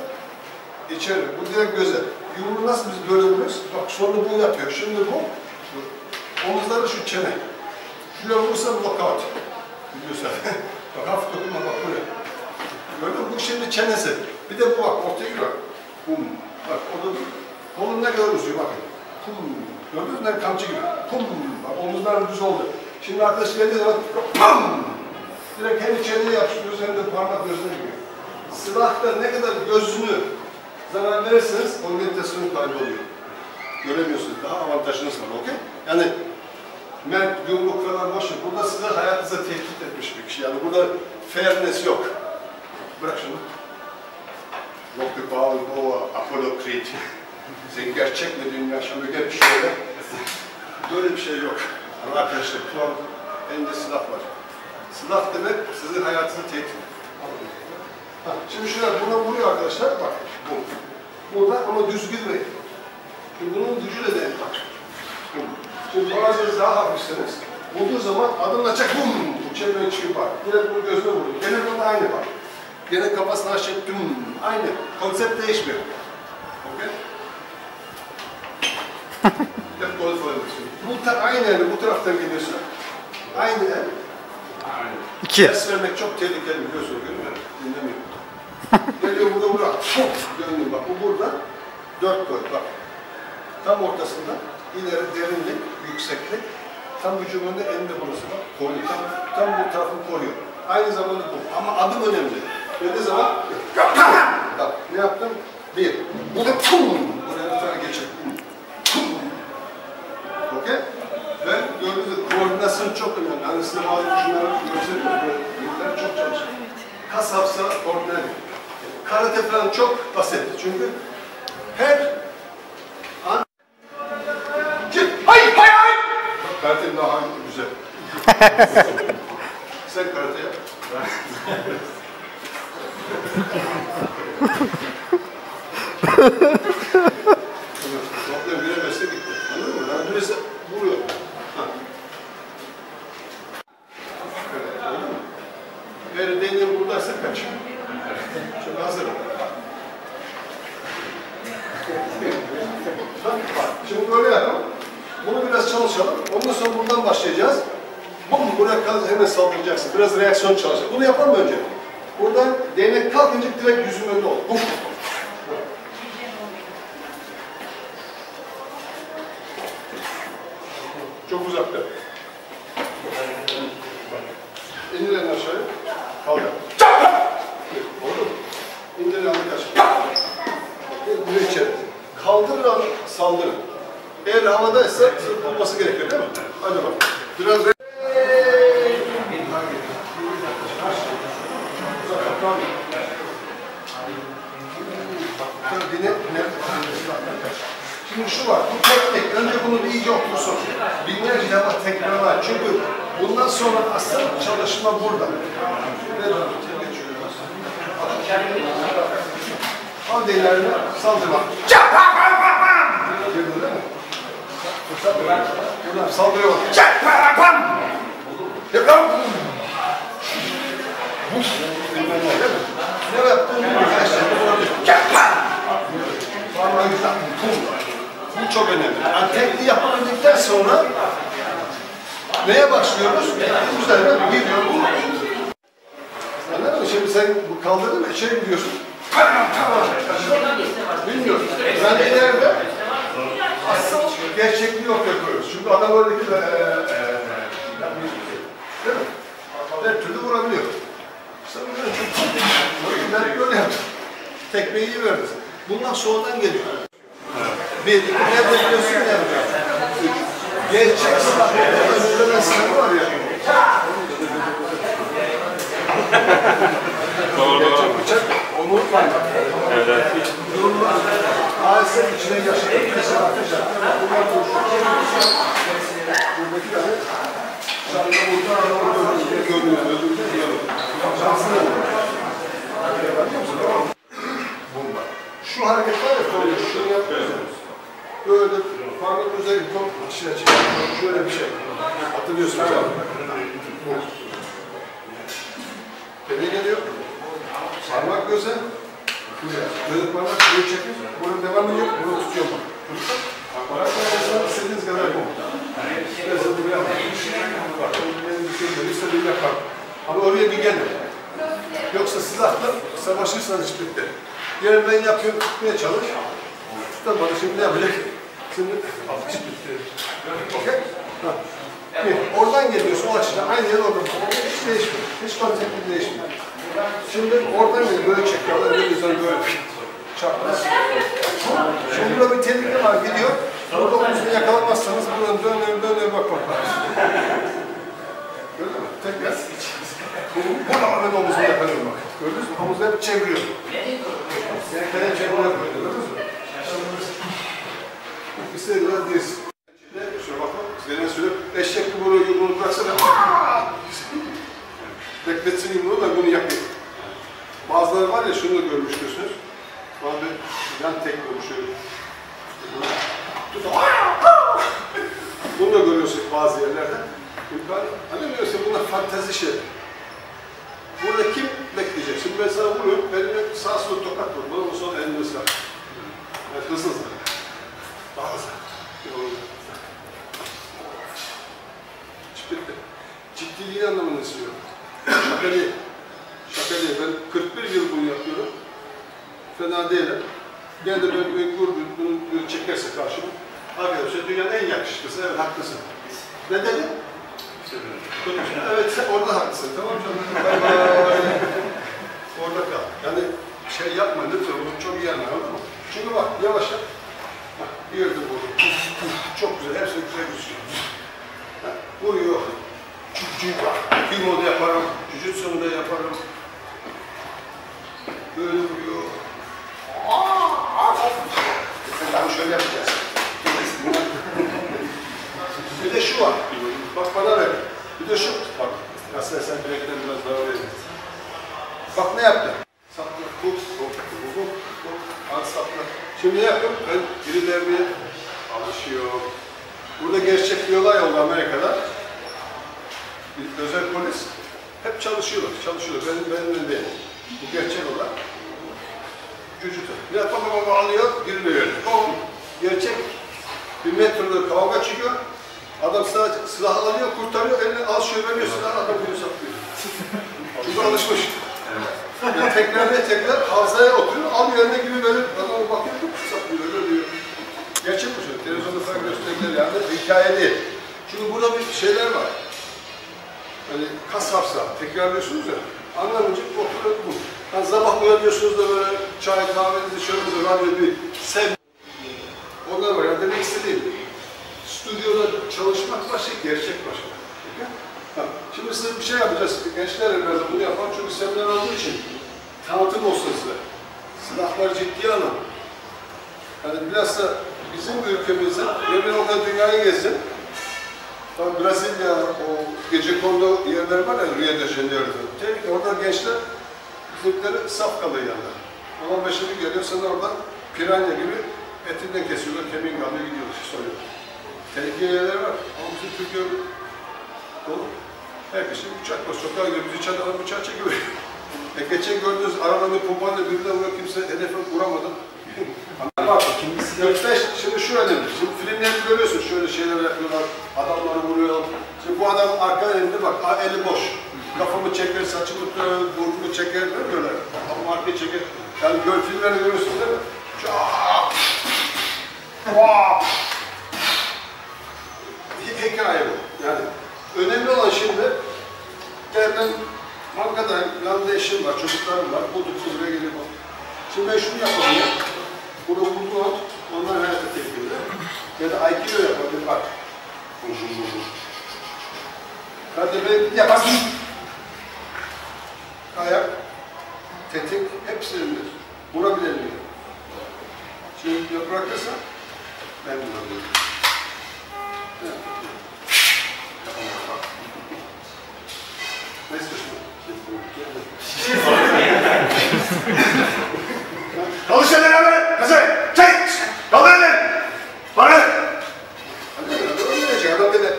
içeri, bu direkt göze. Yumruğu nasıl biz böyle vuruyoruz? Bak sonra bu yapıyor, şimdi bu. Omuzları şu çene. Şuraya vurursa knockout. Biliyorsun. Bak hafif dokunma, bak buraya. Gördün mü? Bu şimdi çenesi. Bir de bu bak, ortaya gir bak. Bum. Bak, o da kolun ne kadar uzuyor bakın. Pum. Gördünüz mü? Kamçı gibi. Pum. Bak omuzlar düz oldu. Şimdi arkadaş geldiği zaman, pum. Direkt hem içeriye yapıştırıyoruz hem de parmak gözüne giriyor. Silahta ne kadar gözünü zarar verirseniz oryantasyonu kayboluyor. Göremiyorsunuz. Daha avantajınız var. Okay? Yani mert, yumruk falan boş ver. Burada size hayatınıza tehdit etmiş bir kişi. Yani burada fairness yok. Bırak şunu. Yok bir bağlı o Apollo Creed. Sen gerçek mi dünya? Şimdi gel şöyle. Böyle bir şey yok. Arkadaşlar, kulağın elinde silah var. Silah demek sizin hayatınızı tehdit. Şimdi şuraya buna vuruyor arkadaşlar, bak bu. Burada ama düz girmeyin. Şimdi bunun gücüyle de bak. Şimdi bazıları daha hafifseniz, vurduğu zaman adımla çek, bum! Bu çevreye çıkıyor bak. Yine bunu gözüne vuruyor. Gene burada aynı bak. Gene kafasını aşağı, dum! Aynı. Konsept değişmiyor. Okey? Hep golf oynuyorsun. Bu aynı yani, bu taraftan geliyorsun. Aynı el. İki. Ders vermek çok tehlikeli biliyorsun, görmüyor musun? Dinlemiyor. Geliyor burada vuruyor. Döndüm bak, bu burada. 4 koy bak. Tam ortasında ileri derinlik, yükseklik. Tam vücudunda elinde burası bak. Koruyor. Tam bu tarafını koruyor. Aynı zamanda bu. Ama adım önemli. Dediği zaman bak ne yaptım? 1. Bu da pum. Buraya bir tane geçir. Pum. Okey? Ve gördüğünüz gibi koordinasyon çok önemli. Hani size bazı karate falan çok basit. Çünkü her an... Hayır! Karate'nin daha güzel. Sen karate yap. Toplam giremezse gitti. Anladın mı? Yani birisi vuruyor. Eğer deneyim buradaysa kaç. Şimdi hazırım. Şimdi böyle yapalım. Bunu biraz çalışalım. Ondan sonra buradan başlayacağız. Buraya kalınca hemen saldıracaksın. Biraz reaksiyon çalışalım. Bunu yapalım önce. Buradan değnek kalkınca direkt yüzün önünde ol. Çok uzakta. İndir elini aşağıya. Kaldır. Oldu mu? İndir elini aşağıya. Buraya içeri. Kaldırır ama saldırın. Eğer havadaysa sırt olması gerekiyor değil mi? Hadi bak. Biraz Şimdi şu var, bu teknik. Önce bunu bir iyice otursun. Binlerce defa tekrar var. Çünkü bundan sonra asıl çalışma burada. Al değerlerini saldırma. Girdin değil mi? Buradan saldırıyor bak. Yapalım. Ne yaptığını bu çok önemli. Yani tekniği yapabildikten sonra neye başlıyoruz? Üzerine gidiyor bu. Anladın mı? Şimdi sen bu kaldırdın mı? İçeri gidiyorsun. Bilmiyorum. Ben ileride asıl gerçekliği ortaya koyuyoruz. Çünkü adam oradaki değil mi? Her türlü vurabiliyor. Sen ben böyle yaptım. Tekmeyi iyi verdiniz. Bundan sonradan geliyor. Bir, nerede biliyorsun ne yapacağım? Gerçek sınav, önceden sınavı var ya. Gerçek bıçak, onu unutmayın. Evet. Durumlar, ASF içine yaşayan mesela arkadaşlar. Bunlar konuşuyor. Buradaki yani, şarkı burada gördüğünüz, öldürdüğünüz diyorum. Şanslı olur. Bomba. Şu hareket var ya, şunu yapıyorsunuz. Böyle parmak üzeri top dışına çıkıyor. Şöyle bir şey. Hatırlıyorsunuz abi. Bu. Tepeye geliyor. Parmak göze. Böyle parmak şuraya çekiyor. Bunun devamı yok. Bunu tutuyor mu? Parmak göze istediğiniz kadar bu. Mesela buraya bak. Benim bir şey böyle istediğim yapar. Ama oraya bir gelin. Yoksa silahla savaşırsanız hiç bitti. Yarın ben yapıyorum, tutmaya çalış. Tutamadı, şimdi ne yapacak? Şimdi hiç bitti. Okey? Oradan geliyorsun, o açıdan aynı yer oradan. Hiç değişmiyor. Hiç konsepti değişmiyor. Şimdi oradan geliyor, böyle çekiyorlar, böyle çarpmaz. Şimdi burada bir tehlike var, gidiyor. Burada omuzunu yakalamazsanız buradan dönüyor bakmak lazım. Gördün mü? Tekrar. Buradan ben omuzunu yakalıyorum bak. Gördünüz mü? Omuzunu hep çeviriyor. Yani kendine çeviriyor böyle, gördünüz mü? İstediler değilsin. Şöyle bakma, üzerine sürüp eşek gibi bunu bıraksana. Bekletsin yumruğu da bunu yapayım. Bazıları var ya, şunu da görmüştürsünüz. Bana bir yan tek oluşuyor. Bunu da görüyorsunuz bazı yerlerde. Anlamıyorsun, bunlar fantezi şey. Burada kim bekleyecek? Şimdi ben sana vuruyorum, elime sağ sola tokat vurmalı, o sonra elime silah. Evet, hızlı. Daha hızlı. Bitti. Ciddiliği anlamını istiyorum. Şaka değil. Şaka değil. Ben 41 yıl bunu yapıyorum. Fena değilim. Gel de bunu çekerse karşıma. Arkadaşlar dünyanın en yakışıklısı. Evet, haklısın. Ne dedin? Evet, sen orada haklısın. Tamam canım. Bay bay. Orada kal. Yani şey yapma lütfen. Bunu çok iyi anlayalım mı? Çünkü bak, yavaş yap. Bir yerde vurdu. Çok güzel. Her şey güzel gözüküyor. Vuruyor. Kimo'da yaparım. Jujutsu'da yaparım. Böyle vuruyor. Şimdi ne yapıyorum? Ben birilerini alışıyor. Burada gerçek bir olay oldu Amerika'da. Bir özel polis hep çalışıyorlar. Benim değil. Bu gerçek olay. Vücudu. Bir baba alıyor, girmiyor. O gerçek bir metroda kavga çıkıyor. Adam sadece silah alıyor, kurtarıyor, eline al şöyle veriyor, silahı adam bunu saplıyor. Çünkü alışmış. Yani tekrar hafızaya oturuyor, alıyor önüne gibi böyle adamı bakıyor, saplıyor, öyle diyor. Gerçek mi şu? Televizyonda falan gösterirler yani, hikaye değil. Çünkü burada bir şeyler var. Hani kas hafıza, tekrarlıyorsunuz ya, anlamayınca oturuyor bu. Yani sabah uyanıyorsunuz da böyle çay, kahvenizi, şöyle radyo bir sevgi. Onlar var, yani demek istediğim. Stüdyoda çalışmak başka, gerçek başka. Şimdi size bir şey yapacağız. Gençler biraz bunu yapan çünkü seminer olduğu için tanıtım olsun size. Silahlar ciddiye alın. Yani biraz da bizim ülkemizde, yemin orada dünyayı gezin. Tabii Brezilya, o gecekondu yerleri var ya, Rio de Janeiro'da. Orada gençler bizimkileri saf kalıyor yanlar. 15'e geliyor, sen orada piranya gibi etinden kesiyorlar, kemiğini alıyor, gidiyorlar, soruyor. Tehlikeli yerler var ama bizim Türkiye dolu. Herkesin bıçak var, sokağa gidiyor, biz içeride adam bıçağı çekiyor. Geçen gördüğünüz arabanın pumpayla birine vuruyor, kimse hedefe vuramadı. Bak, şimdi şu önemli, şimdi filmlerini görüyorsun, şöyle şeyler yapıyorlar, adamları vuruyor. Şimdi bu adam arka elinde bak, eli boş. Kafamı çeker, saçımı tutar, burnumu çeker, değil mi öyle? Ama arkaya çeker. Yani filmlerini görüyorsun değil mi? Hikaye bu. Yani önemli olan şimdi, ben bankadayım, yanında eşim var, çocuklarım var, bulduk buraya geliyor. Şimdi ben şunu yapabilirim. Burada bulduğum, onlar hayata tekniğinde. Ya da Aikido yapabilirim, bak. Hadi ben yaparsın. Ayak, tetik, hepsi elindir. Vurabilirim. Şimdi bırakırsan, ben vurabilirim. Ne istiyorsun? Kalış elini hemen! Kızım! Çek! Kaldır elini! Bana! Öldürecek adam dedi.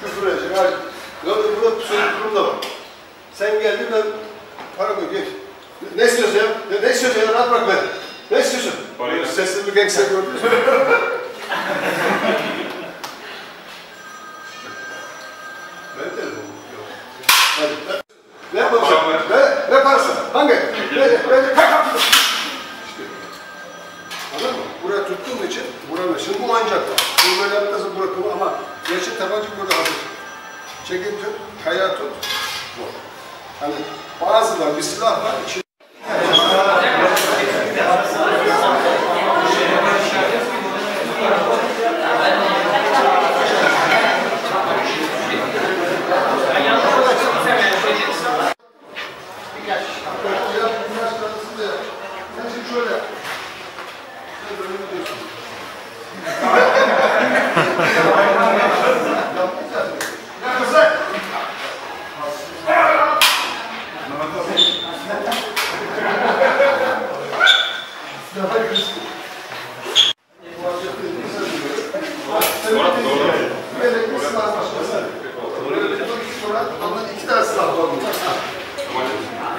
Küfür edecek. Hayır. Burada soyunturum da var. Sen geldin ben para koy geç. Ne istiyorsun ya? Ne istiyorsun ya? Rahat bırak beni. Ne istiyorsun? Sesli bir gangster gördünüz mü? Ben telefonum. Hadi. Ne yapacağım? Ne parası? Hangi? İşte. Anladın mı? Buraya tuttuğum için vuramıyor. Şimdi bu ancak. Bu böyle yapmasın bırakılır ama gerçek tabanca burada hazır. Çekince kayağı tut. Bu. Hani bazılar bir silah var.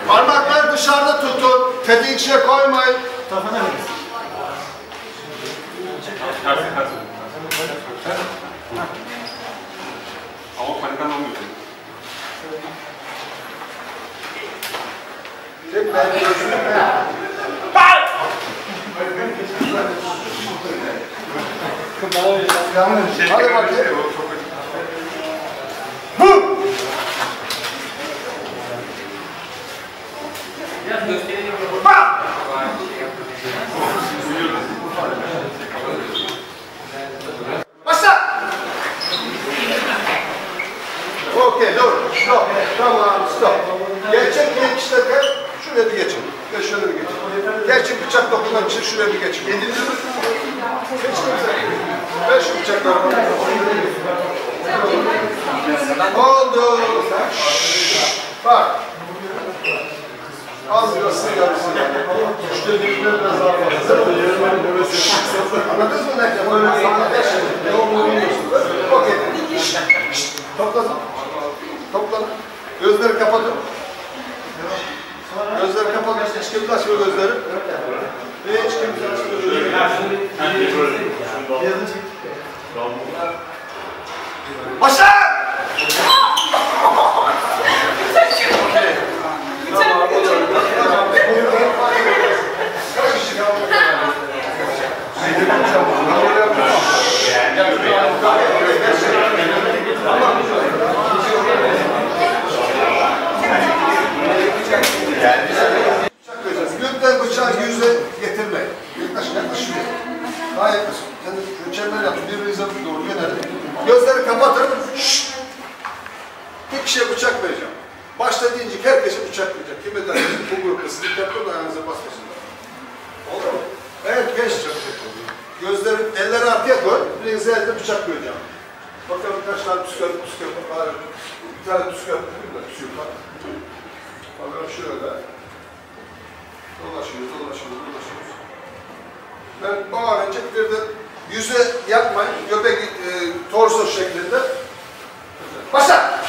Parmakları dışarıda tutun, tetiğin içine koymayın. Ama panikten olmuyor. Tek ben hadi bakayım. Biraz gösterelim. Başla! Okey, dur. Stop. Tamam, stop. Gerçek geçişlerken şuraya bir geçin. Ve şöyle bir geçin. Gerçek bıçak dokunmak için şuraya bir geçin. Geçin bize. Ver şu bıçakları. Oldu. Bak. Az biraz yarısı yani. Üçte birden biraz daha fazla. Anladınız mı ne? Ne olduğunu bilmiyorsunuz. Okey. Toplanın. Toplanın. Gözleri kapatın. Gözleri kapatın. Hiç kimse açmıyor gözleri. Hiç kimse açmıyor gözleri. Başla! Gökten bıçağı yüze getirme. Yaklaşıyor. Daha yaklaşın. Kendi çember yapın. Birbirinize doğru yönelin. Gözleri kapatın. Şşş! Bir kişiye bıçak vereceğim. Başta deyince herkese bıçaklayacak. Kime dersiniz? Bu grup kısmı dikkatli olun, ayağınıza basmasın. Olur mu? Evet, genç gözleri, elleri arkaya koy. Birinize elde bıçak koyacağım. Bakalım kaç tane püskört var. Bir tane püskört var. Bakalım şöyle. Dolaşıyoruz. Ben bağırınca bir de yüze yapmayın. Göbek, torso şeklinde. Başla!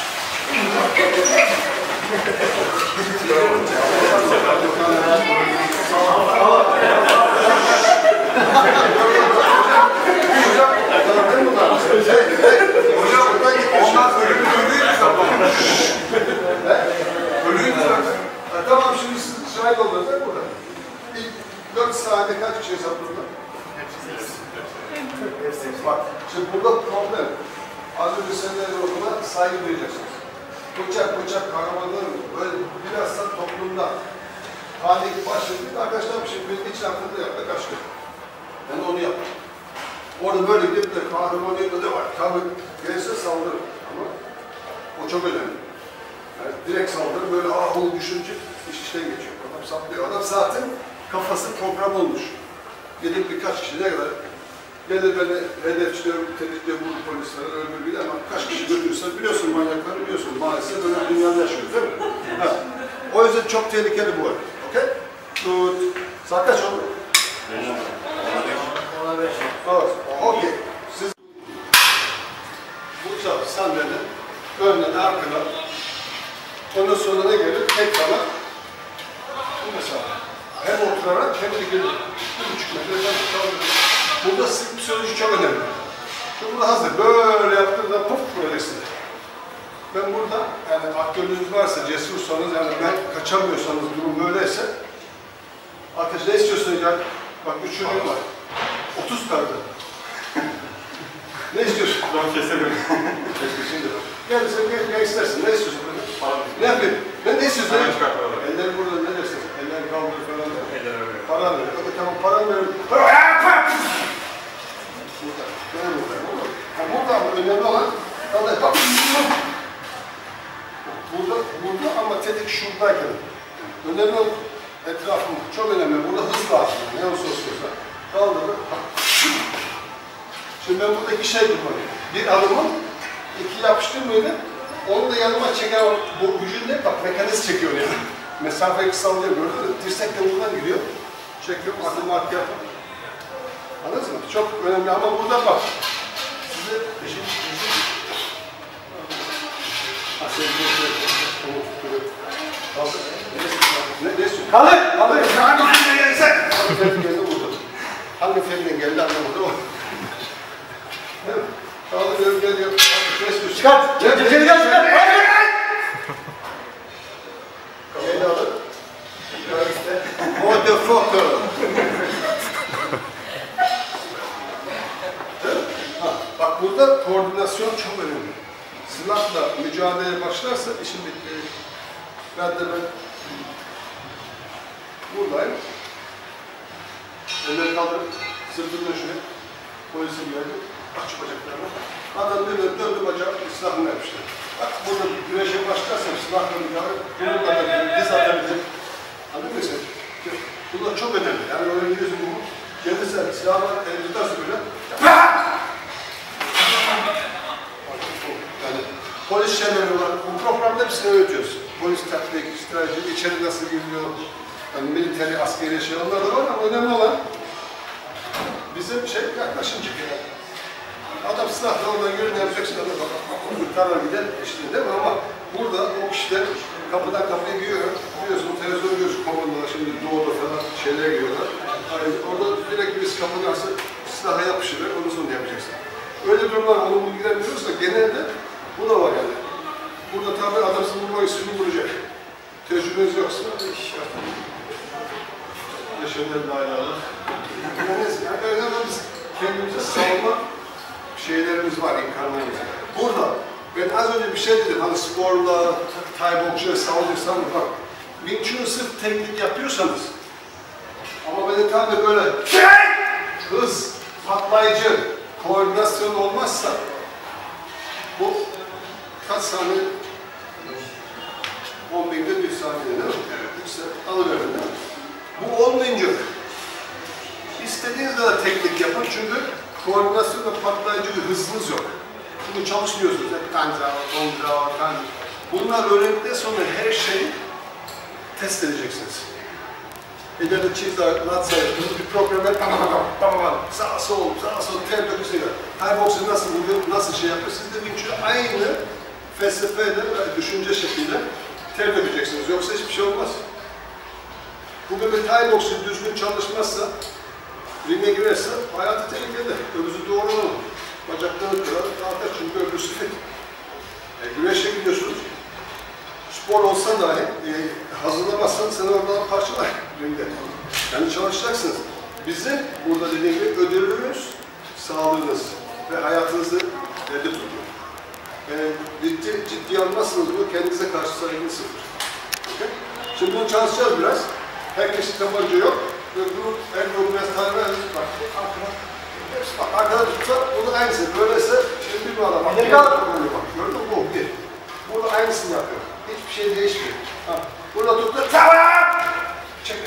Tamam, şimdi siz şahit oldunuz burada. İlk 4 saate kaç kişi hesapladın? Hepsi. Bak, şimdi burada problem. Az önce seninle okula saygı duyacaksınız. Bıçak kahramanlar mı? Böyle bilhassa toplumda panik başladı. Arkadaşlar şimdi benim hiç aklımda yaptı kaçtı. Ben onu yaptım. Orada böyle gidip de kahraman yapıda var. Tabii gelirse saldırır ama o çok önemli. Yani direkt saldırır böyle bunu düşünce iş işten geçiyor. Adam saplıyor. Adam zaten kafası program olmuş. Gidip birkaç kişi ne kadar gelir beni hedefçiler, tehditler, vurdu polisler, öldürüyor ama kaç kişi götürürse biliyorsun manyakları biliyorsun. Maalesef böyle bir dünyada yaşıyoruz değil mi? Ha. O yüzden çok tehlikeli bu arada. Okey? Tut. Saat kaç oldu? 5. Okey. Siz bu taraf sandalyenin önüne, arkana, ondan sonra ne gelir? Tek kanat. Bu mesela. Hem oturarak hem de gelir. 1,5 metreden kaldırır. Burada psikoloji çok önemli. Şimdi burada hazır. Böyle yaptığında puf böylesin. Ben burada yani aktörünüz varsa, cesursanız yani ben kaçamıyorsanız durum böyleyse arkadaş ne istiyorsunuz yani? Bak 3 ürün var. 30 kaldı. Ne istiyorsun? Ben kesemiyorum. Gel sen ne istersin? Ne istiyorsun? Ne yapayım? Ben ne istiyorsun? Elleri burada ne dersin? Elleri kaldır falan. Para ver. Tamam para veririm. Burada ama önemli olan bak. Burada ama tetik şuradayken. Önemli olan etrafım çok önemli. Burada hız lazım. Ne olursa olsun. Kaldırdı. Şimdi ben burada iki şey kullanıyorum. Bir adımı, iki yapıştırmayla, onu da yanıma çeken bu gücünle bak mekanizm çekiyor yani. Mesafeyi kısalıyor gördün mü? Dirsek de buradan gidiyor. Çekiyorum, adımı arkaya yapıyorum. Anladınız mı? Çok önemli ama burada bak. Size işin ne istiyorsun? Kaldır! Hangi filmden gelirsen? Hangi filmden geldi burada? Hangi filmden geldi anlamadı o. Kaldır, geliyor. Çıkart! Gel! Gel alın. Motherfucker! Bak burada koordinasyon çok önemli. Silahla mücadeleye başlarsa işin bitti. Ben buradayım. Elleri kaldırıp sırtını döşüne. Polisin geldi. Aç bacaklarını. Adam döndü bacağı silahını yapmıştı. Bak burada güreşe başlarsam silahla mücadele bunu kadar diz atabilir. Anladın mı sen? Bunlar çok önemli. Yani öyle gidiyorsun bunu. Gelirse silahlar elini tutarsa böyle. Yani polis şeyleri var. Bu programda hepsini öğretiyorsun. polis taktik, strateji, içeri nasıl giriliyor, yani militeri, askeri şey onlar da var ama önemli olan bizim yaklaşımcık yani. Adam silahla oradan görün yapacaksın adam kurtarlar gider işte değil mi ama burada o kişiler kapıdan kapıya giriyor. Biliyorsun televizyon görüyorsun komandolar şimdi doğuda falan şeylere giriyorlar. Yani orada direkt birisi kapının arası silaha yapışır onu sonra yapacaksın. Öyle durumlar onu ilgilenmiyoruz da genelde bu da var yani. Burada tabi adam seni vurmak üstünü vuracak. Tecrübeniz yoksa iş yapın. Yaşayan daireler. Yani önemli biz kendimize savunma şeylerimiz var, imkanlarımız. Burada ben az önce bir şey dedim, hani sporla, Thai boksçu, savunursan bak. Wing Chun'u sırf teknik yapıyorsanız ama beni tam da böyle hız, patlayıcı, koordinasyon olmazsa bu kaç saniye? 10 binde bir saniye değil mi? Evet. İşte alıveririm değil mi? Bu olmayınca istediğiniz kadar teknik yapın çünkü koordinasyon ve patlayıcı bir hızınız yok. Bunu çalışmıyorsunuz. Hep kanca, ondra, kanca. Bunlar öğrendikten sonra her şeyi test edeceksiniz. İleride çiftler, rahatsız bir programda tamam, sağa sol, ter döküsüyle. Thai box'u nasıl vuruyor, nasıl şey yapıyor? Siz de Wing Chun'u aynı felsefeyle, düşünce şekliyle ter dökeceksiniz. Yoksa hiçbir şey olmaz. Bugün bir Thai box'u düzgün çalışmazsa, ringe girerse hayatı tehlikede. Öbüzü doğru olur. Bacaklarını kırar, dağıtır çünkü öbürsü fit. Güneşe gidiyorsunuz. Spor olsa dahi hazırlamazsan seni oradan parçalar ringde. Yani çalışacaksınız. Bizim burada dediğim gibi ödülümüz sağlığınız ve hayatınızı elde tutuyor. Ciddi almazsınız bu kendinize karşı saygınız sıfır. Okay? Şimdi bunu çalışacağız biraz. Herkesin tabanca yok. Ve bunu en çok biraz tanımaya bak. Bak arkada tutsa bunu aynısı. Böylese şimdi bir adam. Gördün mü? Bu bir. Burada aynısını yapıyor. Hiçbir şey değişmiyor. Ha. Burada tuttu. Tamam! Çek.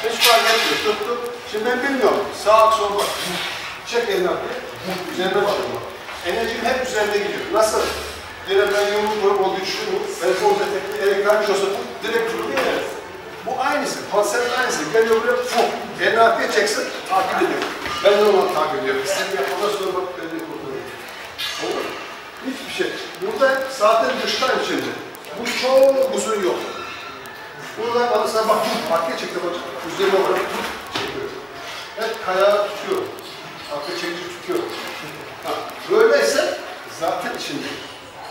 Hiç fark etmiyor. Tuttu. Şimdi ben bilmiyorum. Sağ sol bak. Çek elini arkaya. Üzerine bakıyorum. Enerjim hep üzerinde gidiyor. Nasıl? Yine ben yumruğum o güçlü bu. Ben sol teknik elektronik olsa direkt tutuyor ya. Bu aynısı. Konsept aynısı. Geliyor buraya. Elini arkaya çeksin. Takip ediyor. Ben de onu takip ediyorum. İstediğim yapmadan sonra bak elini kurtarıyor. Olur mu? Hiçbir şey. Burada zaten dıştan içinde. Bu çok uzun yok. Buradan alırsan bak. Arkaya çekti bak. Üzerine olarak çekiyor. Hep kayağı tutuyor. Arkaya çekici tutuyor. Böyleyse zaten içinde.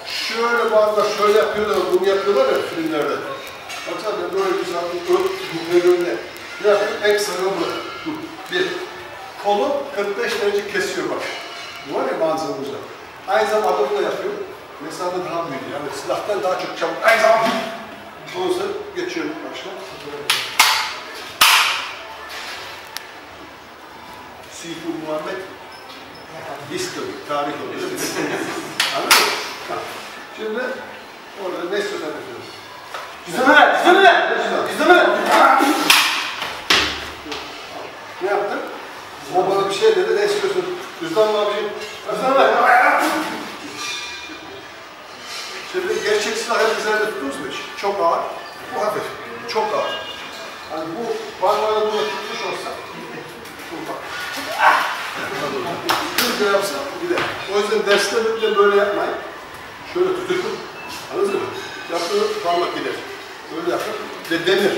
Şöyle bazılar şöyle yapıyorlar, bunu yapıyorlar ya filmlerde. Baksana ben böyle güzel bir önüne. Ne yapıyor? Ekstra bu. Bir. Kolu 45 derece kesiyor bak. Bu var ya manzaramızda. Aynı zamanda adamı da yapıyor. Mesela daha büyük. Yani silahtan daha çok çabuk. Aynı zamanda. Ondan geçiyorum başına. Sifu Muhammed. History, tarih oluyor. Anladın mı? Şimdi orada ne istiyorsan yapıyoruz. Yüzüme! Ne yaptın? O bana bir şey dedi, ne istiyorsun? Düzden mi abiciğim? Şimdi gerçek silah hep üzerinde tutuyoruz mu hiç? Çok ağır, bu hafif. Çok ağır. Hani bu parmağını burada tutmuş olsa, bak. Hızlı yapsa gider. O yüzden derslerde böyle yapmayın. Şöyle tutuyorum. Anladın mı? Yaptığı parmak gider. Böyle yapın ve denir.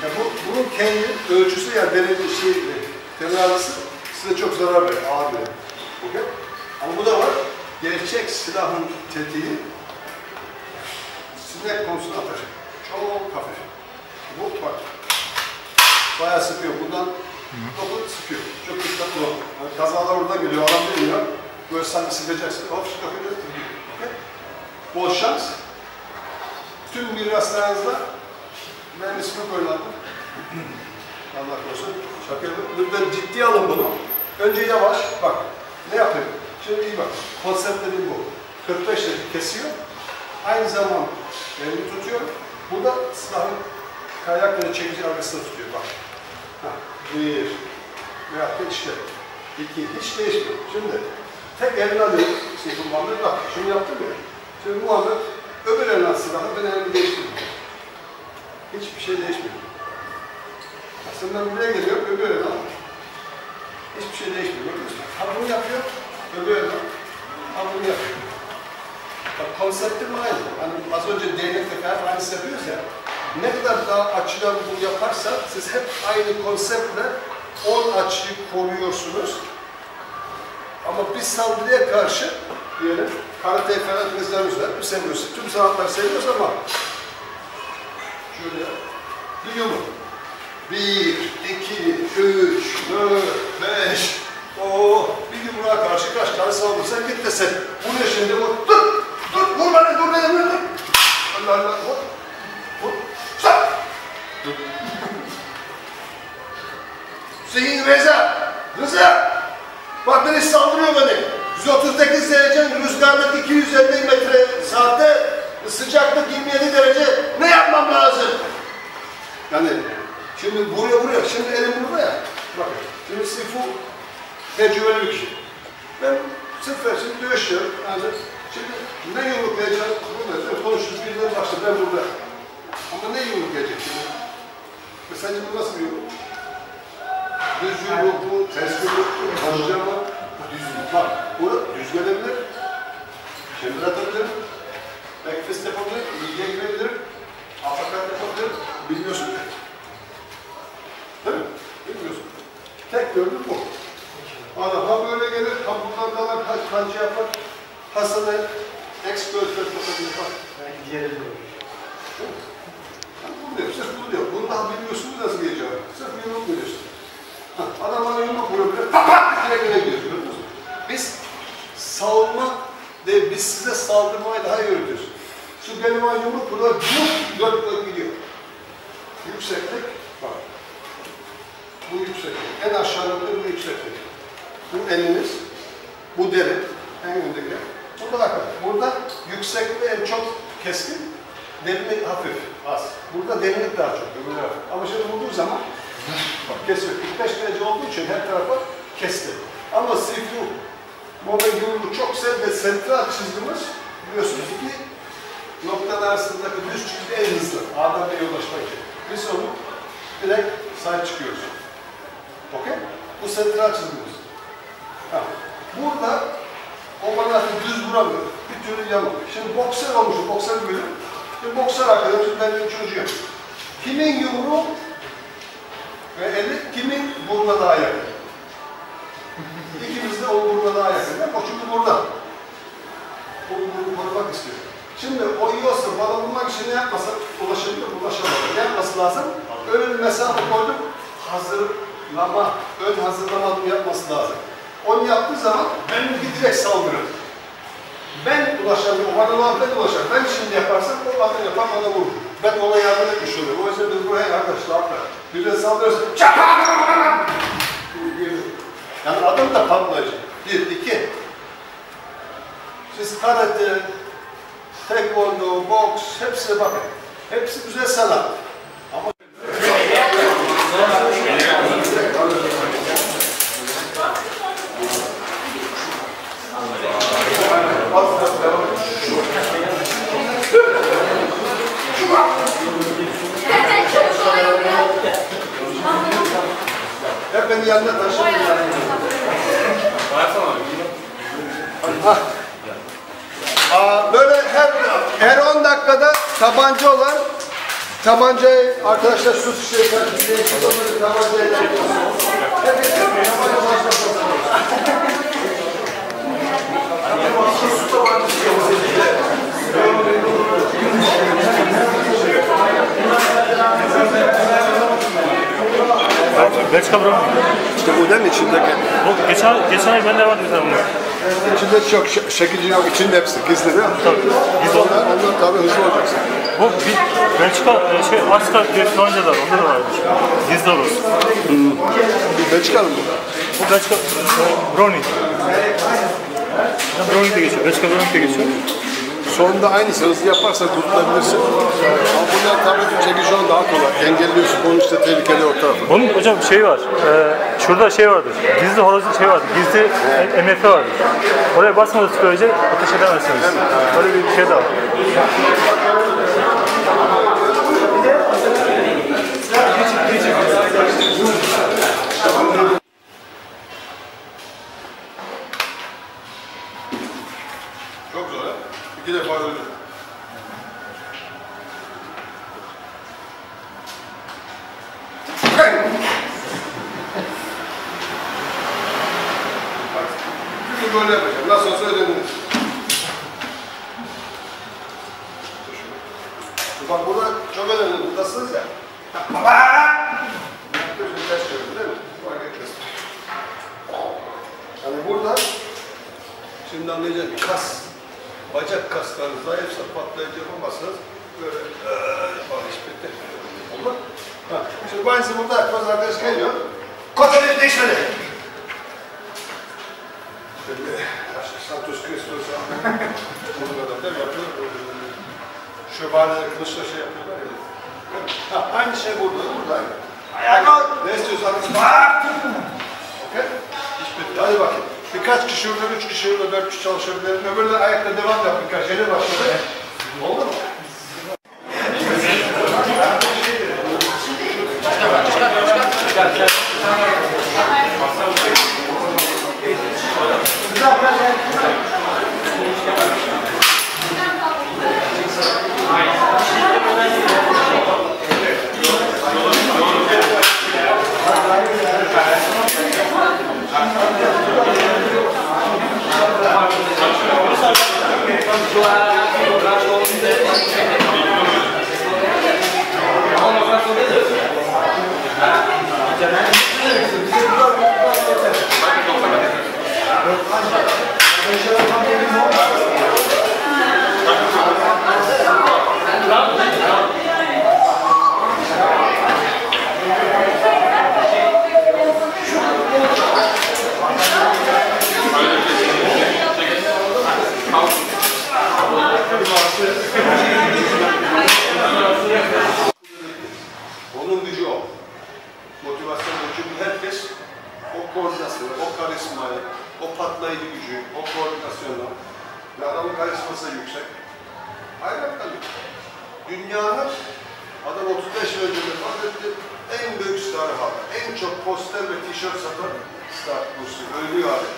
Yani bunun kendi ölçüsü yani denediği şey, terazisi size çok zarar verir, ağır verir. Okay? Ama bu da var. Gerçek silahın tetiği sinek konusuna atar. Çok hafif. Bu bak. Bayağı sıkıyor. Bundan topu sıkıyor. Çok dikkatli olun. Yani kazalar orada geliyor, adam bilmiyor. Böyle sanki sıkacaksın. Hop sıkıyor. Okay? Bol şans. Tüm miraslarınızda ben ismi koymadım. Allah korusun. Şaka yapıyorum. Ciddiye alın bunu. Önce yavaş. Bak. Ne yapıyor? Şimdi iyi bak. Konsept dediğim bu. 45 dakika kesiyor. Aynı zamanda elini tutuyor. Burada silahın kaynakları çekici arkasını tutuyor. Bak. Bir. Ne yaptı? İşte. İki. Hiç değişmiyor. Şimdi Tek elini alıyor. Seyfi Muhammed bak şunu yaptım ya. Şimdi Muhammed öbür elini aslında ben elimi değiştirdim. Hiçbir şey değişmiyor. Aslında ben buraya geliyorum, öbür elini alıyorum. Hiçbir şey değişmiyor. Bakıyorsun. Ha bunu yapıyor, öbür elini ha bunu yapıyor. Bak konseptim aynı. Hani az önce değnekte falan aynısı yapıyoruz ya. Ne kadar daha açıdan bunu yaparsa siz hep aynı konseptle 10 açıyı koruyorsunuz. Ama bir saldırıya karşı diyelim, karate falan kızlarımız var, seviyoruz. Tüm sanatları seviyoruz ama şöyle bir yumruk. 1, 2, 3, 4, 5. Bir yumruğa karşı kaç tane saldırırsan git desen. Vuruyor şimdi bu. Dur! Dur! Vur bana! Dur beni! Dur! Allah Allah! Vur! Vur! Stop! Dur! Hüseyin Reza! Rıza! Bak beni saldırıyor beni. 138 derece rüzgarlık 250 metre saatte sıcaklık 27 derece. Ne yapmam lazım? Yani şimdi buraya, şimdi elim burada ya. Bakın, şimdi Sifu tecrübeli bir kişi. Ben sıfır şimdi dövüşüyorum. Yani şimdi ne yumruk yiyeceğim? Burada konuşuruz, birden başla, ben burada. Ama ne yumruk yiyecek şimdi? Sence bu nasıl bir yumruk? Düz yumruk mu, ters yumruk mu, konuşacağım mı? Düz yumruk. Bak, burada düz gelebilir. Şemdir atabilir. Backfist yapabilir, bilgiye girebilir. Afakat yapabilir. Bilmiyorsun ki. Değil mi? Bilmiyorsun. Tek gördüm bu. Adam ha böyle gelir, ha buradan dalar, ha kancı yapar. Ha sana expert yapar. Belki diğeri de olur. Bunu diyor, sırf bunu diyor. Bunu daha bilmiyorsunuz nasıl geleceğini. Sırf yumruk veriyorsun. Adam bana yumruk vuruyor bile, pat pat! Direkt öne gidiyor, görüyor musun? Biz savunma değil, biz size saldırmayı daha iyi öğretiyoruz. Şu benim yumruk burada dört gidiyor. Yükseklik, bak. Bu yükseklik. En aşağıda bu yükseklik. Bu eliniz, bu deri, en öndeki. Burada bakın, burada yüksekliği en çok keskin, derinlik hafif, az. Burada derinlik daha çok, ama şimdi vurduğu zaman bak kesiyor. 45 derece olduğu için her tarafa kesti. Ama Sifu, mobil yumruğu çok sert ve sentral çizgimiz, biliyorsunuz ki noktalar arasındaki düz çizgi en hızlı. A'dan B'ye ulaşmak için. Biz onu direkt sahip çıkıyoruz. Okey? Bu sentral çizgimiz. Ha. Burada o bana düz vuramıyor. Bir türlü yamuk. Şimdi boksör olmuşum, boksör bölüm. Şimdi boksör arkadaşım, ben üçüncüyüm. Kimin yumruğu ve eli kimin burnuna daha yakın? İkimiz de o burnuna daha yakın. O çünkü burada. O burnu korumak istiyor. Şimdi o yiyorsa bana vurmak için ne yapmasa ulaşabilir, ulaşamaz. Ne yapması lazım? Öyle bir mesafe koydum. Hazırlama, ön hazırlama yapması lazım. Onu yaptığı zaman benimki direkt saldırır. Ben ulaşamıyorum, bana ben ulaşamıyorum. Ben şimdi yaparsam o adam yapar, bana vurur. Ben ona yardım etmiş oluyorum. O yüzden biz buraya arkadaşlar, birine saldırırsa yani adam da patlayıcı. 1, 2. Siz karate, taekwondo, boks, hepsine bakın. Hepsi güzel sanat. Ama hep beni yanına taşıyın. Böyle her 10 dakikada tabanca olan tabancayı arkadaşlar su şişeye karşı tabancayla Belçika bro. İşte bu değil mi içindeki? Bu geçen ay bende vardı bir tane bunun. İçinde çok şekilci yok, içinde hepsi gizli değil mi? Tabii. Gizli onlar tabii hızlı olacaksın. Bu Belçika Ars'ta bir Slovenya'da onda da vardı. Gizli orası. Belçika mı bu? Bu Belçika Brownie. Brownie de geçiyor. Belçika Brownie de geçiyor. Sonunda aynısı hızlı yaparsan kurtulabilirsin. Ama bunlar tabii çekici olan daha daha kolay. Engelliyorsun. Bunun işte tehlikeli o tarafı. Bunun hocam şey var. Şurada şey vardır. Gizli horoz şey vardır. Gizli MF vardır. Oraya basmadığınız sürece ateş edemezsiniz. Böyle bir şey de var. Çok zor ha. 2 defa öldü. Bugün böyle yapacağım. Nasıl olsa ödediniz. Bak burada çok önemli. Buradasınız ya. Ters çevirdi değil mi? Fark etmez. Yani burada şimdi anlayacağım kas, bacak kaslarınız zayıfsa patlayıcı yapamazsınız. Böyle yapalım iş bitti. Oldu mu? Şimdi bu aynısı burada yapmaz. Arkadaş geliyor. Kontrolü değişmedi. Santos Christos bunun kadar değil mi? Yapıyor. Şövalyeler kılıçla şey yapıyorlar ya. Ha, aynı şey burada. Ayağa kalk. Ne istiyorsanız. Okey? İş bitti. Hadi bakayım. Birkaç kişi orada, 3 kişi orada, 4 kişi çalışabilir. Öbürler ayakta devam yapın. Birkaç yeni başladı. Oldu mu? Onun gücü o. Motivasyon o. Çünkü herkes o koordinasyonu, o karizmayı, o patlayıcı gücü, o koordinasyonu ve adamın karizması yüksek. Hayran kalıyor. Dünyanın adam 35 yıl önce vefat etti. En büyük starı hala. En çok poster ve tişört satan star Bruce. Ölüyor abi.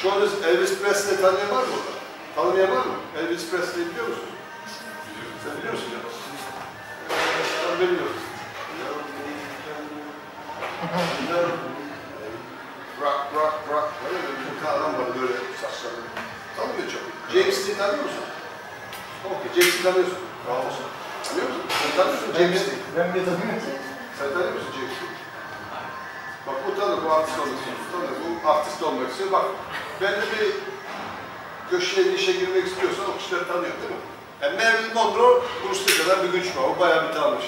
Çoğunuz Elvis Presley'i tanıyan var mı burada? Tanıyan var mı? Elvis Presley'i biliyor musunuz? Sen biliyor musun ya? Ben bilmiyorum. Rock. Böyle bir adam var böyle saçları. Tanımıyor çok. James Dean tanıyor musun? Okey, James'i tanıyorsun. Bravo olsun. Tanıyor musun? Sen tanıyorsun James Dean. Ben bir tanıyorum. Sen tanıyor musun James Dean? Bak bu tanır, bu artist olmak istiyor. Bu artist olmak istiyor. Bak, belli bir köşeye, işe girmek istiyorsan o kişileri tanıyor değil mi? Yani Marilyn Monroe, Bruce Lee kadar bir güç var. O bayağı bir tanımış.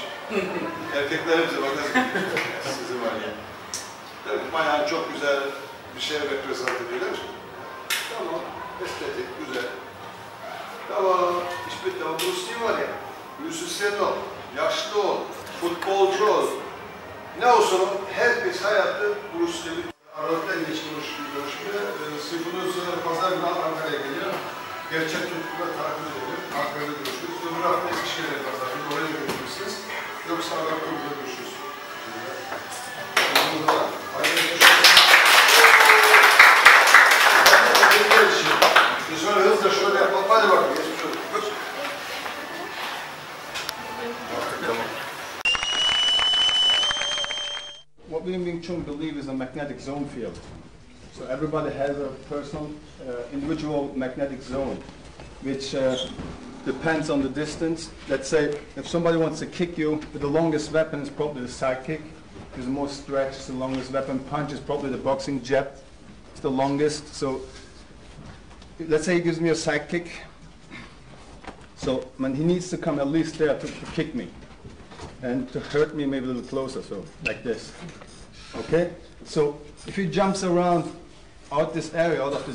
Erkeklerimize bak nasıl bir güç var. Sizi var ya. Değil mi? Bayağı çok güzel bir şey reprezent ediyor değil mi? Tamam, estetik, güzel. Tamam, iş bitti ama Bruce Lee var ya, müzisyen ol, yaşlı ol, futbolcu ol. Ne olsun o, herkes hayatı Bruce Lee. Aralıkta en geç görüşmeye, Sifunuz pazar günü Ankara'ya geliyor. Gerçek tutkuyla takip ediyor. Ankara'da görüşürüz. Öbür hafta Eskişehir'e pazar günü oraya görüşürsünüz. Yoksa Aralıkta burada görüşürüz. Şöyle hızla şöyle yapalım. Hadi bakalım. Geçmiş olsun. What we in Wing Chun believe is a magnetic zone field. So everybody has a personal, individual magnetic zone, which depends on the distance. Let's say if somebody wants to kick you, the longest weapon is probably the side kick. Because the most stretch is the longest weapon. Punch is probably the boxing jab. It's the longest. So let's say he gives me a side kick. So man, he needs to come at least there to kick me. And to hurt me maybe a little closer, so like this. Okay? So if he jumps around out of this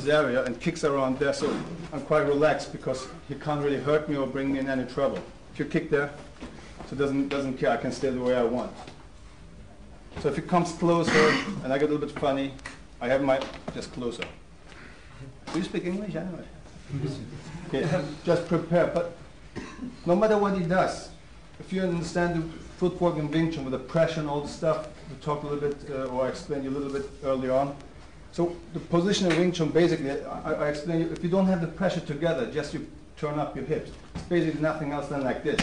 area and kicks around there, so I'm quite relaxed because he can't really hurt me or bring me in any trouble. If you kick there, So it doesn't care, I can stay the way I want. So if it comes closer and I get a little bit funny, I have my, just closer. Do you speak English anyway? Okay, just prepare, but no matter what he does, if you understand the footwork in Wing Chun with the pressure and all the stuff, we talked a little bit, or I explained you a little bit earlier on. So the position of Wing Chun, basically, I explained you, if you don't have the pressure together, just you turn up your hips. It's basically nothing else than like this.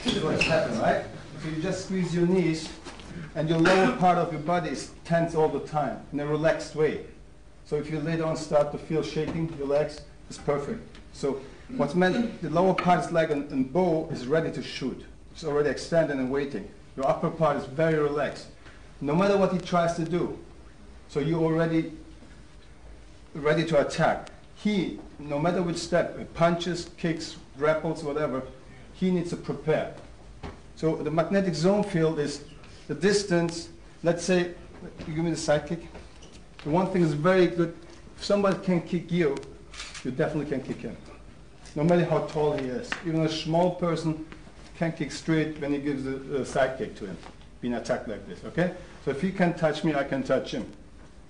This is what's happening, right? So you just squeeze your knees, and your lower part of your body is tense all the time, in a relaxed way. So if you later on start to feel shaking, your legs, it's perfect. So what's meant, the lower part is like a bow is ready to shoot. It's already extended and waiting. Your upper part is very relaxed. No matter what he tries to do, so you're already ready to attack. He, no matter which step, punches, kicks, grapples, whatever, he needs to prepare. So the magnetic zone field is the distance. Let's say, you give me the side kick. The one thing is very good, if somebody can kick you, you definitely can kick him. No matter how tall he is. Even a small person can kick straight when he gives a side kick to him, being attacked like this, okay? So if he can touch me, I can touch him.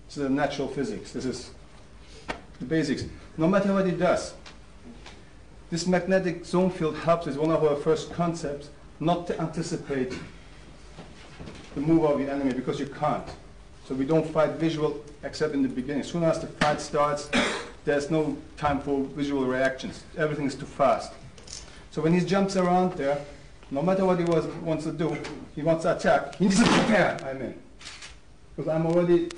This is the natural physics. This is the basics. No matter what he does, this magnetic zone field helps, is one of our first concepts, not to anticipate the move of the enemy, because you can't. So we don't fight visual except in the beginning. As soon as the fight starts, there's no time for visual reactions. Everything is too fast. So when he jumps around there, no matter what he wants to do, he wants to attack, he needs to prepare, I mean. Because I'm already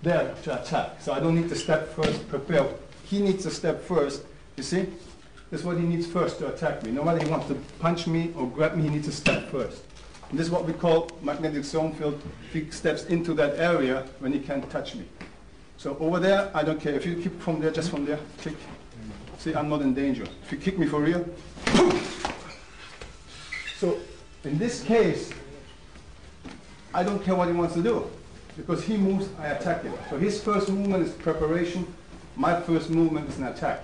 there to attack. So I don't need to step first, prepare. He needs to step first, you see? This is what he needs first to attack me. No matter he wants to punch me or grab me, he needs to step first. And this is what we call magnetic zone field. He steps into that area when he can't touch me. So over there, I don't care. If you kick from there, just from there, kick. See, I'm not in danger. If you kick me for real, so in this case, I don't care what he wants to do. Because he moves, I attack him. So his first movement is preparation. My first movement is an attack.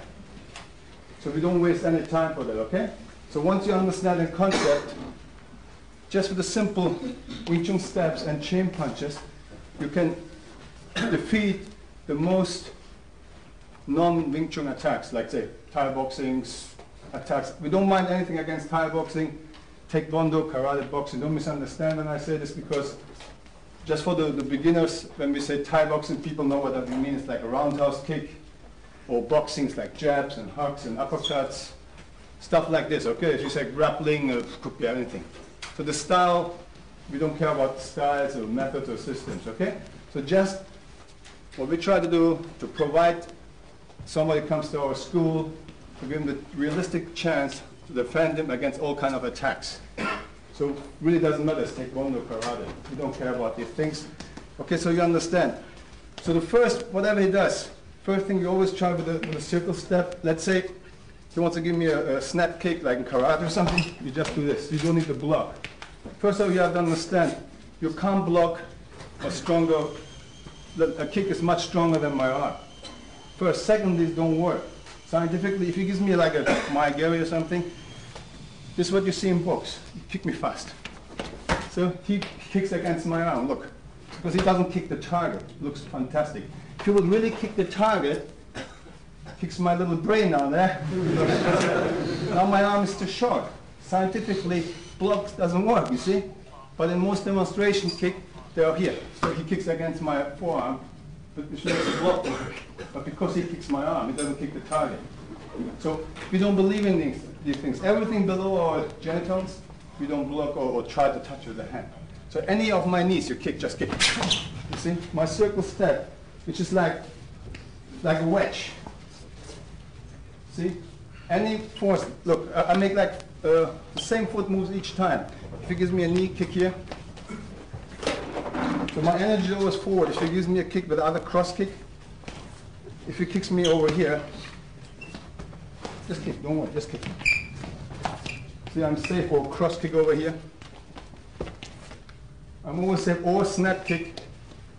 So we don't waste any time for that, okay? So once you understand the concept, just with the simple Wing Chun steps and chain punches, you can defeat the most non-Wing Chun attacks, like say Thai boxing attacks. We don't mind anything against Thai boxing, Taekwondo, karate, boxing. Don't misunderstand when I say this, because just for the beginners, when we say Thai boxing, people know what that means. It's like a roundhouse kick, or boxing is like jabs and hooks and uppercuts, stuff like this, okay? If you say grappling, it could be anything. So the style, we don't care about styles or methods or systems, okay? So just what we try to do to provide somebody comes to our school, to give him the realistic chance to defend him against all kinds of attacks. So it really doesn't matter, it's Taekwondo, karate. We don't care about these things. Okay, so you understand. So the first, whatever he does, first thing you always try with a circle step. Let's say he wants to give me a snap kick like in karate or something. You just do this. You don't need to block. First of all, you have to understand, you can't block a stronger, a kick is much stronger than my arm. First. Secondly, it don't work. Scientifically, if he gives me like a Maigari or something, this is what you see in books. You kick me fast. So he kicks against my arm, look. Because he doesn't kick the target. It looks fantastic. If he would really kick the target, kicks my little brain down there. Now my arm is too short. Scientifically, block doesn't work, you see? But in most demonstration kick, they are here. So he kicks against my forearm, which makes a block. But because he kicks my arm, he doesn't kick the target. So we don't believe in these things. Everything below our genitals, we don't block or try to touch with the hand. So any of my knees, you kick, just kick. You see? My circle step, which is like a wedge. See? Any force, look, I make like the same foot moves each time. If he gives me a knee kick here, so my energy is always forward. If he gives me a kick with the other cross kick, if he kicks me over here, just kick, don't worry, just kick. See, I'm safe for cross kick over here. I'm always safe, or snap kick.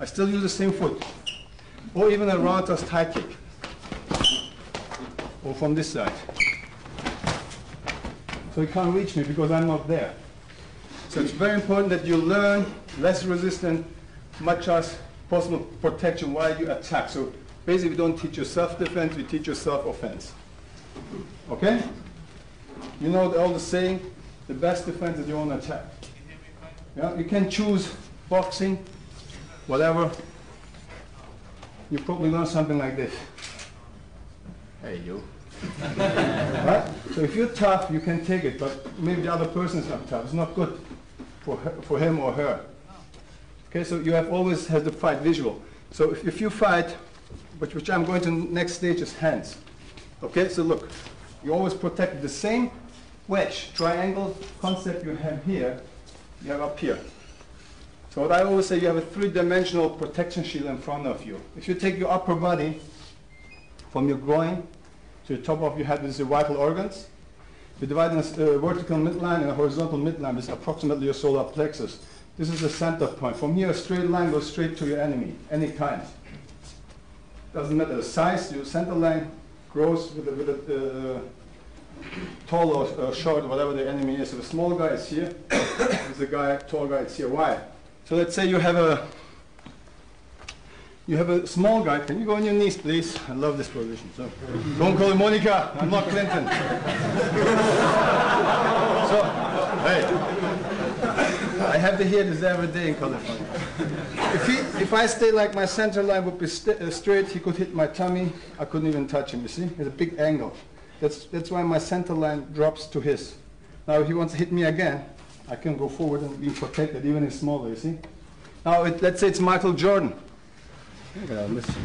I still use the same foot. Or even a roundhouse Thai kick. Or from this side. So he can't reach me because I'm not there. So it's very important that you learn less resistant, much as possible protection while you attack. So basically we don't teach you self-defense, we teach you self-offense. Okay? You know all the saying, the best defense is your own attack. Yeah? You can choose boxing, whatever. You probably learn something like this. Hey, you. Right? So if you're tough, you can take it, but maybe the other person is not tough. It's not good for him or her. Okay, so you have always have to fight visual. So if you fight, which I'm going to next stage is hands. Okay, so look, you always protect the same wedge, triangle concept you have here, you have up here. So what I always say, you have a three-dimensional protection shield in front of you. If you take your upper body from your groin to the top of your head, this is your vital organs. You divide in a vertical midline and a horizontal midline. This is approximately your solar plexus. This is the center point. From here, a straight line goes straight to your enemy, any kind. Doesn't matter the size, your center line grows with a tall or short, whatever the enemy is. So the small guy is here, there's the guy, tall guy is here. Why? So let's say you have a small guy. Can you go on your knees, please? I love this position. So don't call me Monica. I'm not Clinton. So, hey, I have to hear this every day in California. If I stay like my center line would be straight, he could hit my tummy. I couldn't even touch him. You see, it's a big angle. That's why my center line drops to his. Now, if he wants to hit me again, I can go forward and be protected, even if smaller. You see. Now, let's say it's Michael Jordan.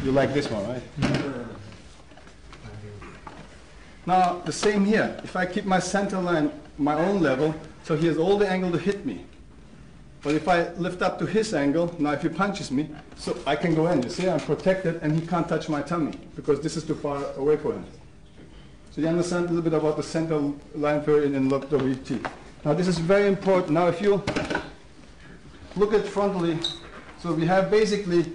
You like this one, right? Now, the same here. If I keep my center line my own level, so he has all the angle to hit me. But if I lift up to his angle, now if he punches me, so I can go in. You see, I'm protected, and he can't touch my tummy, because this is too far away for him. So you understand a little bit about the center line theory in WT. Now, this is very important. Now, if you look at frontally, so we have basically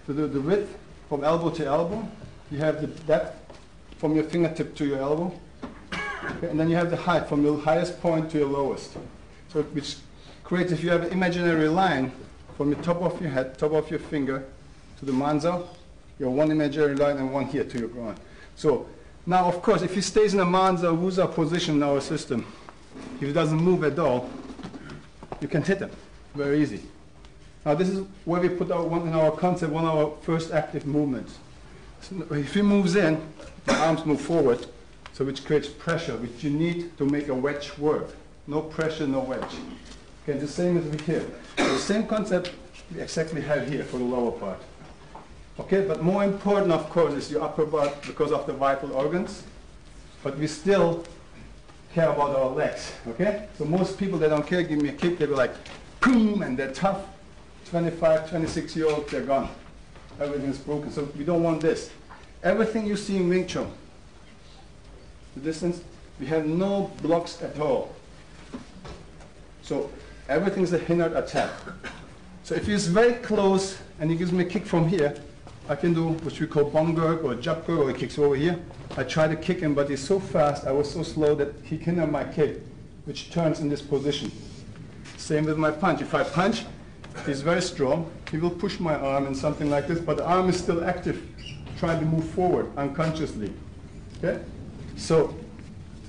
the width from elbow to elbow. You have the depth from your fingertip to your elbow. Okay, and then you have the height from your highest point to your lowest. So which creates, if you have an imaginary line from the top of your head, top of your finger to the manzo, you have one imaginary line and one here to your groin. So now, of course, if he stays in a manzo wuza position in our system, if he doesn't move at all, you can hit him very easy. Now this is where we put our in our concept, one of our first active movements. So if he moves in, the arms move forward, so which creates pressure, which you need to make a wedge work. No pressure, no wedge. Okay, the same as we here. So the same concept we exactly have here for the lower part. Okay, but more important, of course, is your upper part because of the vital organs. But we still care about our legs. Okay, so most people that don't care give me a kick. They go like, boom, and they're tough. 25, 26-year-olds, they're gone. Everything's broken. So we don't want this. Everything you see in Wing Chun, the distance, we have no blocks at all. So everything's a hindered attack. So if he's very close and he gives me a kick from here, I can do what we call bong gurk or jab gurk, or he kicks over here. I try to kick him, but he's so fast, I was so slow that he can hinder my kick, which turns in this position. Same with my punch. If I punch, he's very strong. He will push my arm in something like this, but the arm is still active, trying to move forward unconsciously. Okay? So,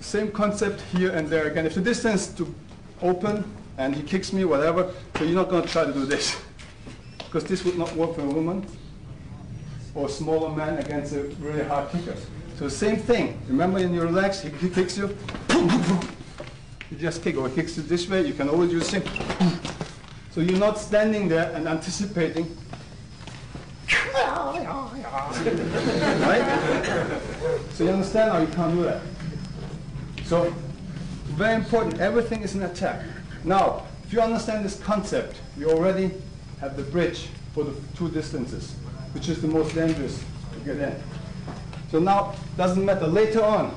same concept here and there again. If the distance to open and he kicks me, whatever, so you're not going to try to do this, because this would not work for a woman or a smaller man against a really hard kicker. So the same thing. Remember, in your legs, he kicks you, you just kick, or he kicks you this way. You can always use him. So you're not standing there and anticipating. Right? So you understand how you can't do that. So very important, everything is an attack. Now, if you understand this concept, you already have the bridge for the two distances, which is the most dangerous to get in. So now, doesn't matter, later on,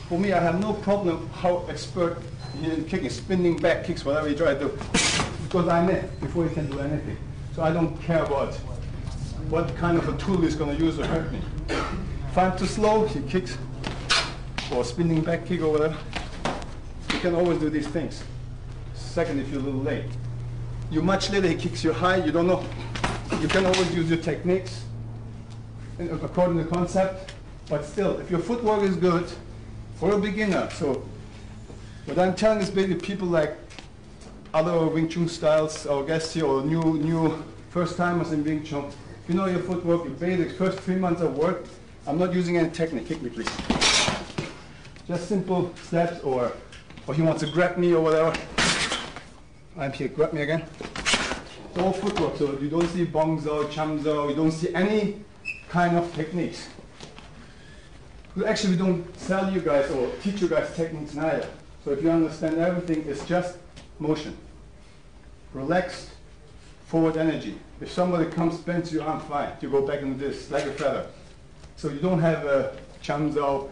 for me, I have no problem how expert he is in kicking, spinning back kicks, whatever he tries to do, because I'm in before he can do anything. So I don't care about what kind of a tool he's going to use to hurt me. If I'm too slow, he kicks. or spinning back kick or whatever. You can always do these things. Second, if you're a little late. You're much later, he kicks you high, you don't know. You can always use your techniques according to the concept, but still, if your footwork is good, for a beginner, so what I'm telling is basically people like other Wing Chun styles, or guests here, or new first-timers in Wing Chun. If you know your footwork, your basics, first 3 months of work, I'm not using any technique, kick me please. Just simple steps, or he wants to grab me or whatever. I'm here, grab me again. It's all footwork, so you don't see bong zao, cham zao, you don't see any kind of techniques. Because actually we don't sell you guys or teach you guys techniques neither. So if you understand everything, it's just motion. Relaxed, forward energy. If somebody comes, bends your arm, fine. You go back into this, like a feather. So you don't have a cham zao,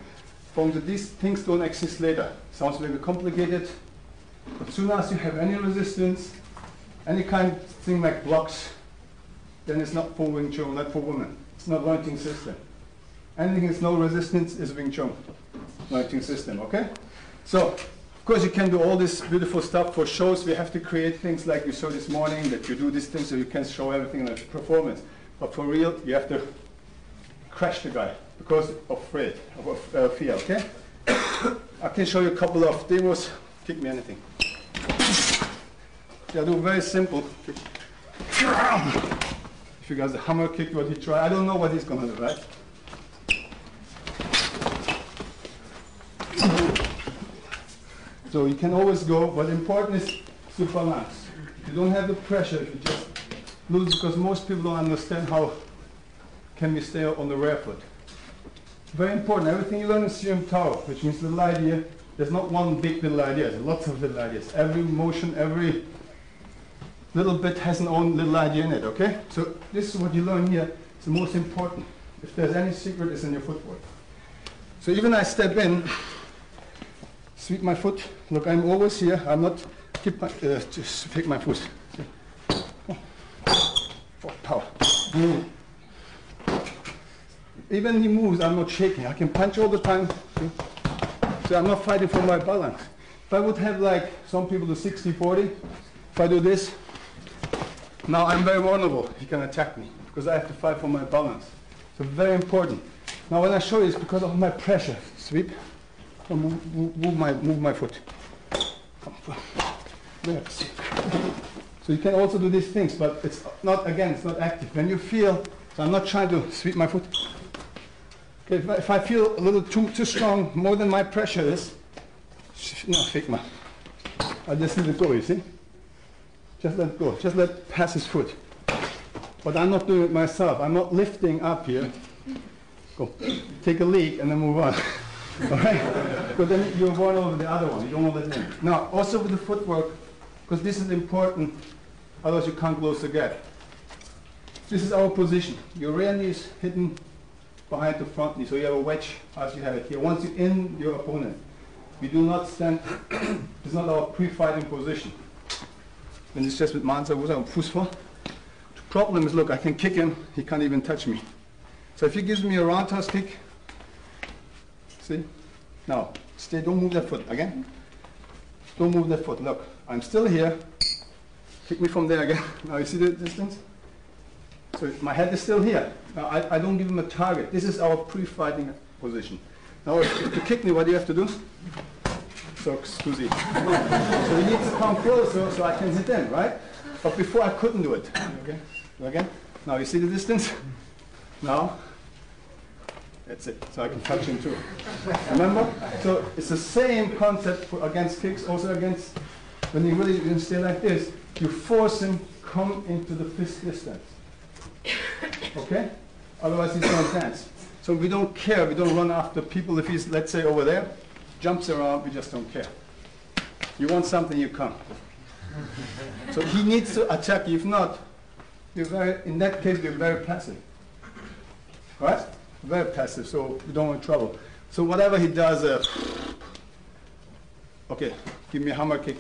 bong zao. These things don't exist later. Sounds very complicated. But as soon as you have any resistance, any kind of thing like blocks, then it's not for Wing Chun, not for women. It's not learning system. Anything is no resistance is Wing Chun learning system, okay? So, of course, you can do all this beautiful stuff for shows. We have to create things like you saw this morning, that you do these things so you can show everything in a performance. But for real, you have to crash the guy because of fear, okay? I can show you a couple of demos. Kick me anything. Yeah, do very simple. If you guys the hammer kick, what he try, I don't know what he's gonna do, right? So you can always go, but important is to balance. You don't have the pressure if you just lose, because most people don't understand how can we stay on the rear foot. Very important, everything you learn in Siam Tao, which means little idea, there's not one big little idea, there's lots of little ideas. Every motion, every little bit has an own little idea in it, okay? So this is what you learn here, it's the most important. If there's any secret, it's in your footwork. So even I step in, sweep my foot, look, I'm always here, I'm not, just pick my foot. Oh, power. Even he moves, I'm not shaking, I can punch all the time. So I'm not fighting for my balance. If I would have like some people do 60-40, if I do this, now I'm very vulnerable. He can attack me because I have to fight for my balance. So very important. Now when I show you, it's because of my pressure. Sweep, move my foot. So you can also do these things, but it's not, again, it's not active. When you feel, so I'm not trying to sweep my foot. Okay, if I feel a little too strong, more than my pressure is, no, Figma. I just let it go, you see? Just let go, just let pass his foot. But I'm not doing it myself. I'm not lifting up here. Go, take a leak and then move on. All right? Because then you're one over the other one. You don't want to let it in. Now, also with the footwork, because this is important, otherwise you can't close the gap. This is our position. Your rear knee is hidden behind the front knee, so you have a wedge as you have it here. Once you're in your opponent, we do not stand, it's not our pre-fighting position. When it's just with Mansa, wo ist Fuß vor? The problem is, look, I can kick him, he can't even touch me. So if he gives me a roundhouse kick, see? Now, stay, don't move that foot, again. Don't move that foot, look, I'm still here. Kick me from there again. Now you see the distance? So my head is still here. Now I don't give him a target. This is our pre-fighting position. Now if you kick me, what do you have to do? So, scusi. So he needs to come closer so I can hit him, right? But before I couldn't do it. Okay? Again. Now you see the distance? Now, that's it. So I can touch him too. Remember? So it's the same concept for against kicks, also against, when you really stay like this, you force him come into the fist distance. Okay? Otherwise he's going to dance. So we don't care, we don't run after people. If he's, let's say, over there, jumps around, we just don't care. You want something, you come. So he needs to attack you. If not, you're very, in that case, we're very passive. Right? Very passive, so we don't want trouble. So whatever he does, okay, give me a hammer kick.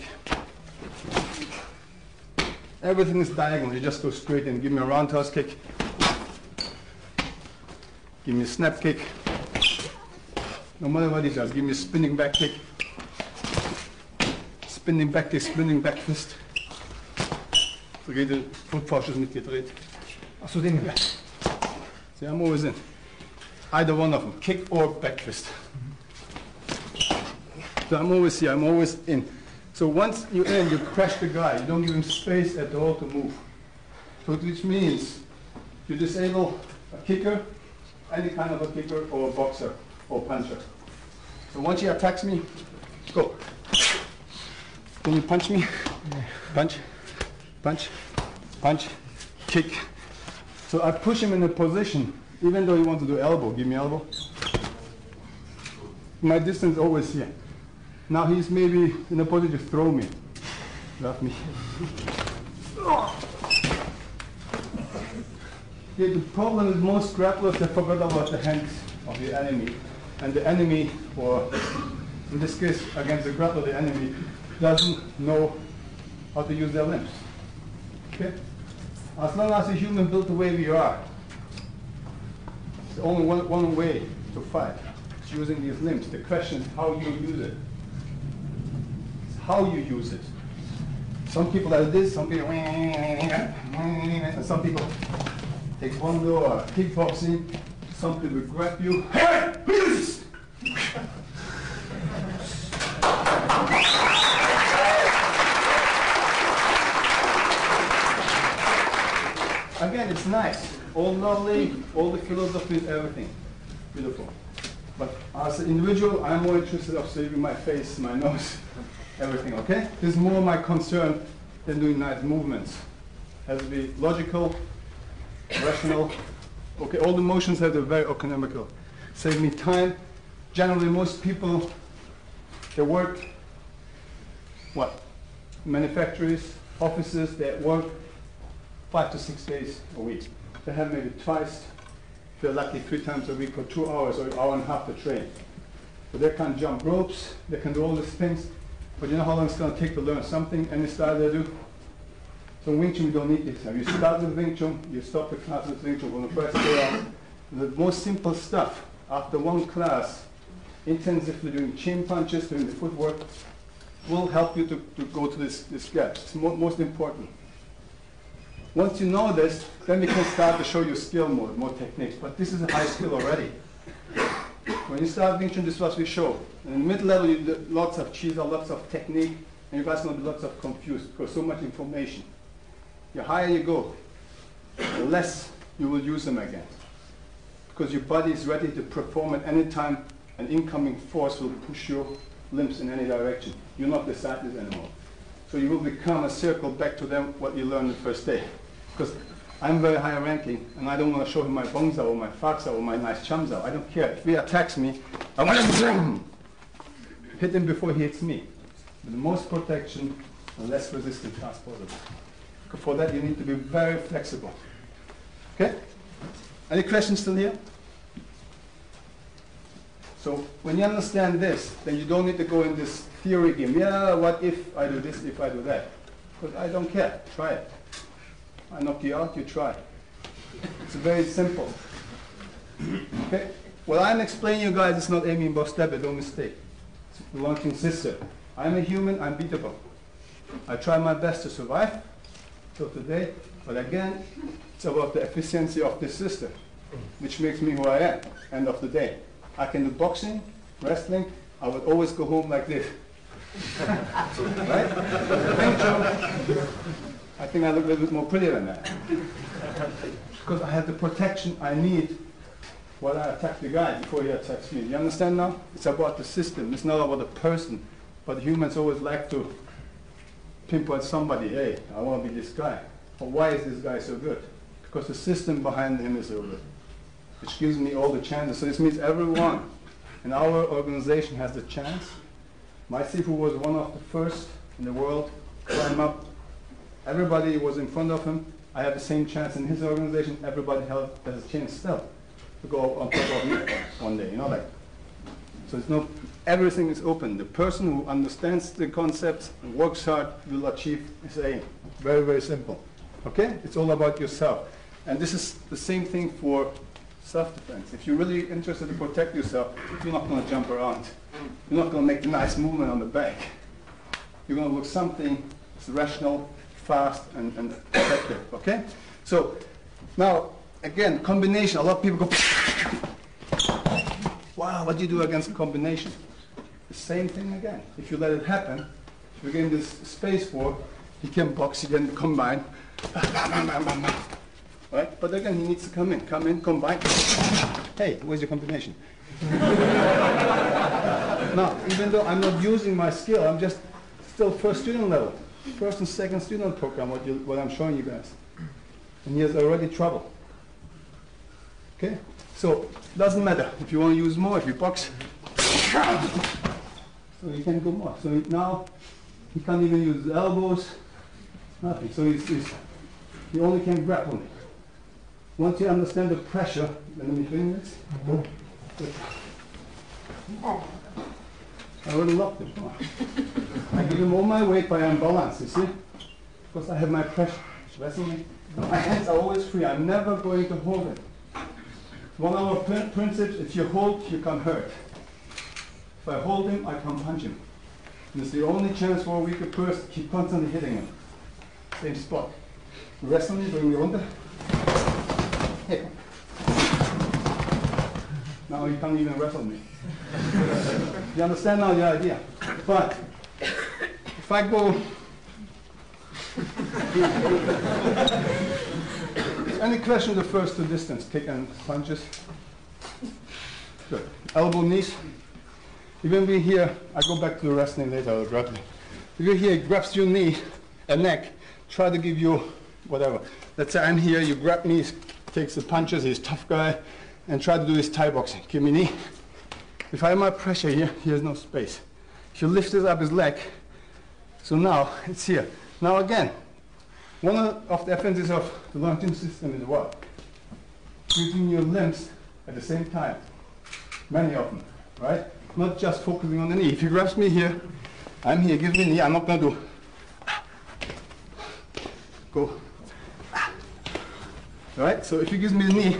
Everything is diagonal, you just go straight in. Give me a roundhouse kick. Give me a snap kick. no matter what he does, give me a spinning back kick, spinning back kick, spinning back fist. So geht der Fußfaust mitgedreht. Achso, den hier. See, I'm always in. Either one of them, kick or back fist. So I'm always here, I'm always in. So once you're in, you crash the guy. You don't give him space at all to move. So which means you disable a kicker, any kind of a kicker, or a boxer, or puncher. So once he attacks me, go. Can you punch me? Punch, punch, punch, kick. So I push him in a position, even though he wants to do elbow. Give me elbow. My distance is always here. Now he's maybe in a position to throw me. Love me. The problem is most grapplers, they forgot about the hands of the enemy. And the enemy, or in this case, against the grappler, the enemy doesn't know how to use their limbs. Okay? As long as a human built the way we are, there's only one way to fight. It's using these limbs. The question is how you use it. It's how you use it. Some people are this, some people, and some people take one go or kickboxing, some people will grab you. Hey, please! Again, it's nice. All lovely, all the philosophy, everything. Beautiful. But as an individual, I'm more interested in saving my face, my nose, everything, okay? This is more my concern than doing nice movements. It has to be logical, rational. Okay, all the motions have to be very economical. Save me time. Generally, most people, they work, what? Manufacturers, offices, they work 5 to 6 days a week. They have maybe twice, if they're lucky, 3 times a week for 2 hours or an hour and a half to train. So they can jump ropes, they can do all these things, but you know how long it's going to take to learn something, any style they do? So in Wing Chun, you don't need this. You start with Wing Chun, you stop the class with Wing Chun. On the first day out, the most simple stuff, after one class, intensively doing chin punches, doing the footwork, will help you to go to this gap. It's most important. Once you know this, then we can start to show you skill mode, more techniques. But this is a high skill already. When you start Wing Chun, this is what we show. In mid-level, you do lots of chisel, lots of technique, and you guys will be lots of confused because so much information. The higher you go, the less you will use them again. Because your body is ready to perform at any time an incoming force will push your limbs in any direction. You're not decide this anymore. So you will become a circle back to them what you learned the first day. Because I'm very high ranking and I don't want to show him my bongsa or my faksa or my nice chamsa. I don't care. If he attacks me, I want to hit him before he hits me. With the most protection and less resistance as possible. For that, you need to be very flexible. Okay? Any questions still here? So when you understand this, then you don't need to go in this theory game. Yeah, what if I do this, if I do that? Because I don't care. Try it. I knock you out, you try. It's very simple. Okay? What I'm explaining you guys is not Emin BOZTEPE, don't mistake. It's the launching system. I'm a human, I'm beatable. I try my best to survive till today, but again, it's about the efficiency of this system, which makes me who I am, end of the day. I can do boxing, wrestling, I would always go home like this. Right? I think I look a little bit more pretty than that. Because I have the protection I need while I attack the guy before he attacks me. You understand now? It's about the system, it's not about the person. But humans always like to pinpoint somebody, hey, I want to be this guy. But why is this guy so good? Because the system behind him is so good, which gives me all the chances. So this means everyone in our organization has the chance. My Sifu was one of the first in the world to climb up. Everybody was in front of him. I have the same chance in his organization. Everybody has a chance still to go on top of me one day, you know, like. So it's no, everything is open. The person who understands the concepts and works hard will achieve his aim. Very, very simple. Okay? It's all about yourself. And this is the same thing for Self-defense. If you're really interested to protect yourself, you're not going to jump around. You're not going to make the nice movement on the back. You're going to look something that's rational, fast, and effective, okay? So now, again, combination. A lot of people go, wow, what do you do against combination? The same thing again. If you let it happen, if you give this space for, he can box, he can combine. Right? But again, he needs to come in, combine. Hey, where's your combination? Now, even though I'm not using my skill, I'm just still first student level. First and second student program, what I'm showing you guys. And he has already trouble. Okay? So, it doesn't matter. If you want to use more, if you box, so you can go more. So now, he can't even use his elbows, nothing. So he only can grab only. Once you understand the pressure, let me bring this. I already locked him. I give him all my weight by unbalance, you see? Because I have my pressure. Wrestling. My hands are always free. I'm never going to hold it. One of our principles, if you hold, you can hurt. If I hold him, I can punch him. And it's the only chance for a weaker person to keep constantly hitting him. Same spot. Wrestling, bring me under. Hit. Now you can't even wrestle me. You understand now the idea? But if I go, any question the first to distance, kick and punches? Good. Elbow, knees. Even be here, I go back to the wrestling later, I'll grab it. If you're here, he grabs your knee and neck, try to give you whatever. Let's say I'm here, you grab me, takes the punches, he's a tough guy, and try to do his Thai boxing. Give me knee. If I have my pressure here, he has no space. If you lift up his leg, so now it's here. Now again, one of the advantages of the long-term system is what? Using your limbs at the same time. Many of them, right? Not just focusing on the knee. If he grabs me here, I'm here, give me knee, I'm not going to do. Go. Right? So if he gives me the knee,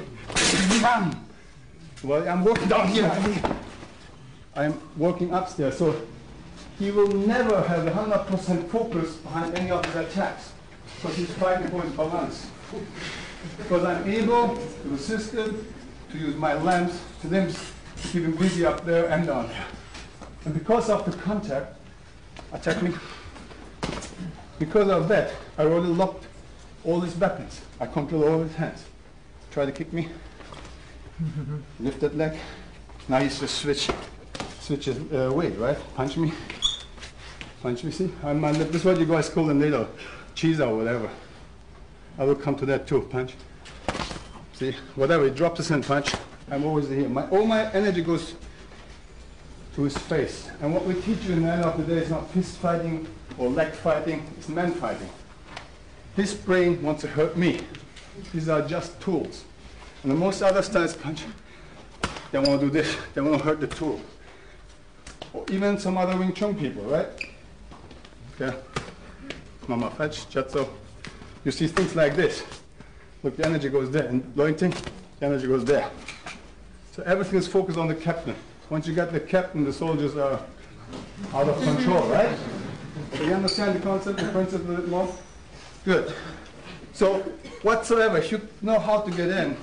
well, I'm working down here. I'm working upstairs. So he will never have 100% focus behind any of his attacks because he's fighting for his balance. Because I'm able to assist him, to use my limbs, to keep him busy up there and down here. And because of the contact, attack me. Because of that, I already locked all his weapons. I control all his hands. Try to kick me. Lift that leg. Now he's just switches weight, right? Punch me. Punch me, see? This is what you guys call them later. Cheese or whatever. I will come to that too. Punch. See? Whatever, he drops his hand, punch. I'm always here. All my energy goes to his face. And what we teach you in the end of the day is not fist fighting or leg fighting, it's man fighting. His brain wants to hurt me. These are just tools. And the most other styles punch, they want to do this, they want to hurt the tool. Or even some other Wing Chun people, right? Okay. Mama fetch, Chatso. You see things like this. Look, the energy goes there. And lointing, the energy goes there. So everything is focused on the captain. Once you get the captain, the soldiers are out of control, right? So you understand the concept, the principle a bit more? Good. So whatsoever, you know how to get in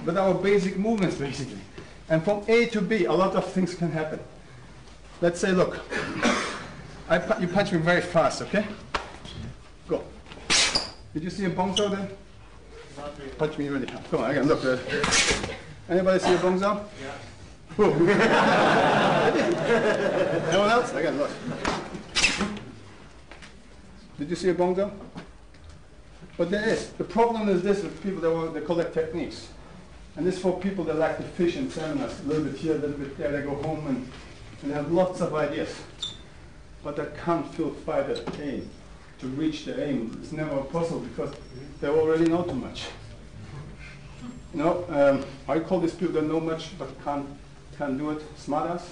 with our basic movements, basically. And from A to B, a lot of things can happen. Let's say, look, you punch me very fast, okay? Go. Did you see a bongso there? Punch me really hard. Come on, again, look. Anybody see a bongso? Yeah. Anyone else? Again, look. Did you see a bongso? But there is. The problem is this with people that collect techniques. And this for people that like to fish in seminars, a little bit here, a little bit there, they go home and they have lots of ideas. But they can't find the aim. To reach the aim, it's never possible because they already know too much. You know, I call these people that know much but can't do it, smartass.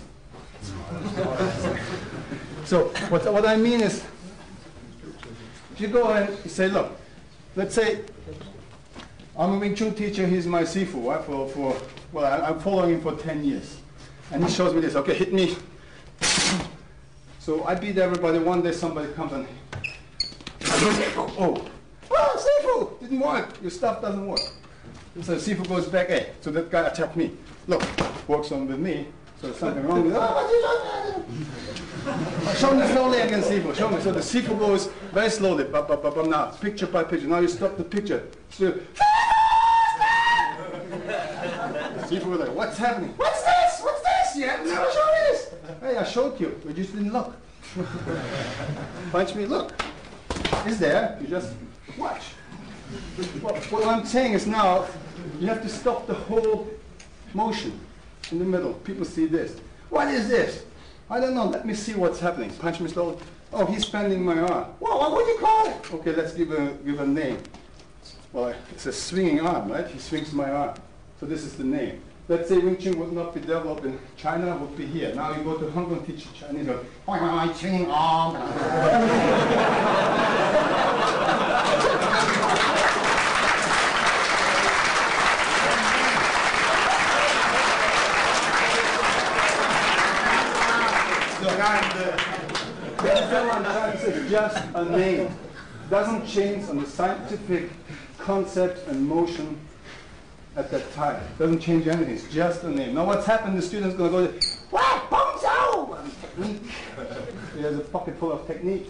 So what I mean is, if you go and you say, look, let's say I'm a Wing Chun teacher. He's my Sifu, right? I'm following him for 10 years. And he shows me this. Okay, hit me. So I beat everybody. One day somebody comes and oh, Sifu, didn't work. Your stuff doesn't work. So Sifu goes back, hey, so that guy attacked me. Look, works on with me. So there's something wrong with show me slowly again, Sifu. Show me. So the Sifu goes very slowly, now, picture by picture. Now you stop the picture. So, Sifu was like, what's happening? What's this? What's this? You have never shown me this. Hey, I showed you. You just didn't look. Punch me, look. It's there. You just watch. What I'm saying is now, you have to stop the whole motion in the middle. People see this. What is this? I don't know. Let me see what's happening. Punch me slowly. Oh, he's bending my arm. Whoa, what do you call it? Okay, let's give a name. Well, it's a swinging arm, right? He swings my arm. So this is the name. Let's say Wing Chun would not be developed in China, would be here. Now you go to Hong Kong, teach Chinese, go, swinging arm. It's just a name. Doesn't change on the scientific concept and motion at that time. Doesn't change anything. It's just a name. Now what's happened? The student's going to go, what? Bongso! Technique. He has a pocket full of technique.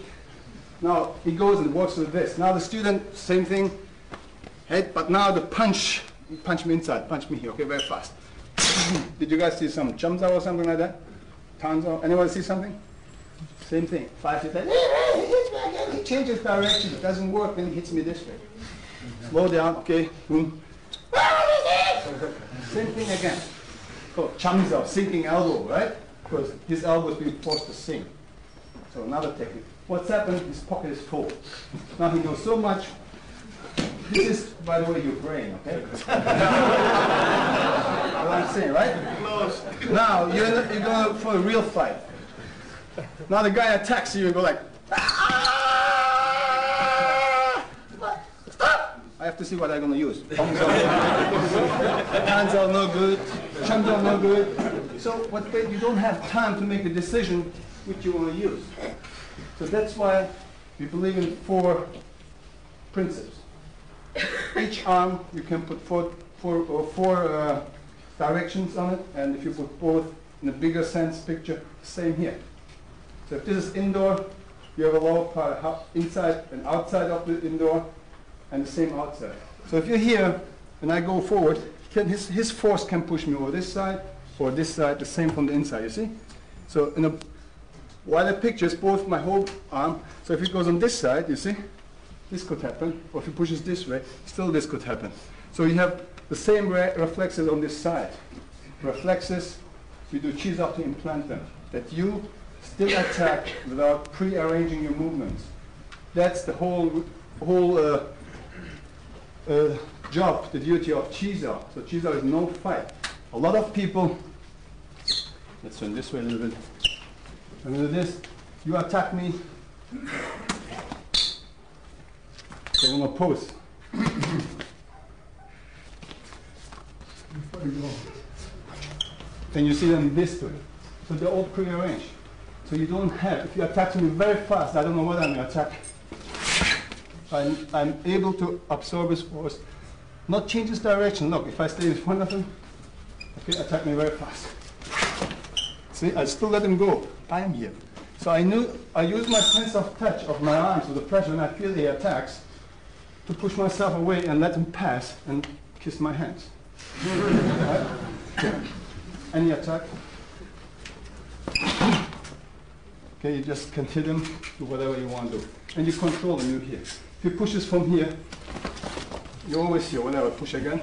Now he goes and works with this. Now the student, same thing, head, but now the punch. Punch me inside. Punch me here. Okay, very fast. Did you guys see some jumps out or something like that? Tanzo? Anyone see something? Same thing. 5 6 7. He changes direction. It doesn't work. Then he hits me this way. Slow down. Okay. Boom. Same thing again. Called chamzao, sinking elbow, right? Because his elbow is being forced to sink. So another technique. What's happened? His pocket is full. Now he knows so much. This is, by the way, your brain, okay? What I'm saying, right? Now you're going for a real fight. Now the guy attacks you and go like, stop! I have to see what I'm going to use. Hands are no good, chums are no good. So you don't have time to make a decision which you want to use. So that's why we believe in 4 principles. Each arm you can put four directions on it, and if you put both in a bigger sense picture, same here. So if this is indoor, you have a lower part inside and outside of the indoor, and the same outside. So if you're here, and I go forward, his force can push me over this side or this side, the same from the inside, you see? So in a wider picture, it's both my whole arm. So if it goes on this side, you see, this could happen. Or if he pushes this way, still this could happen. So you have the same reflexes on this side. Reflexes, we do Chiza to implant them. That you still attack without pre-arranging your movements. That's the whole job, the duty of Chiza. So Chiza is no fight. A lot of people, let's turn this way a little bit. And with this, you attack me. So I'm going to pose. Then you see them this way. So they're all pre-arranged. So you don't have, if you attack me very fast, I don't know what I'm going to attack. I'm able to absorb his force, not change his direction. Look, if I stay in front of him, okay, attack me very fast. See, I still let him go. I am here. So I use my sense of touch of my arms with the pressure when I feel he attacks to push myself away and let him pass and kiss my hands. Right? Any attack? Okay, you just can hit him, do whatever you want to do. And you control him, you're here. If he pushes from here, you're always here, whatever, push again.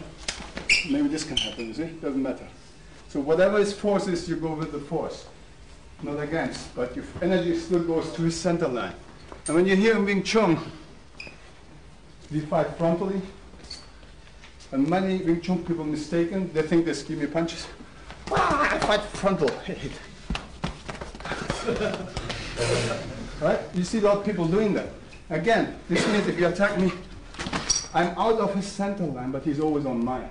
Maybe this can happen, you see? Doesn't matter. So whatever his force is, you go with the force. Not against, but your energy still goes to his center line. And when you're here in Wing Chun, we fight frontally. And many Wing Chun people mistaken, they think they give me punches. I fight frontal. Right? You see a lot of people doing that. Again, this means if you attack me, I'm out of his center line, but he's always on mine.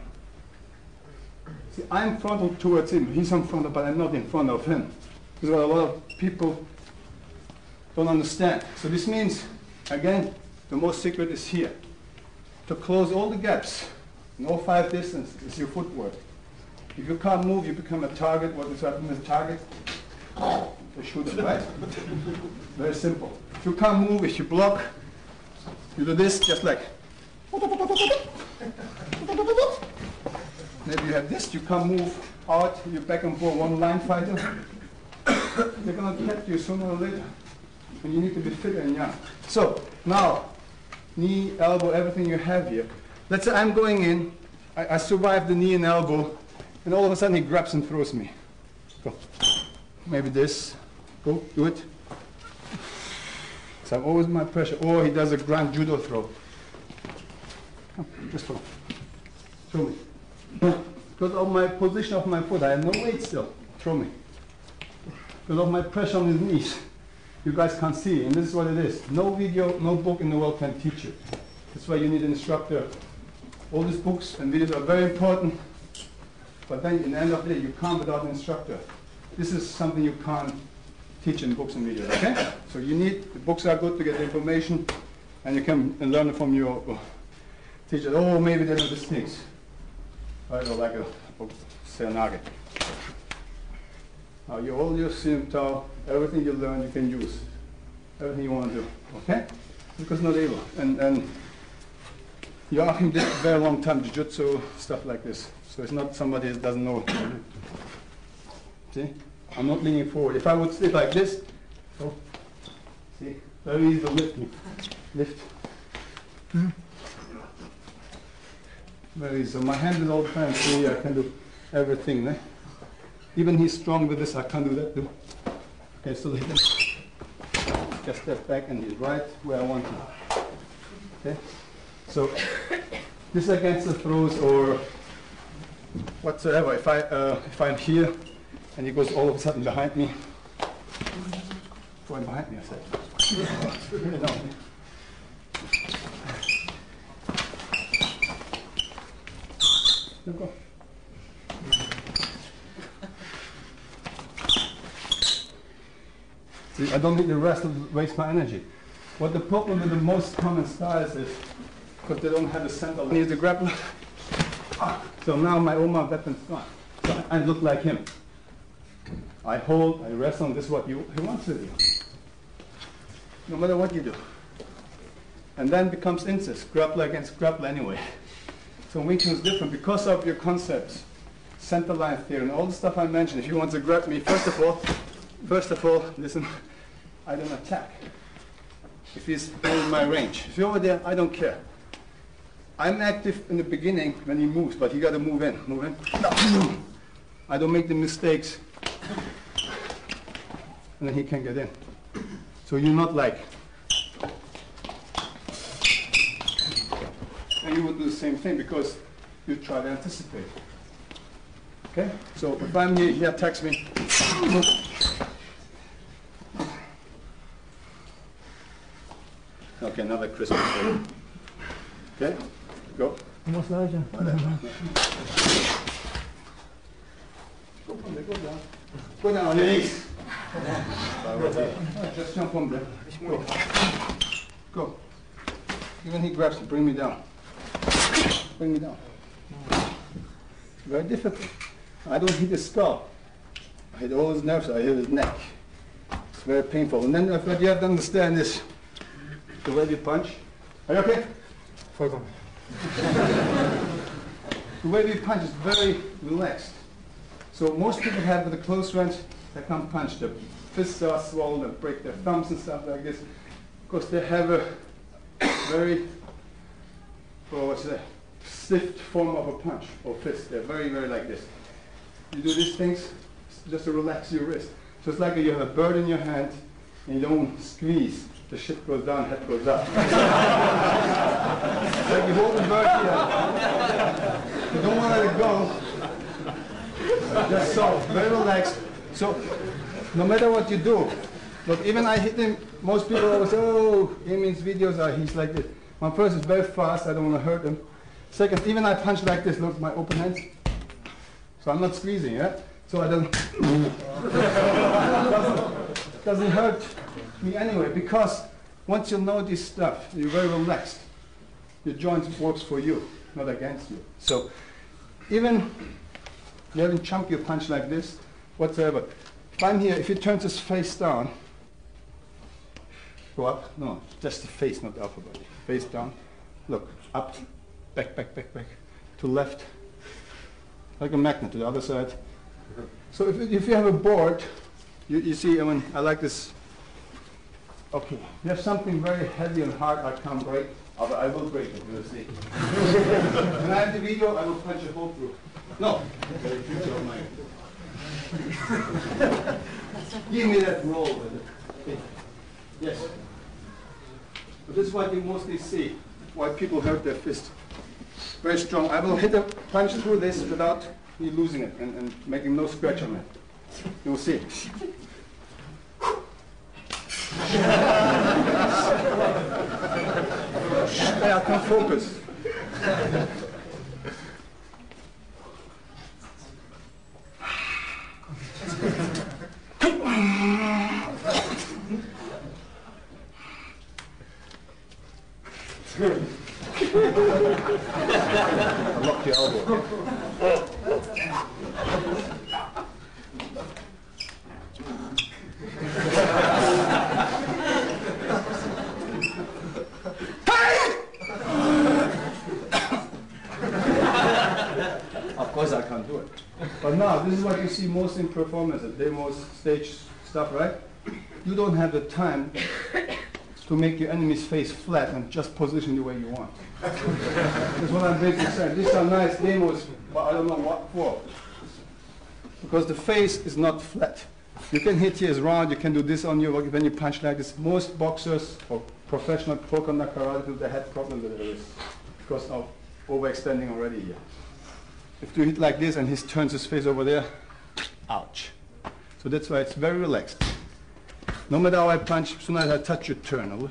See, I'm frontal towards him. He's in front, but I'm not in front of him. This is what a lot of people don't understand. So this means, again, the most secret is here. To close all the gaps in all 5 distances is your footwork. If you can't move, you become a target. What is happening with a target? The shooter, right? Very simple. If you can't move, if you block, you do this just like. Maybe you have this, you can't move out, you're back and forth, one line fighter. They're going to catch you sooner or later. And you need to be fit and young. So now, knee, elbow, everything you have here. Let's say I'm going in, I survive the knee and elbow, and all of a sudden he grabs and throws me. Go. Maybe this. Go, do it. So I'm always my pressure. Or he does a grand judo throw. Come, just throw. Throw me. Because of my position of my foot, I have no weight still. Throw me. Because of my pressure on his knees. You guys can't see, and this is what it is. No video, no book in the world can teach you. That's why you need an instructor. All these books and videos are very important, but then in the end of the day, you can't without an instructor. This is something you can't teach in books and videos, okay? So you need, the books are good to get the information, and you can learn it from your teacher. Oh, maybe there are mistakes. Right, or like a Serenage. Now you all your Simtao, everything you learn you can use. Everything you want to do, okay? Because not able. And Joachim did a very long time jiu-jitsu, stuff like this. So it's not somebody that doesn't know. See? I'm not leaning forward. If I would sit like this, oh, see? Very easy to lift me. Lift. Very easy. So my hand is all the time, see, I can do everything. Eh? Even he's strong with this, I can't do that too. Okay, so he can just step back and he's right where I want him. Okay? So this against the throws or whatsoever. If I'm here and he goes all of a sudden behind me, going behind me, I said. No. Go. See, I don't need the rest to waste my energy. What the problem with the most common styles is because they don't have a center line. Here's the grappler. So now my Omar weapon's gone. So I look like him. I hold, I wrestle, and this is what he wants to do. No matter what you do. And then becomes incest, grappler against grappler anyway. So Wing Chun is different because of your concepts, center line theory, and all the stuff I mentioned. If you want to grab me, first of all, listen, I don't attack. If he's in my range. If you're over there, I don't care. I'm active in the beginning when he moves, but he got to move in. Move in. No. I don't make the mistakes. And then he can get in. So you're not like. And you would do the same thing because you try to anticipate. Okay? So if I'm here, he attacks me. Okay, another Christmas story. Okay? Go. Almost larger. Go from there, go down. Go down on your knees. Just jump on there. Go. Go. Even he grabs me, bring me down. Bring me down. Very difficult. I don't hit his skull. I hit all his nerves, I hit his neck. It's very painful. And then what you have to understand is the way we punch. Are you okay? Vollkommen. The way we punch is very relaxed. So most people have with a close range, they can't punch. Their fists are swollen, they break their thumbs and stuff like this. Because they have a very, stiff form of a punch or fist. They're very, very like this. You do these things just to relax your wrist. So it's like you have a bird in your hand and you don't squeeze. The shit goes down, head goes up. Like you hold the bird here. You don't want to let it go. Just so, very relaxed. So, no matter what you do, look, even I hit him, most people always say, oh, Emin's videos are, he's like this. One person is very fast, I don't want to hurt him. Second, even I punch like this, look, my open hands. So I'm not squeezing, yeah? So I don't, doesn't hurt me anyway, because once you know this stuff, you're very relaxed. Your joint works for you, not against you. So even you haven't chunked your punch like this, whatsoever. If I'm here, if he turns his face down, go up, no, just the face, not the upper body. Face down, look, up, back, back, back, back, to left, like a magnet to the other side. So if you have a board, you see, I mean, I like this. Okay, you have something very heavy and hard, I can't break, but I will break it, you'll see. When I have the video, I will punch a hole through. No, okay, future of mine. Give me that roll with it. Okay. Yes. But this is what you mostly see, why people hurt their fist. Very strong. I will hit a punch through this without me losing it and making no scratch on it. You will see. Hey, I can't focus. I locked your elbow. Of course I can't do it. But now, this is what you see most in performances, demos, stage stuff, right? You don't have the time to make your enemy's face flat and just position the way you want. That's what I'm basically saying. These are nice demos, but I don't know what for. Because the face is not flat. You can hit here as round, you can do this on you when you punch like this. Most boxers or professional pro contact karate do the head problem that there is because of overextending already here. If you hit like this and he turns his face over there, ouch. So that's why it's very relaxed. No matter how I punch, as soon as I touch, you turn. Over.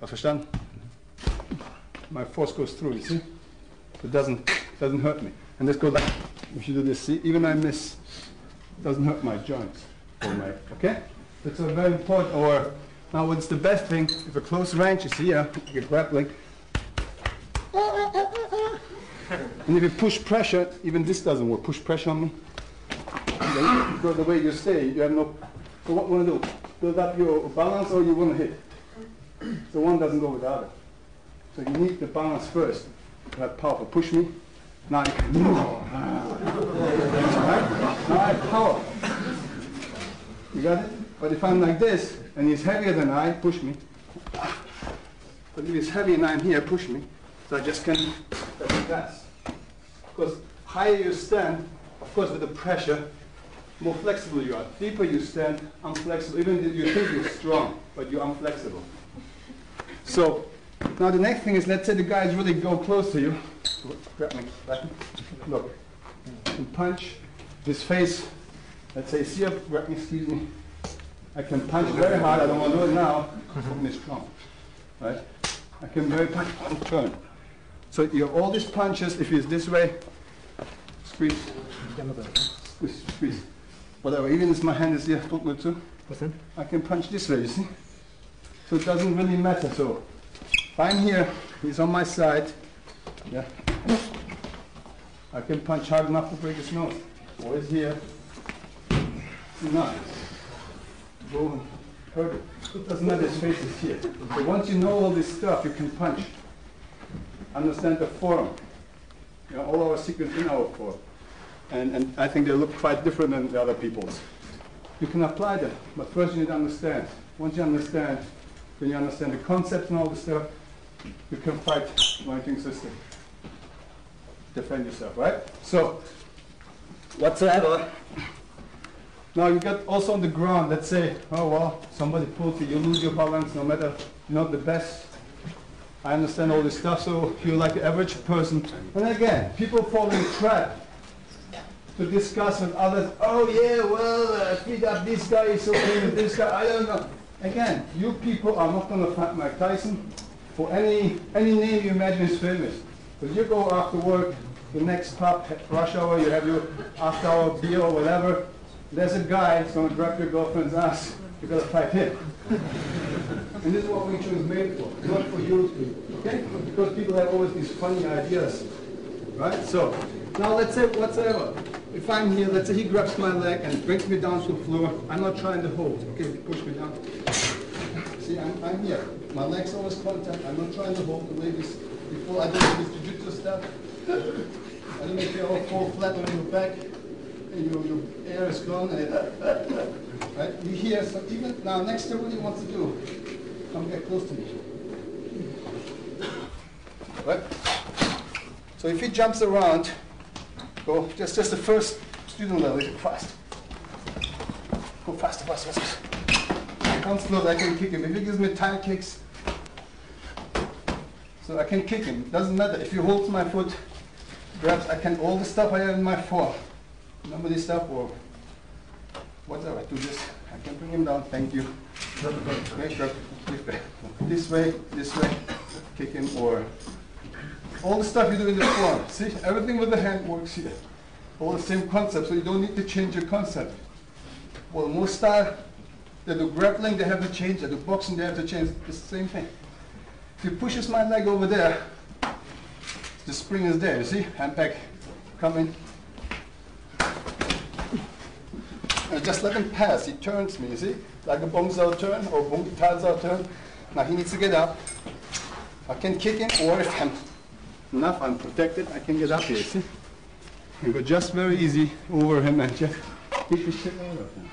Verstanden? My force goes through, you see? It doesn't hurt me. And this goes like, if you do this, see? Even I miss, it doesn't hurt my joints. Or my, okay? That's a very important, or now what's the best thing, if a close range is here, you're grappling. And if you push pressure, even this doesn't work. Push pressure on me. Then, because the way you stay, you have no, so what you want to do? Build up your balance or you want to hit. So one doesn't go with the other. So you need the balance first. You have power. Push me. Now you can move. Now I have power. You got it? But if I'm like this, and he's heavier than I, push me. But if he's heavy and I'm here, push me. So I just can pass. Because higher you stand, of course with the pressure, more flexible you are. Deeper you stand, unflexible. Even if you think you're strong, but you're unflexible. So now the next thing is, let's say the guys really go close to you. Grab me, right? Look, and punch this face. Let's say, see up, grab me, excuse me. I can punch very hard. I don't want to do it now. I'm strong, right? I can very punch and turn. So you have all these punches. If it's this way, squeeze, squeeze, squeeze. Whatever, even if my hand is here, I can punch this way, you see? So it doesn't really matter. So if I'm here, he's on my side, yeah. I can punch hard enough to break his nose. Or he's here, enough. Go and hurt it. It doesn't matter, his face is here. So once you know all this stuff, you can punch. Understand the form. You know, all our secrets in our form. And I think they look quite different than the other people's. You can apply them, but first you need to understand. Once you understand, when you understand the concepts and all the stuff, you can fight fighting system. Defend yourself, right? So, whatsoever. Now you get also on the ground, let's say, oh well, somebody pulls you, you lose your balance no matter, you're not the best. I understand all this stuff, so if you're like the average person, and again, people fall in trap to discuss with others, oh yeah, well, feed up this guy, is okay with this guy, I don't know. Again, you people are not going to fight Mike Tyson, for any name you imagine is famous. Because you go after work, the next pub, rush hour, you have your after hour beer or whatever, there's a guy who's going to grab your girlfriend's ass. You got to fight him. And this is what Wing Chun is made for, not for you people, okay? Because people have always these funny ideas, right? So, now let's say whatsoever. If I'm here, let's say he grabs my leg and brings me down to the floor, I'm not trying to hold, okay? He push me down. See, I'm here. My leg's always contact. I'm not trying to hold the ladies before I do this jiu-jitsu stuff. I don't make you all fall flat on your back and your air is gone. Right? You hear, so even now next to what he wants to do, come get close to me. Right? So if he jumps around, go just the first student level, fast. Go faster, faster, faster. Come slow, I can kick him. If he gives me tie kicks, so I can kick him. Doesn't matter. If he holds my foot, grabs, I can, all the stuff I have in my form. Remember this stuff, or whatever, I do this. I can bring him down, thank you. Okay, sure. This way, kick him, or all the stuff you do in the form. See, everything with the hand works here. All the same concept, so you don't need to change your concept. Well, most style, they do grappling, they have to change. They do boxing, they have to change. It's the same thing. If he pushes my leg over there, the spring is there, you see? Hand back, coming. And just let him pass. He turns me, you see? Like a bongzao turn or tazao turn. Now he needs to get up. I can kick him, or if I'm enough, I'm protected, I can get up here, see? You go just very easy over him and just keep the shit out of him.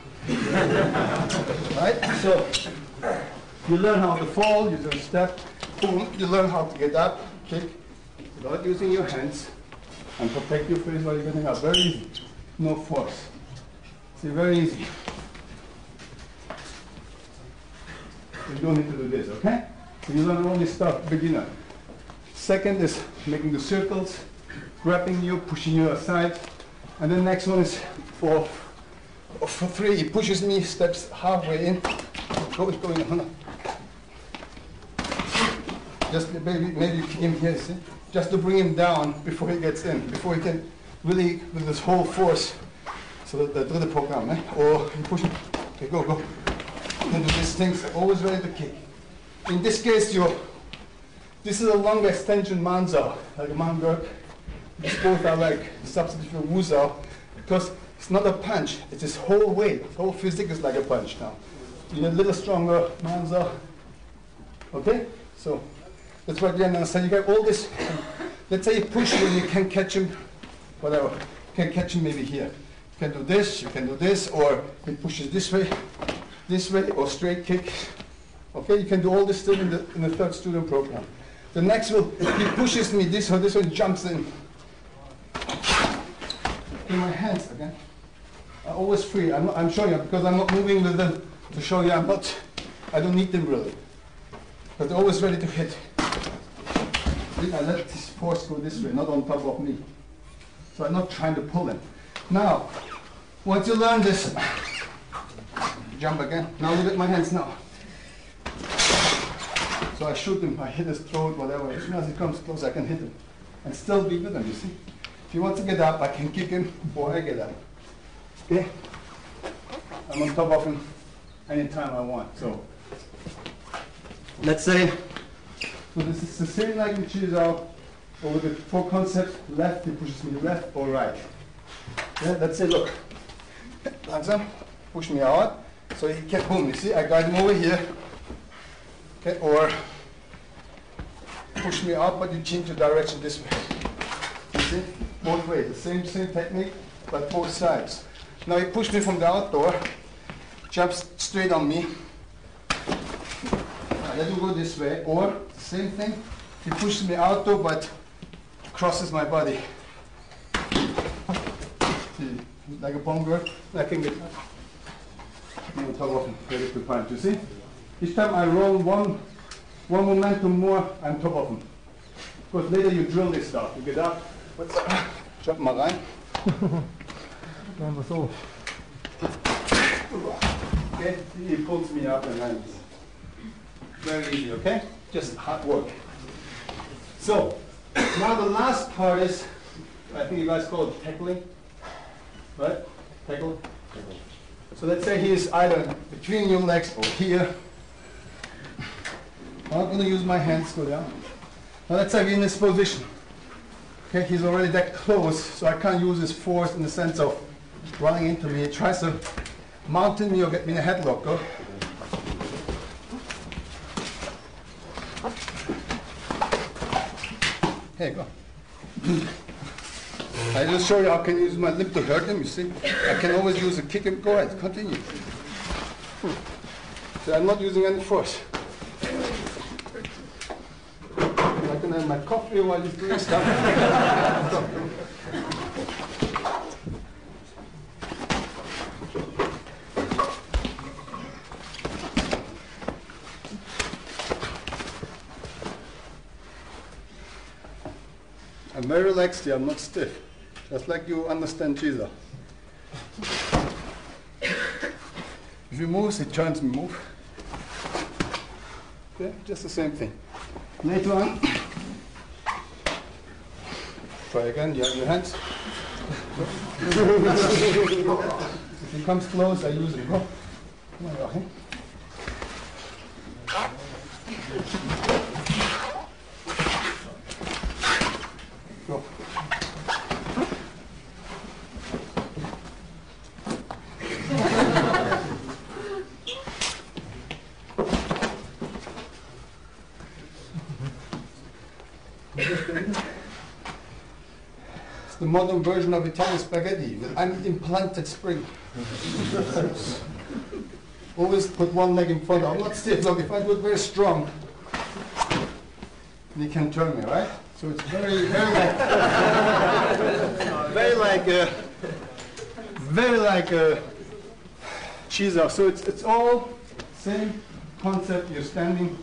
Right? So you learn how to fall, you do a step, boom, you learn how to get up, kick, without using your hands, and protect your face while you're getting up. Very easy. No force. See, very easy. You don't need to do this, okay? So you learn all this stuff, beginner. Second is making the circles, grabbing you, pushing you aside. And the next one is for 3, he pushes me, steps halfway in, going on. Just maybe kick him here, see? Just to bring him down before he gets in, before he can really, with this whole force. So the dritte program, eh? Or you push him, okay, go. You can do these things, always ready to kick. In this case, this is a long extension manzao, like a mangurk. These both are like substitute for wuzao, because it's not a punch, it's his whole weight, whole physique is like a punch now. You need a little stronger manzao. Okay? So that's what you understand. You get all this. Let's say you push him and you can catch him, whatever. You can catch him maybe here. You can do this, or he pushes this way, or straight kick. Okay, you can do all this still in the 3rd student program. The next one, he pushes me this way, jumps in. In my hands again. Always free. I'm showing you because I'm not moving with them to show you I don't need them really. But they're always ready to hit. I let this force go this way, not on top of me. So I'm not trying to pull him. Now, once you learn this, jump again. Now look at my hands now. So I shoot him, I hit his throat, whatever. As soon as he comes close, I can hit him. And still be with him, you see? If he wants to get up, I can kick him before I get up. Okay? I'm on top of him anytime I want. So let's say, so this is the same like in Chizao, or with the 4 concepts, left, he pushes me left or right. Yeah, let's say, look, langsam, push me out, so he can, boom, you see, I got him over here, okay, or push me out, but you change the direction this way. You see, both ways, the same technique, but both sides. Now he pushed me from the outdoor, jumps straight on me. Let him go this way, or the same thing, he pushes me outdoor, but crosses my body. See, like a bomber, I can get on top of him, ready to punch, you see? Each time I roll one momentum more, I'm top of him. Because later you drill this stuff, you get up, jump mal rein. So. Okay, he pulls me up and lands. Very easy, okay? just hard work. So now the last part is, I think you guys call it tackling, right? Tackle. So let's say he is either between your legs or here. I'm not going to use my hands, go down. Now let's say we're in this position. Okay, he's already that close, so I can't use his force in the sense of running into me. He tries to mountain me or get me in a headlock. Go. Here you go. I just show you how I can use my lip to hurt him, you see. I can always use a kick and go ahead, continue. So I'm not using any force. I can have my coffee while he's doing stuff. I'm very relaxed here, I'm not stiff. Just like you understand Jesus. If he moves, he turns me move. Okay, just the same thing. Later on, try again, you have your hands. If he comes close, I use it. Go. Come on, Joachim. Go. It's the modern version of Italian spaghetti with an implanted spring. Always put one leg in front. I'm not stiff. Look, if I do it very strong, then he can turn me, right? So it's very like cheese off. So it's all same concept. You're standing,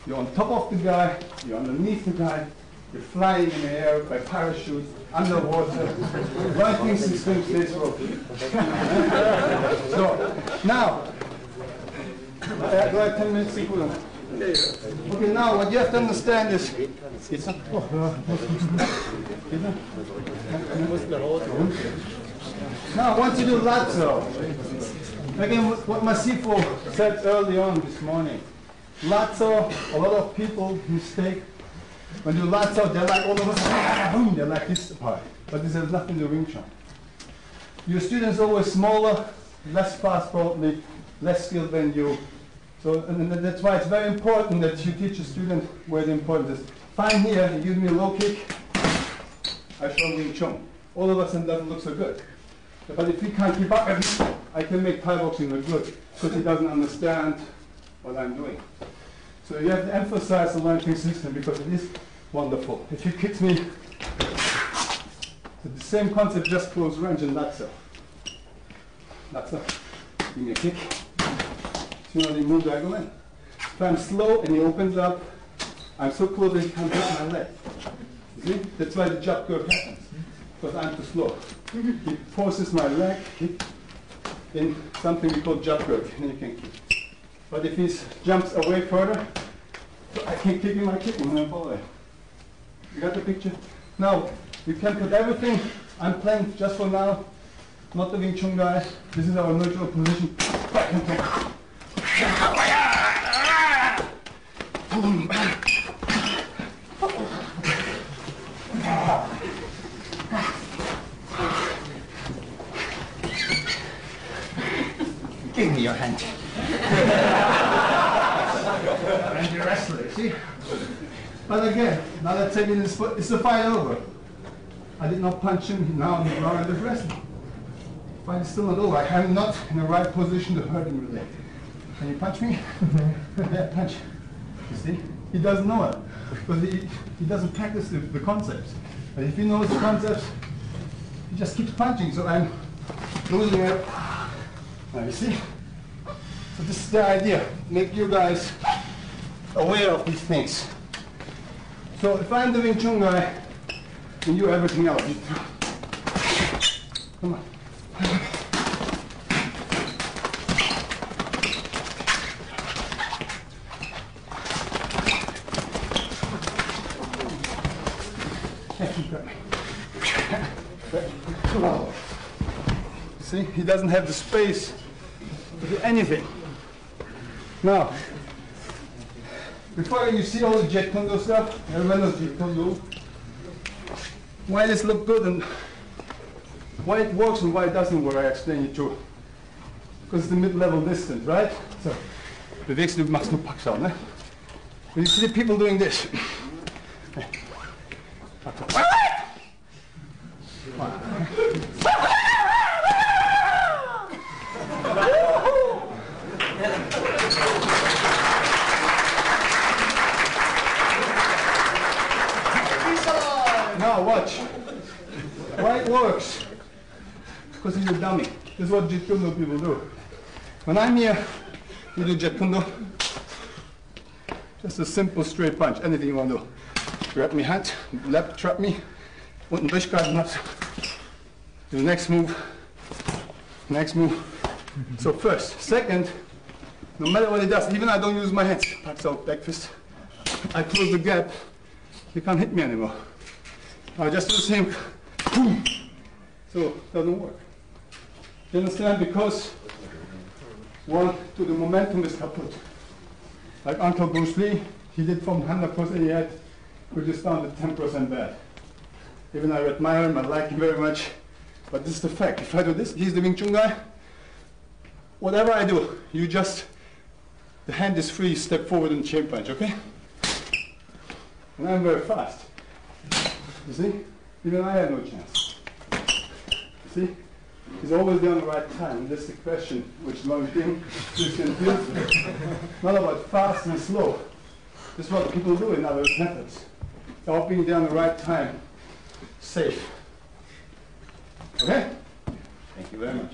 you're on top of the guy, you're underneath the guy, you're flying in the air by parachute, underwater, writing system stays broken. So now, do I have 10 minutes to put on? Okay, now what you have to understand is, now once you do lateral, again what Masifo said early on this morning, lateral, a lot of people mistake, when you lateral they're like all of us, they're like this part, but this has nothing to do with Wing Chun. Your students are always smaller, less fast probably, less skilled than you. So and that's why it's very important that you teach a student where the importance is. Fine here, you give me a low kick, I show Wing Chun. All of a sudden it doesn't look so good. But if he can't keep up, I can make Thai boxing look good, because he doesn't understand what I'm doing. So you have to emphasize the launching system because it is wonderful. If he kicks me, it's the same concept, just close range and that's it. That's it. Give me a kick. See how he moves, I go in. If I'm slow and he opens up, I'm so close that he can't hit my leg. You see? That's why the jump curve happens, because I'm too slow. He forces my leg in something we call jump curve, and you can kick. But if he jumps away further, I can kick him, I kick him, and I fall away. You got the picture? Now, you can put everything. I'm playing just for now, not the Wing Chun guy. This is our neutral position. Give me your hand. And you wrestle it, see? But again, now let's say it's a fight over. I did not punch him, now I'm around the wrestling. Fight is still not over. I am not in the right position to hurt him really. Can you punch me? Yeah, punch. You see? He doesn't know it. Because he doesn't practice the concepts. But if he knows the concepts, he just keeps punching. So I'm losing it. Now you see? So this is the idea. Make you guys aware of these things. So if I'm the Wing Chun guy, and you everything else. Come on. See, he doesn't have the space to do anything. Now, before you see all the Jet Kune stuff, everyone knows Jet Kune. Why this look good and why it works and why it doesn't work, I explain it too. Because it's the mid-level distance, right? So, bewegst du, machst nur Packschau, ne? When you see the people doing this. Now watch. Why it works? Because he's a dummy. This is what Jeet Kune Do people do. When I'm here, you do Jeet Kune Do. Just a simple straight punch. Anything you want to do. Grab me hand, left, trap me, unten durchgreifen lassen. Do the next move. Next move. So first. Second, no matter what he does, even I don't use my hands. Packs out, back fist. I close the gap. He can't hit me anymore. I just do the same. Boom. So it doesn't work. You understand? Because the momentum is kaput. Like Uncle Bruce Lee, he did from 100% he had, we just down to 10% bad. Even I admire him, I like him very much, but this is the fact. If I do this, he's the Wing Chun guy. Whatever I do, you just, the hand is free, step forward and chain punch, okay? And I'm very fast. You see? Even I had no chance. You see? He's always there on the right time. That's the question, which one thing is confused. Not about fast and slow. This is what people do in other methods. They're all being there on the right time. Safe. Okay? Thank you very much.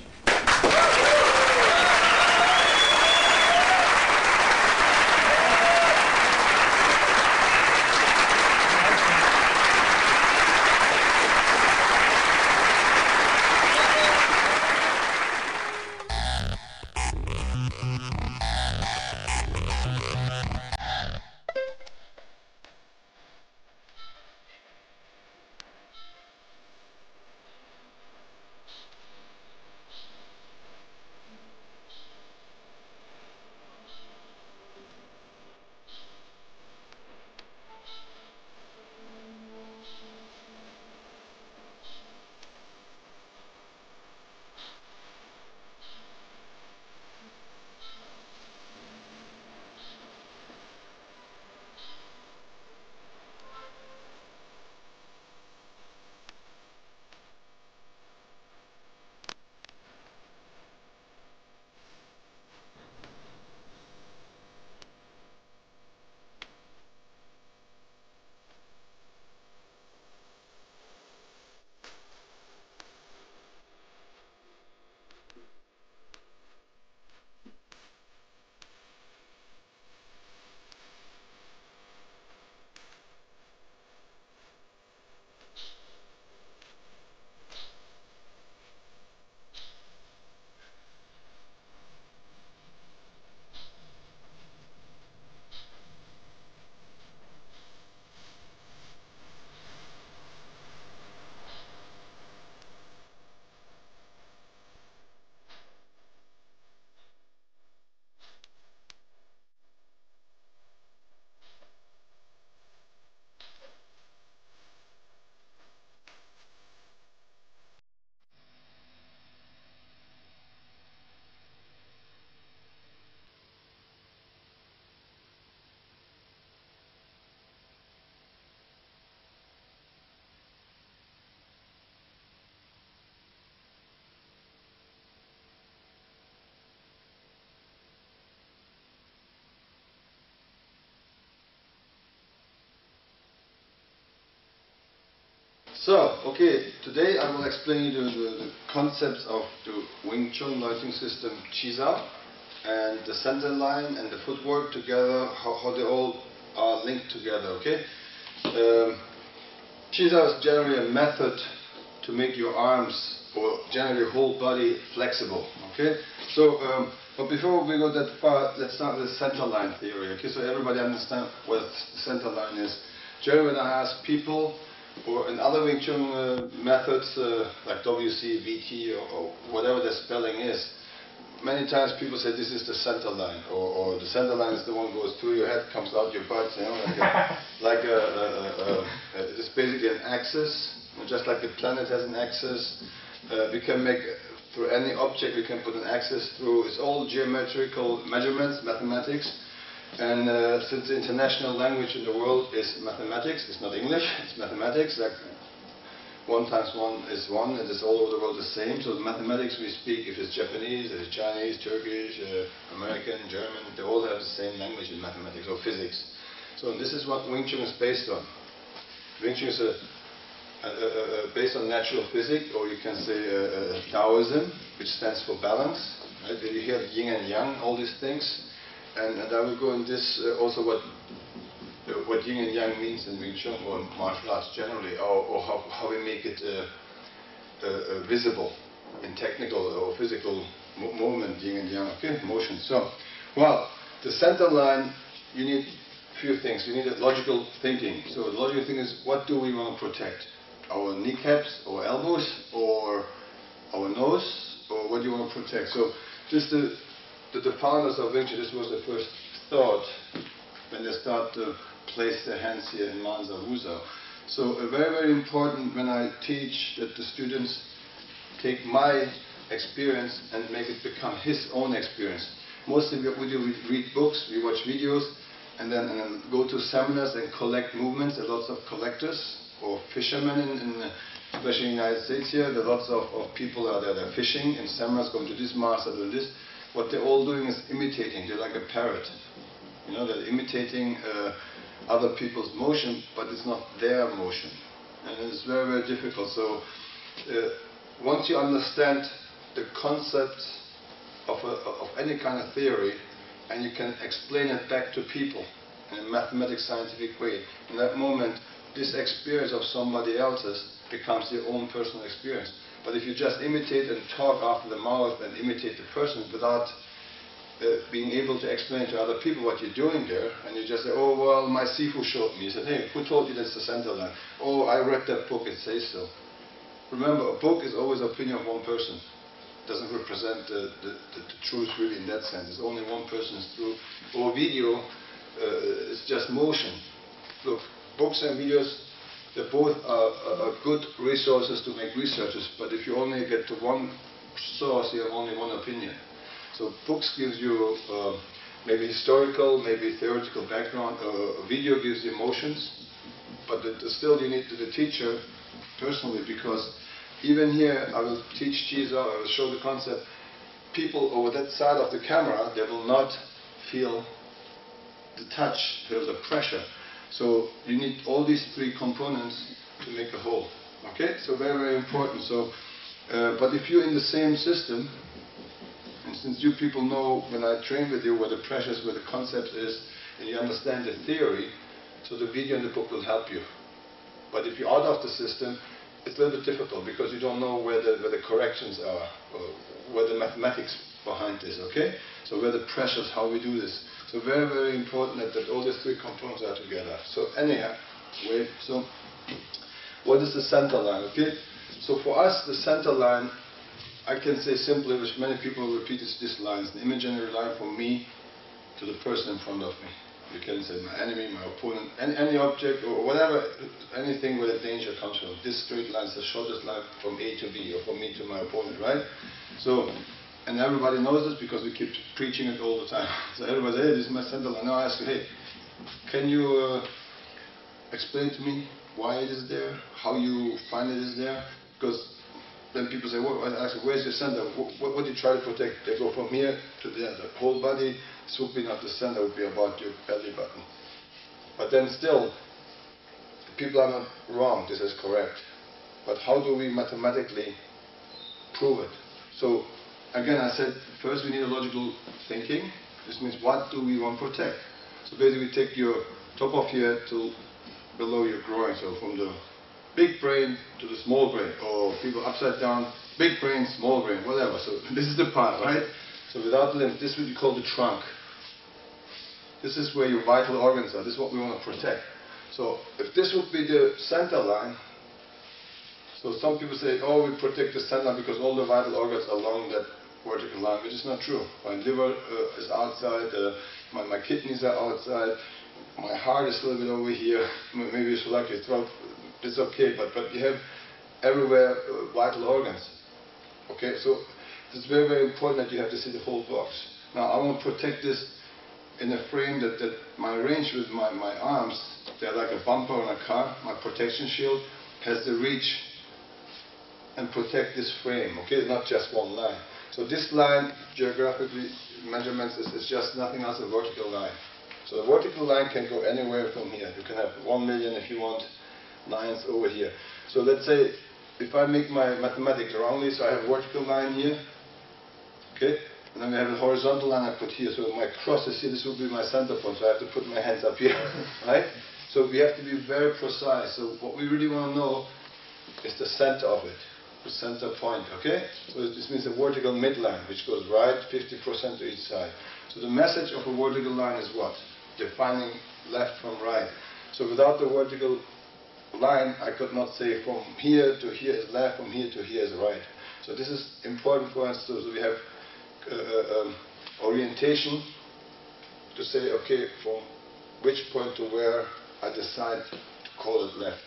So, okay, today I will explain you the concepts of the Wing Chun lighting system Chisa and the center line and the footwork together, how they all are linked together, okay? Chisa is generally a method to make your arms or generally whole body flexible, okay? So, but before we go that far, let's start with the center line theory, okay? So everybody understand what the center line is. Generally when I ask people, Or in other Wing Chun methods, like WC, VT, or whatever the spelling is, many times people say this is the center line, or the center line is the one goes through your head, comes out your butt, you know, it's basically an axis, just like the planet has an axis. We can make, through any object, we can put an axis through. It's all geometrical measurements, mathematics. And since the international language in the world is mathematics, it's not English, it's mathematics, like 1 times 1 is 1, and it's all over the world the same. So the mathematics we speak, if it's Japanese, if it's Chinese, Turkish, American, German, they all have the same language in mathematics or physics. So this is what Wing Chun is based on. Wing Chun is based on natural physics, or you can say Taoism, which stands for balance. Right? You hear yin and yang, all these things. And I will go in this also what yin and yang means in Wing Chun or martial arts generally, or how we make it visible in technical or physical movement, yin and yang, okay, motion. So, well, the center line, you need a few things. You need a logical thinking. So the logical thinking is, what do we want to protect? Our kneecaps, or elbows, or our nose, or what do you want to protect? So this the founders of Wing Chun, this was the first thought when they start to place their hands here in Manza Wuza. So very, very important when I teach that the students take my experience and make it become his own experience. Mostly what we do, we read books, we watch videos, and then go to seminars and collect movements. There are lots of collectors or fishermen, especially in the United States here. There are lots of people out there that are fishing in seminars, going to this master, doing this. What they're all doing is imitating. They're like a parrot. You know, they're imitating other people's motion, but it's not their motion. And it's very, very difficult. So once you understand the concept of any kind of theory, and you can explain it back to people in a mathematical, scientific way, in that moment, this experience of somebody else's becomes your own personal experience. But if you just imitate and talk after the mouth and imitate the person without being able to explain to other people what you're doing there, and you just say, oh, well, my Sifu showed me. He said, hey, who told you that's the center line? Oh, I read that book, it says so. Remember, a book is always the opinion of one person. It doesn't represent the truth really in that sense. It's only one person's truth. Or video, it's just motion. Look, books and videos, they both are good resources to make researches, but if you only get to one source, you have only one opinion. So books gives you maybe historical, maybe theoretical background, video gives you emotions, but still you need the teacher personally, because even here I will teach Jiza, I will show the concept, people over that side of the camera, they will not feel the touch, feel the pressure. So you need all these 3 components to make a whole. Okay, so very, very important. So, but if you're in the same system, and since you people know when I train with you where the pressures, where the concept is, and you understand the theory, so the video and the book will help you. But if you're out of the system, it's a little bit difficult because you don't know where the corrections are, or where the mathematics behind this. Okay, so where the pressures, how we do this. So very, very important that all these 3 components are together. So anyhow, so what is the center line? Okay, so for us the center line, I can say simply, which many people repeat, is this line. It's an imaginary line from me to the person in front of me. You can say my enemy, my opponent, any object or whatever, anything where the danger comes from. This straight line is the shortest line from A to B, or from me to my opponent, right? So, and everybody knows this because we keep preaching it all the time. So everybody says, hey, this is my center line. Now I ask you, hey, can you explain to me why it is there, how you find it is there? Because then people say, well, I ask, where's your center? What do you try to protect? They go from here to there. The whole body, swooping at the center would be about your belly button. But then still, people are not wrong, this is correct. But how do we mathematically prove it? So, again, I said, first we need a logical thinking. This means, what do we want to protect? So basically, take your top of your head to below your groin, so from the big brain to the small brain, or people upside down, big brain, small brain, whatever. So this is the part, right? So without limbs, this is what you call the trunk. This is where your vital organs are. This is what we want to protect. So if this would be the center line, so some people say, oh, we protect the center line because all the vital organs are along that vertical line, which is not true. My liver is outside, my kidneys are outside, my heart is a little bit over here, maybe it's like your throat, it's okay, but you have everywhere vital organs. Okay, so it's very, very important that you have to see the whole box. Now I want to protect this in a frame that my range with my arms, they're like a bumper on a car. My protection shield has the reach and protect this frame, okay, not just one line. So this line, geographically measurements, is just nothing else, a vertical line. So the vertical line can go anywhere from here. You can have 1 million if you want lines over here. So let's say if I make my mathematics wrongly, so I have a vertical line here, okay, and then I have a horizontal line I put here. So my cross is here, this will be my center point, so I have to put my hands up here, right? So we have to be very precise. So what we really want to know is the center of it, the center point, okay? So this means a vertical midline, which goes right 50% to each side. So the message of a vertical line is what? Defining left from right. So without the vertical line, I could not say from here to here is left, from here to here is right. So this is important for us. So we have orientation to say, okay, from which point to where I decide to call it left.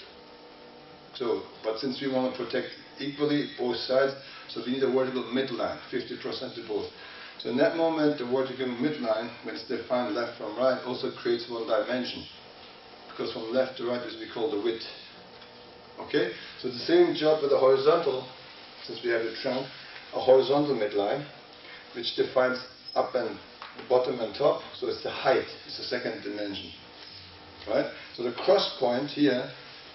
So, but since we want to protect equally both sides, so we need a vertical midline, 50% to both. So in that moment, the vertical midline, when it's defined left from right, also creates one dimension. Because from left to right is we call the width. Okay? So the same job with the horizontal, since we have the trunk, a horizontal midline, which defines up and bottom and top, so it's the height, it's the second dimension. Right? So the cross point here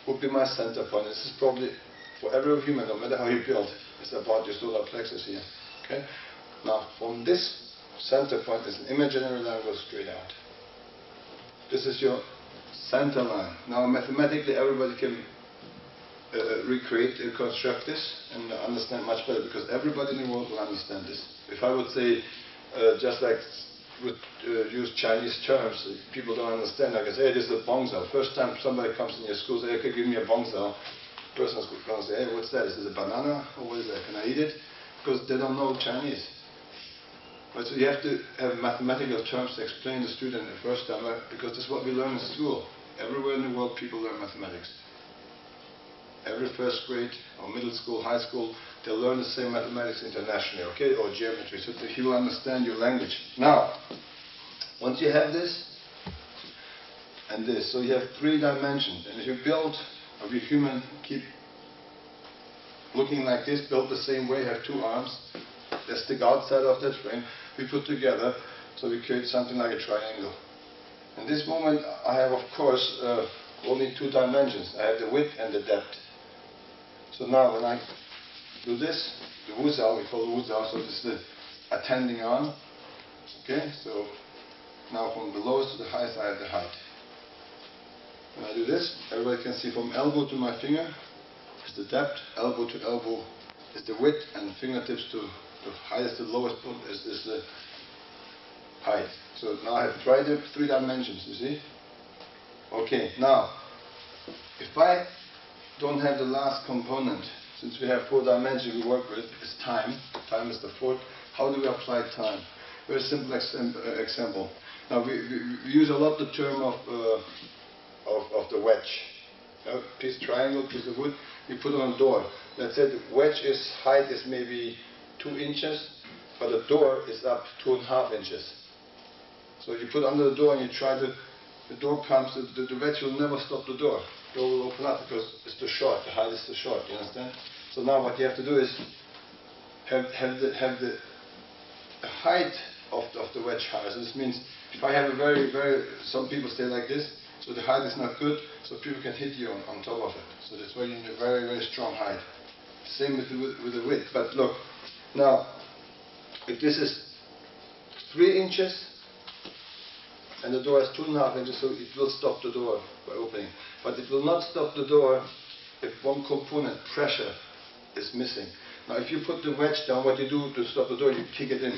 would be my center point. This is probably, for every human, no matter how you build, it's about your solar plexus here. Okay? Now, from this center point, there's an imaginary line goes straight out. This is your center line. Now, mathematically, everybody can recreate and construct this and understand much better, because everybody in the world will understand this. If I would say, just like use Chinese terms, people don't understand. Like I say, hey, this is a bongzao. First time somebody comes in your school and says, okay, give me a bongzao. The person is going to say, hey, what's that? Is this a banana? Or what is that? Can I eat it? Because they don't know Chinese. Right, so you have to have mathematical terms to explain to the student the first time, because this is what we learn in school. Everywhere in the world people learn mathematics. Every first grade or middle school, high school, they learn the same mathematics internationally, okay, or geometry, so that he will understand your language. Now, once you have this and this, so you have 3 dimensions, and if you build, or if you're human, keep looking like this, build the same way, have 2 arms, they stick outside of that frame, we put together, so we create something like a triangle. In this moment, I have, of course, only 2 dimensions. I have the width and the depth. So now, when I do this, the wuzao, we call the wuzao, so this is the attending arm. Okay, so now from the lowest to the highest, I have the height. When I do this, everybody can see from elbow to my finger is the depth, elbow to elbow is the width, and fingertips to the highest to the lowest point is the height. So now I have 3 dimensions, you see? Okay, now, if I don't have the last component, since we have 4 dimensions we work with, is time. Time is the 4th. How do we apply time? Very simple example. Now we use a lot the term of the wedge. Piece triangle, piece of wood, we put on a door. Let's say the wedge height is maybe 2 inches, but the door is up 2.5 inches. So you put under the door and you try to, the door comes, the wedge will never stop the door. The door will open up because it's too short, the height is too short, you understand? So now what you have to do is have the height of the wedge higher. So this means if I have a very, some people stay like this, so the height is not good, so people can hit you on top of it. So that's why you need a very, very strong height. Same with the width. But look, now, if this is 3 inches, and the door is 2.5 inches, so it will stop the door by opening. But it will not stop the door if one component, pressure, is missing. Now if you put the wedge down, what you do to stop the door, you kick it in.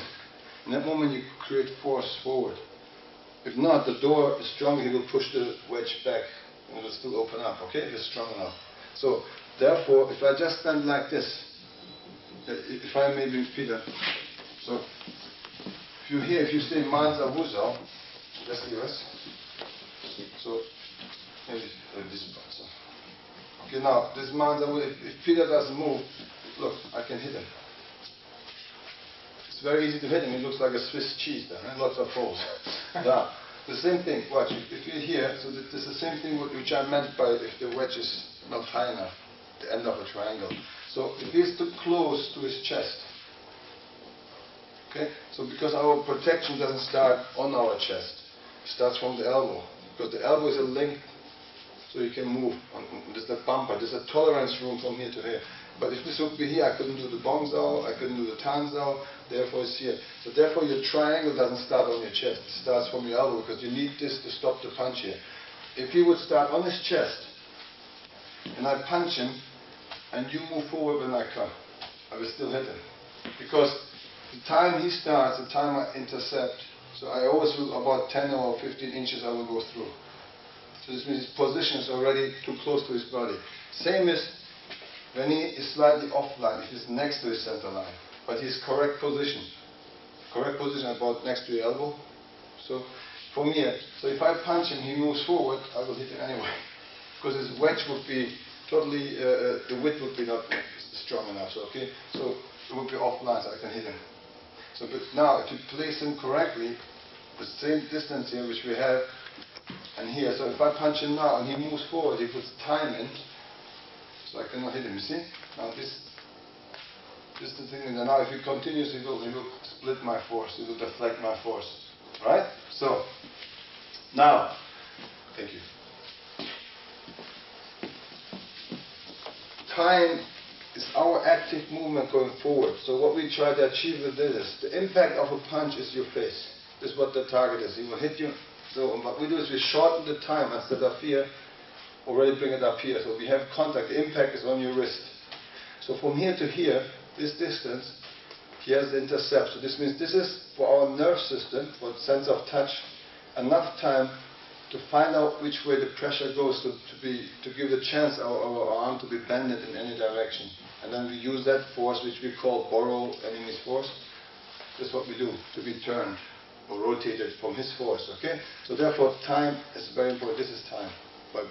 In that moment you create force forward. If not, the door is strong, it will push the wedge back and it will still open up, okay, if it's strong enough. So, therefore, if I just stand like this, if I maybe Peter, so, if you say Manza Wuzao, let's see this. So, maybe this part. So. Okay, now, this Manza Wuzao, if Peter doesn't move, look, I can hit him. It's very easy to hit him, it looks like a Swiss cheese there, and lots of holes. Yeah. The same thing, watch, if you're here, so this is the same thing which I meant by if the wedge is not high enough, the end of a triangle. So if he's too close to his chest, okay, so because our protection doesn't start on our chest, it starts from the elbow, because the elbow is a link, so you can move. There's a bumper, there's a tolerance room from here to here. But if this would be here, I couldn't do the bongzao, I couldn't do the tanzao, therefore it's here. So therefore your triangle doesn't start on your chest, it starts from your elbow, because you need this to stop the punch here. If he would start on his chest, and I punch him, and you move forward when I come, I will still hit him. Because the time he starts, the time I intercept, so I always will about 10 or 15 inches I will go through. So this means his position is already too close to his body. Same as when he is slightly offline, if he's next to his center line, but his correct position about next to your elbow. So from here, so if I punch him, he moves forward, I will hit him anyway, because his wedge would be totally, the width would be not strong enough. So okay, so it would be offline, so I can hit him. So but now, if you place him correctly, the same distance here which we have, and here. So if I punch him now and he moves forward, he puts time in. So I cannot hit him, you see? Now this is the thing, and now if he continues, he will split my force, he will deflect my force. Right? So, now, thank you. Time is our active movement going forward. So what we try to achieve with this is, the impact of a punch is your face. This is what the target is. He will hit you. So what we do is we shorten the time instead of here. Already bring it up here, so we have contact, the impact is on your wrist. So from here to here, this distance, he has the intercept. So this means this is for our nerve system, for the sense of touch, enough time to find out which way the pressure goes to give the chance our arm to be bended in any direction. And then we use that force which we call borrow enemy's force. This is what we do, to be turned or rotated from his force, okay? So therefore time is very important, this is time. By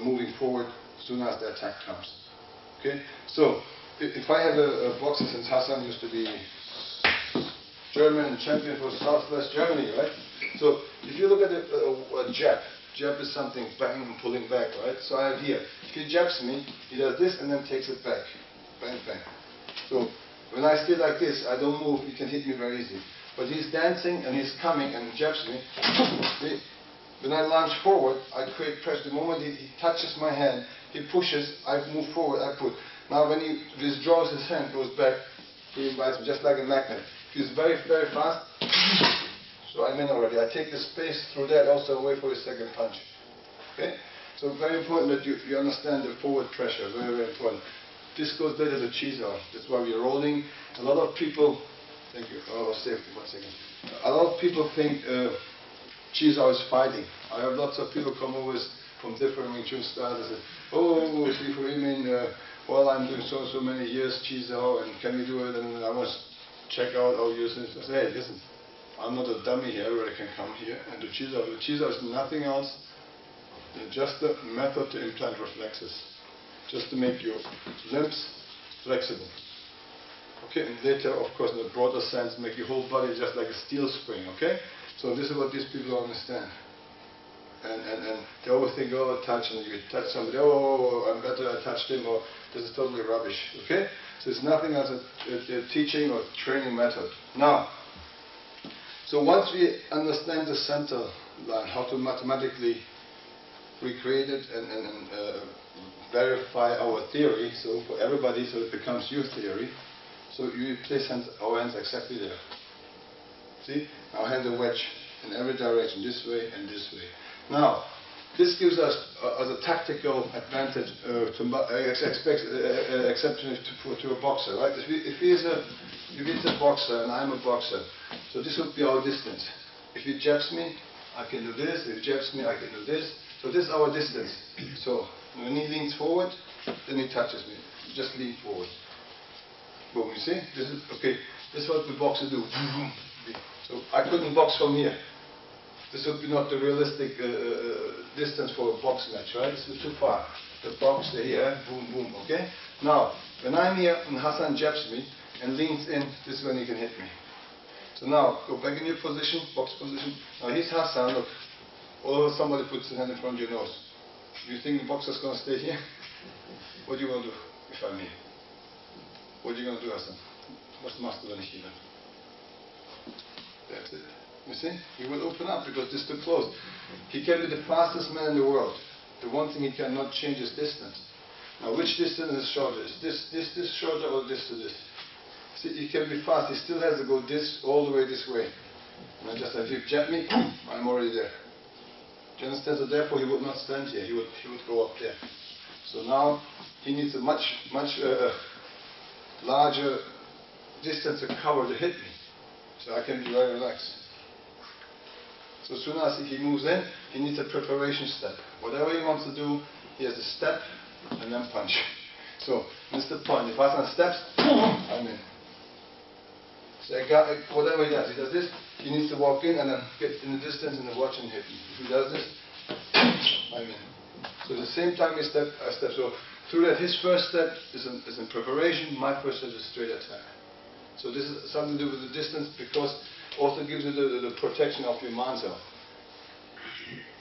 moving forward as soon as the attack comes. Okay? So, if I have a boxer, since Hassan used to be German champion for Southwest Germany, right? So, if you look at a jab is something bang, pulling back, right? So I have here, if he jabs me, he does this and then takes it back. Bang, bang. So, when I stay like this, I don't move, he can hit me very easy. But he's dancing and he's coming and jabs me. When I lunge forward, I create pressure. The moment he touches my hand, he pushes, I move forward, I put. Now when he withdraws his hand, goes back, he invites me just like a magnet. If he's very, very fast, so I'm in already. I take the space through that, also wait for his second punch. Okay? So very important that you understand the forward pressure, very, very important. This goes later to Chizo. That's why we're rolling. A lot of people, thank you, safety, 1 second. A lot of people think, Chizo is fighting. I have lots of people come over from different Wing Chun styles and say, oh, see for Emin, well I'm doing so many years Chizo and can we do it, and I want to check out all your things. I say, hey listen, I'm not a dummy here where I can come here and do Chizo. The Chizo is nothing else than just a method to implant reflexes. Just to make your limbs flexible. Okay, and later of course in the broader sense make your whole body just like a steel spring, okay? So this is what these people don't understand. And they always think, oh, touch, and you touch somebody, oh, I'm better, I touched him, or this is totally rubbish, okay? So it's nothing as a teaching or training method. Now, so once we understand the center line, how to mathematically recreate it and verify our theory, so for everybody, so it becomes your theory, so you place our hands exactly there. See? Our hands are wedged in every direction, this way and this way. Now, this gives us as a tactical advantage exception to a boxer, right? If he's a boxer and I'm a boxer, so this would be our distance. If he jabs me, I can do this. If he jabs me, I can do this. So this is our distance. So when he leans forward, then he touches me. Just lean forward. Boom, you see? This is, okay, this is what the boxers do. So I couldn't box from here. This would be not the realistic distance for a box match, right? This is too far. The box here, boom, boom, okay? Now, when I'm here and Hassan jabs me and leans in, this is when he can hit me. So now, go back in your position, box position. Now here's Hassan, look. Or somebody puts his hand in front of your nose. Do you think the boxer's going to stay here? What do you want to do if I'm here? What are you going to do, Hassan? Was machst du, wenn ich hier bin? That's it. You see? He will open up because this is too close. He can be the fastest man in the world. The one thing he cannot change is distance. Now, which distance is shorter? Is this shorter or this to this? See, he can be fast. He still has to go this all the way this way. And I just if you jab me, I'm already there. Do you understand? So therefore, he would not stand here. He would go up there. So now he needs a much larger distance to cover to hit me. So I can be very relaxed. So as soon as he moves in, he needs a preparation step. Whatever he wants to do, he has a step and then punch. So this is the point. If Hassan steps, I'm in. So whatever he does this, he needs to walk in and then get in the distance and then watch and hit me. If he does this, I'm in. So at the same time I step. So through that, his first step is in preparation, my first step is straight attack. So this is something to do with the distance because also gives you the protection of your manzel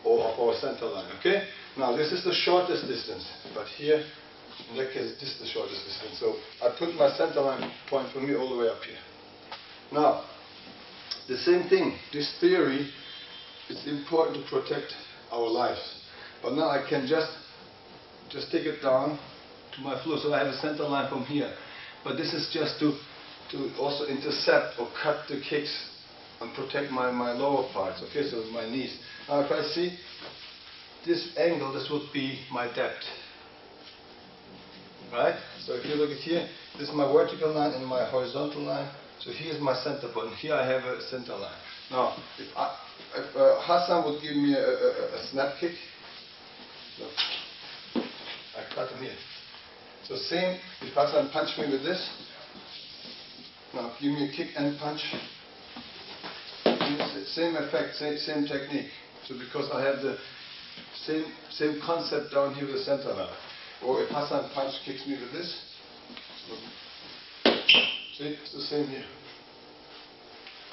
or of our center line, okay? Now this is the shortest distance, but here, in that case, this is the shortest distance. So I put my center line point for me all the way up here. Now, the same thing, this theory is important to protect our lives. But now I can just take it down to my floor. So I have a center line from here. But this is just to also intercept or cut the kicks and protect my lower parts, okay, so my knees. Now if I see this angle, this would be my depth. Right? So if you look at here, this is my vertical line and my horizontal line. So here's my center point. Here I have a center line. Now, if Hassan would give me a snap kick, look, I cut him here. So same, if Hassan punched me with this, now give me a kick and punch, same effect, same technique. So because I have the same concept down here with the center line. Or if Hassan kicks me with this, see, it's the same here.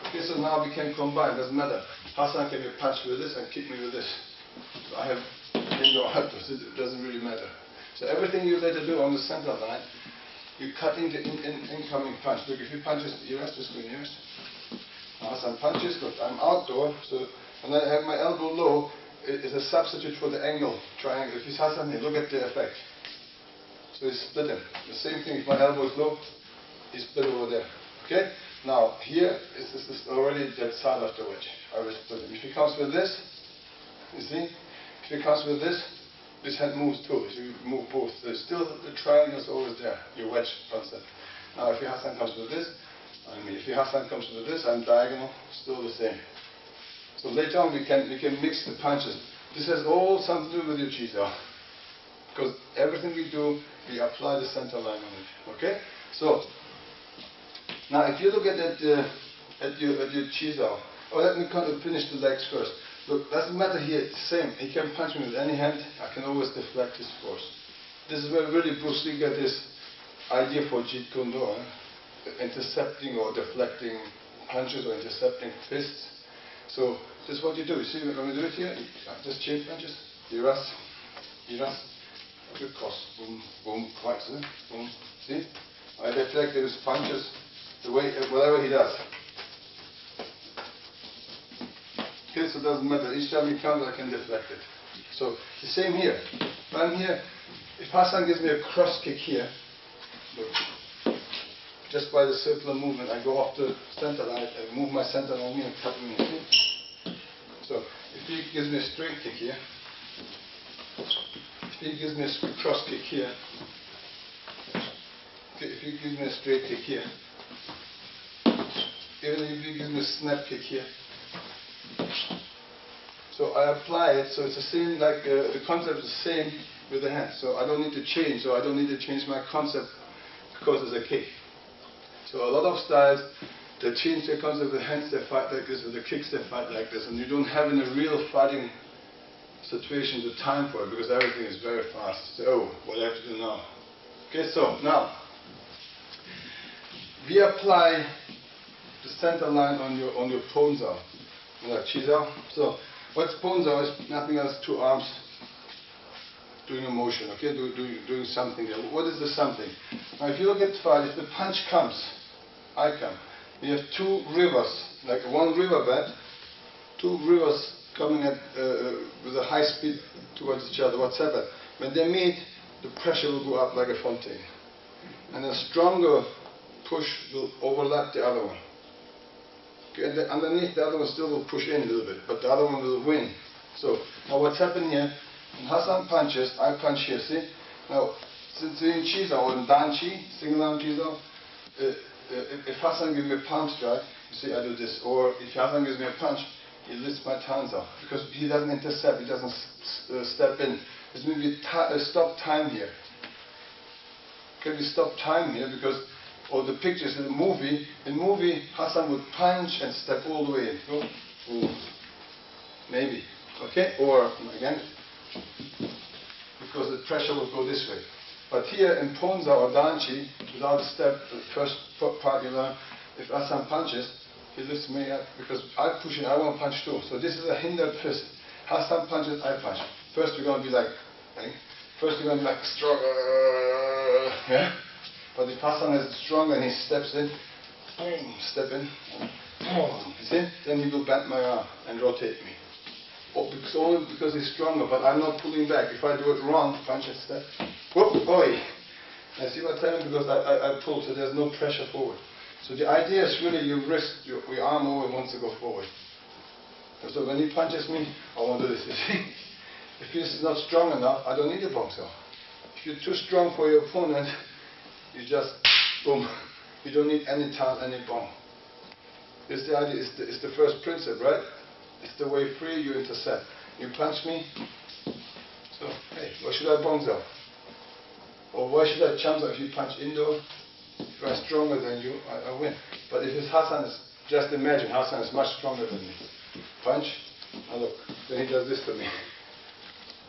Okay, so now we can combine, doesn't matter. Hassan can be punched with this and kick me with this. So I have indoor outdoors, it doesn't really matter. So everything you later do on the center line, you're cutting the incoming punch. Look, if he punches the ears, just go in ears. Hassan punches, look, I'm outdoor, so and I have my elbow low, it is a substitute for the angle triangle. If he's Hassan here, look at the effect. So he's split him. The same thing, if my elbow is low, he's split over there. Okay? Now, here is already that side of the wedge. I will split him. If he comes with this, you see? If he comes with this hand moves too. If you move both, there's still the triangle is always there, your wedge concept. Now, if your Hassan comes with this, if your Hassan comes with this, I'm diagonal, still the same. So later on, we can mix the punches. This has all something to do with your Chi-Sao. Because everything we do, we apply the center line on it. Okay? So, now if you look at your Chi-Sao, let me finish the legs first. Look, doesn't matter here, it's the same. He can punch me with any hand, I can always deflect his force. This is where really Bruce Lee got this idea for Jeet Kune Do, intercepting or deflecting punches or intercepting fists. So, this is what you do. You see when we do it here, just chain punches, Iras, good cross, boom, boom, twice, boom, see? I deflect his punches the way, whatever he does. Okay, so it doesn't matter. Each time he comes, I can deflect it. So, the same here. If I'm here, if Hassan gives me a cross kick here, look, just by the circular movement, I go off the center line, I move my center line here and cut me in. So, if he gives me a straight kick here, if he gives me a cross kick here, okay, if he gives me a straight kick here, even if he gives me a snap kick here, So I apply it, so it's the same, like the concept is the same with the hand. So I don't need to change, so I don't need to change my concept because it's a kick. So a lot of styles, they change their concept with the hands, they fight like this, with the kicks they fight like this, and you don't have in a real fighting situation the time for it because everything is very fast. So, oh, what do I have to do now? Okay, so now we apply the center line on your ponza, like chisa. So what's ponza is nothing else, two arms doing a motion, okay, doing something there. What is the something? Now if you look at the fight, if the punch comes, I come. We have two rivers, like one riverbed, two rivers coming at with a high speed towards each other. What's happened? When they meet, the pressure will go up like a fountain, and a stronger push will overlap the other one. Okay, and underneath the other one still will push in a little bit, but the other one will win. So now what's happened here? When Hassan punches, I punch here. See? Now, since in Chisa or in Danchi, single arm Chisa, if Hassan gives me a palm strike, you see I do this, or if Hassan gives me a punch, he lifts my hands up because he doesn't intercept, he doesn't step in. This means we stop time here. Okay, we stop time here because all the pictures in the movie, Hassan would punch and step all the way in. Go. Ooh. Maybe. Okay? Or again, because the pressure will go this way. But here in Ponza or Danchi, without a step, the first part you learn, if Hassan punches, he lifts me up because I push in, I want to punch too. So this is a hindered fist. Hassan punches, I punch. First you're going to be like, stronger, yeah? But if Hassan is stronger and he steps in, boom, step in, boom, you see? Then he will bend my arm and rotate me. Only because he's stronger, but I'm not pulling back. If I do it wrong, punch and step, whoop, oi. I see what I'm telling you because I pull, so there's no pressure forward. So the idea is really your wrist, your arm over wants to go forward. And so when he punches me, I want to do this, you see? If he's not strong enough, I don't need a boxer. If you're too strong for your opponent, you just, boom. You don't need any time, any bomb. This is the idea, it's the first principle, right? It's the way free, you intercept. You punch me, so, hey, why should I bounce out? Or why should I jump out if you punch indoor? If I'm stronger than you, I win. But if it's Hassan, just imagine, Hassan is much stronger than me. Punch, now look, then he does this to me.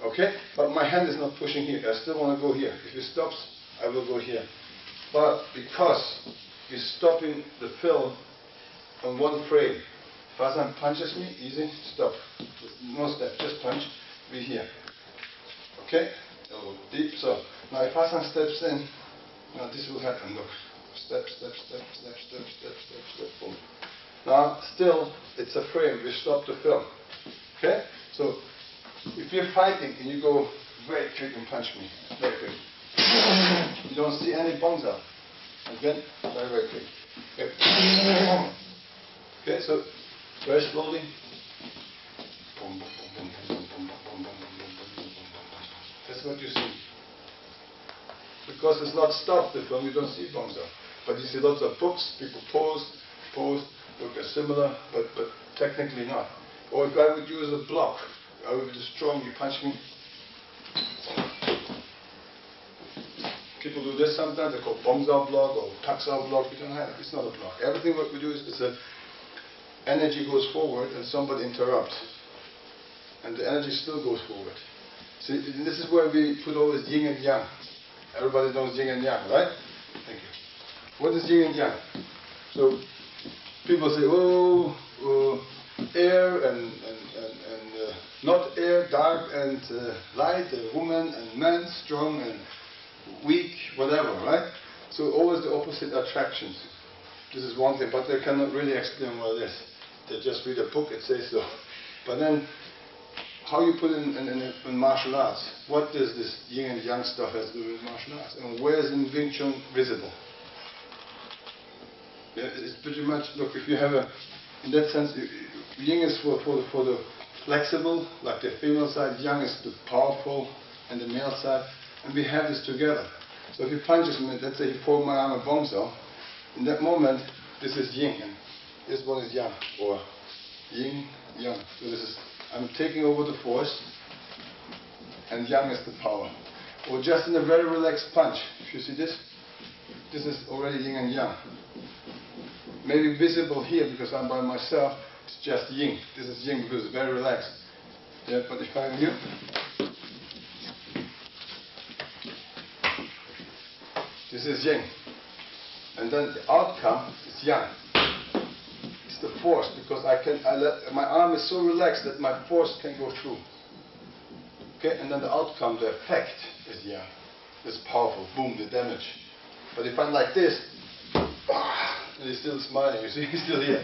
Okay? But my hand is not pushing here, I still want to go here. If he stops, I will go here. But because he's stopping the film on one frame, if Hassan punches me, easy, stop. No step, just punch, be here. Okay? Elbow deep, so. Now if Hassan steps in, now this will happen, look. Step, step, step, step, step, step, step, step, boom. Now, still, it's a frame, we stop the film. Okay? So, if you're fighting and you go very quick and punch me, very quick. You don't see any bones out. Again, very, very quick. Okay, okay, so very slowly. That's what you see. Because it's not stopped the film, you don't see bones out. But you see lots of books, people pose, look similar, but technically not. Or if I would use a block, I would be strong, you punch me. People do this sometimes, they call bombs-out block or tucks-out block. We don't have it, it's not a block. Everything what we do is that energy goes forward and somebody interrupts. And the energy still goes forward. See, this is where we put all this yin and yang. Everybody knows yin and yang, right? Thank you. What is yin and yang? So, people say, oh, air and not air, dark and light, woman and man, strong and weak, whatever, right? So always the opposite attractions. This is one thing, but they cannot really explain what it is. They just read a book, it says so. But then, how you put it in martial arts? What does this yin and yang stuff has to do with martial arts? And where is in Wing Chun visible? Yeah, it's pretty much, look, if you have a, in that sense, yin is for the flexible, like the female side, yang is the powerful, and the male side, and we have this together. So if he punches me, let's say he pulled my arm a bongso, in that moment, this is yin, and this one is yang, or yin, yang. So this is, I'm taking over the force, and yang is the power. Or just in a very relaxed punch. If you see this, this is already yin and yang. Maybe visible here because I'm by myself, it's just yin. This is yin because it's very relaxed. Yeah, but if I'm here, this is yin. And then the outcome is yang. It's the force because my arm is so relaxed that my force can go through. Okay, and then the outcome, the effect is yang. It's powerful, boom, the damage. But if I'm like this, and he's still smiling, you see, he's still here.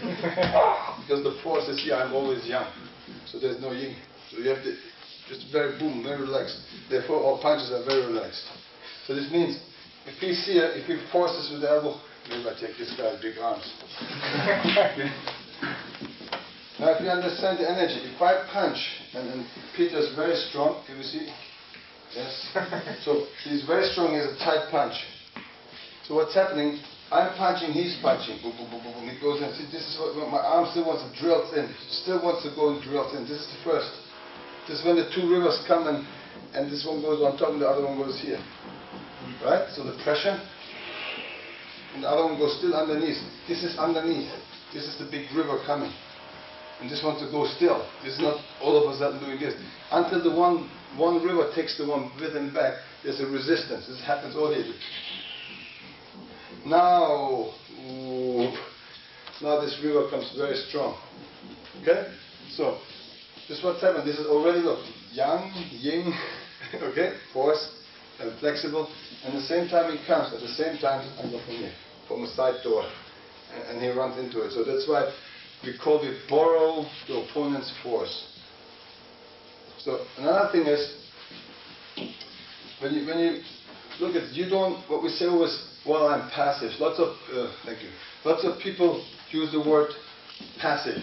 Because the force is here, I'm always yang. So there's no yin. So you have to, just very boom, very relaxed. Therefore all punches are very relaxed. So this means, if he's here, if he forces with the elbow, maybe I take this guy's big arms. Okay. Now if you understand the energy, if I punch, and Peter's very strong, can you see? Yes. So he's very strong, he has a tight punch. So what's happening, I'm punching, he's punching, boom, boom, boom, boom, boom. It goes in. See, this is what my arm still wants to drill in, still wants to go and drill in. This is the first. This is when the two rivers come and this one goes on top and the other one goes here. Right? So the pressure, and the other one goes still underneath. This is underneath. This is the big river coming. And this wants to go still. This is not all of a sudden doing this. Until the one river takes the one with him back, there's a resistance. This happens all the way. Now this river comes very strong. Okay? So, this is what's happened. This is already, look, yang, yin, okay? Force, and flexible. And at the same time he comes, at the same time I go from here, from a side door. And he runs into it. So that's why we borrow the opponent's force. So another thing is, when you look at, you don't, what we say always, well, I'm passive. Lots of people use the word passive.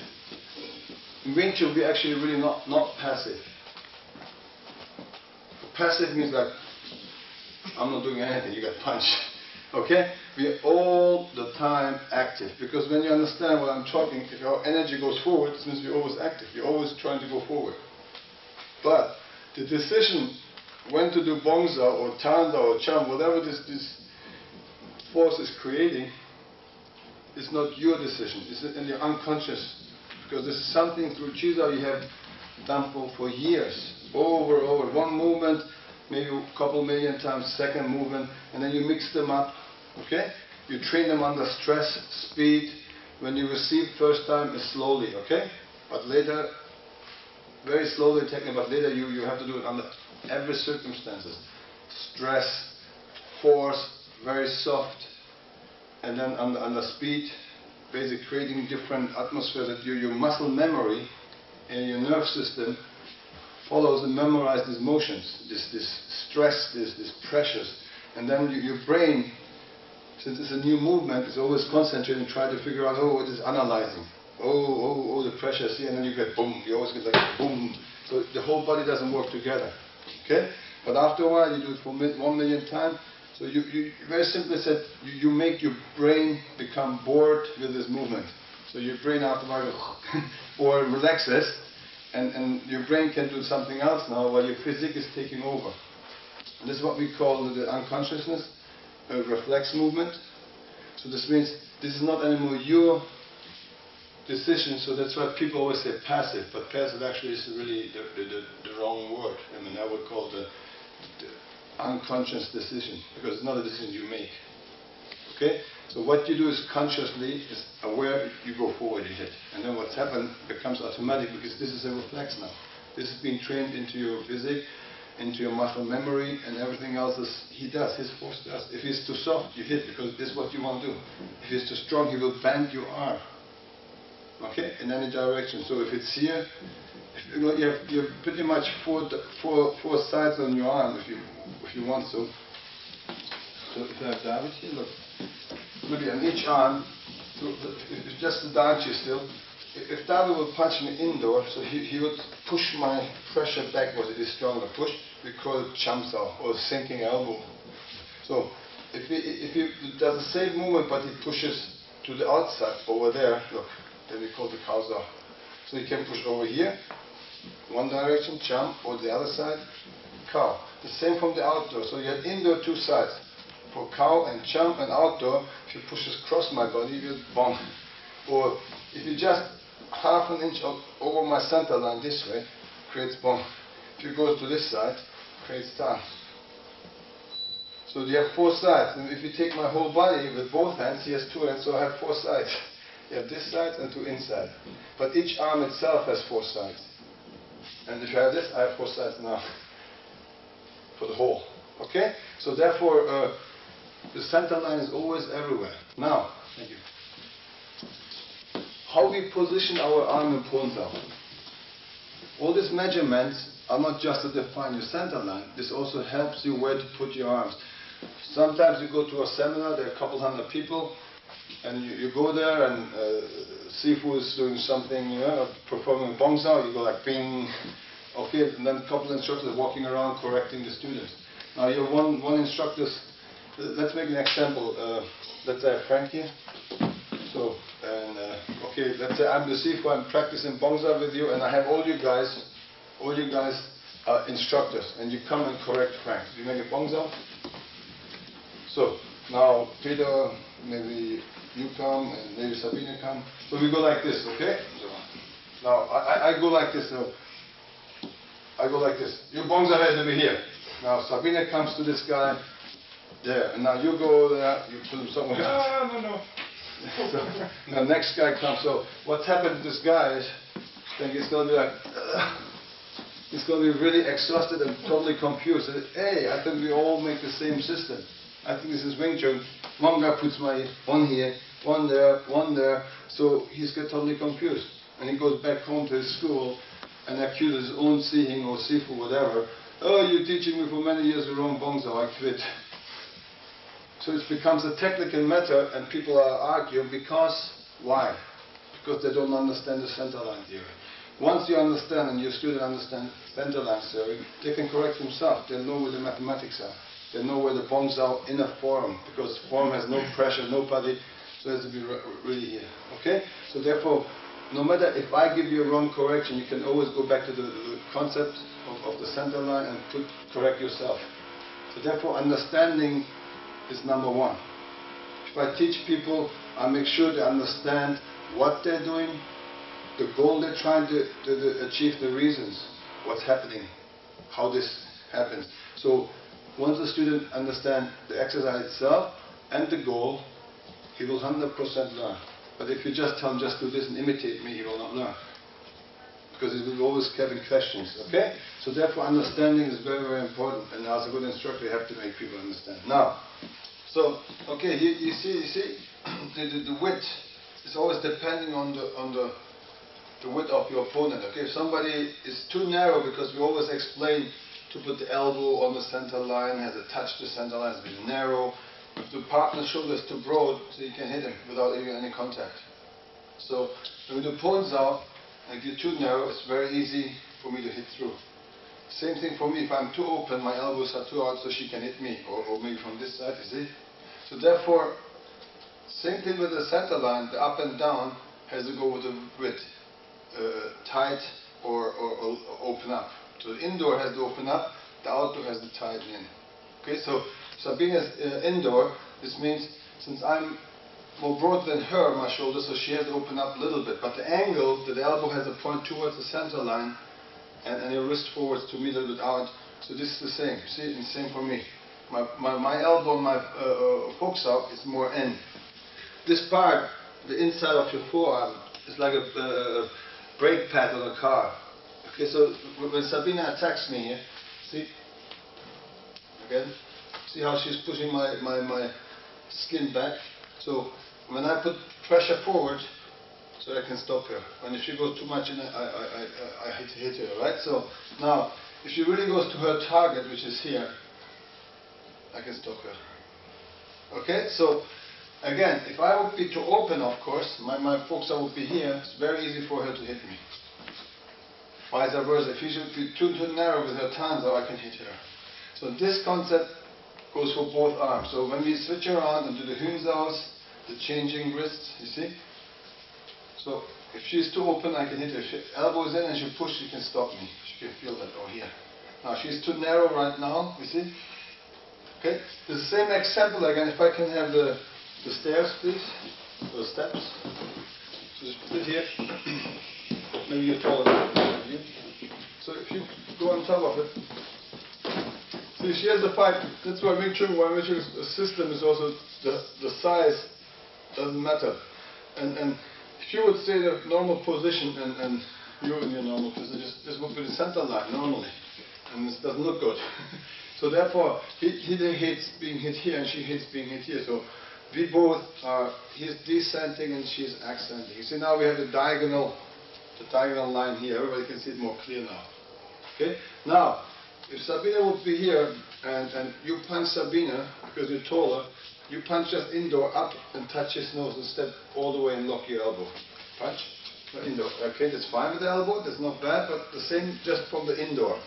In Wing Chun, we're actually really not passive. Passive means like, I'm not doing anything, you get punched. Okay? We are all the time active. Because when you understand what I'm talking, if our energy goes forward, it means we're always active. We're always trying to go forward. But the decision when to do bongsa or tanda or chum, whatever this force is creating, is not your decision. It's in your unconscious. Because this is something through Chiza you have done for years. Over. One movement, maybe a couple million times, second movement, and then you mix them up. Okay? You train them under stress, speed. When you receive first time, it's slowly, okay? But later, very slowly taking, but later you have to do it under every circumstances. Stress, force, very soft, and then under speed, basically creating different atmosphere that your muscle memory and your nerve system follows and memorizes these motions, this stress, these pressures, and then your brain, since it's a new movement, is always concentrating, trying to figure out, oh, it is analyzing. Oh, the pressure, see, and then you get boom, you always get like boom. So the whole body doesn't work together. Okay? But after a while, you do it for 1 million times. So you very simply said, you make your brain become bored with this movement. So your brain after a while or relaxes, and your brain can do something else now while your physique is taking over. And this is what we call the unconsciousness, a reflex movement. So this means this is not anymore your decision, so that's why people always say passive, but passive actually is really the wrong word. I mean, I would call it the unconscious decision, because it's not a decision you make. Okay? So what you do is consciously, is aware, you go forward, you hit. And then what's happened becomes automatic, because this is a reflex now. This is being trained into your physique, into your muscle memory, and everything else his force does. If he's too soft, you hit, because this is what you want to do. If he's too strong, he will bend your arm. Okay, in any direction. So if it's here, you have pretty much four sides on your arm if you want to. So if I have David here, look, really on each arm. So if just the Danchi still. If David would punch me indoor, so he would push my pressure backwards. It is stronger push. We call it chamsa or sinking elbow. So if he does the same movement, but he pushes to the outside over there, look. Then we call the kausa. So you can push over here, one direction, jump, or the other side, cow. The same from the outdoor. So you have indoor two sides. For cow and jump and outdoor, if you push this across my body, you will bonk. Or if you just half an inch over my center line this way, creates bonk. If you go to this side, creates down. So you have four sides. And if you take my whole body with both hands, he has two hands, so I have four sides. You have this side and two inside. But each arm itself has four sides. And if you have this, I have four sides now. For the whole. Okay? So therefore, the center line is always everywhere. Now, thank you. How we position our arm in Ponsau. All these measurements are not just to define your center line. This also helps you where to put your arms. Sometimes you go to a seminar, there are a couple hundred people, and you go there and Sifu is doing something, you know, performing Bongzao, you go like bing, okay, and then a couple of instructors walking around correcting the students. Now you have one instructor, let's make an example, let's say Frank here. So, and okay, let's say I'm the Sifu, I'm practicing Bongzao with you, and I have all you guys are instructors, and you come and correct Frank. You make a Bongzao. So, now Peter, maybe you come, and maybe Sabine come. So we go like this, okay? So, now I go like this, so I go like this. Your Bongzao has to be here. Now Sabine comes to this guy there, and now you go there, you put him somewhere. No. So, the next guy comes. So what's happened to this guy is, I think he's going to be like, he's going to be really exhausted and totally confused. And, hey, I think we all make the same system. I think this is Wing Chun. One guy puts my one here, one there. So he's get totally confused. And he goes back home to his school and accuses his own Sihing or Sifu, whatever. Oh, you're teaching me for many years the wrong Bongzao, I quit. So it becomes a technical matter, and people are arguing because, why? Because they don't understand the center line theory. Once you understand and your student understands center line theory, they can correct themselves. They know where the mathematics are. They know where the Bongzao inner form, because form has no pressure, nobody, so it has to be really here. Okay? So therefore, no matter if I give you a wrong correction, you can always go back to the concept of the center line and correct yourself. So therefore, understanding is number one. If I teach people, I make sure they understand what they're doing, the goal they're trying to achieve, the reasons, what's happening, how this happens. So once the student understands the exercise itself and the goal, he will 100% learn. But if you just tell him, just do this and imitate me, he will not learn. Because he will always having questions, okay? So therefore understanding is very, very important, and as a good instructor you have to make people understand. Now, so, okay, you see the width is always depending on the width of your opponent, okay? If somebody is too narrow, because we always explain to put the elbow on the center line, has to touch the center line, has to be narrow. If the partner's shoulder is too broad, so you can hit him without even any contact. So when the points out, if you're too narrow, it's very easy for me to hit through. Same thing for me, if I'm too open, my elbows are too out, so she can hit me, or maybe from this side, you see? So therefore, same thing with the center line, the up and down has to go with the width, tight or open up. So the indoor has to open up, the outdoor has to tighten in. Okay, so Sabine is indoor, this means since I'm more broad than her, my shoulder, so she has to open up a little bit. But the angle, that the elbow has a point towards the center line, and your wrist forwards to me a little bit out. So this is the same. See, and same for me. My elbow and my forks out is more in. This part, the inside of your forearm, is like a brake pad on a car. Okay, so when Sabine attacks me here, see, again, see how she's pushing my skin back. So when I put pressure forward, so I can stop her. And if she goes too much in, I hit her, right? So now, if she really goes to her target, which is here, I can stop her. Okay, so again, if I would be too open, of course, my forks would be here, it's very easy for her to hit me. Vice versa, if she should be too narrow with her tanzo, I can hit her. So this concept goes for both arms. So when we switch around and do the Hünzaus, the changing wrists, you see? So If she's too open, I can hit her. If she elbows in and she push, she can stop me. She can feel that over here. Now she's too narrow right now, you see? Okay, the same example again. If I can have the stairs, please, the steps. So just put it here. Maybe you're taller than you. So if you go on top of it, see, she has the pipe. That's why Wing Chun system is also the size doesn't matter. And if you would say the normal position and you're in your normal position, just would be the center line normally, and this doesn't look good. So therefore, he hates being hit here and she hates being hit here. So we both are, he's descending and she's accenting. You see now we have the diagonal line here. Everybody can see it more clear now. Okay? Now, if Sabina would be here and you punch Sabina because you're taller, you punch just indoor up and touch his nose and step all the way and lock your elbow. Punch. Indoor. Okay, that's fine with the elbow, that's not bad, but the same just from the indoor.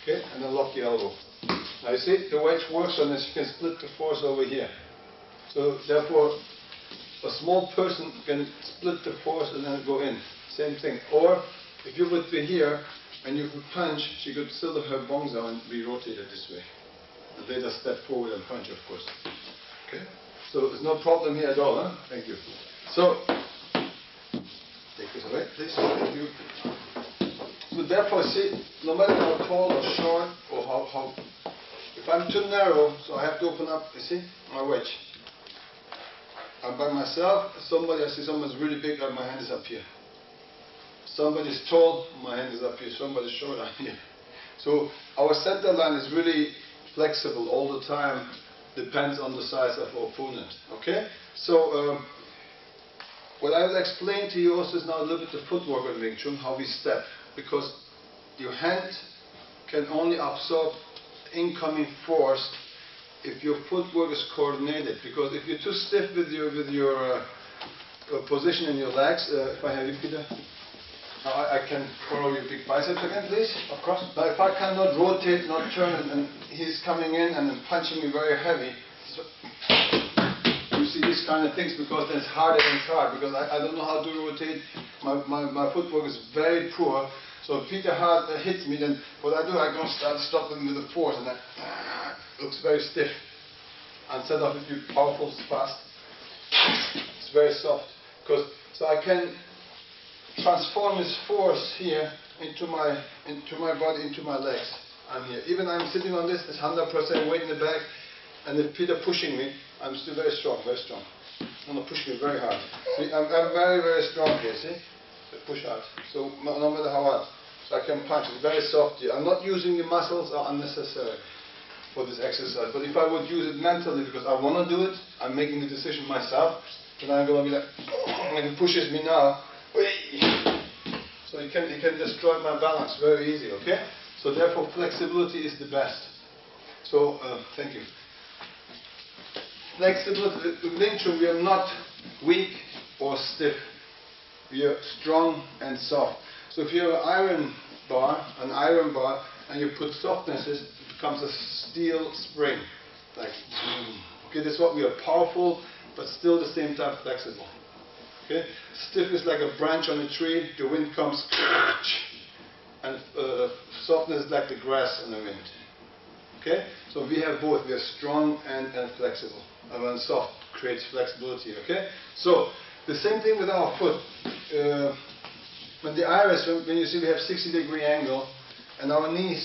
Okay, and then lock your elbow. Now you see, the way it works on this, you can split the force over here. So therefore, a small person can split the force and then go in. Same thing. Or, if you would be here, and you could punch, she could still have her bongza and be rotated this way. And they just step forward and punch, of course. Okay? So there's no problem here at all, huh? Thank you. So, take this away, please. Thank you. So therefore, see, no matter how tall or short, or how if I'm too narrow, so I have to open up, you see, my wedge. I'm by myself, I see someone's really big, my hand is up here. Somebody's tall, my hand is up here. Somebody's short, I'm here. So our center line is really flexible all the time, depends on the size of our opponent. Okay? So what I will explain to you also is now a little bit the footwork in Wing Chun, how we step. Because your hand can only absorb incoming force if your footwork is coordinated. Because if you're too stiff with your position in your legs, if I have you, Peter, I can borrow your big biceps again, please. Of course. Now, if I cannot rotate, not turn, and he's coming in and then punching me very heavy, so you see these kind of things because then it's harder and hard. Because I don't know how to rotate. My footwork is very poor. So if Peter Hart hits me, then what I do, I go start stopping with the force, and that looks very stiff. Instead of if you're powerful, fast, it's very soft. So I can transform his force here into my body, into my legs. I'm here. Even I'm sitting on this, it's 100% weight in the back, and if Peter pushing me, I'm still very strong, very strong. I'm gonna push me very hard. See, I'm very, very strong here, see? Push hard. So no matter how hard. So I can punch. It's very soft here. I'm not using the muscles are unnecessary for this exercise. But if I would use it mentally because I want to do it, I'm making the decision myself, then I'm going to be like, and he pushes me now. So he can destroy my balance very easy, okay? So therefore flexibility is the best. So, thank you. Flexibility, in Wing Chun we are not weak or stiff. We are strong and soft. So if you have an iron bar, and you put softness, it becomes a steel spring. Like, okay, that's what we are powerful, but still at the same time flexible. Okay? Stiff is like a branch on a tree, the wind comes, and softness is like the grass in the wind. Okay? So we have both, we are strong and flexible. And when soft creates flexibility, okay? So, the same thing with our foot. When the iris, when you see we have 60-degree angle, and our knees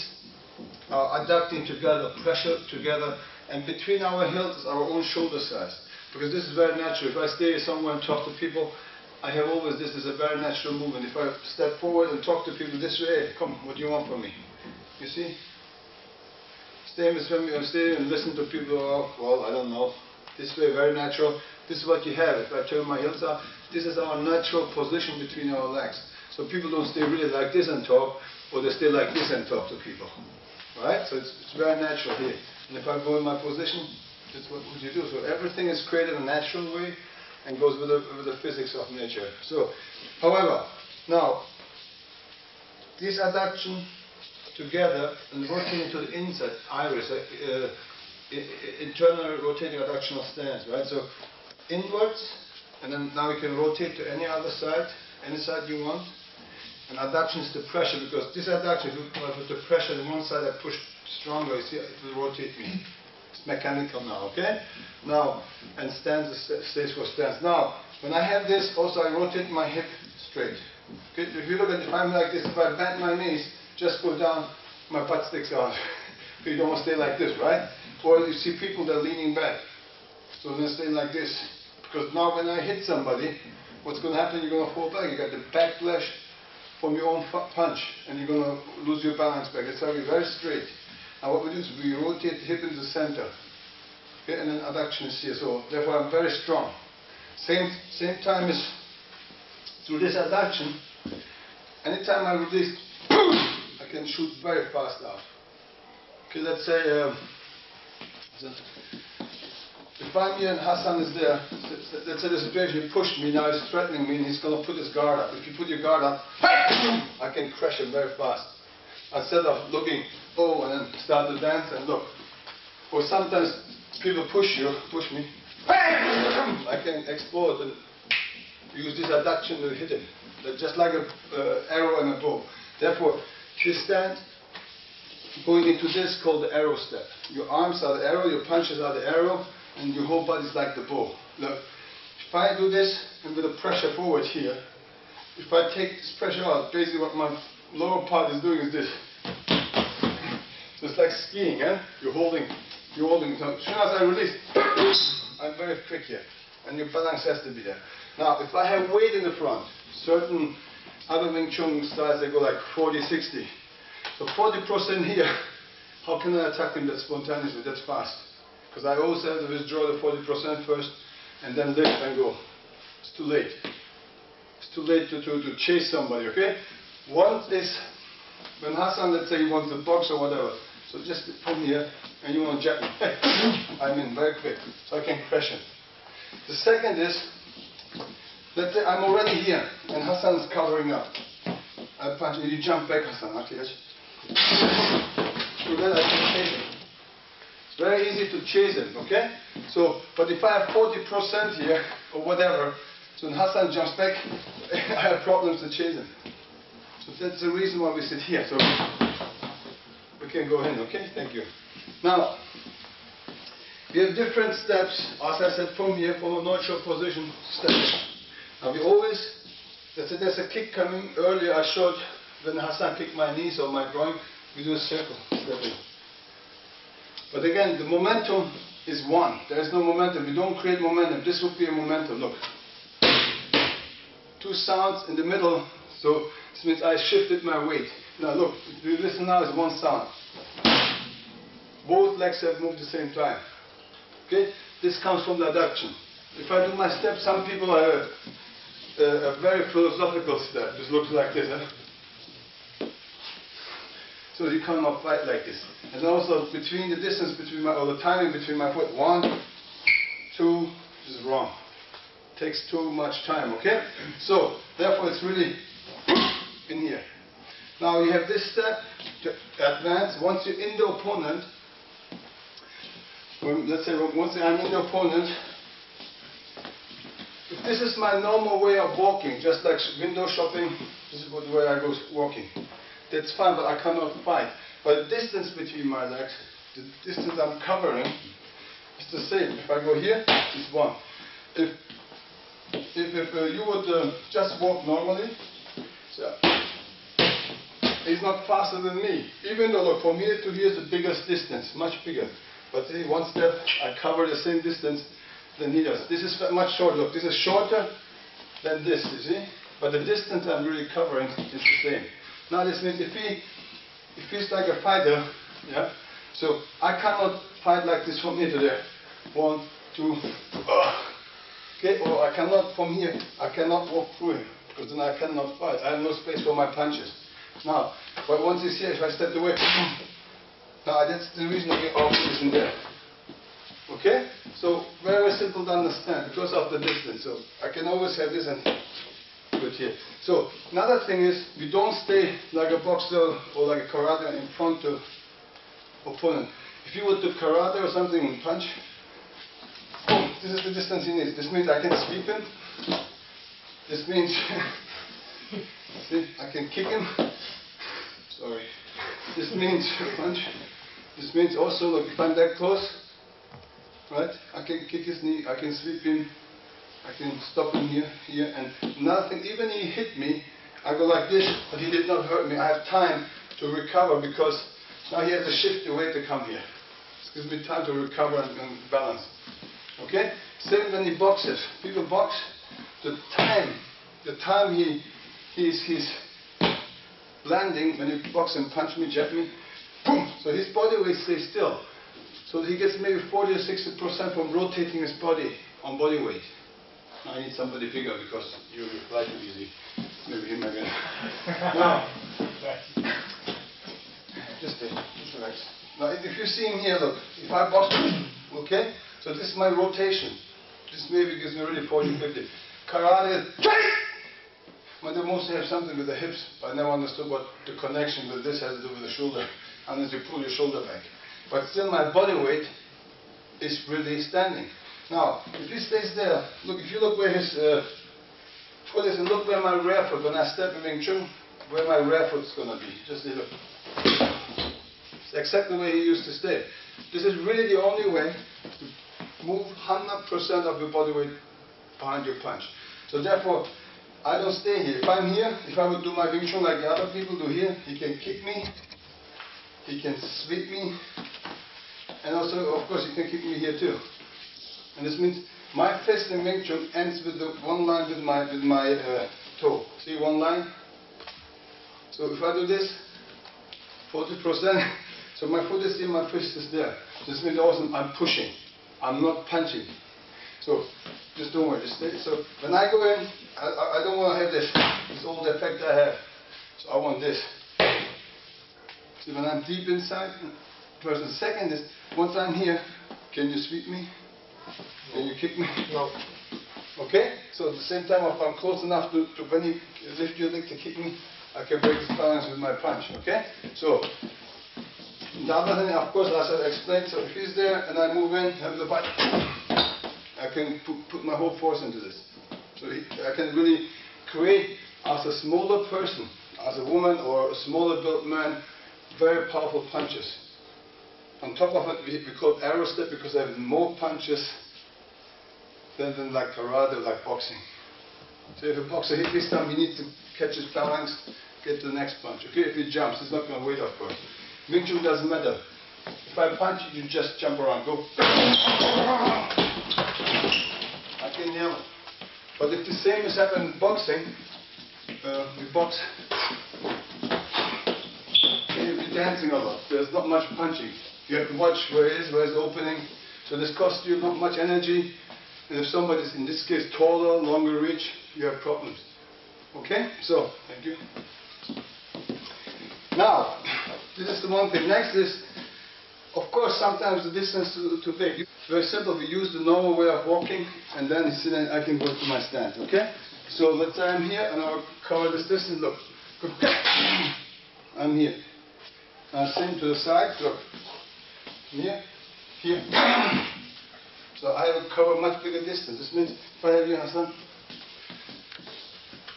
are adducting together, pressure together, and between our heels is our own shoulder size. Because this is very natural. If I stay somewhere and talk to people, I have always this is a very natural movement. If I step forward and talk to people this way, hey, come, what do you want from me? You see? Same as when we stay and listen to people, oh, well, I don't know. This way, very natural. This is what you have. If I turn my heels up, this is our natural position between our legs. So people don't stay really like this and talk, or they stay like this and talk to people. Right? So it's very natural here. And if I go in my position, that's what you do. So everything is created in a natural way and goes with the physics of nature. So, however, now, this adduction together and working into the inside iris, internal rotating adductional stance, right? So inwards, and then now we can rotate to any other side, any side you want. And adduction is the pressure, because this adduction, if you put the pressure on one side, I push stronger, you see, it will rotate me. It's mechanical now, okay? Now, and stance stays for stance. Now, when I have this, also I rotate my hip straight. Okay? If you look at, if I'm like this, if I bend my knees, just go down, my butt sticks out. You don't want to stay like this, right? Or you see people that are leaning back. So they're staying like this. Because now when I hit somebody, what's going to happen? You're going to fall back. You got the backlash from your own punch, and you're going to lose your balance back. That's why we're very straight. Now what we do is we rotate the hip into the center. Okay? And then adduction is here. So therefore I'm very strong. Same time as through this adduction, anytime I release, I can shoot very fast out. Okay, let's say, if I'm here and Hassan is there, let's say the situation, he pushed me, now he's threatening me and he's going to put his guard up. If you put your guard up, I can crush him very fast. Instead of looking, oh, and then start to dance and look. Or sometimes people push me, I can explode and use this adduction to hit him. Just like an arrow and a bow. Therefore, if you stand, going into this called the arrow step. Your arms are the arrow, your punches are the arrow, and your whole body is like the bow. Look, if I do this and with the pressure forward here, if I take this pressure out, basically what my lower part is doing is this. So it's like skiing, eh? You're holding. So as soon as I release, I'm very quick here, and your balance has to be there. Now, if I have weight in the front, certain other Wing Chun styles, they go like 40, 60. So 40% here, how can I attack him that spontaneously, that's fast? Because I always have to withdraw the 40% first, and then lift and go. It's too late. It's too late to chase somebody, okay? One is, when Hassan, let's say he wants to box or whatever, so just come here, and you want to jab me. I'm in very quick, so I can crush him. The second is, let's say I'm already here, and Hassan is covering up. I punch, and you jump back, Hassan, okay? So then I can chase him. It's very easy to chase him, okay? So, but if I have 40% here, or whatever, so when Hassan jumps back, I have problems to chase him. So that's the reason why we sit here. So we can go in, okay? Thank you. Now, we have different steps, as I said, from here, from a neutral position, steps. Now we always, let's say there's a kick coming. Earlier I showed when Hassan kicked my knees or my groin, we do a circle, stepping. But again, the momentum is one. There is no momentum. We don't create momentum. This would be a momentum. Look. Two sounds in the middle. So this means I shifted my weight. Now look, if you listen now, it's one sound. Both legs have moved at the same time. Okay? This comes from the adduction. If I do my step, some people have a very philosophical step. This looks like this. Huh? So you cannot fight like this. And also between the distance between my, or the timing between my foot, 1, 2, this is wrong. Takes too much time, okay? So therefore it's really in here. Now you have this step to advance. Once you're in the opponent, let's say once I'm in the opponent, if this is my normal way of walking, just like window shopping, this is the way I go walking. That's fine, but I cannot fight. But the distance between my legs, the distance I'm covering, is the same. If I go here, it's 1. If you would just walk normally, so he's not faster than me. Even though, look, from here to here is the biggest distance, much bigger. But see, one step, I cover the same distance than he does. This is much shorter. Look, this is shorter than this, you see? But the distance I'm really covering is the same. Now this means if he's like a fighter, yeah, so I cannot fight like this from here to there. 1, 2, okay, or I cannot from here, I cannot walk through him, because then I cannot fight. I have no space for my punches. Now, but once he's here, if I step away, now that's the reason I get off this in there. Okay? So very simple to understand because of the distance. So I can always have this and put it here. So another thing is we don't stay like a boxer or like a karate in front of opponent. If you would do karate or something and punch, boom, this is the distance he needs. This means I can sweep him. This means See, I can kick him. Sorry. This means punch. This means also, look, if I'm that close, right? I can kick his knee. I can sweep him. I can stop him here, and nothing. Even he hit me, I go like this, but he did not hurt me. I have time to recover because now he has to shift the weight to come here. It gives me time to recover and balance. Okay? Same when he boxes. People box. The time he's landing when he box and punch me, jab me, boom. So his body weight stays still. So he gets maybe 40 or 60% from rotating his body on body weight. Now I need somebody bigger because you reply too easy. Maybe him again. Now, just relax. Now if you see him here, look, if I box, okay? So this is my rotation. This maybe gives me really 40, 50. Karate, but they mostly have something with the hips. But I never understood what the connection with this has to do with the shoulder, unless you pull your shoulder back. But still my body weight is really standing. Now, if he stays there, look, if you look where his foot is, and look where my rear foot, when I step in Wing Chun, where my rear foot is going to be. Just look. It's exactly where he used to stay. This is really the only way to move 100% of your body weight behind your punch. So therefore, I don't stay here. If I'm here, if I would do my Wing Chun like the other people do here, he can kick me, he can sweep me, and also, of course, he can kick me here too. And this means my fist in Wing Chun ends with the one line with my toe. See, one line? So if I do this, 40%, so my foot is here, my fist is there. This means also I'm pushing. I'm not punching. So just don't worry, just stay. So when I go in, I don't want to have this old effect I have. So I want this. See, when I'm deep inside, first and second is, once I'm here, can you sweep me? Can you kick me? No. Okay? So at the same time, if I'm close enough to when you lift your leg to kick me, I can break his balance with my punch. Okay? So the other thing, of course, as I explained, so if he's there and I move in, have the punch, I can put my whole force into this. So I can really create, as a smaller person, as a woman or a smaller built man, very powerful punches. On top of it, we call it arrow step because I have more punches than like karate or like boxing. So if a boxer hits this time, he needs to catch his balance, get to the next punch. Okay, if he jumps, he's not going to wait, of course. Wing Chun doesn't matter. If I punch you, you just jump around, go. I can nail it. But if the same has happened in boxing, we box. You'll be dancing a lot. There's not much punching. You have to watch where it is, where it's opening. So this costs you not much energy. And if somebody's, in this case, taller, longer reach, you have problems. Okay? So, thank you. Now, this is the one thing. Next is, of course, sometimes the distance is too big. It's very simple. We use the normal way of walking, and then I can go to my stand. Okay? So let's say I'm here, and I'll cover this distance. Look. I'm here. Now same to the side. Look. Here. Here. So I will cover much bigger distance. This means if I have you, Hassan.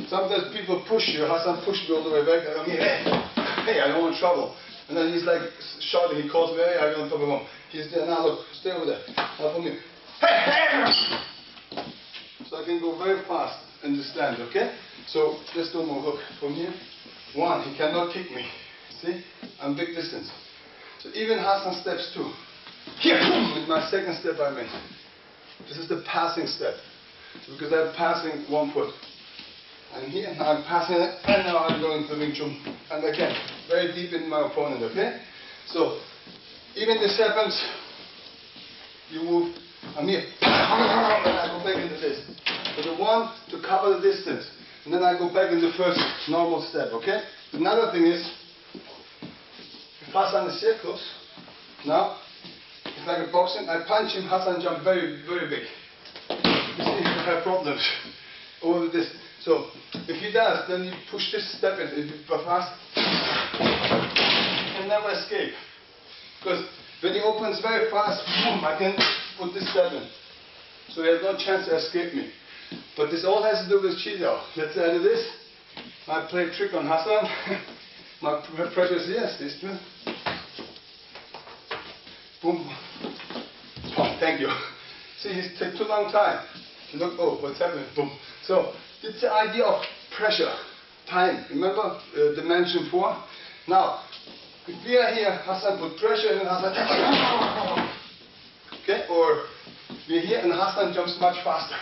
Sometimes people push you. Hassan pushed me all the way back. And I'm here. Hey, I don't want trouble. And then he's like shouting. He calls me. Hey, I don't talk about him. He's there now. Look, stay over there. Now from here. Hey! So I can go very fast in the stand. Okay? So just don't move. Look from here. One. He cannot kick me. See? I'm big distance. So even Hassan steps too. Here, with my second step I made. This is the passing step. So because I'm passing one foot. And here, now I'm passing it, and now I'm going to Wing Chun. And again, very deep in my opponent, okay? So, even this happens, you move, I'm here, and I go back into this. So the one to cover the distance, and then I go back in the first normal step, okay? Another thing is, if Hassan is here close, now, it's like a boxing, I punch him, Hassan jump very, very big. You see, I have problems over this. So, if he does, then you push this step in, if you go fast, you can never escape. Because when he opens very fast, boom, I can put this step in. So he has no chance to escape me. But this all has to do with Chi. Let's say I do this, I play a trick on Hassan. My pressure is here, this too. Boom. Oh, thank you. See, it takes too long time. Look, oh, what's happening? Boom. So, it's the idea of pressure, time. Remember dimension 4? Now, if we are here, Hassan put pressure and Hassan. Okay, or we're here and Hassan jumps much faster.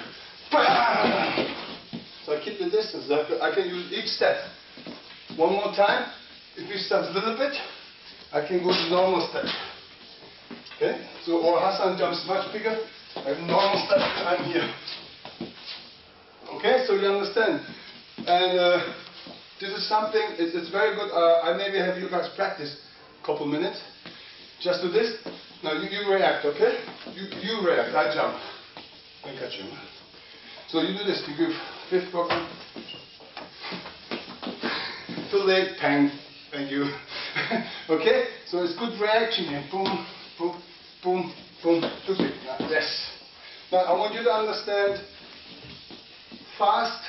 So I keep the distance. I can use each step. One more time. If we step a little bit, I can go to normal step. Okay, so or Hassan jumps much bigger. I have normal step. I'm here. Okay, so you understand. And this is something. It's very good. I maybe have you guys practice a couple minutes. Just do this. Now you react, okay? You react, I jump. I catch you. So you do this, you give fifth broken. Too late, bang, thank you. Okay? So it's good reaction here. Boom, boom, boom, boom. Too big. Yes. Now I want you to understand fast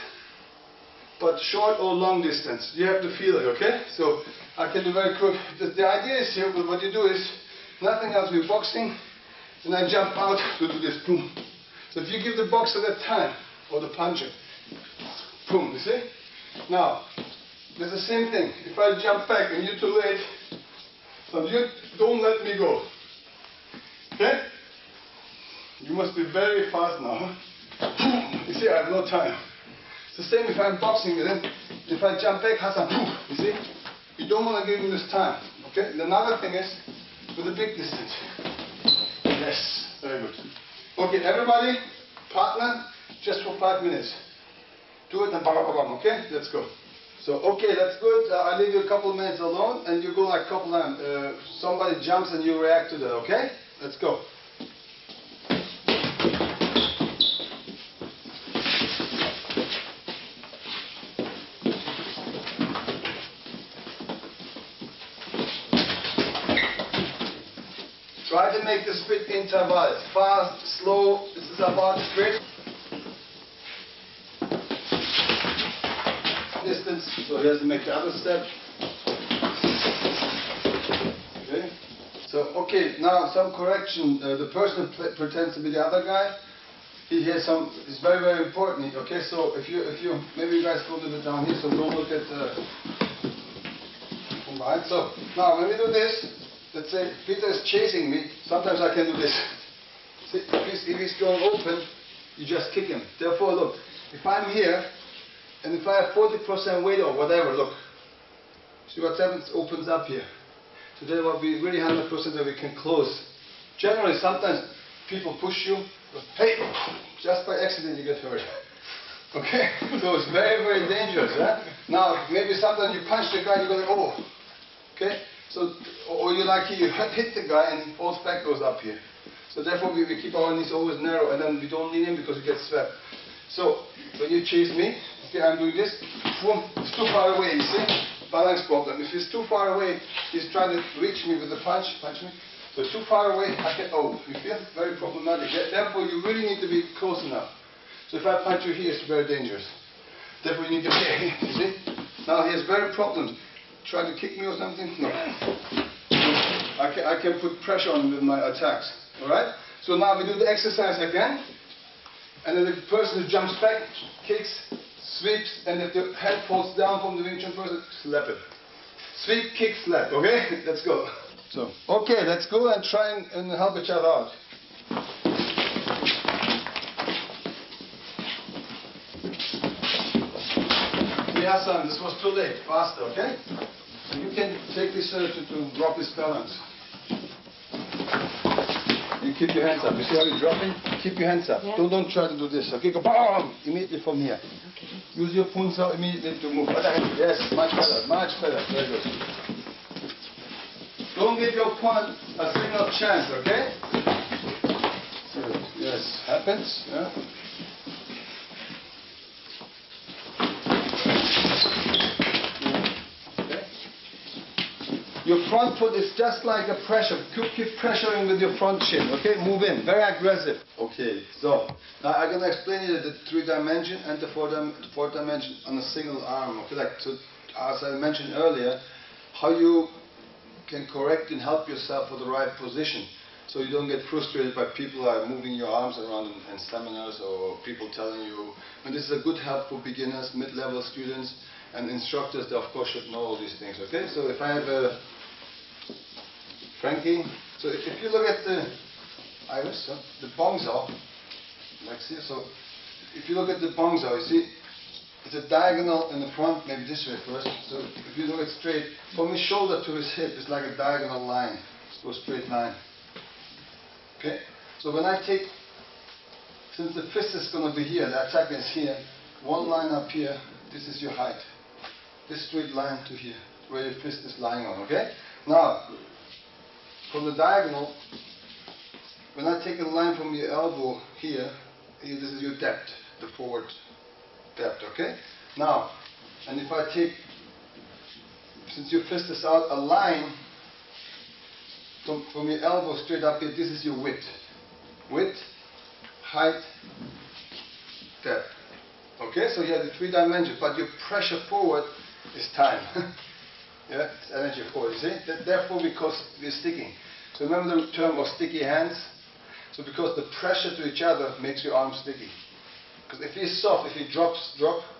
but short or long distance. You have to feel it, okay? So I can do very quick. The idea is here, what you do is nothing else with boxing, and I jump out to do this, boom. So if you give the boxer that time, or the puncher, boom, you see? Now, there's the same thing. If I jump back and you're too late, so you don't let me go. Okay? You must be very fast now. You see, I have no time. It's the same if I'm boxing with him. If I jump back, Hassan, you see? You don't want to give him this time. Okay? And another thing is, with a big distance. Yes, very good. Okay, everybody, partner, just for 5 minutes. Do it and bam, bam, bam, okay? Let's go. So, okay, that's good. I'll leave you a couple of minutes alone and you go like a couple of times. Somebody jumps and you react to that, okay? Let's go. Try to make the split interval fast, slow. This is about split distance. So he has to make the other step. Okay. So okay, now some correction. The person who pretends to be the other guy. He has some. It's very very important. Okay. So if you maybe you guys go a little bit down here. So don't look at combined. So now when we do this. Let's say Peter is chasing me, sometimes I can do this. See, if he's going open, you just kick him. Therefore, look, if I'm here, and if I have 40% weight or whatever, look, see what happens, opens up here. So then will be really 100% that we can close. Generally, sometimes people push you, hey, just by accident you get hurt. Okay? So it's very, very dangerous. Yeah? Now, maybe sometimes you punch the guy, you go like, oh, okay? So, or you like you hit the guy and he falls back, goes up here. So therefore we keep our knees always narrow and then we don't lean in because we get swept. So when you chase me, okay, I'm doing this, boom, it's too far away, you see? Balance problem. If he's too far away, he's trying to reach me with the punch me. So too far away, I can, oh, you feel? Very problematic. Therefore you really need to be close enough. So if I punch you here, it's very dangerous. Therefore you need to be here, you see? Now he has very problems. Try to kick me or something? No. I can put pressure on with my attacks. Alright? So now we do the exercise again. And then the person who jumps back, kicks, sweeps, and if the head falls down from the Wing Chun person, slap it. Sweep, kick, slap. Okay? Let's go. So, okay, let's go and try and help each other out. Hassan, this was too late. Faster, okay? So you can take this to drop this balance. You keep your hands up. You see how you're dropping? Keep your hands up. Yeah. Don't try to do this. Okay, go BAM! Immediately from here. Okay. Use your punza immediately to move. Yes, much better, much better. Very good. Don't give your opponent a single chance, okay? Yes, happens. Yeah. Your front foot is just like a pressure. Keep pressuring with your front shin, okay? Move in, very aggressive. Okay, so now I'm gonna explain you the 3-dimension and the 4-dimension on a single arm. Okay, like so, as I mentioned earlier, how you can correct and help yourself for the right position, so you don't get frustrated by people who are moving your arms around in seminars or people telling you. And this is a good help for beginners, mid-level students, and instructors. They of course should know all these things. Okay, so if I have a Frankie, so if you look at the iris, the bongzao, like here, so if you look at the bongzao, you see it's a diagonal in the front, maybe this way first. So if you look at straight, from his shoulder to his hip, it's like a diagonal line. So a straight line. Okay? So when I take, since the fist is going to be here, the attack is here, one line up here, this is your height. This straight line to here, where your fist is lying on, okay? Now, from the diagonal, when I take a line from your elbow here, this is your depth, the forward depth, okay? Now, and if I take, since your fist is out, a line from your elbow straight up here, this is your width. Width, height, depth. Okay, so you have the 3 dimensions, but your pressure forward is time. Yeah, it's energy forward, you see? Therefore, because we're sticking. So remember the term of sticky hands? So because the pressure to each other makes your arm sticky. Because if he's soft, if he drop,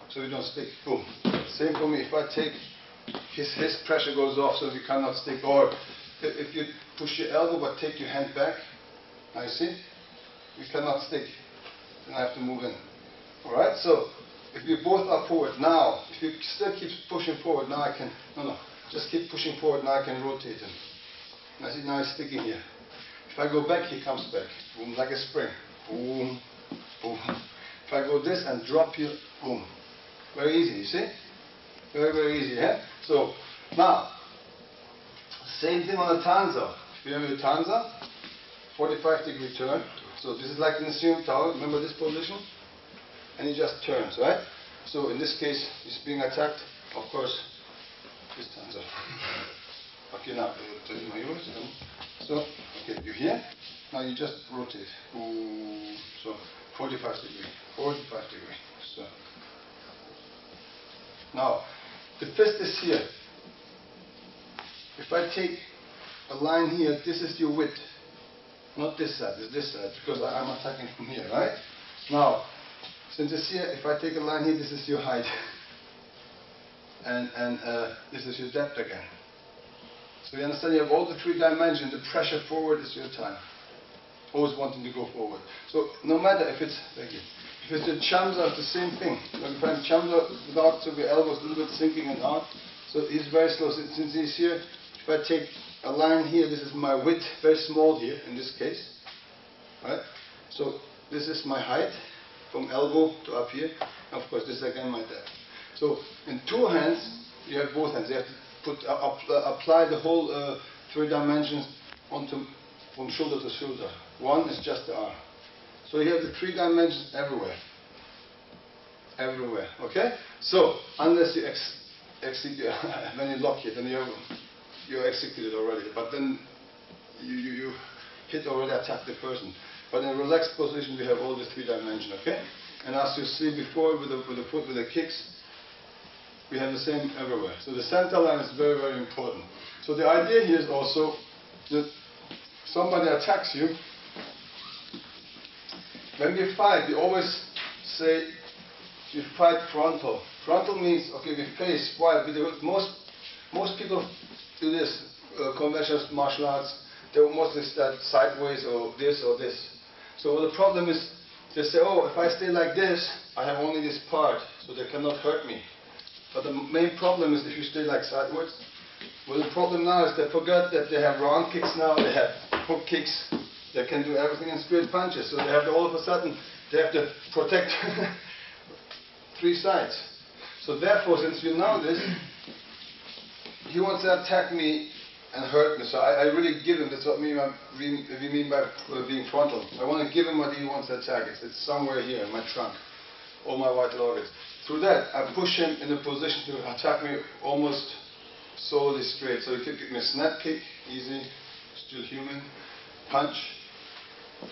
so you don't stick. Boom. Same for me. If I take, his pressure goes off, so you cannot stick. Or if you push your elbow but take your hand back, now you see, you cannot stick. Then I have to move in. Alright, so if you both are forward, now, if you still keep pushing forward, now I can, just keep pushing forward, now I can rotate him. Now see, now he's sticking here. If I go back, he comes back. Boom, like a spring. Boom, boom. If I go this and drop here, boom. Very easy, you see? Very, very easy, yeah? So, now, same thing on the tanza. If you have your tanza, 45-degree turn. So this is like in the assumed tower, remember this position? And he just turns, right? So in this case, he's being attacked, of course, this tanza. Okay, now, so, okay, you're here, now you just rotate. Ooh, so 45 degree. So now the fist is here. If I take a line here, this is your width, not this side, it's this side, because I'm attacking from here, right? Now, since it's here, if I take a line here, this is your height, and this is your depth again. So you understand, you have all the 3 dimensions. The pressure forward is your time. Always wanting to go forward. So no matter if it's, thank you, if it's a chamza, it's the same thing. Like if I'm chamza without, so the elbows a little bit sinking and out. So he's very slow. Since he's here, if I take a line here, this is my width, very small here in this case. Right? So this is my height from elbow to up here. And of course, this is again my depth. So in 2 hands, you have both hands. You have to apply the whole 3 dimensions onto from shoulder to shoulder. 1 is just the arm. So you have the 3 dimensions everywhere. Everywhere. Okay? So unless you execute, when you lock it, then you're executed already. But then you hit already, attack the person. But in a relaxed position, we have all the 3 dimensions. Okay? And as you see before with the foot with the kicks, we have the same everywhere. So the center line is very, very important. So the idea here is also that somebody attacks you. When we fight, we always say you fight frontal. Frontal means, okay, we face. Why? Most people do this, conventional martial arts, they will mostly start sideways or this or this. So the problem is, they say, oh, if I stay like this, I have only this part, so they cannot hurt me. But the main problem is if you stay like sideways. Well, the problem now is they forgot that they have round kicks now, they have hook kicks, they can do everything in straight punches. So they have to, all of a sudden, they have to protect 3 sides. So therefore, since you know this, he wants to attack me and hurt me. So I really give him, that's what we mean by being frontal. I want to give him what he wants to attack. It's somewhere here in my trunk, all my vital organs. Through that, I push him in a position to attack me almost solely straight. So you could give me a snap kick, easy, still human, punch,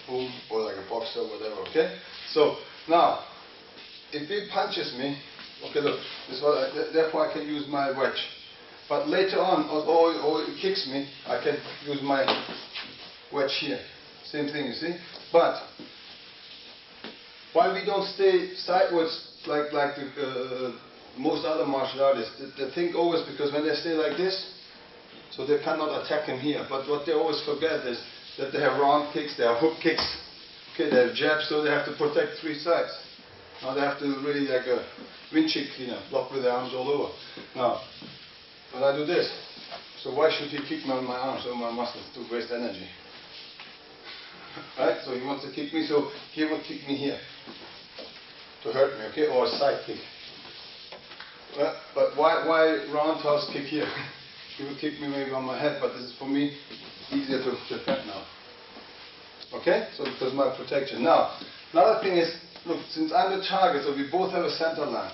boom, or like a boxer or whatever, okay? So now, if he punches me, okay, look, this is what therefore I can use my wedge. But later on, or he kicks me, I can use my wedge here. Same thing, you see? But why we don't stay sideways like most other martial artists? They think always because when they stay like this, so they cannot attack him here. But what they always forget is that they have round kicks, they have hook kicks, okay, they have jabs, so they have to protect three sides. Now they have to really like a windshield cleaner, block with their arms all over. Now, when I do this, so why should he kick me on my arms or my muscles to waste energy? Right? So he wants to kick me, so he will kick me here to hurt me, okay, or a side kick. But why roundhouse kick here? He will kick me maybe on my head, but this is for me easier to defend now. Okay? So because my protection. Now, another thing is, look, since I'm the target, so we both have a center line.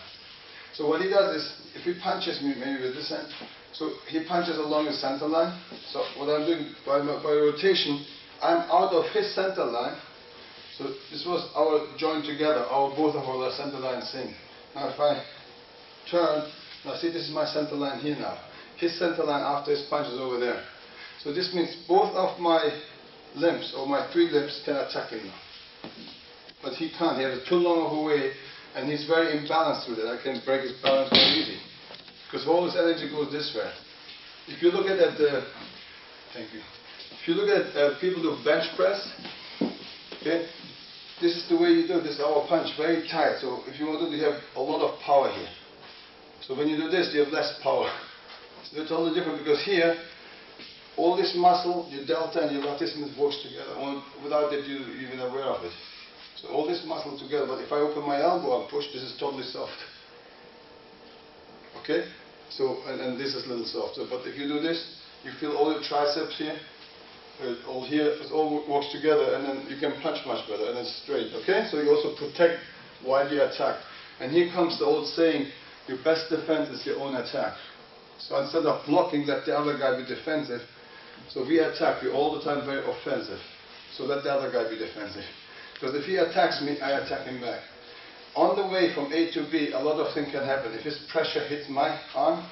So what he does is, if he punches me, maybe with this hand, so he punches along the center line. So what I'm doing by rotation, I'm out of his center line. So this was our joined together, both of our center line sync. Now if I turn, now see this is my center line here now. His center line after his punch is over there. So this means both of my limbs, or my three limbs, can attack him now. But he can't, he has too long of a way, and he's very imbalanced with it. I can break his balance very easy. Because all his energy goes this way. If you look at thank you. If you look at people who bench press, okay, this is the way you do it. This is our punch, very tight. So if you want to do, you have a lot of power here. So when you do this, you have less power. So they're totally different because here, all this muscle, your delta and your latissimus works together. Without that, you're even aware of it. So all this muscle together. But if I open my elbow and push, this is totally soft. Okay? So and this is a little softer. But if you do this, you feel all your triceps here. All here, it all works together, and then you can punch much better, and it's straight, okay? So you also protect while you attack. And here comes the old saying, your best defense is your own attack. So instead of blocking, let the other guy be defensive. So we attack, we're all the time very offensive. So let the other guy be defensive. Because if he attacks me, I attack him back. On the way from A to B, a lot of things can happen. If his pressure hits my arm,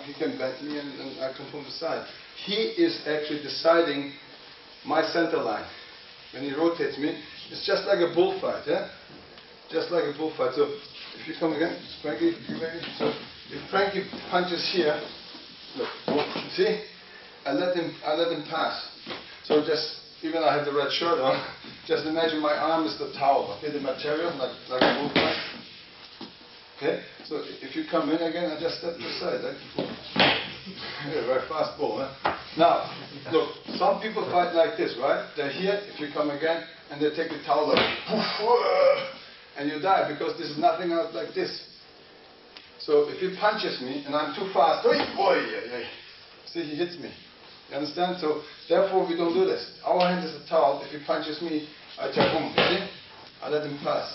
he can bend me and I come from the side. He is actually deciding my center line. When he rotates me, it's just like a bullfight, yeah? Just like a bullfight. So if you come again, Frankie, so if Frankie punches here, look, see? I let him pass. So just, even I have the red shirt on, just imagine my arm is the towel, okay, the material, like a bullfight. Okay? So if you come in again, I just step aside, yeah, very fast ball, huh? Now, look, some people fight like this, right? They're here, if you come again, and they take the towel like, and you die, because this is nothing else like this. So if he punches me, and I'm too fast, see, he hits me. You understand? So, therefore we don't do this. Our hand is a towel. If he punches me, I take boom, see? I let him pass.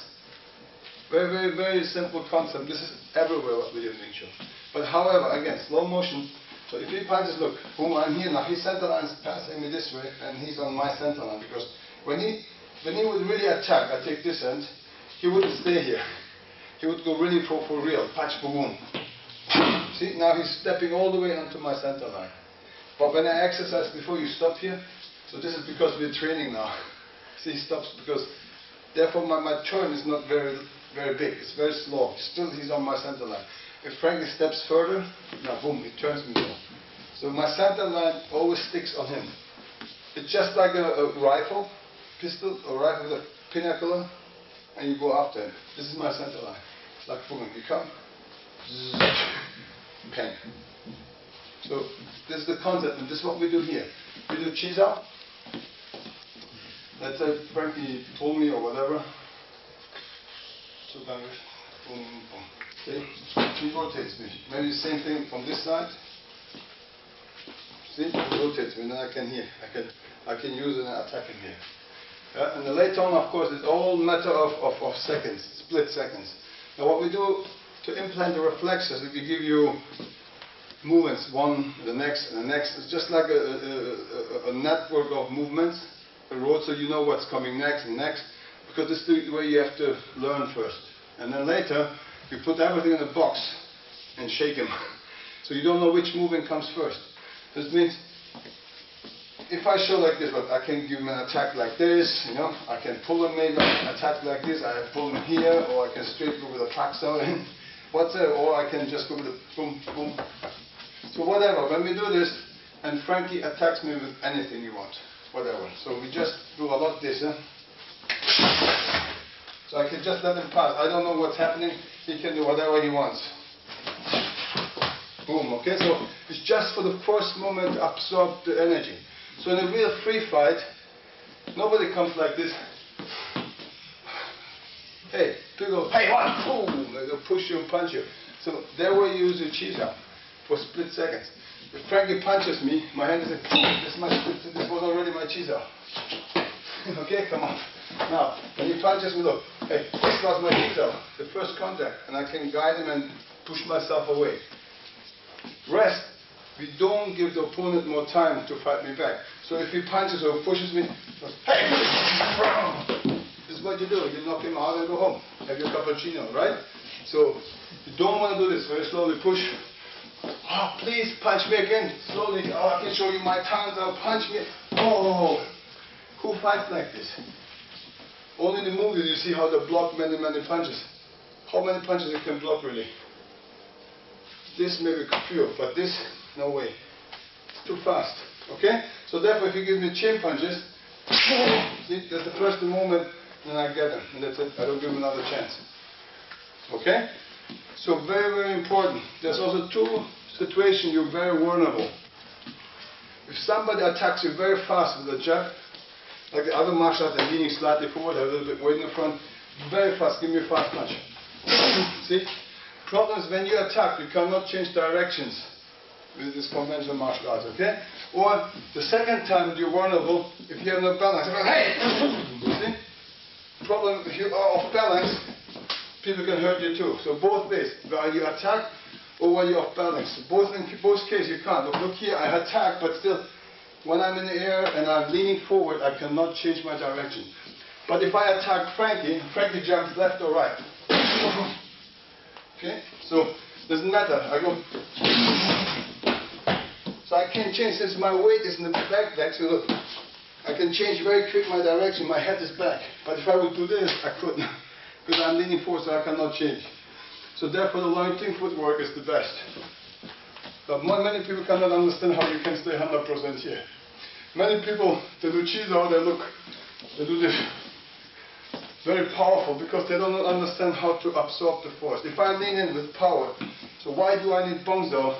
Very, very, very simple concept. This is everywhere what we do in Wing Chun. But however, again, slow motion. So if he punches, look, boom, I'm here now. His center line is passing me this way, and he's on my center line. Because when he would really attack, I take this end, he wouldn't stay here. He would go really for real. Punch, boom. See, now he's stepping all the way onto my center line. But when I exercise before, you stop here. So this is because we're training now. See, he stops because, therefore my turn is not very, very big. It's very slow. Still, he's on my center line. If Frankie steps further, now boom, he turns me more. So my center line always sticks on him. It's just like a rifle, pistol, or rifle with a pinnacle, and you go after him. This is my center line. It's like boom, you come, pen. So this is the concept, and this is what we do here. We do cheese out. Let's say Frankie pull me or whatever. So then boom, boom. See? He rotates me. Maybe the same thing from this side. See? He rotates me, and then I can here. I can use it and attack him here. Yeah? And then later on, of course, it's all matter of seconds, split seconds. Now what we do to implant the reflexes, we give you movements, one, the next, and the next. It's just like a network of movements, a road, so you know what's coming next and next, because this is the way you have to learn first. And then later, you put everything in a box and shake them. So you don't know which movement comes first. This means, if I show like this, look, I can give him an attack like this, you know, I can pull him maybe, attack like this, I pull him here, or I can straight go with a traxo in, or I can just go with a boom, boom. So whatever, when we do this, and Frankie attacks me with anything you want, whatever. So we just do a lot this, So I can just let him pass. I don't know what's happening, he can do whatever he wants. Boom, okay, so it's just for the first moment to absorb the energy. So in a real free fight, nobody comes like this. Hey, people go, hey, what? Boom! They'll push you and punch you. So there we use your cheese out for split seconds. If Frankie punches me, my hand is like, this was already my cheese out. Okay, come on. Now, when he punches me, look, hey, this was my cheese out, the first contact, and I can guide him and push myself away. Rest, we don't give the opponent more time to fight me back. So if he punches or pushes me, hey, this is what you do. You knock him out and go home. Have your cappuccino, right? So you don't want to do this. Very slowly push. Oh, please punch me again. Slowly. Oh, I can show you my times. I'll punch me. Oh, who fights like this? Only in the movies you see how they block many, many punches. How many punches you can block really? This maybe a few, but this, no way. It's too fast. Okay? So therefore, if you give me chin punches, see, that's the first moment, then I get them. And that's it. I don't give them another chance. Okay? So very, very important. There's also two situations you're very vulnerable. If somebody attacks you very fast with a jab, like the other martial arts, they're leaning slightly forward, a little bit weight in the front, very fast, give me a fast punch. See? Problem is when you attack, you cannot change directions with this conventional martial arts, okay? Or the second time you're vulnerable, if you have no balance, hey! See? Problem, if you are off balance, people can hurt you too. So both ways, whether you attack or when you're off balance. In both cases you can't. Look here, I attack, but still, when I'm in the air and I'm leaning forward, I cannot change my direction. But if I attack Frankie, Frankie jumps left or right. Okay, so doesn't matter. I go, so I can change since my weight is in the back leg. So look, I can change very quick my direction. My head is back. But if I would do this, I couldn't, because I'm leaning forward, so I cannot change. So therefore, the long-term footwork is the best. But many people cannot understand how you can stay 100% here. Many people, they do Chizo, they do this. Very powerful because they don't understand how to absorb the force. If I lean in with power, so why do I need Bongzo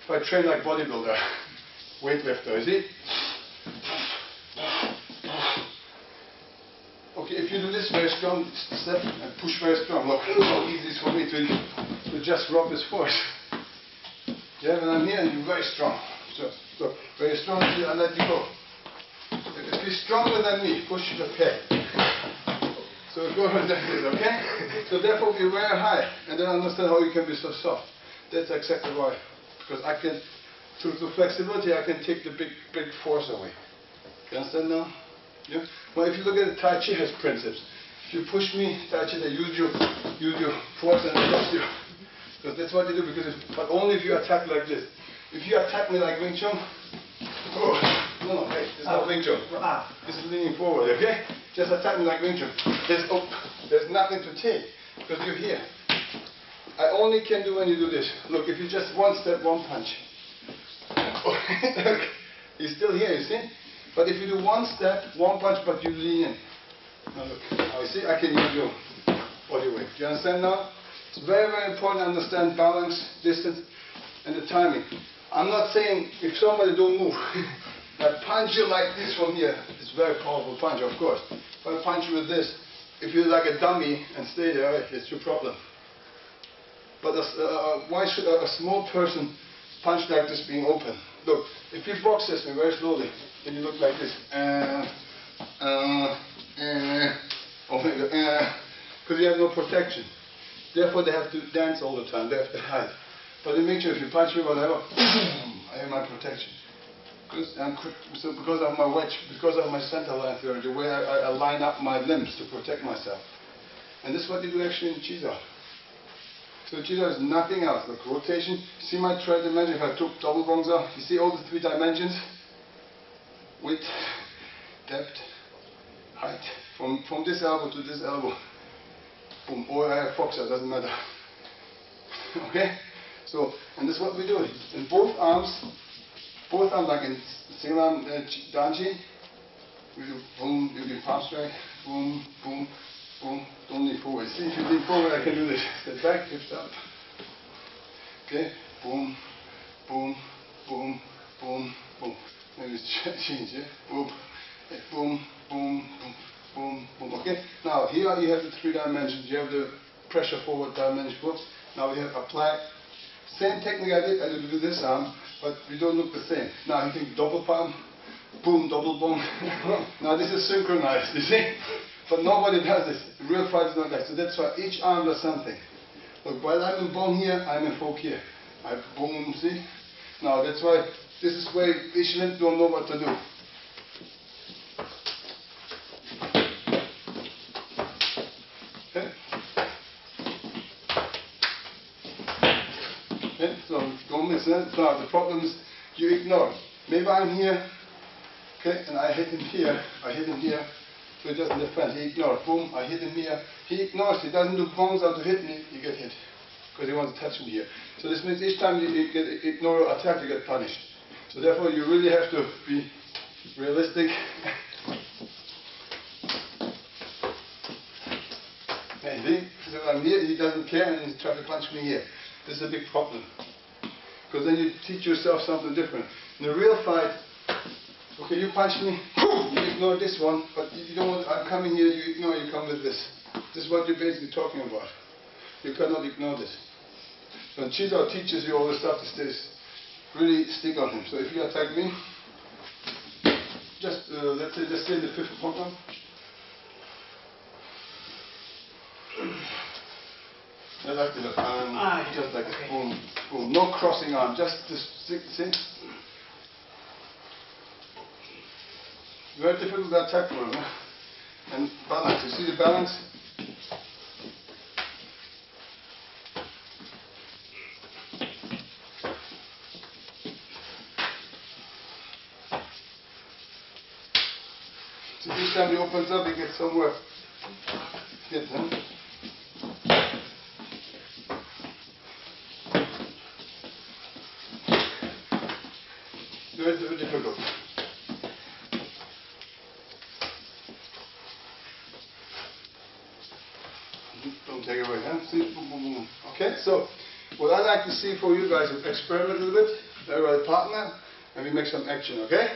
if I train like bodybuilder, weightlifter, you see? Okay, if you do this very strong step and push very strong, look how easy it is for me to just rob this force. Yeah, when I'm here and you're very strong. So look, very strong here, I let you go. If you're stronger than me, push it, okay. So go like this, okay? So therefore be very high and then understand how you can be so soft. That's exactly why. Because I can, through flexibility, I can take the big force away. You understand now? Yeah? Well, if you look at it, Tai Chi has principles. If you push me, Tai Chi, they use your force and push you. Because that's what they do, but only if you attack like this. If you attack me like Wing Chun, no, hey, this is not Wing Chun. This is leaning forward, okay? Just attack me like Wing Chun. There's nothing to take, because you're here. I only can do when you do this. Look, if you just one step, one punch. You're still here, you see? But if you do one step, one punch, but you lean in. Now look, now you see, I can use your body weight. Do you understand now? It's very, very important to understand balance, distance, and the timing. I'm not saying if somebody don't move, I punch you like this from here. It's a very powerful punch, of course. If I punch you with this, if you're like a dummy and stay there, it's your problem. But why should a small person punch like this being open? Look, if you box this very slowly, then you look like this. Because you have no protection. Therefore they have to dance all the time, they have to hide. But in mixture, if you punch me, whatever, I have my protection. Because of my wedge, because of my center line theory, the way I line up my limbs to protect myself. And this is what you do actually in Chiza. So Chiza is nothing else, like rotation. See my thread dimension, if I took double bongza, you see all the 3 dimensions? Width, depth, height, from this elbow to this elbow. Boom, or I have foxa, doesn't matter. Okay? So, and this is what we do. In both arms like in single arm danji, we do boom, you do palm strike, boom, boom, boom, don't lean forward. See, if you lean forward, I can do this. Step back, hips up. Okay, boom, boom, boom, boom, boom. Maybe change, yeah? Boom, boom, boom, boom, boom, boom. Okay, now here you have the 3 dimensions. You have the pressure forward dimension. Now we have apply. Same technique I did with this arm, but we don't look the same. Now you think double palm, boom, double boom. Now this is synchronized, you see? But nobody does this. In real fight is not like that. So that's why each arm does something. Look, while I'm in bone here, I'm in fork here. I boom, see? Now that's why this is where each limb don't know what to do. Okay? Okay, so don't miss it. Now the problem is you ignore. Maybe I'm here, okay, and I hit him here, so he doesn't defend, he ignores. Boom, I hit him here, he ignores, he doesn't do bongs out to hit me, you get hit. Because he wants to touch me here. So this means each time you ignore an attack, you get punished. So therefore you really have to be realistic. And so I'm here, he doesn't care, and he's trying to punch me here. This is a big problem. Because then you teach yourself something different. In a real fight, okay, you punch me, you ignore this one, but you don't want, I'm coming here, you ignore, you come with this. This is what you're basically talking about. You cannot ignore this. So Chiza teaches you all the stuff to stay, really stick on him. So if you attack me, just let's say just stay in the 5th quantum. I like the arm, just like boom, boom. No crossing arm, just this, see? Very difficult to attack for him. And balance, you see the balance? So each time he opens up, he gets somewhere. Hit him. Very, very difficult. Don't take it away, huh? See? Boom, boom, boom. Okay, so what I like to see for you guys is experiment a little bit, everybody partner, and we make some action, okay?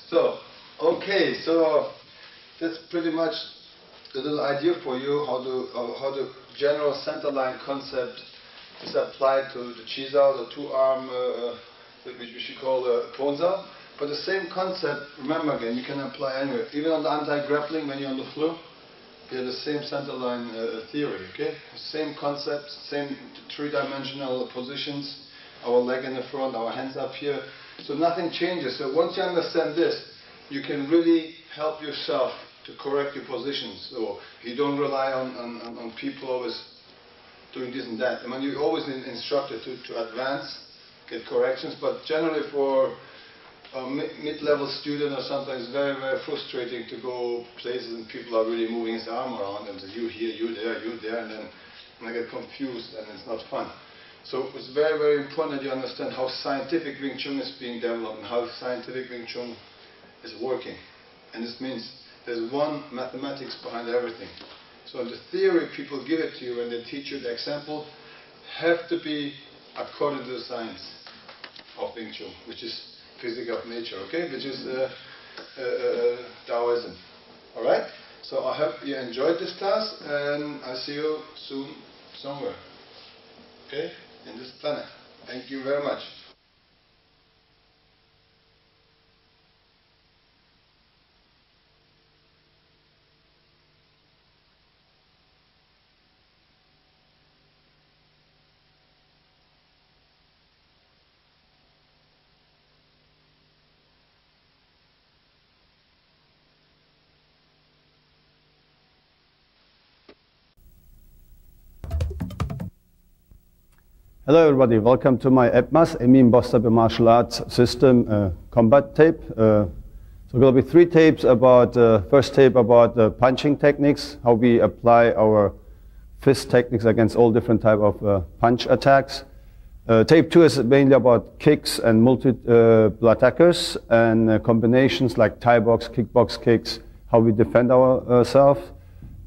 So, okay, so that's pretty much the little idea for you how the general center line concept is applied to the Chiza, the 2-arm, which we should call Ponza. But the same concept, remember again, you can apply anywhere. Even on the anti-grappling, when you're on the floor, you have the same center line theory, okay? Same concept, same 3-dimensional positions. Our leg in the front, our hands up here. So nothing changes. So once you understand this, you can really help yourself to correct your positions. So you don't rely on people always doing this and that. I mean, you're always instructed to advance, get corrections, but generally for a mid-level student or something, it's very, very frustrating to go places and people are really moving his arm around and say, you here, you there, and then I get confused and it's not fun. So it's very, very important that you understand how scientific Wing Chun is being developed and how scientific Wing Chun is working. And this means there's one mathematics behind everything. So the theory people give it to you when they teach you the example have to be according to the science of Wing Chun, which is physics of nature, okay? Which is Taoism. All right? So I hope you enjoyed this class, and I'll see you soon somewhere, okay? In this planet. Thank you very much. Hello everybody, welcome to my EBMAS, Emin BOZTEPE Martial Arts System combat tape. So there will be 3 tapes about, first tape about punching techniques, how we apply our fist techniques against all different type of punch attacks. Tape 2 is mainly about kicks and multiple attackers and combinations like Thai box, kickbox kicks, how we defend ourselves.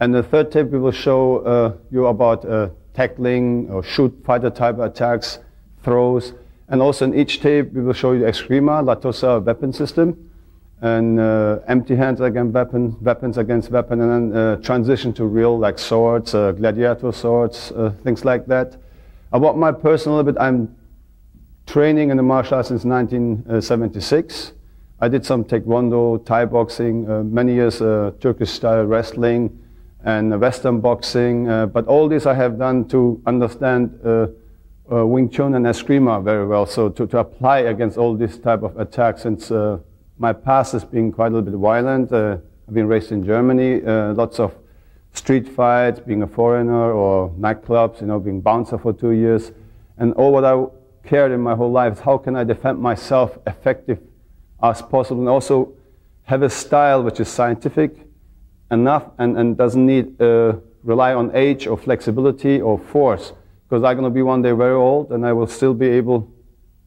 And the third tape we will show you about tackling or shoot fighter type attacks, throws, and also in each tape we will show you Eskrima, Latosa weapon system, and empty hands against weapon, weapons against weapon, and then transition to real like swords, gladiator swords, things like that. About my personal bit, I'm training in the martial arts since 1976. I did some taekwondo, Thai boxing, many years Turkish style wrestling, and Western boxing, but all this I have done to understand Wing Chun and Eskrima very well, so to apply against all this type of attacks, since my past has been quite a little bit violent. I've been raised in Germany, lots of street fights, being a foreigner, or nightclubs, you know, being bouncer for 2 years, and all what I cared in my whole life is how can I defend myself effective as possible, and also have a style which is scientific enough and doesn't need rely on age or flexibility or force, because I'm going to be one day very old and I will still be able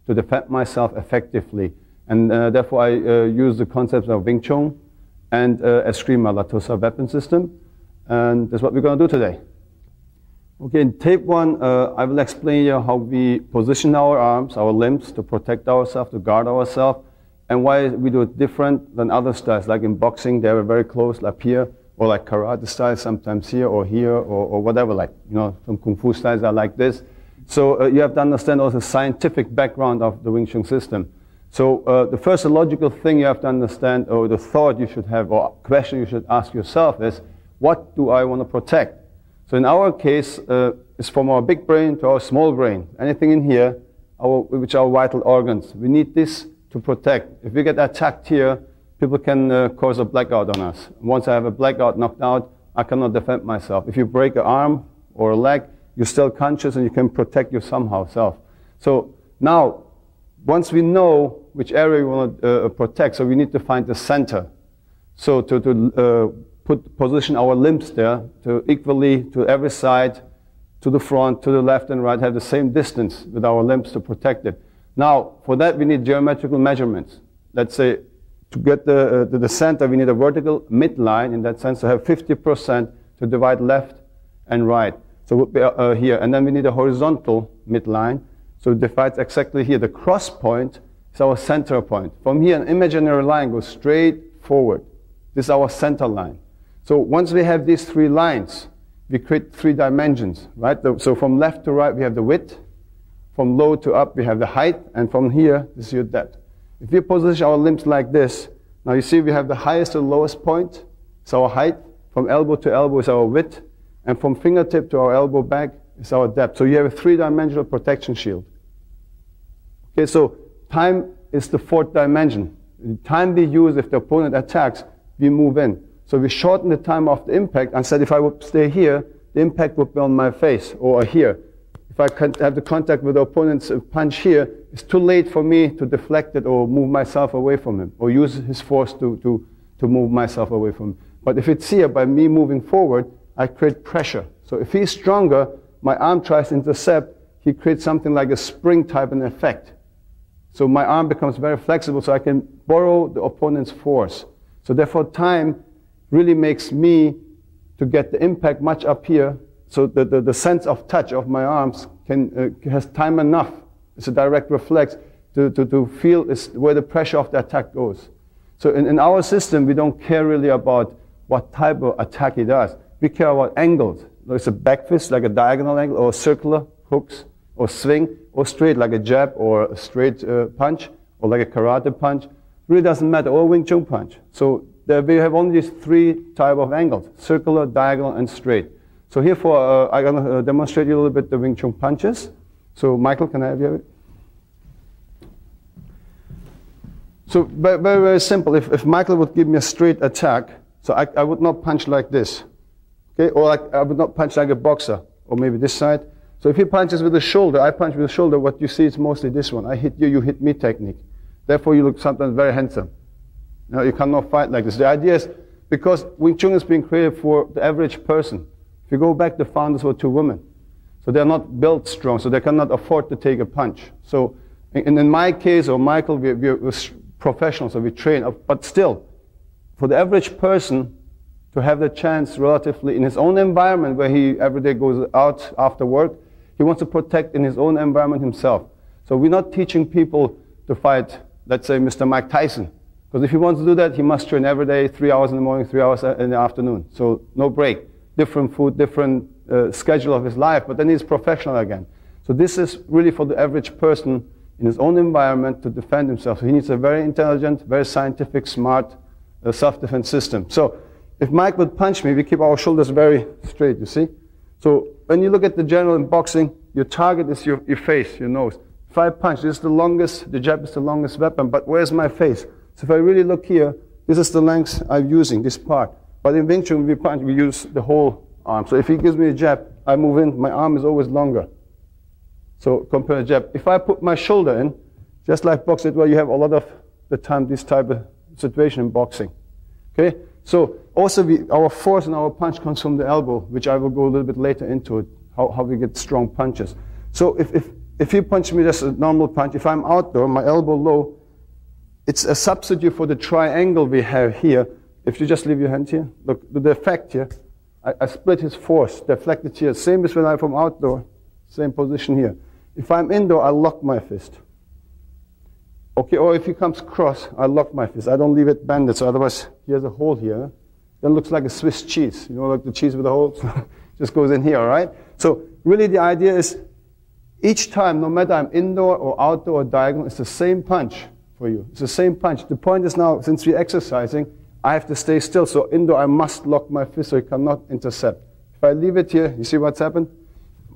to defend myself effectively, and therefore I use the concepts of Wing Chun and Eskrima, Latosa weapon system, and that's what we're going to do today. Okay, in tape 1 I will explain you how we position our arms, our limbs to protect ourselves, to guard ourselves, and why we do it different than other styles. Like in boxing, they are very close, like here, or like karate style, sometimes here, or whatever, like, you know, some kung fu styles are like this. So you have to understand also the scientific background of the Wing Chun system. So the first logical thing you have to understand, or the thought you should have, or question you should ask yourself is, what do I want to protect? So in our case, it's from our big brain to our small brain. Anything in here, which are vital organs. We need this to protect. If we get attacked here, people can cause a blackout on us. Once I have a blackout knocked out, I cannot defend myself. If you break an arm or a leg, you're still conscious and you can protect you somehow self. So now, once we know which area we want to protect, so we need to find the center. So to position our limbs there to equally to every side, to the front, to the left and right, have the same distance with our limbs to protect it. Now, for that we need geometrical measurements. Let's say to get the center, we need a vertical midline, in that sense, to have 50% to divide left and right. So we'll be here. And then we need a horizontal midline, so it divides exactly here. The cross point is our center point. From here, an imaginary line goes straight forward. This is our center line. So once we have these 3 lines, we create 3 dimensions, right? So from left to right, we have the width. From low to up, we have the height, and from here, this is your depth. If we position our limbs like this, now you see we have the highest and lowest point, it's our height. From elbow to elbow is our width, and from fingertip to our elbow back is our depth. So you have a 3-dimensional protection shield. Okay, so time is the 4th dimension. The time we use if the opponent attacks, we move in. So we shorten the time of the impact, and said if I would stay here, the impact would be on my face, or here. If I can't have the contact with the opponent's punch here, it's too late for me to deflect it or move myself away from him, or use his force to move myself away from him. But if it's here, by me moving forward, I create pressure. So if he's stronger, my arm tries to intercept, he creates something like a spring type of effect. So my arm becomes very flexible, so I can borrow the opponent's force. So therefore time really makes me to get the impact much up here, so the sense of touch of my arms has time enough. It's a direct reflex to feel where the pressure of the attack goes. So in our system, we don't care really about what type of attack he does. We care about angles. There's a back fist, like a diagonal angle, or circular hooks, or swing, or straight, like a jab, or a straight punch, or like a karate punch. Really doesn't matter, or a Wing Chun punch. So we have only these 3 types of angles: circular, diagonal, and straight. So here I'm going to demonstrate you a little bit the Wing Chun punches. So Michael, can I have you? So very, very simple. If Michael would give me a straight attack, so I would not punch like this, okay? Or I would not punch like a boxer, or maybe this side. So if he punches with the shoulder, I punch with the shoulder, what you see is mostly this one. I hit you, you hit me technique. Therefore, you look sometimes very handsome. You cannot fight like this. The idea is, because Wing Chun is being created for the average person. If you go back, the founders were 2 women. So they're not built strong, so they cannot afford to take a punch. So in my case, or Michael, we're professionals, so we train. But still, for the average person to have the chance relatively in his own environment, where he every day goes out after work, he wants to protect in his own environment himself. So we're not teaching people to fight, let's say, Mr. Mike Tyson. Because if he wants to do that, he must train every day, 3 hours in the morning, 3 hours in the afternoon. So no break. Different food, different schedule of his life, but then he's professional again. So this is really for the average person in his own environment to defend himself. So he needs a very intelligent, very scientific, smart self-defense system. So if Mike would punch me, we keep our shoulders very straight, you see? So when you look at the general in boxing, your target is your face, your nose. If I punch, this is the longest, the jab is the longest weapon, but where's my face? So if I really look here, this is the length I'm using, this part. But in Wing Chun, we punch, we use the whole arm. So if he gives me a jab, I move in, my arm is always longer. So compared to jab. If I put my shoulder in, just like boxing, well, you have a lot of the time this type of situation in boxing. Okay? So also our force and our punch comes from the elbow, which I will go a little bit later into it, how we get strong punches. So if you punch me just a normal punch, if I'm outdoor, my elbow low, it's a substitute for the triangle we have here. If you just leave your hand here, look, the effect here, I split his force, deflect it here. Same as when I'm from outdoor, same position here. If I'm indoor, I lock my fist. Okay, or if he comes cross, I lock my fist. I don't leave it bended, so otherwise he has a hole here. Then it looks like a Swiss cheese. You know, like the cheese with a hole? Just goes in here, all right? So really the idea is, each time, no matter I'm indoor or outdoor or diagonal, it's the same punch for you. It's the same punch. The point is now, since we're exercising, I have to stay still. So indoor, I must lock my fist so it cannot intercept. If I leave it here, you see what's happened?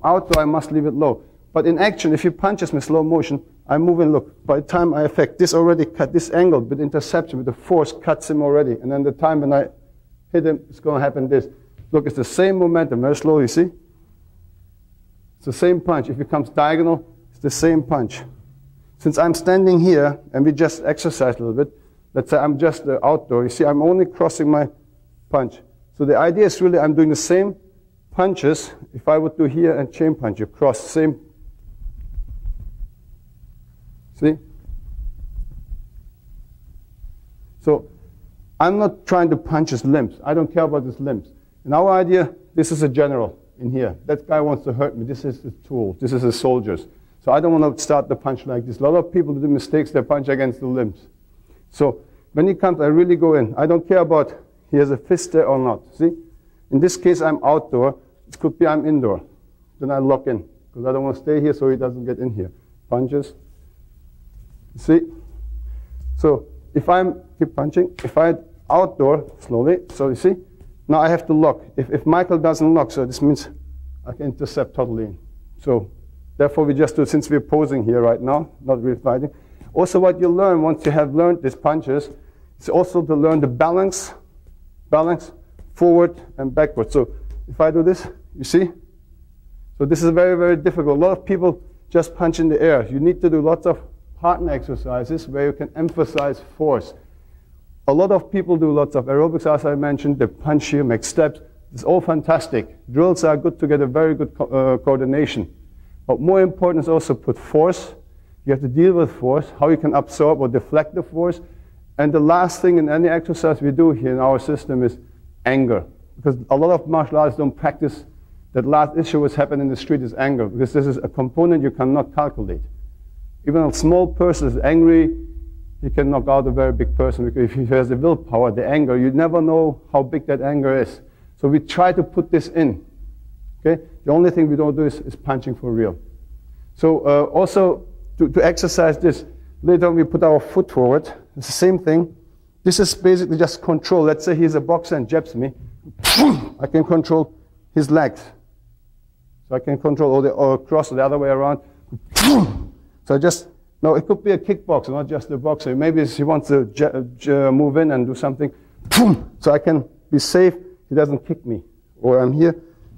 Outdoor, I must leave it low. But in action, if he punches me slow motion, I move and look. By the time I affect this already cut, this angle with interception, with the force cuts him already. And then the time when I hit him, it's going to happen this. Look, it's the same momentum, very slow, you see? It's the same punch. If it comes diagonal, it's the same punch. Since I'm standing here, and we just exercise a little bit, let's say I'm just outdoor, you see, I'm only crossing my punch. So the idea is really I'm doing the same punches. If I would do here and chain punch, you cross, same. See? So I'm not trying to punch his limbs. I don't care about his limbs. In our idea, this is a general in here. That guy wants to hurt me. This is his tool. This is his soldiers. So I don't want to start the punch like this. A lot of people do mistakes. They punch against the limbs. So when he comes, I really go in. I don't care about he has a fist there or not. See? In this case, I'm outdoor. It could be I'm indoor. Then I lock in, because I don't want to stay here so he doesn't get in here. Punches. See? So if I'm keep punching, if I'm outdoor slowly, so you see, now I have to lock. If Michael doesn't lock, so this means I can intercept totally. So therefore we just do, since we're posing here right now, not really fighting. Also what you learn once you have learned these punches is also to learn the balance forward and backward. So if I do this, you see? So this is very, very difficult. A lot of people just punch in the air. You need to do lots of partner exercises where you can emphasize force. A lot of people do lots of aerobics, as I mentioned. They punch here, make steps. It's all fantastic. Drills are good to get a very good coordination. But more important is also put force. You have to deal with force, how you can absorb or deflect the force. And the last thing in any exercise we do here in our system is anger. because a lot of martial artists don't practice that last issue was happening in the street is anger, because this is a component you cannot calculate. Even a small person is angry, he can knock out a very big person, because if he has the willpower, the anger, you never know how big that anger is. So we try to put this in. Okay? The only thing we don't do is punching for real. So also, to exercise this, later on we put our foot forward. It's the same thing. This is basically just control. Let's say he's a boxer and jabs me. I can control his legs. So I can control or cross the other way around. So I just, no, it could be a kickboxer, not just a boxer. Maybe he wants to move in and do something. So I can be safe. He doesn't kick me. Or I'm here,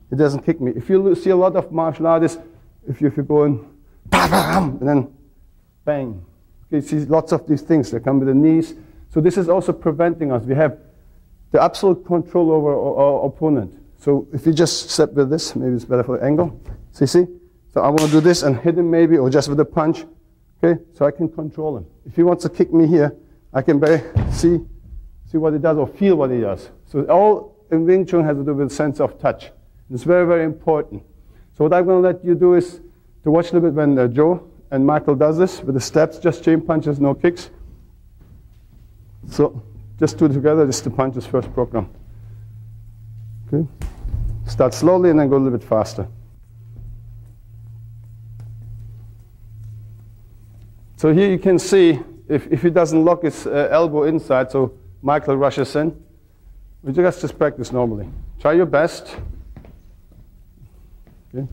he doesn't kick me. If you see a lot of martial artists, if you go in, and then bang. Okay, you see lots of these things that come with the knees. So this is also preventing us. We have the absolute control over our opponent. So if you just step with this, maybe it's better for the angle. See? So I want to do this and hit him maybe, or just with a punch. Okay, so I can control him. If he wants to kick me here, I can see what he does or feel what he does. So all in Wing Chun has to do with sense of touch. It's very, very important. So what I'm going to let you do is to watch a little bit when Joe and Michael does this with the steps, just chain punches, no kicks. So just do it together, just the punches first program. Okay. Start slowly and then go a little bit faster. So here you can see if he doesn't lock his elbow inside, so Michael rushes in. We just practice normally. Try your best. Okay.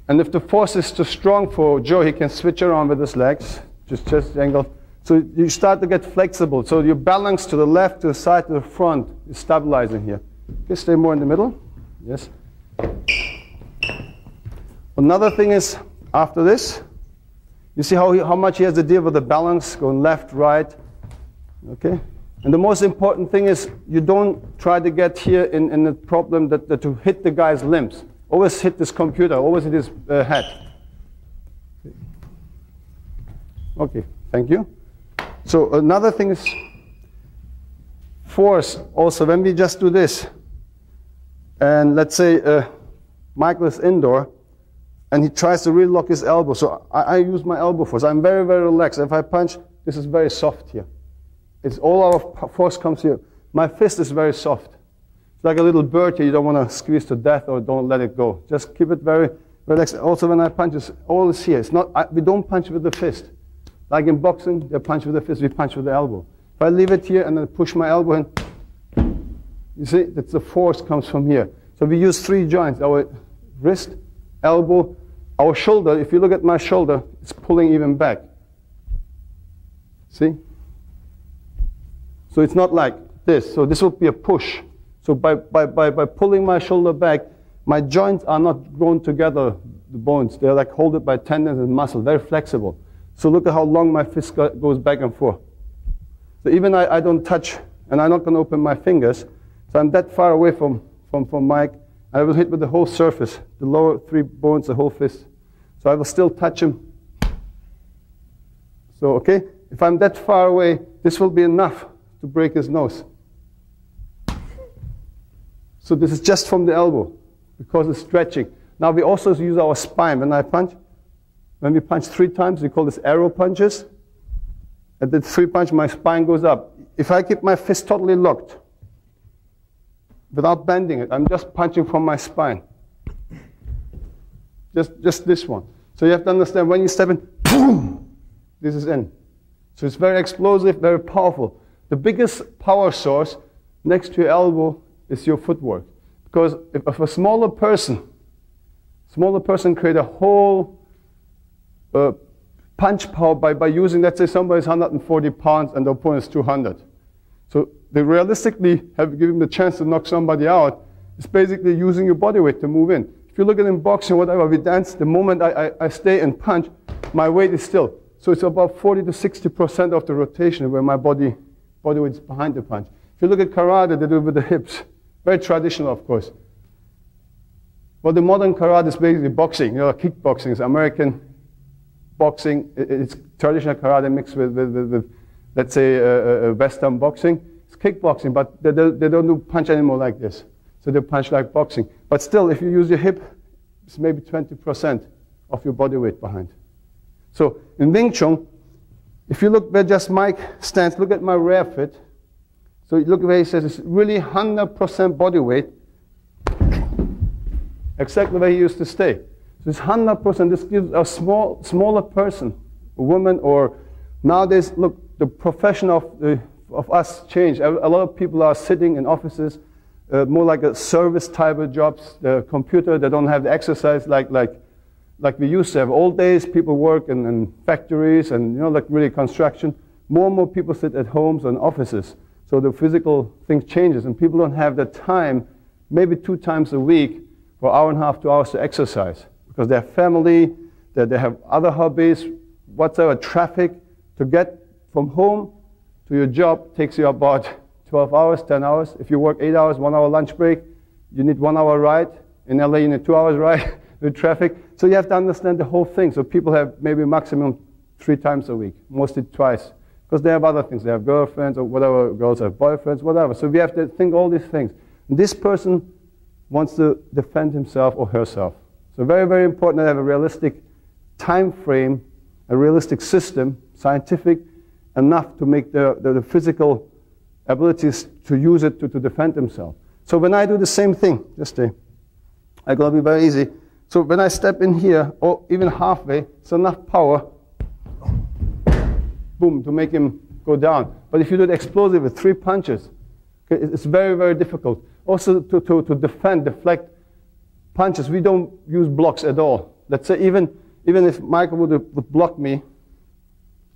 And if the force is too strong for Joe, he can switch around with his legs, just angle. So you start to get flexible. So your balance to the left, to the side, to the front is stabilizing here. Okay, stay more in the middle. Yes. Another thing is, after this, you see how much he has to deal with the balance, going left, right. Okay? And the most important thing is, you don't try to get here in the problem that to hit the guy's limbs. Always hit this computer, always hit his head. Okay, thank you. So another thing is force. Also, when we just do this, and let's say Michael is indoor, and he tries to really lock his elbow. So I use my elbow force. I'm very, very relaxed. If I punch, this is very soft here. It's all our force comes here. My fist is very soft. It's like a little bird here. You don't want to squeeze to death or don't let it go. Just keep it very relaxed. Also, when I punch, it's all is here. It's not. We don't punch with the fist. Like in boxing, they punch with the fist. We punch with the elbow. If I leave it here and then push my elbow in, you see, that's the force comes from here. So we use 3 joints: our wrist, elbow, our shoulder. If you look at my shoulder, it's pulling even back. See? So it's not like this. So this would be a push. So by pulling my shoulder back, my joints are not grown together, the bones. They're like held by tendons and muscle, very flexible. So look at how long my fist goes back and forth. So even I don't touch, and I'm not going to open my fingers. So I'm that far away from Mike. I will hit with the whole surface, the lower 3 bones, the whole fist. So I will still touch him. So, okay, if I'm that far away, this will be enough to break his nose. So this is just from the elbow, because it's stretching. Now we also use our spine. When we punch 3 times, we call this arrow punches. At the 3 punch, my spine goes up. If I keep my fist totally locked, without bending it, I'm just punching from my spine. Just this one. So you have to understand, when you step in, boom, this is in. So it's very explosive, very powerful. The biggest power source next to your elbow is your footwork. Because if a smaller person create a whole punch power by using, let's say somebody's 140 pounds and the opponent is 200. So they realistically have given the chance to knock somebody out. It's basically using your body weight to move in. If you look at in boxing, whatever, we dance, the moment I stay and punch, my weight is still. So it's about 40 to 60% of the rotation where my body weight is behind the punch. If you look at karate, they do it with the hips. Very traditional, of course. Well, the modern karate is basically boxing. You know, kickboxing is American boxing. It's traditional karate mixed with let's say, Western boxing. it's kickboxing, but they don't do punch anymore like this. So they punch like boxing. But still, if you use your hip, it's maybe 20% of your body weight behind. So in Wing Chun, if you look where just Mike stands, look at my rear fit. So look where he says it's really 100% body weight, exactly where he used to stay. So it's 100%. This gives a smaller person, a woman, or nowadays, look, the profession of us changed. A lot of people are sitting in offices, more like a service type of jobs. The computer, they don't have the exercise like we used to have. Old days, people work in factories and, you know, like really construction. More and more people sit at homes and offices. So the physical thing changes, and people don't have the time, maybe 2 times a week, for 1.5 to 2 hours to exercise. Because they have family, they have other hobbies, whatever, traffic. To get from home to your job takes you about 12 hours, 10 hours. If you work 8 hours, 1 hour lunch break, you need 1 hour ride. In LA, you need 2 hours ride with traffic. So you have to understand the whole thing. So people have maybe maximum 3 times a week, mostly twice. Because they have other things. They have girlfriends or whatever, girls have boyfriends, whatever. So we have to think all these things. And this person wants to defend himself or herself. So very, very important to have a realistic time frame, a realistic system, scientific, enough to make the physical abilities to use it to defend himself. So when I do the same thing, just I'm going to be very easy. So when I step in here, or even halfway, it's enough power, boom, to make him go down. But if you do it explosive with 3 punches, okay, it's very, very difficult. Also to deflect punches, we don't use blocks at all. Let's say even if Michael would block me,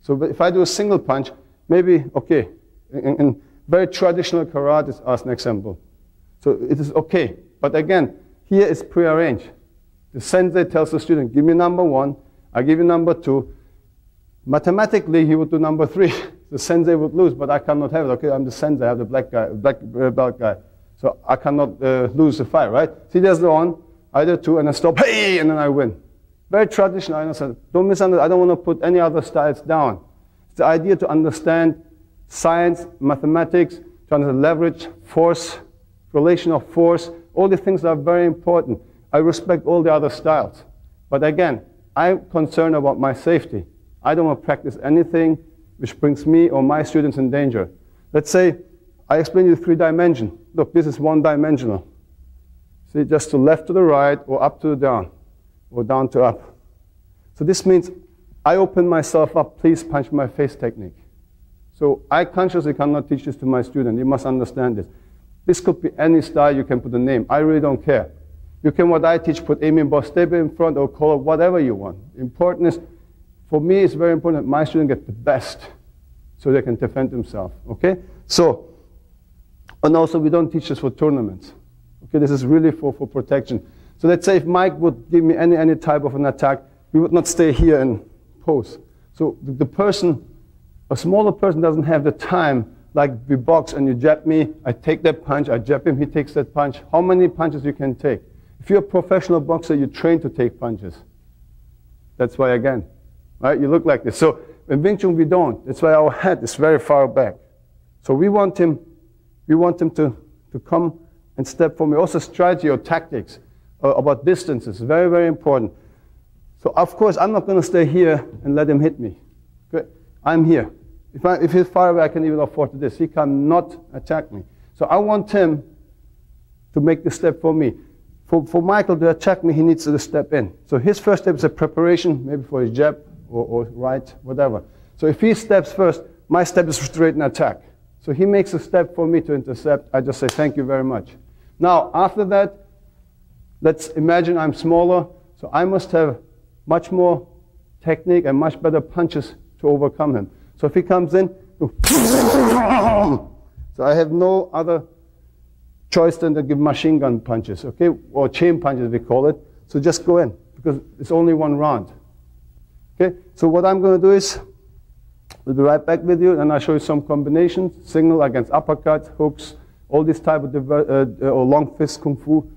so if I do a single punch, maybe, okay, in very traditional karate is as an example. So it is okay. But again, here is prearranged. The sensei tells the student, give me number 1, I give you number 2. Mathematically, he would do number 3. The sensei would lose, but I cannot have it. Okay, I'm the sensei, I'm the black belt guy. So I cannot lose the fight, right? See, there's the 1, I do 2, and I stop, hey, and then I win. Very traditional, I understand. Don't misunderstand, I don't want to put any other styles down. It's the idea to understand science, mathematics, to understand leverage, force, relation of force. All these things are very important. I respect all the other styles. But again, I'm concerned about my safety. I don't want to practice anything which brings me or my students in danger. Let's say I explain you 3 dimension. Look, this is 1-dimensional. See, just to left to the right, or up to the down, or down to up. So this means I open myself up, please punch my face technique. So I consciously cannot teach this to my student. You must understand this. This could be any style, you can put a name. I really don't care. You can, what I teach, put Emin BOZTEPE in front or call it whatever you want. Important is, for me, it's very important that my student get the best so they can defend themselves, okay? So, and also we don't teach this for tournaments. Okay, this is really for protection. So let's say if Mike would give me any type of an attack, we would not stay here and pose. So the person, a smaller person doesn't have the time, like we box and you jab me, I take that punch, I jab him, he takes that punch. How many punches you can take? If you're a professional boxer, you train to take punches. That's why, again, right, you look like this. So in Wing Chun, we don't. That's why our head is very far back. So we want him to come and step for me. Also strategy or tactics about distances, very, very important. So of course, I'm not going to stay here and let him hit me. Okay? I'm here. If he's far away, I can even afford to this. He cannot attack me. So I want him to make the step for me. For Michael to attack me, he needs to step in. So his first step is a preparation, maybe for his jab or right, whatever. So if he steps first, my step is straight and attack. So he makes a step for me to intercept. I just say, thank you very much. Now, after that, let's imagine I'm smaller. So I must have much more technique and much better punches to overcome him. So if he comes in, so I have no other choice than to give machine gun punches, okay? Or chain punches, we call it. So just go in, because it's only 1 round. Okay? So what I'm going to do is, we'll be right back with you, and I'll show you some combinations, signal against uppercuts, hooks, all these type of, or long fist kung fu, you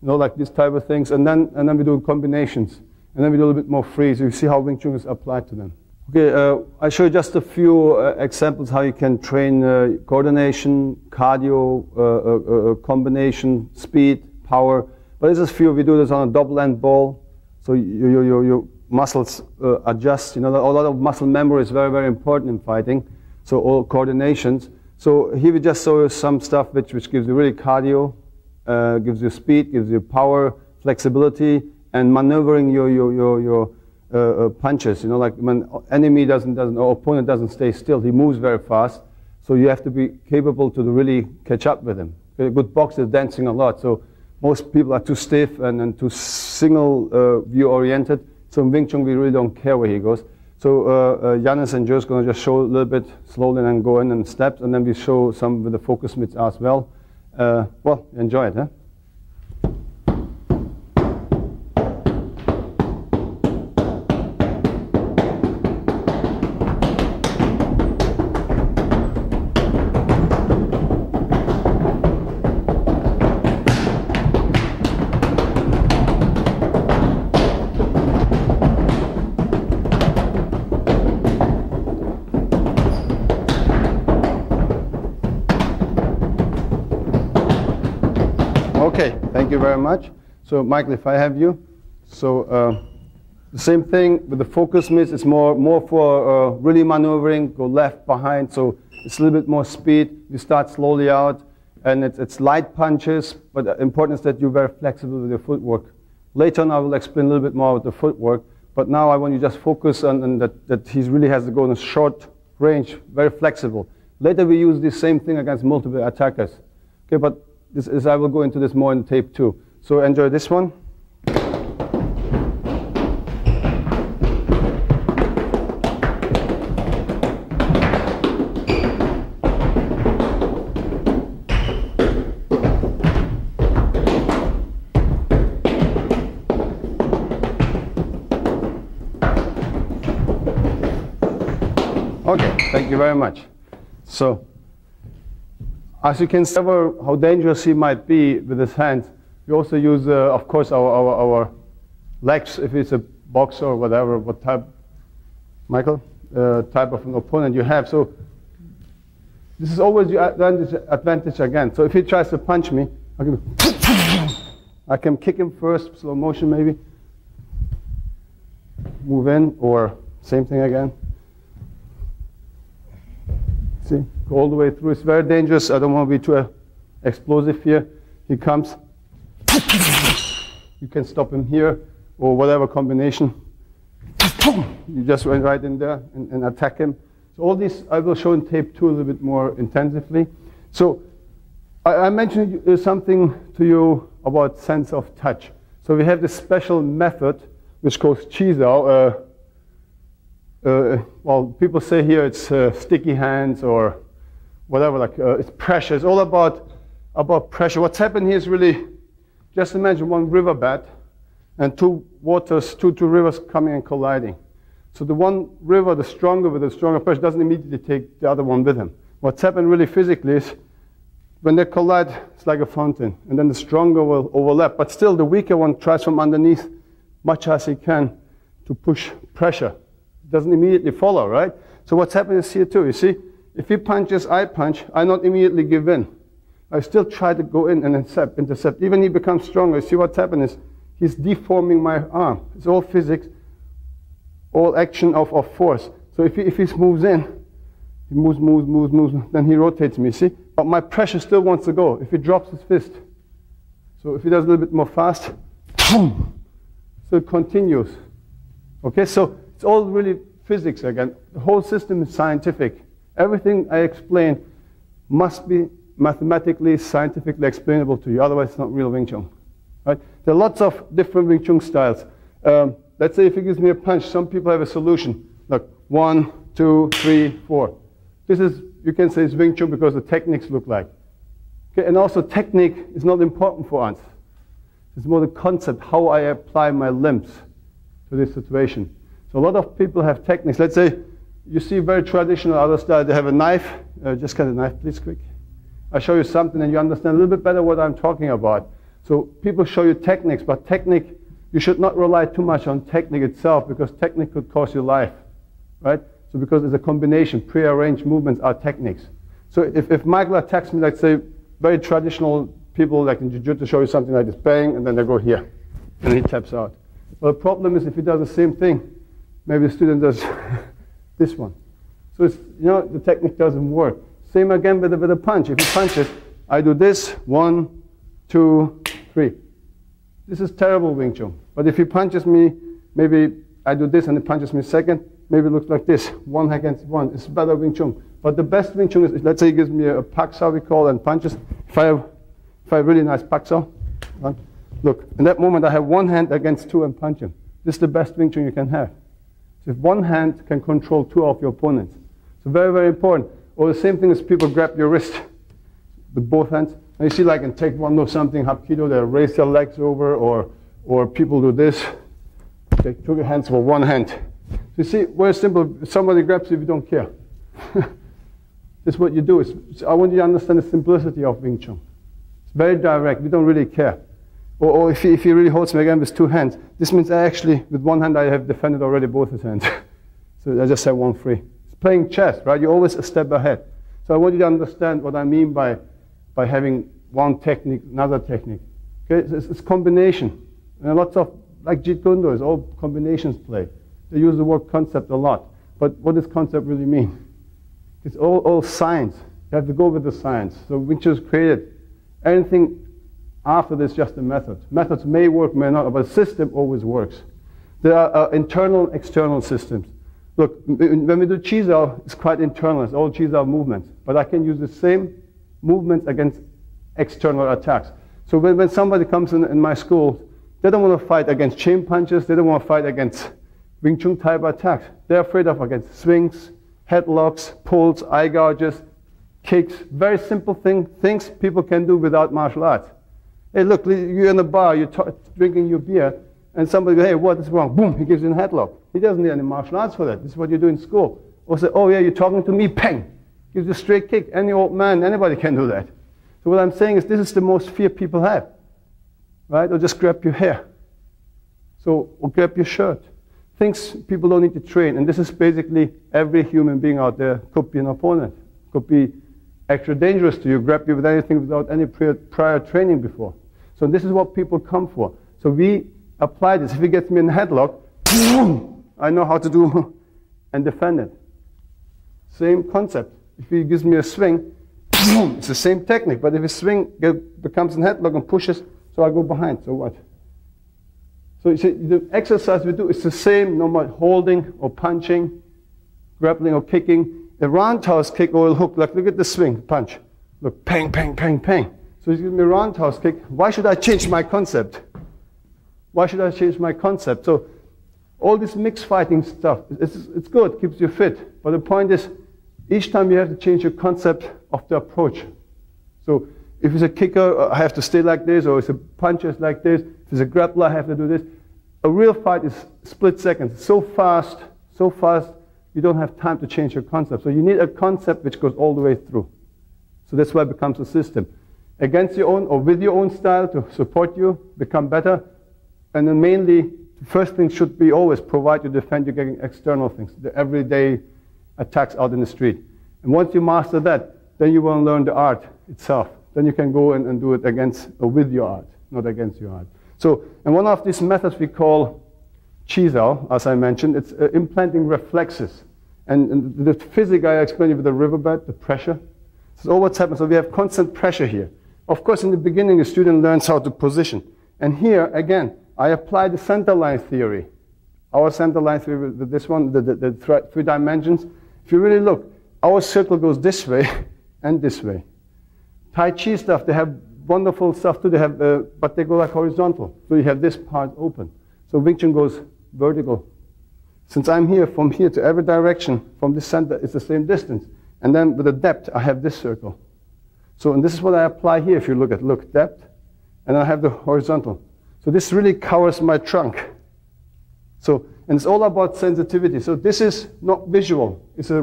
know, like these type of things. And then we do combinations. And then we do a little bit more free, so you see how Wing Chun is applied to them. Okay, I show you just a few examples how you can train coordination, cardio, combination, speed, power. But this is few. We do this on a double-end ball, so your muscles adjust. You know, a lot of muscle memory is very, very important in fighting. So all coordinations. So here we just show you some stuff which gives you really cardio, gives you speed, gives you power, flexibility, and maneuvering your punches. You know, like when enemy or opponent doesn't stay still, he moves very fast. So you have to be capable to really catch up with him. A good boxer is dancing a lot. So most people are too stiff and too single view oriented. So in Wing Chun, we really don't care where he goes. So Yannis and Joe is going to just show a little bit slowly and then go in steps, and then we show some with the focus mitts as well. Well, enjoy it, huh? Okay, thank you very much. So Michael, if I have you. So the same thing with the focus mitts. It's more for really maneuvering, go left, behind. So it's a little bit more speed. You start slowly out, and it's light punches, but the important is that you're very flexible with your footwork. Later on, I will explain a little bit more with the footwork, but now I want you to just focus on that he really has to go in a short range, very flexible. Later, we use the same thing against multiple attackers. Okay, but I will go into this more in tape 2. So enjoy this one. Okay, thank you very much. So, as you can see how dangerous he might be with his hands, we also use, of course, our legs, if it's a boxer or whatever, what type, Michael, type of an opponent you have. So this is always your advantage again. So if he tries to punch me, I can kick him first, slow motion maybe, move in, or same thing again. See, go all the way through. It's very dangerous. I don't want to be too explosive here. He comes. You can stop him here, or whatever combination. You just went right in there and attack him. So all these I will show in tape 2 a little bit more intensively. So I mentioned something to you about sense of touch. So we have this special method which calls Chizao. Well, people say here it's sticky hands or whatever, like it's pressure. It's all about pressure. What's happened here is really, just imagine one riverbed and two rivers coming and colliding. So the one river, the stronger with the stronger pressure, doesn't immediately take the other one with him. What's happened really physically is when they collide, it's like a fountain, and then the stronger will overlap. But still, the weaker one tries from underneath, much as he can, to push pressure. Doesn't immediately follow, right? So what's happening is here too. You see, if he punches, I punch, I not immediately give in. I still try to go in and intercept. Even he becomes stronger. You see what's happening is he's deforming my arm. It's all physics, all action of force. So if he moves in, he moves, then he rotates me, see? But my pressure still wants to go if he drops his fist. So if he does a little bit more fast, boom, so it continues. Okay, so it's all really physics again. The whole system is scientific. Everything I explain must be mathematically, scientifically explainable to you. Otherwise, it's not real Wing Chun. Right? There are lots of different Wing Chun styles. Let's say if he gives me a punch, some people have a solution. Look, 1, 2, 3, 4. This is, you can say it's Wing Chun because the techniques look like. Okay, and also technique is not important for us. It's more the concept, how I apply my limbs to this situation. So a lot of people have techniques. Let's say you see very traditional other style. They have a knife. Just cut a knife, please, quick. I'll show you something and you understand a little bit better what I'm talking about. So people show you techniques, but technique, you should not rely too much on technique itself because technique could cost you life. right? So because it's a combination, prearranged movements are techniques. So if Michael attacks me, like say, very traditional people like in Jiu-Jitsu show you something like this, bang, and then they go here, and he taps out. Well, the problem is if he does the same thing, maybe the student does this one. So it's, you know, the technique doesn't work. Same again with a punch. If he punches, I do this, 1, 2, 3. This is terrible Wing Chun. But if he punches me, maybe I do this and he punches me second, maybe it looks like this, 1 against 1. It's better Wing Chun. But the best Wing Chun is, let's say he gives me a paksa, we call, and punches. If I have really nice paksa, look, in that moment I have one hand against 2 and punch him. This is the best Wing Chun you can have. So if one hand can control 2 of your opponents. So very, very important. Or the same thing as people grab your wrist with both hands. And you see like in Taekwondo something, Hapkido, they raise their legs over, or people do this. They took your hands for one hand. So you see, very simple. If somebody grabs you, you don't care. This is what you do. I want you to understand the simplicity of Wing Chun. It's very direct. We don't really care. Or if he really holds me again with 2 hands, this means I actually, with one hand, I have defended already both his hands. So I just have one free. It's playing chess, right? You're always a step ahead. So I want you to understand what I mean by having one technique, another technique. Okay, it's combination. And lots of, like Jeet Kune Do, is all combinations play. They use the word concept a lot. But what does concept really mean? It's all science. You have to go with the science. So Wing Chun is created. Anything after this is just a method. Methods may work, may not, but the system always works. There are internal, external systems. Look, when we do Chi-Sao, it's quite internal. It's all Chi-Sao movements. But I can use the same movements against external attacks. So when somebody comes in my school, they don't want to fight against chain punches. They don't want to fight against Wing Chun type attacks. They're afraid of against swings, headlocks, pulls, eye gouges, kicks. Very simple things people can do without martial arts. Hey, look, you're in a bar, you're drinking your beer, and somebody goes, hey, what is wrong? Boom, he gives you a headlock. He doesn't need any martial arts for that. This is what you do in school. Or say, oh yeah, you're talking to me, pang. Gives you a straight kick. Any old man, anybody can do that. So what I'm saying is this is the most fear people have. Right? Or just grab your hair. So, or grab your shirt. Things people don't need to train. And this is basically every human being out there could be an opponent. Could be extra dangerous to you, grab you with anything without any prior training before. So this is what people come for. So we apply this. If he gets me in a headlock, boom, I know how to do and defend it. Same concept. If he gives me a swing, boom, it's the same technique. But if his swing becomes a headlock and pushes, so I go behind. So what? So you see, the exercise we do is the same, no matter holding or punching, grappling or kicking. A roundhouse kick or a hook, like look at the swing, punch. Look, pang, pang, pang, pang. So he's giving me a roundhouse kick. Why should I change my concept? Why should I change my concept? So all this mixed fighting stuff, it's good, keeps you fit. But the point is, each time you have to change your concept of the approach. So if it's a kicker, I have to stay like this, or if it's a puncher, it's like this. If it's a grappler, I have to do this. A real fight is split seconds. So fast, you don't have time to change your concept. So you need a concept which goes all the way through. So that's why it becomes a system. Against your own or with your own style to support you, become better. And then mainly, the first thing should be always provide you, defend you getting external things, the everyday attacks out in the street. And once you master that, then you will learn the art itself. Then you can go and do it against or with your art, not against your art. So, and one of these methods we call Chi-Sao, as I mentioned, it's implanting reflexes. And the physics I explained you with the riverbed, the pressure. So all what's happened, so we have constant pressure here. Of course, in the beginning, the student learns how to position. And here, again, I apply the center line theory. Our center line theory with this one, the 3 dimensions. If you really look, our circle goes this way and this way. Tai Chi stuff, they have wonderful stuff too. They have, but they go like horizontal. So you have this part open. So Wing Chun goes vertical. Since I'm here, from here to every direction, from this center, it's the same distance. And then with the depth, I have this circle. So, and this is what I apply here. If you look at, depth, and I have the horizontal. So this really covers my trunk. So, and it's all about sensitivity. So this is not visual. It's a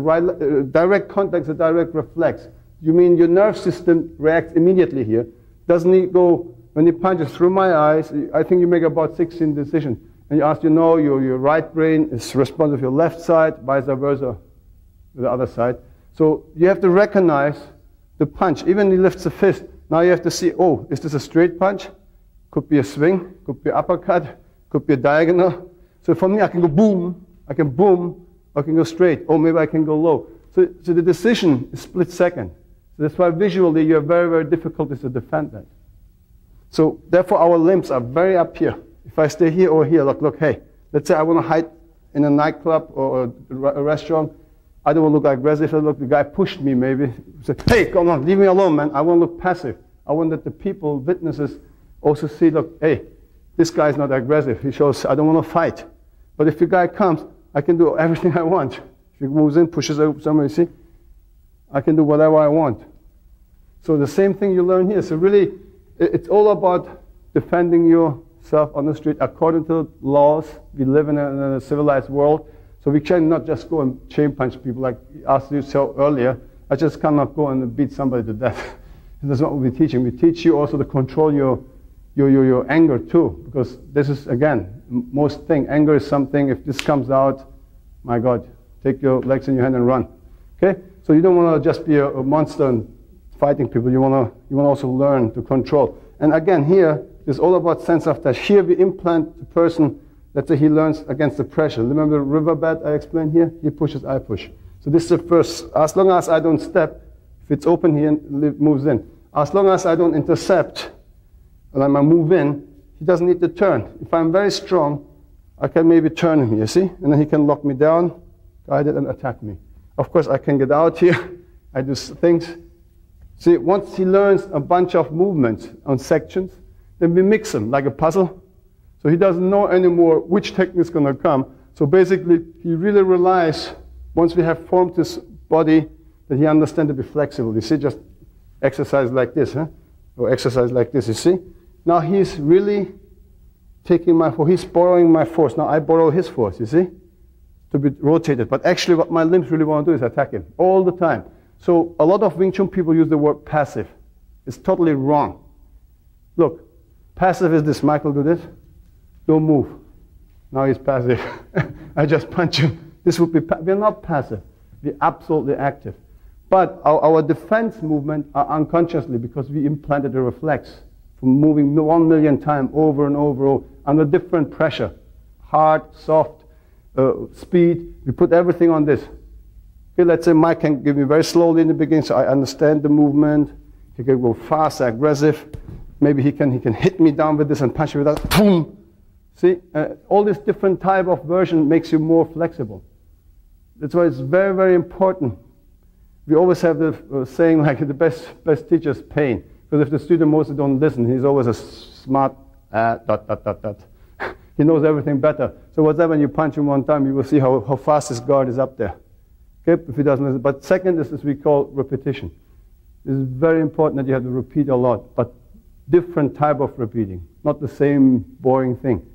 direct contact, a direct reflex. You mean your nerve system reacts immediately here. Doesn't it go, when he punches through my eyes, I think you make about 16 decisions. And you ask, your right brain is responsive to your left side, vice versa with the other side. So you have to recognize the punch. Even he lifts a fist. Now you have to see, oh, is this a straight punch? Could be a swing, could be uppercut, could be a diagonal. So for me, I can go boom, I can go straight, or maybe I can go low. So the decision is split second. So that's why visually you have very, very difficulties to defend that. So therefore our limbs are very up here. If I stay here or here, look, hey, let's say I want to hide in a nightclub or a restaurant. I don't want to look aggressive. Look, the guy pushed me maybe. Say, hey, come on, leave me alone, man. I want to look passive. I want that the people, witnesses, also see, look, hey, this guy's not aggressive. He shows, I don't want to fight. But if the guy comes, I can do everything I want. If he moves in, pushes out somewhere, you see, I can do whatever I want. So the same thing you learn here. So really, it's all about defending yourself on the street according to laws. We live in a civilized world. So we cannot just go and chain punch people like asked you so earlier. I just cannot go and beat somebody to death. That's not what we're teaching. We teach you also to control your anger too, because this is, again, most thing. Anger is something, if this comes out, my God, take your legs in your hand and run. Okay? So you don't want to just be a monster and fighting people. You want to also learn to control. And again, here, it's all about sense of touch. Here we implant the person. Let's say he learns against the pressure. Remember the riverbed I explained here? He pushes, I push. So this is the first. As long as I don't step, if it's open here, it moves in. As long as I don't intercept, and I move in, he doesn't need to turn. If I'm very strong, I can maybe turn him, you see? And then he can lock me down, guide it, and attack me. Of course, I can get out here. I do things. See, once he learns a bunch of movements on sections, then we mix them like a puzzle. So he doesn't know anymore which technique is going to come. So basically, he really relies, once we have formed his body, that he understands to be flexible. You see, just exercise like this, huh? Or exercise like this, you see? Now he's really taking my force. He's borrowing my force. Now I borrow his force, you see? To be rotated. But actually what my limbs really want to do is attack him all the time. So a lot of Wing Chun people use the word passive. It's totally wrong. Look, passive is this. Michael, do this. Don't move. Now he's passive. I just punch him. This would be, we're not passive. We're absolutely active. But our defense movement are unconsciously because we implanted a reflex from moving 1 million times over and over under different pressure. Hard, soft, speed. We put everything on this. Okay, let's say Mike can give me very slowly in the beginning so I understand the movement. He can go fast, aggressive. Maybe he can hit me down with this and punch me with that. Boom! See, all this different type of version makes you more flexible. That's why it's very, very important. We always have the saying like the best teacher is pain. Because if the student mostly don't listen, he's always a smart, ... He knows everything better. So what's that when you punch him one time, you will see how fast his guard is up there. Okay, if he doesn't listen. But second is we call repetition. It's very important that you have to repeat a lot, but different type of repeating, not the same boring thing.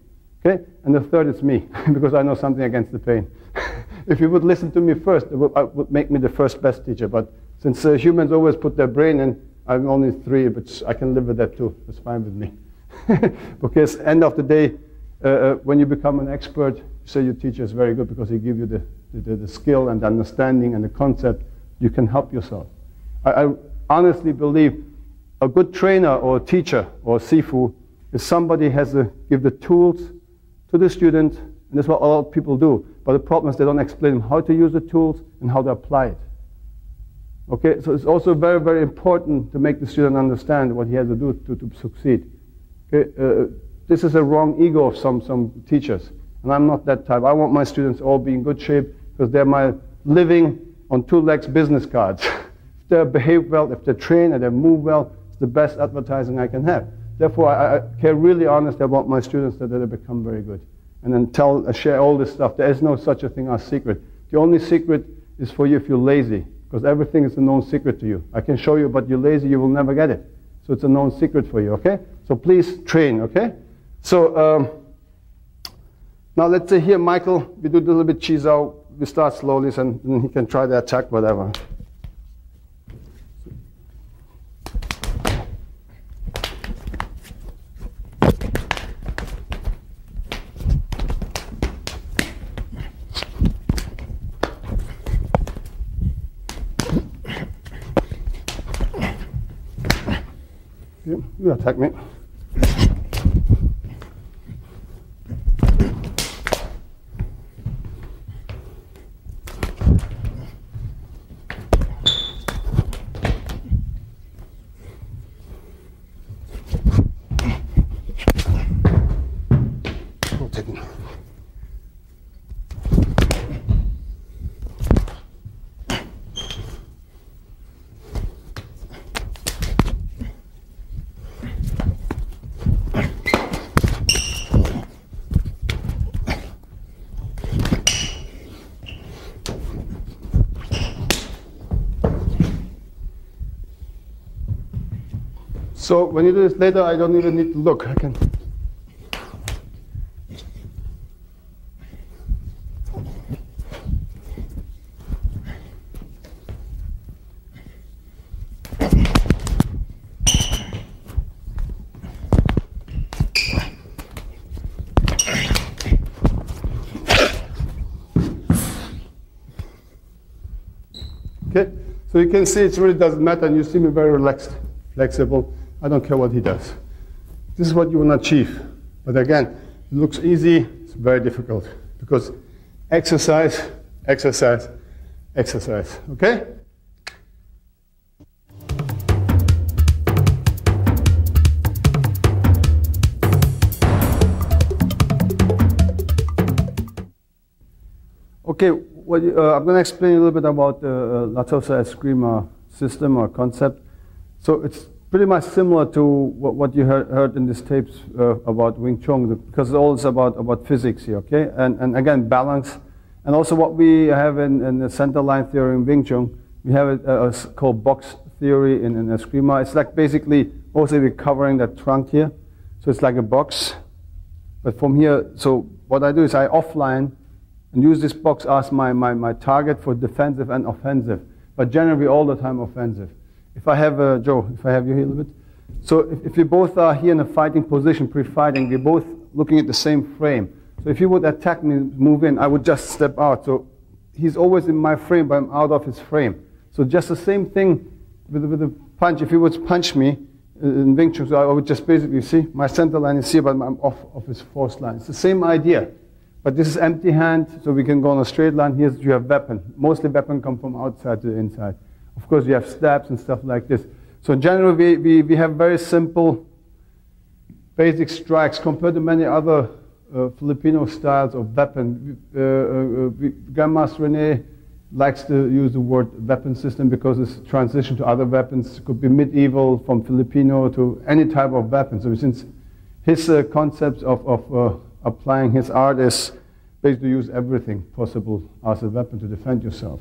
Okay? And the third is me, because I know something against the pain. If you would listen to me first, it would make me the first best teacher. But since humans always put their brain in, I'm only 3, but I can live with that too. It's fine with me. Because end of the day, when you become an expert, you say your teacher is very good because he gives you the skill and the understanding and the concept. You can help yourself. I honestly believe a good trainer or teacher or sifu is somebody has to give the tools to the student, and that's what a lot of people do. But the problem is they don't explain how to use the tools and how to apply it. Okay, so it's also very, very important to make the student understand what he has to do to succeed. Okay, this is a wrong ego of some teachers, and I'm not that type. I want my students all be in good shape because they're my living on 2 legs business cards. If they behave well, if they train and they move well, it's the best advertising I can have. Therefore, I care really honestly about my students that they become very good. And then share all this stuff. There is no such a thing as secret. The only secret is for you if you're lazy, because everything is a known secret to you. I can show you, but you're lazy, you will never get it. So it's a known secret for you, okay? So please train, okay? So now let's say here, Michael, we do a little bit cheese out. We start slowly, and then he can try to attack whatever. You attack me. So when you do this later, I don't even need to look. I can. Okay, so you can see it really doesn't matter, and you see me very relaxed, flexible. I don't care what he does. This is what you want to achieve. But again, it looks easy, it's very difficult. Because exercise, exercise, exercise. Okay? Okay, I'm going to explain a little bit about the Latosa Eskrima system or concept. So it's pretty much similar to what you heard in these tapes about Wing Chun, because it's all about physics here, okay? And again, balance. And also what we have in the center line theory in Wing Chun, we have it called box theory in Eskrima. It's like basically mostly we're covering that trunk here. So it's like a box. But from here, so what I do is I offline and use this box as my target for defensive and offensive. But generally all the time offensive. If I have, Joe, if I have you here a little bit. So if you both are here in a fighting position, pre-fighting, we're both looking at the same frame. So if he would attack me, move in, I would just step out. So he's always in my frame, but I'm out of his frame. So just the same thing with the punch. If he would punch me in Wing Chun, so I would just basically, see, my center line is here, but I'm off of his force line. It's the same idea. But this is empty hand, so we can go on a straight line. Here you have weapon. Mostly weapon come from outside to the inside. Of course, you have stabs and stuff like this. So in general, we have very simple, basic strikes compared to many other Filipino styles of weapon. Grandmaster Rene likes to use the word weapon system because it's transition to other weapons. It could be medieval, from Filipino to any type of weapon. So since his concepts of applying his art is basically use everything possible as a weapon to defend yourself.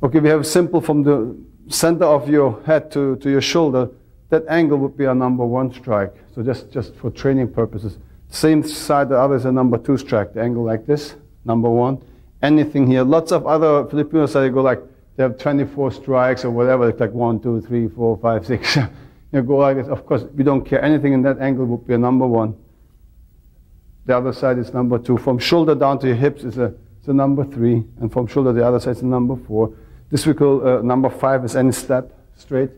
Okay, we have simple from the center of your head to your shoulder. That angle would be a #1 strike. So just for training purposes. Same side, the other is a #2 strike. The angle like this, #1. Anything here. Lots of other Filipinos they go like, they have 24 strikes or whatever. It's like 1, 2, 3, 4, 5, 6. You go like this. Of course, we don't care. Anything in that angle would be a #1. The other side is #2. From shoulder down to your hips is a #3. And from shoulder to the other side is a #4. This we call #5 is any step, straight.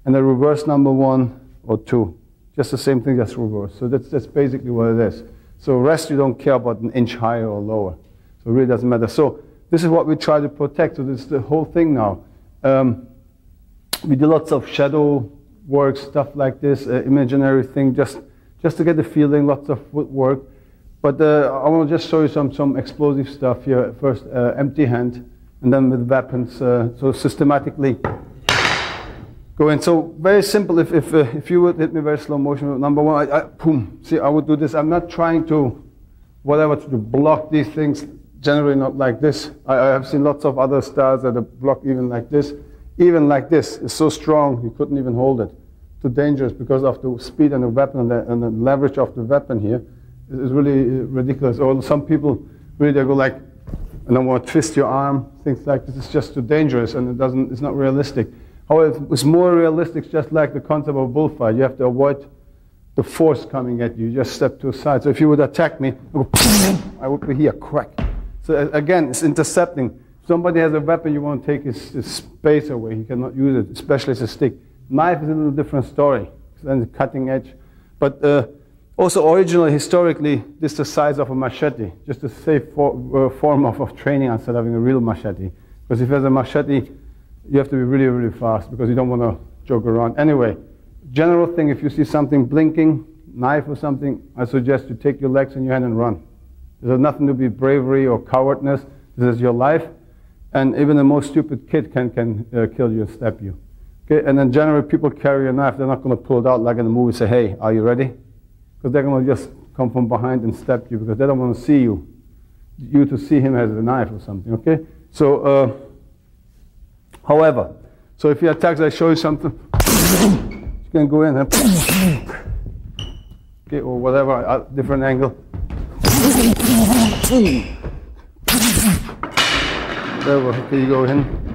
And the reverse #1 or 2. Just the same thing, just reverse. So that's basically what it is. So rest you don't care about an inch higher or lower. So it really doesn't matter. So this is what we try to protect. So this is the whole thing now. We do lots of shadow work, stuff like this, imaginary thing, just to get the feeling, lots of footwork. But I want to just show you some explosive stuff here. First, empty hand. And then with weapons, so systematically go in. So very simple. If you would hit me very slow motion, #1, boom. See, I would do this. I'm not trying to, to block these things. Generally not like this. I have seen lots of other styles that are blocked even like this. Even like this. It's so strong you couldn't even hold it. Too dangerous because of the speed and the weapon and the leverage of the weapon here. It's really ridiculous. Or some people really they go like, and I want to twist your arm, things like this. It's just too dangerous and it's not realistic. However, it's more realistic, just like the concept of a bullfight. You have to avoid the force coming at you. You just step to the side. So if you would attack me, I would be here, crack. So again, it's intercepting. If somebody has a weapon, you want to take his space away. He cannot use it, especially as a stick. Knife is a little different story. and cutting edge. But also originally, historically, this is the size of a machete, just a safe form of training instead of having a real machete. Because if there's a machete, you have to be really, really fast because you don't want to joke around. Anyway, general thing, if you see something blinking, knife or something, I suggest you take your legs in your hand and run. There's nothing to be bravery or cowardness. This is your life. And even the most stupid kid can kill you and stab you. Okay? And then generally people carry a knife, they're not going to pull it out like in the movie, say, hey, are you ready? Because they're going to just come from behind and stab you because they don't want to see you to see him as a knife or something, okay? So, however, so if he attacks, I show you something, you can go in and, okay, or whatever, different angle. Whatever, okay, you go in.